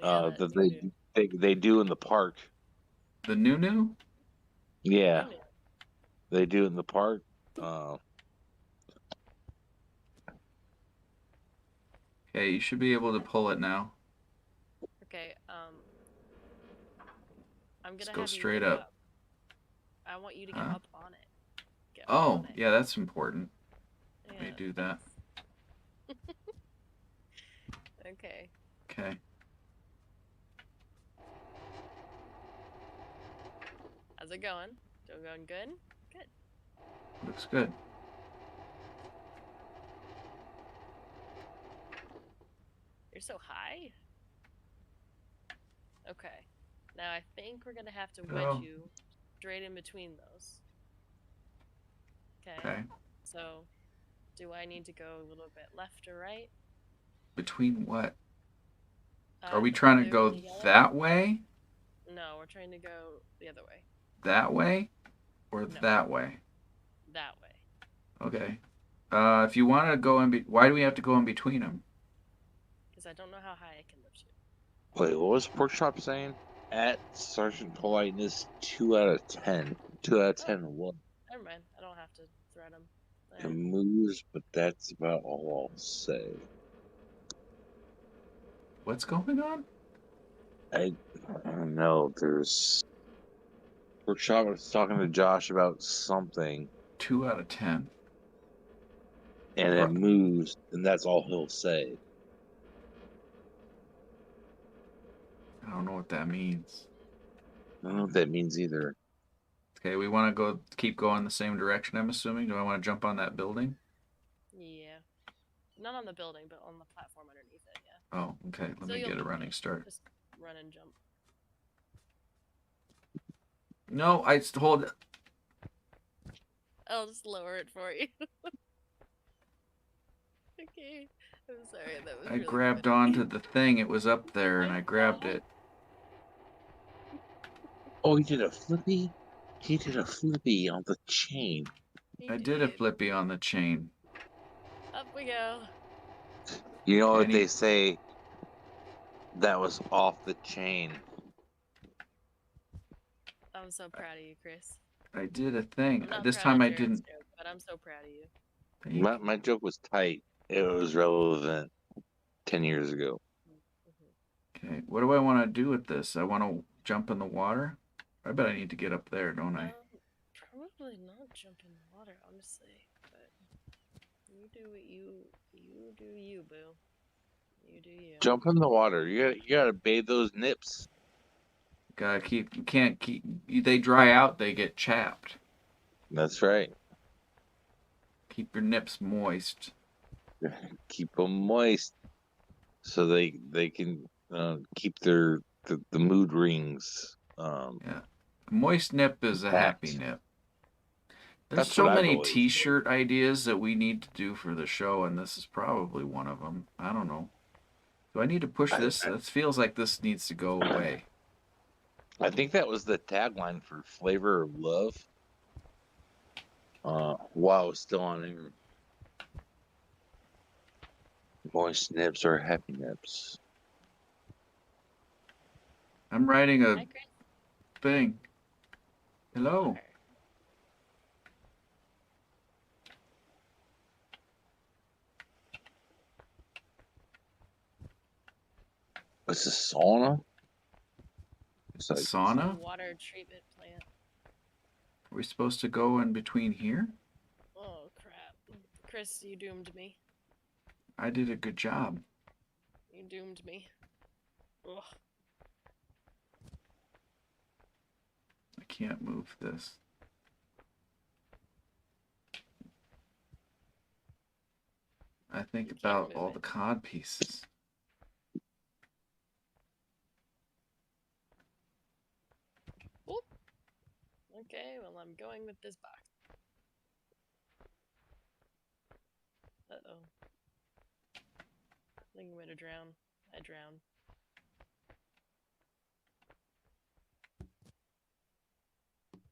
that they do in the park. The New? Yeah, they do it in the park. Okay, you should be able to pull it now. Okay, I'm gonna go straight up. I want you to get up on it. On it. Yeah, that's important. Let me do that. Okay. it going? Still going good? Good. Looks good. You're so high. Okay. Now I think we're gonna have to wedge you straight in between those. Okay. So, do I need to go a little bit left or right? Between what? Are we trying to go that way? No, we're trying to go the other way. That way? Or No. that way? That way. Okay. If you want to go in, why do we have to go in between them? Because I don't know how high I can lift you. Wait, what was Pork Chop saying? At Sergeant Politeness, 2 out of 10. 2 out of 10 what? Never mind. I don't have to thread him. It moves, but that's about all I'll say. What's going on? I don't know. There's... Pork Chop was talking to Josh about something. 2 out of 10. And it moves, and that's all he'll say. I don't know what that means. I don't know what that means either. Okay, we want to keep going the same direction, I'm assuming. Do I want to jump on that building? Yeah. Not on the building, but on the platform underneath it, yeah. Oh, okay. Let me get a running start. Just run and jump. No, I hold it. I'll just lower it for you. Okay. I'm sorry, that was I really grabbed funny. onto the thing. It was up there, and I grabbed it. Oh, he did a flippy? He did a flippy on the chain. I did a flippy on the chain. Up we go. You know what they say? That was off the chain. I'm so proud of you, Chris. I did a thing. I'm not This proud time of I Jarrod's didn't. joke, but I'm so proud of you. My joke was tight. It was relevant 10 years ago. Okay, what do I want to do with this? I want to jump in the water? I bet I need to get up there, don't I? Probably not jump in the water, honestly. But you do what you do, you boo. You do you. Jump in the water. You gotta bathe those nips. Gotta keep. You can't keep. They dry out. They get chapped. That's right. Keep your nips moist. Keep them moist, so they can keep the mood rings. Yeah, a moist nip is a happy nip. There's That's so what I've many always T-shirt ideas that we need to do for the show, and this is probably one of them. I don't know. Do I need to push this? It feels like this needs to go away. I think that was the tagline for Flavor of Love. While it was still on air. Moist nips are happy nips. I'm writing a thing. Hello. What's a sauna? It's a sauna? Water treatment plant. Are we supposed to go in between here? Oh crap. Chris, you doomed me. I did a good job. You doomed me. Ugh. I can't move this. I think about all the cod pieces. Oop. Okay, well I'm going with this box. Uh-oh. I think I'm gonna drown. I drowned.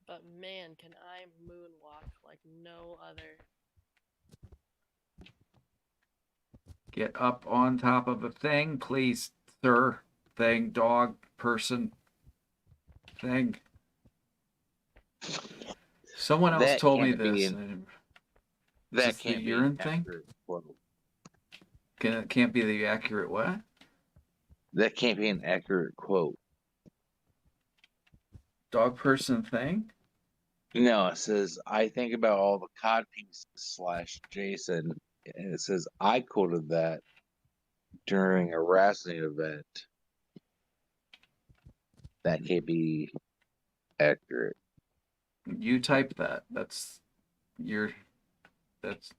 But man, can I moonwalk like no other. Get up on top of a thing, please, sir. Thing, dog, person, thing. Someone else told me this. That can't the be urine an thing? accurate quote. Can't be the accurate what? That can't be an accurate quote. Dog, person, thing? No, it says, I think about all the cod pieces / Jason. And it says, I quoted that during a wrestling event. That can't be accurate. You type that. That's your. That's.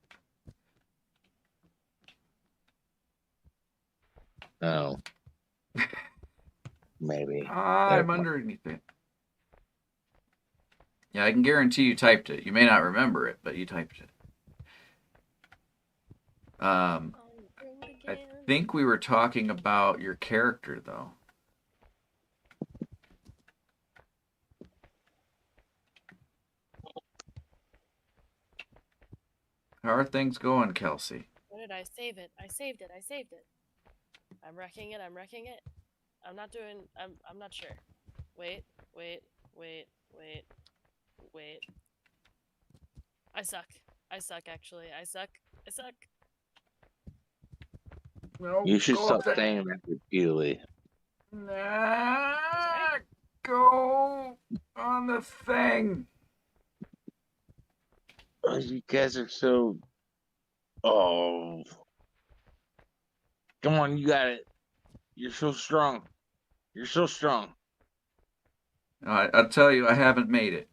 Oh. Maybe. I'm underneath it. Yeah, I can guarantee you typed it. You may not remember it, but you typed it. I think we were talking about your character, though. How are things going, Kelsey? Where did I save it? I saved it. I saved it. I'm wrecking it. I'm wrecking it. I'm not doing. I'm not sure. Wait. I suck. I suck. Actually, I suck. I suck. No, You should stop saying that repeatedly. Nah, go on the thing. Oh, you guys are so. Oh. Come on, you got it. You're so strong. You're so strong. I'll tell you, I haven't made it.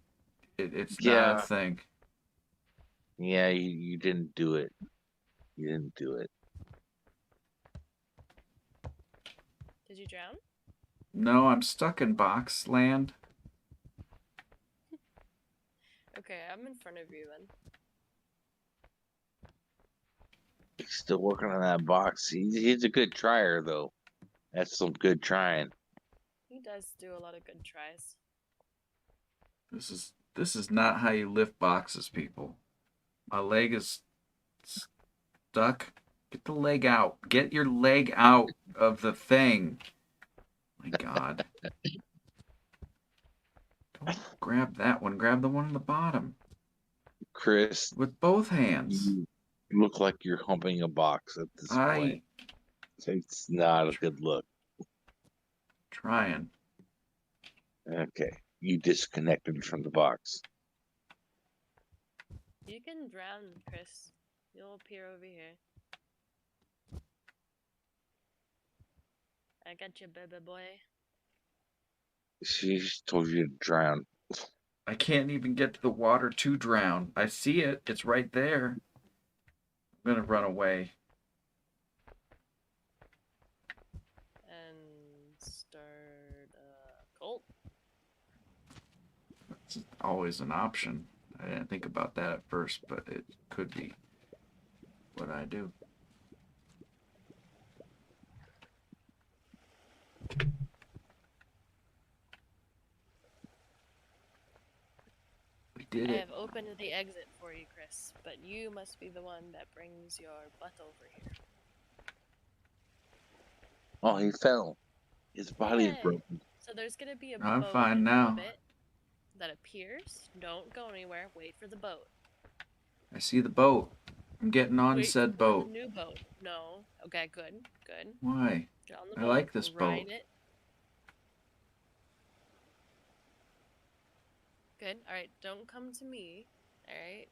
It's not a thing. Yeah, you didn't do it. You didn't do it. Did you drown? No, I'm stuck in box land. Okay, I'm in front of you then. He's still working on that box. He's a good trier, though. That's some good trying. He does do a lot of good tries. This is not how you lift boxes, people. My leg is stuck. Get the leg out. Get your leg out of the thing. My God. Don't grab that one. Grab the one on the bottom. Chris. With both hands. You look like you're humping a box at this point. It's not a good look. Trying. Okay. You disconnected from the box. You can drown, Chris. You'll appear over here. I got you, baby boy. She told you to drown. I can't even get to the water to drown. I see it. It's right there. I'm gonna run away. And start a cult. That's always an option. I didn't think about that at first, but it could be what I do. We did I it. have opened the exit for you, Chris, but you must be the one that brings your butt over here. Oh, he fell. His body is Yay. broken. So there's gonna be a I'm boat fine in now. front of it that appears. Don't go anywhere. Wait for the boat. I see the boat. I'm getting on Wait said for boat. the new boat. No. Okay, good. Good. Why? Get on the I boat. like this Ride boat. it. Good. Alright, don't come to me. Alright.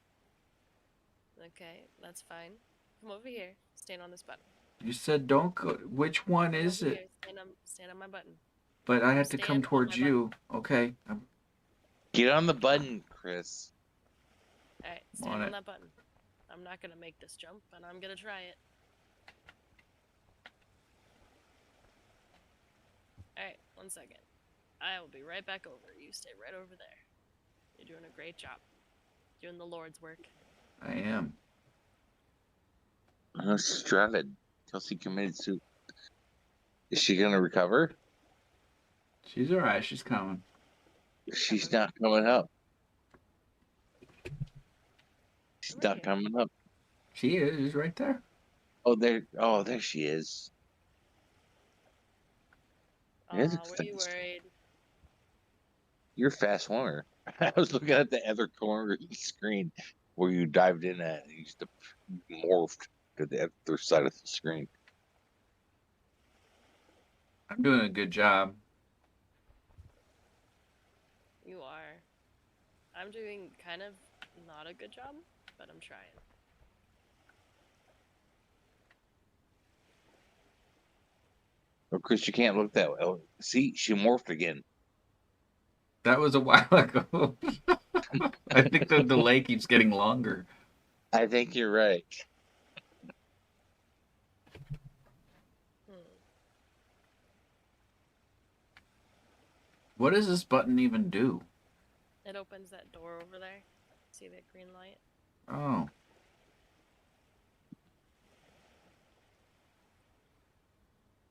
Okay, that's fine. Come over here. Stand on this button. You said don't go. Which one Come is over it? here. Stand on my button. But I have to come Stand on towards my you. Okay. Get on the button, Chris. Alright, stand on that button. I'm not gonna make this jump, and I'm gonna try it. Alright, 1 second. I will be right back over. You stay right over there. You're doing a great job. Doing the Lord's work. I am. She's drowning. Kelsey committed suicide. Is she gonna recover? She's alright. She's coming. She's not coming up. She's not coming up. She is. She's right there. Oh, there. Oh, there she is. Were you worried? You're a fast swimmer. I was looking at the other corner of the screen where you dived in at. You used to morphed to the other side of the screen. I'm doing a good job. You are. I'm doing kind of not a good job, but I'm trying. Oh, Chris, you can't look that way. Oh, see, she morphed again. That was a while ago. I think the delay keeps getting longer. I think you're right. What does this button even do? It opens that door over there. See that green light? Oh.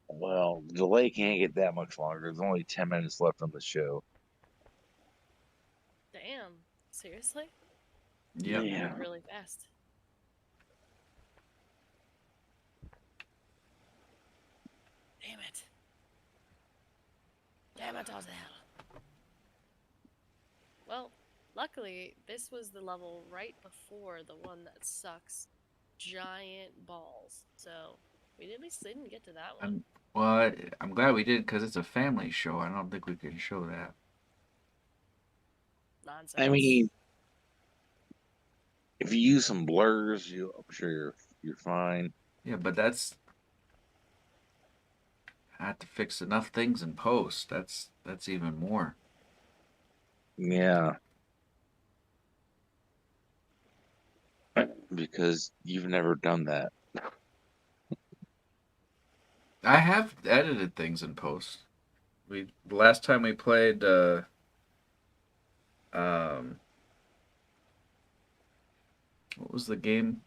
Well, the delay can't get that much longer. There's only 10 minutes left on the show. Damn. Seriously? Yep. Yeah. Really fast. Damn it. Damn it, Ozell. Well, luckily, this was the level right before the one that sucks. Giant balls. So, we at least didn't get to that one. I'm glad we did because it's a family show. I don't think we can show that. Nonsense. I mean, if you use some blurs, I'm sure you're fine. Yeah, but that's... I have to fix enough things in post. That's even more. Yeah. Because you've never done that. I have edited things in post. The last time we played what was the game?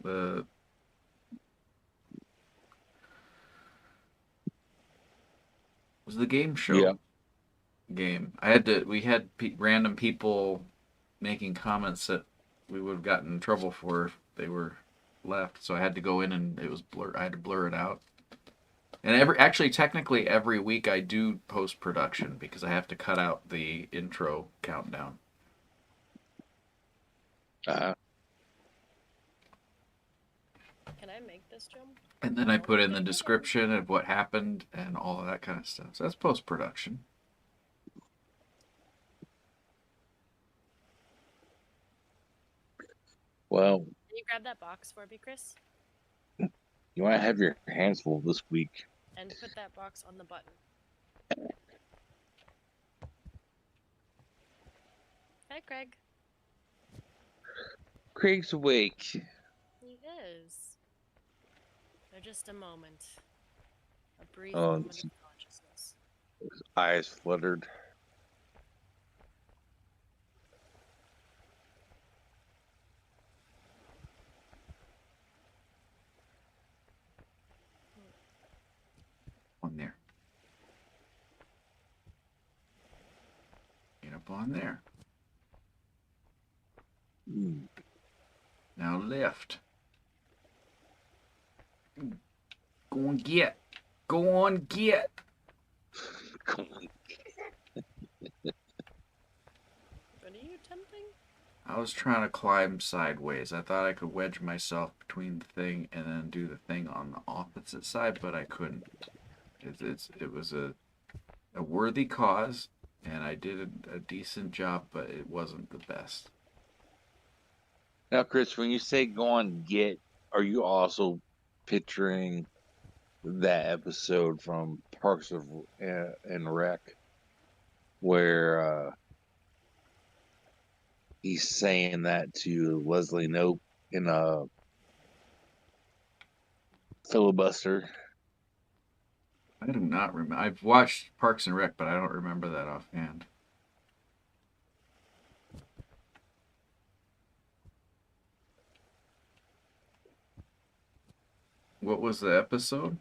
Was the game show? Yeah. Game. We had random people making comments that we would have gotten in trouble for if they were left. So I had to go in and it was blur. I had to blur it out. And technically every week I do post production because I have to cut out the intro countdown. Can I make this jump? And then I put in the description of what happened and all of that kind of stuff. So that's post production. Well, Can you grab that box for me, Chris? you might have your hands full this week. And put that box on the button. Hi, Craig. Craig's awake. He is. For just a moment. A brief moment of consciousness. His eyes fluttered. On there. Get up on there. Now lift. Go on get. Go on get. Go on. What are you attempting? I was trying to climb sideways. I thought I could wedge myself between the thing and then do the thing on the opposite side, but I couldn't. It was a worthy cause, and I did a decent job, but it wasn't the best. Now, Chris, when you say go on get, are you also picturing that episode from Parks and Rec where he's saying that to Leslie Knope in a filibuster? I do not remember. I've watched Parks and Rec, but I don't remember that offhand. What was the episode?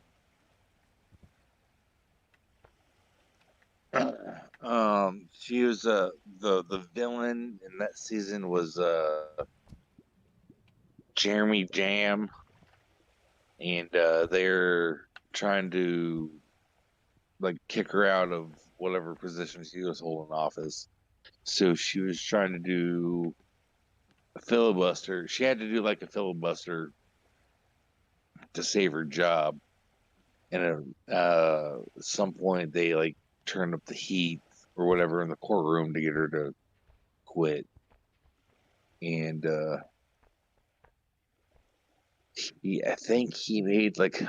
She was the villain in that season was Jeremy Jam, and they're trying to like kick her out of whatever position she was holding office. So she was trying to do a filibuster. She had to do like a filibuster to save her job. And at some point they like turned up the heat or whatever in the courtroom to get her to quit. And I think he made like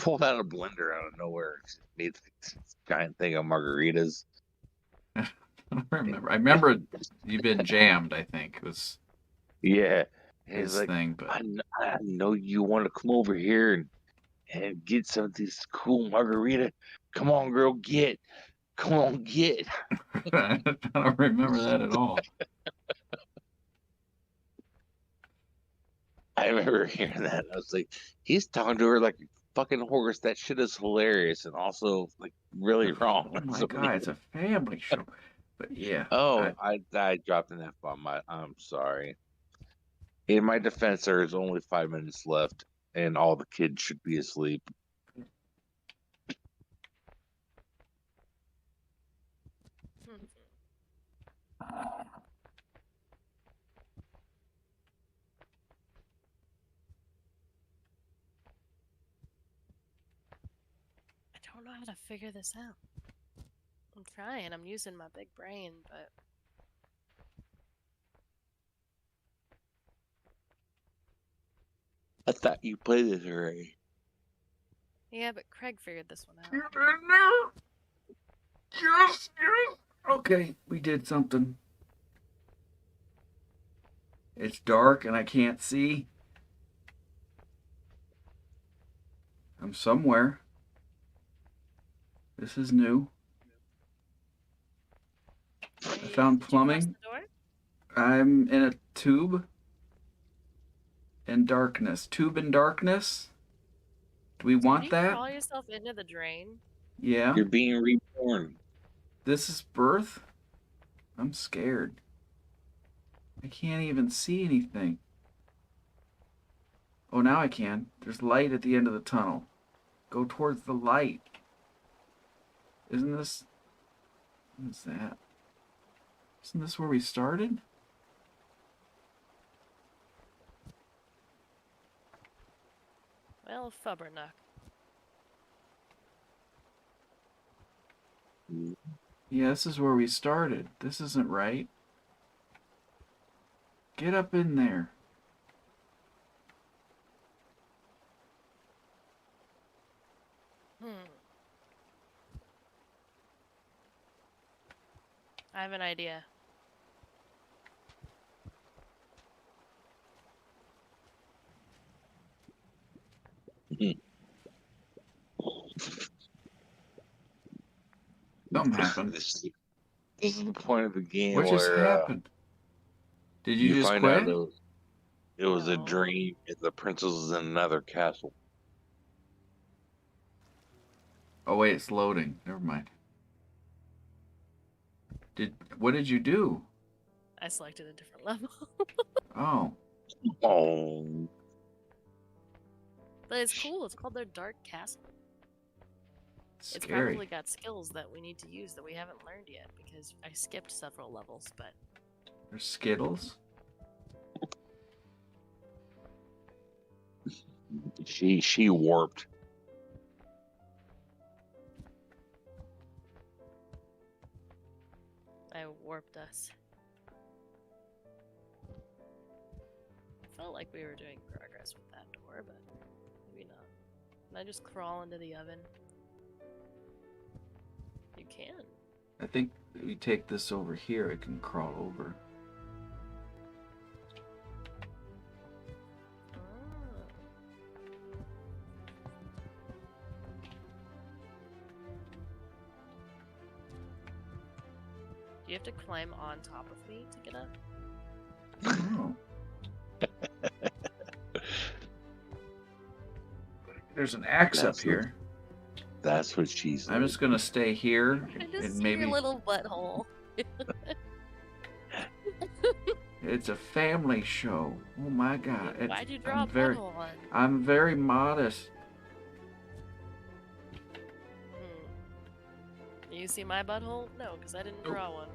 pulled out a blender out of nowhere. Made this giant thing of margaritas. don't remember. I remember you've been jammed. I think was Yeah. And his he's like, thing, but I know you want to come over here and get some of this cool margarita. Come on, girl, get. Come on, get. I don't remember that at all. I remember hearing that. I was like, he's talking to her like a fucking horse. That shit is hilarious and also like really wrong. Oh my So god, it's a family show. But yeah. oh, I dropped an F bomb. I'm sorry. In my defense, there is only 5 minutes left, and all the kids should be asleep. I don't know how to figure this out. I'm trying. I'm using my big brain, but I thought you played this already. yeah, but Craig figured this one out. Yes. Okay, we did something. It's dark and I can't see. I'm somewhere. This is new. I found plumbing. I'm in a tube in darkness. Tube in darkness? Do we want Did you that? crawl yourself into the drain? Yeah. You're being reborn. This is birth? I'm scared. I can't even see anything. Oh, now I can. There's light at the end of the tunnel. Go towards the light. Isn't this... What's that? Isn't this where we started? Well, Fubbernuck. Yeah, this is where we started. This isn't right. Get up in there. I have an idea. Something happened. This is the point of the game What just where happened? Did you just find quit? out it was a No. dream and the princess is in another castle. Oh wait, it's loading. Never mind. What did you do? I selected a different level. Oh. Oh. But it's cool. It's called their Dark Castle. It's Scary. probably got skills that we need to use that we haven't learned yet because I skipped several levels, but There's Skittles. She warped. I warped us. Felt like we were doing progress with that door, but maybe not. Can I just crawl into the oven? You can. I think if we take this over here, it can crawl over. Do you have to climb on top of me to get up? Oh. There's an axe up here. That's what she's. I'm just gonna stay here I just and see maybe your little butthole. it's a family show. Oh my god. Why'd you draw I'm a very, butthole on? I'm very modest. You see my butthole? No, because I didn't draw one.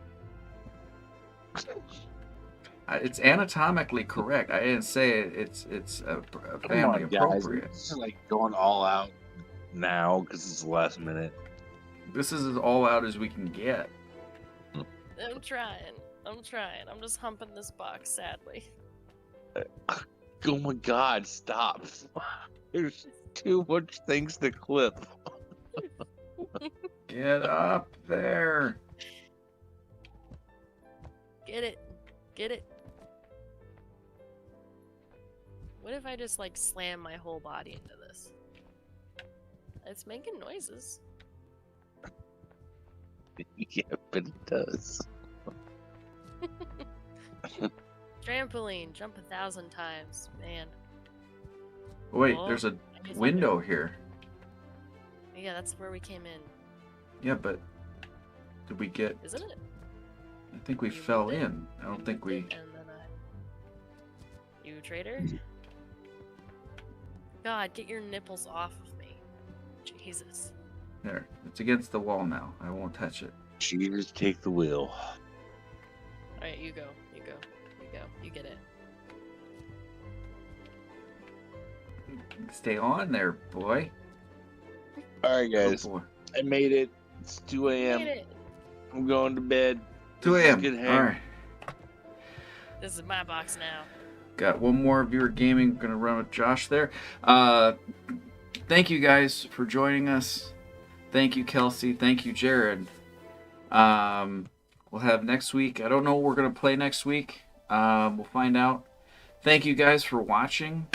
It's anatomically correct. I didn't say it's a family appropriate. This is like going all out now because it's the last minute. This is as all out as we can get. I'm trying. I'm trying. I'm just humping this box, sadly. Oh my god, stop. There's too much things to clip. Get up there. Get it. Get it. What if I just, like, slam my whole body into this? It's making noises. Yeah, but it does. Trampoline, jump 1,000 times, man. Wait, Oh, there's a I just window wondered. here. Yeah, that's where we came in, Yeah, but did we get... isn't it? I think we You fell did. in. I don't think we... And then You traitor? God, get your nipples off of me. Jesus. There. It's against the wall now. I won't touch it. Cheers, take the wheel. Alright, you go. You go. You go. You get it. Stay on there, boy. All right, guys. Good boy. I made it. It's 2 Made a.m. it. I'm going to bed. 2 This is a.m. good hang. All right. This is my box now. Got one more viewer gaming. Gonna run with Josh there. Thank you guys for joining us. Thank you, Kelsey. Thank you, Jarrod. We'll have next week. I don't know what we're gonna play next week. We'll find out. Thank you guys for watching.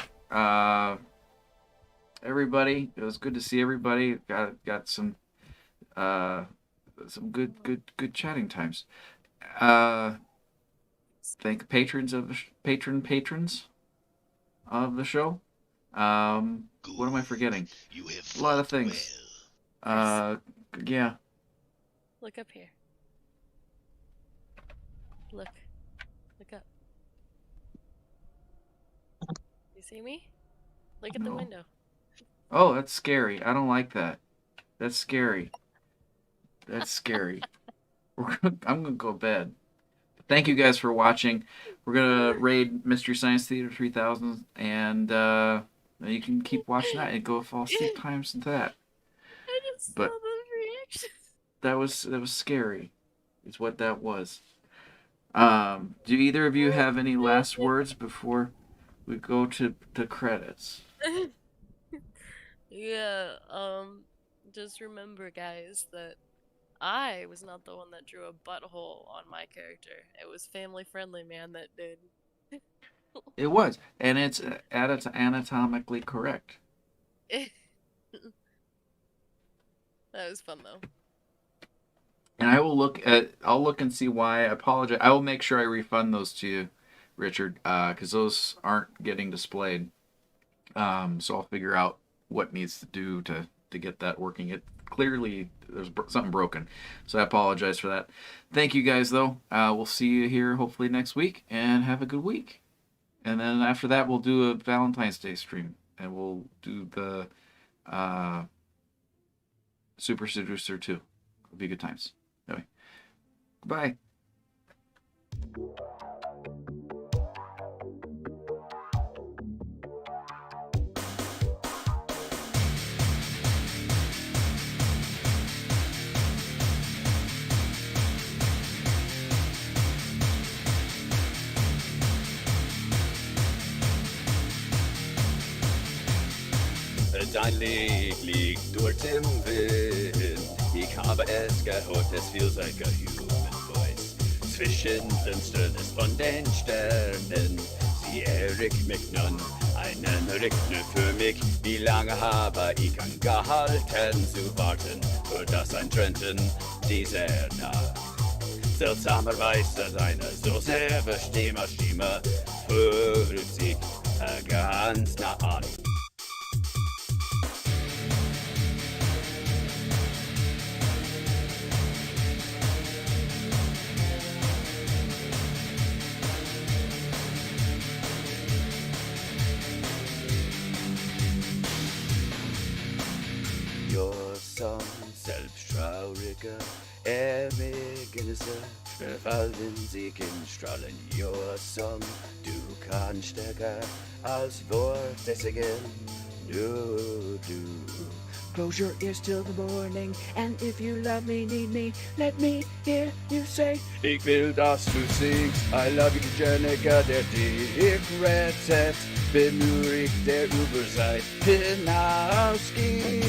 Everybody, it was good to see everybody. Got some good chatting times. Thank patrons of the patrons of the show. What am I forgetting? You have A lot of fought things. well. Yeah. Look up here. Look. Look up. You see me? Look at the No. window. Oh, that's scary. I don't like that. That's scary. That's scary. I'm gonna go to bed. Thank you guys for watching. We're gonna raid Mystery Science Theater 3000, and you can keep watching that and go fall asleep times into that. I just But- saw those reactions. That was scary. Is what that was. Do either of you have any last words before we go to the credits? Yeah, just remember, guys, that I was not the one that drew a butthole on my character. It was Family Friendly Man that did. It was, and it's anatomically correct. That was fun, though. And I'll look and see why. I apologize. I will make sure I refund those to you, Richard, because those aren't getting displayed. So I'll figure out what needs to do to get that working. It clearly there's something broken, so I apologize for that. Thank you guys, though. We'll see you here hopefully next week, and have a good week. And then after that, we'll do a Valentine's Day stream, and we'll do the Super Seducer 2. It'll be good times. Anyway, goodbye. Dein Licht liegt durch den Wind. Ich habe es gehört, es feels like a human voice. Zwischen Finsternis von den Sternen. Sie erregt mich nun, einen Richter für mich. Wie lange habe ich angehalten zu warten, für das Eintreten dieser Nacht? Seltsamerweise deine so selbe Stimme fühlt sich ganz nah an. Som selbsttrauriger Ermegnisse verfallen sich in Strahlen. Your song, du kannst stärker als Worte singen. Du. Close your ears till the morning, and if you love me, need me, let me hear you say. Ich will, dass du singst, I love you, derjenige, der dich rettet. Bin nur ich, der über Zeit hinausgeht.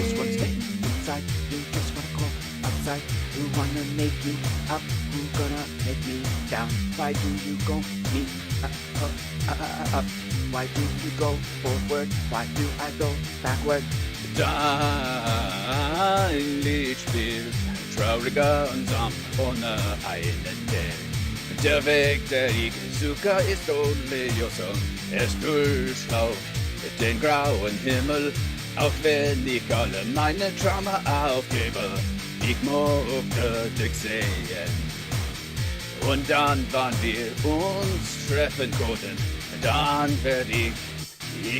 You just wanna go outside. Who wanna make you up? Who gonna make me down? Why do you go me up? Why do you go forward? Why do I go backward? Dein Spiel, trauriger und Samt ohne Eilende. Der Weg der Ikesuka ist unlösbar. Es durchlauft den grauen Himmel, auch wenn ich alle meine Trauma aufgebe. Ich mochte dich sehen. Und dann, wann wir uns treffen konnten, dann werde ich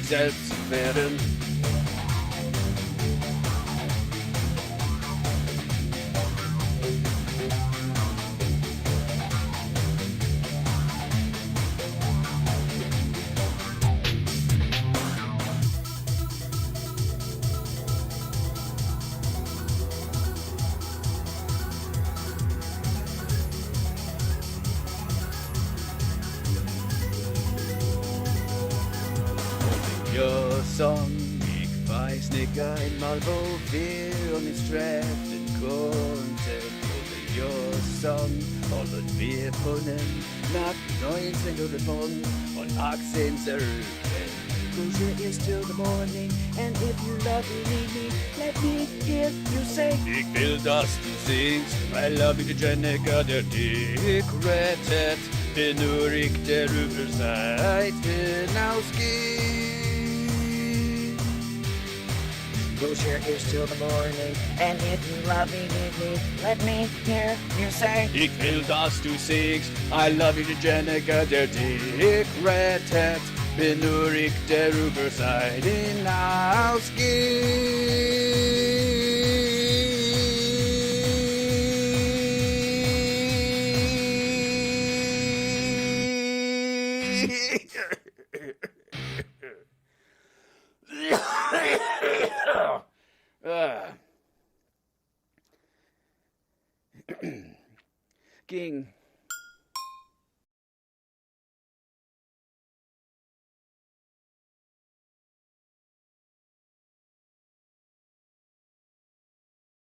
selbst werden. Song. Ich weiß nicht einmal, wo wir uns treffen konnten. Your Song wollen wir können nach 1918 zurück. Closure is till the morning, and if you love me, leave me, let me hear you say. Ich will, dass du singst, I love you, Jenica, der dich rettet. Bin nur ich, der über Seite hinausgeht. Closure is till the morning, and if you love me, leave me, let me hear you say. Ich will, dass du singst, I love you, Jenica, der dich rettet. Bin nur ich, der über Seite Ging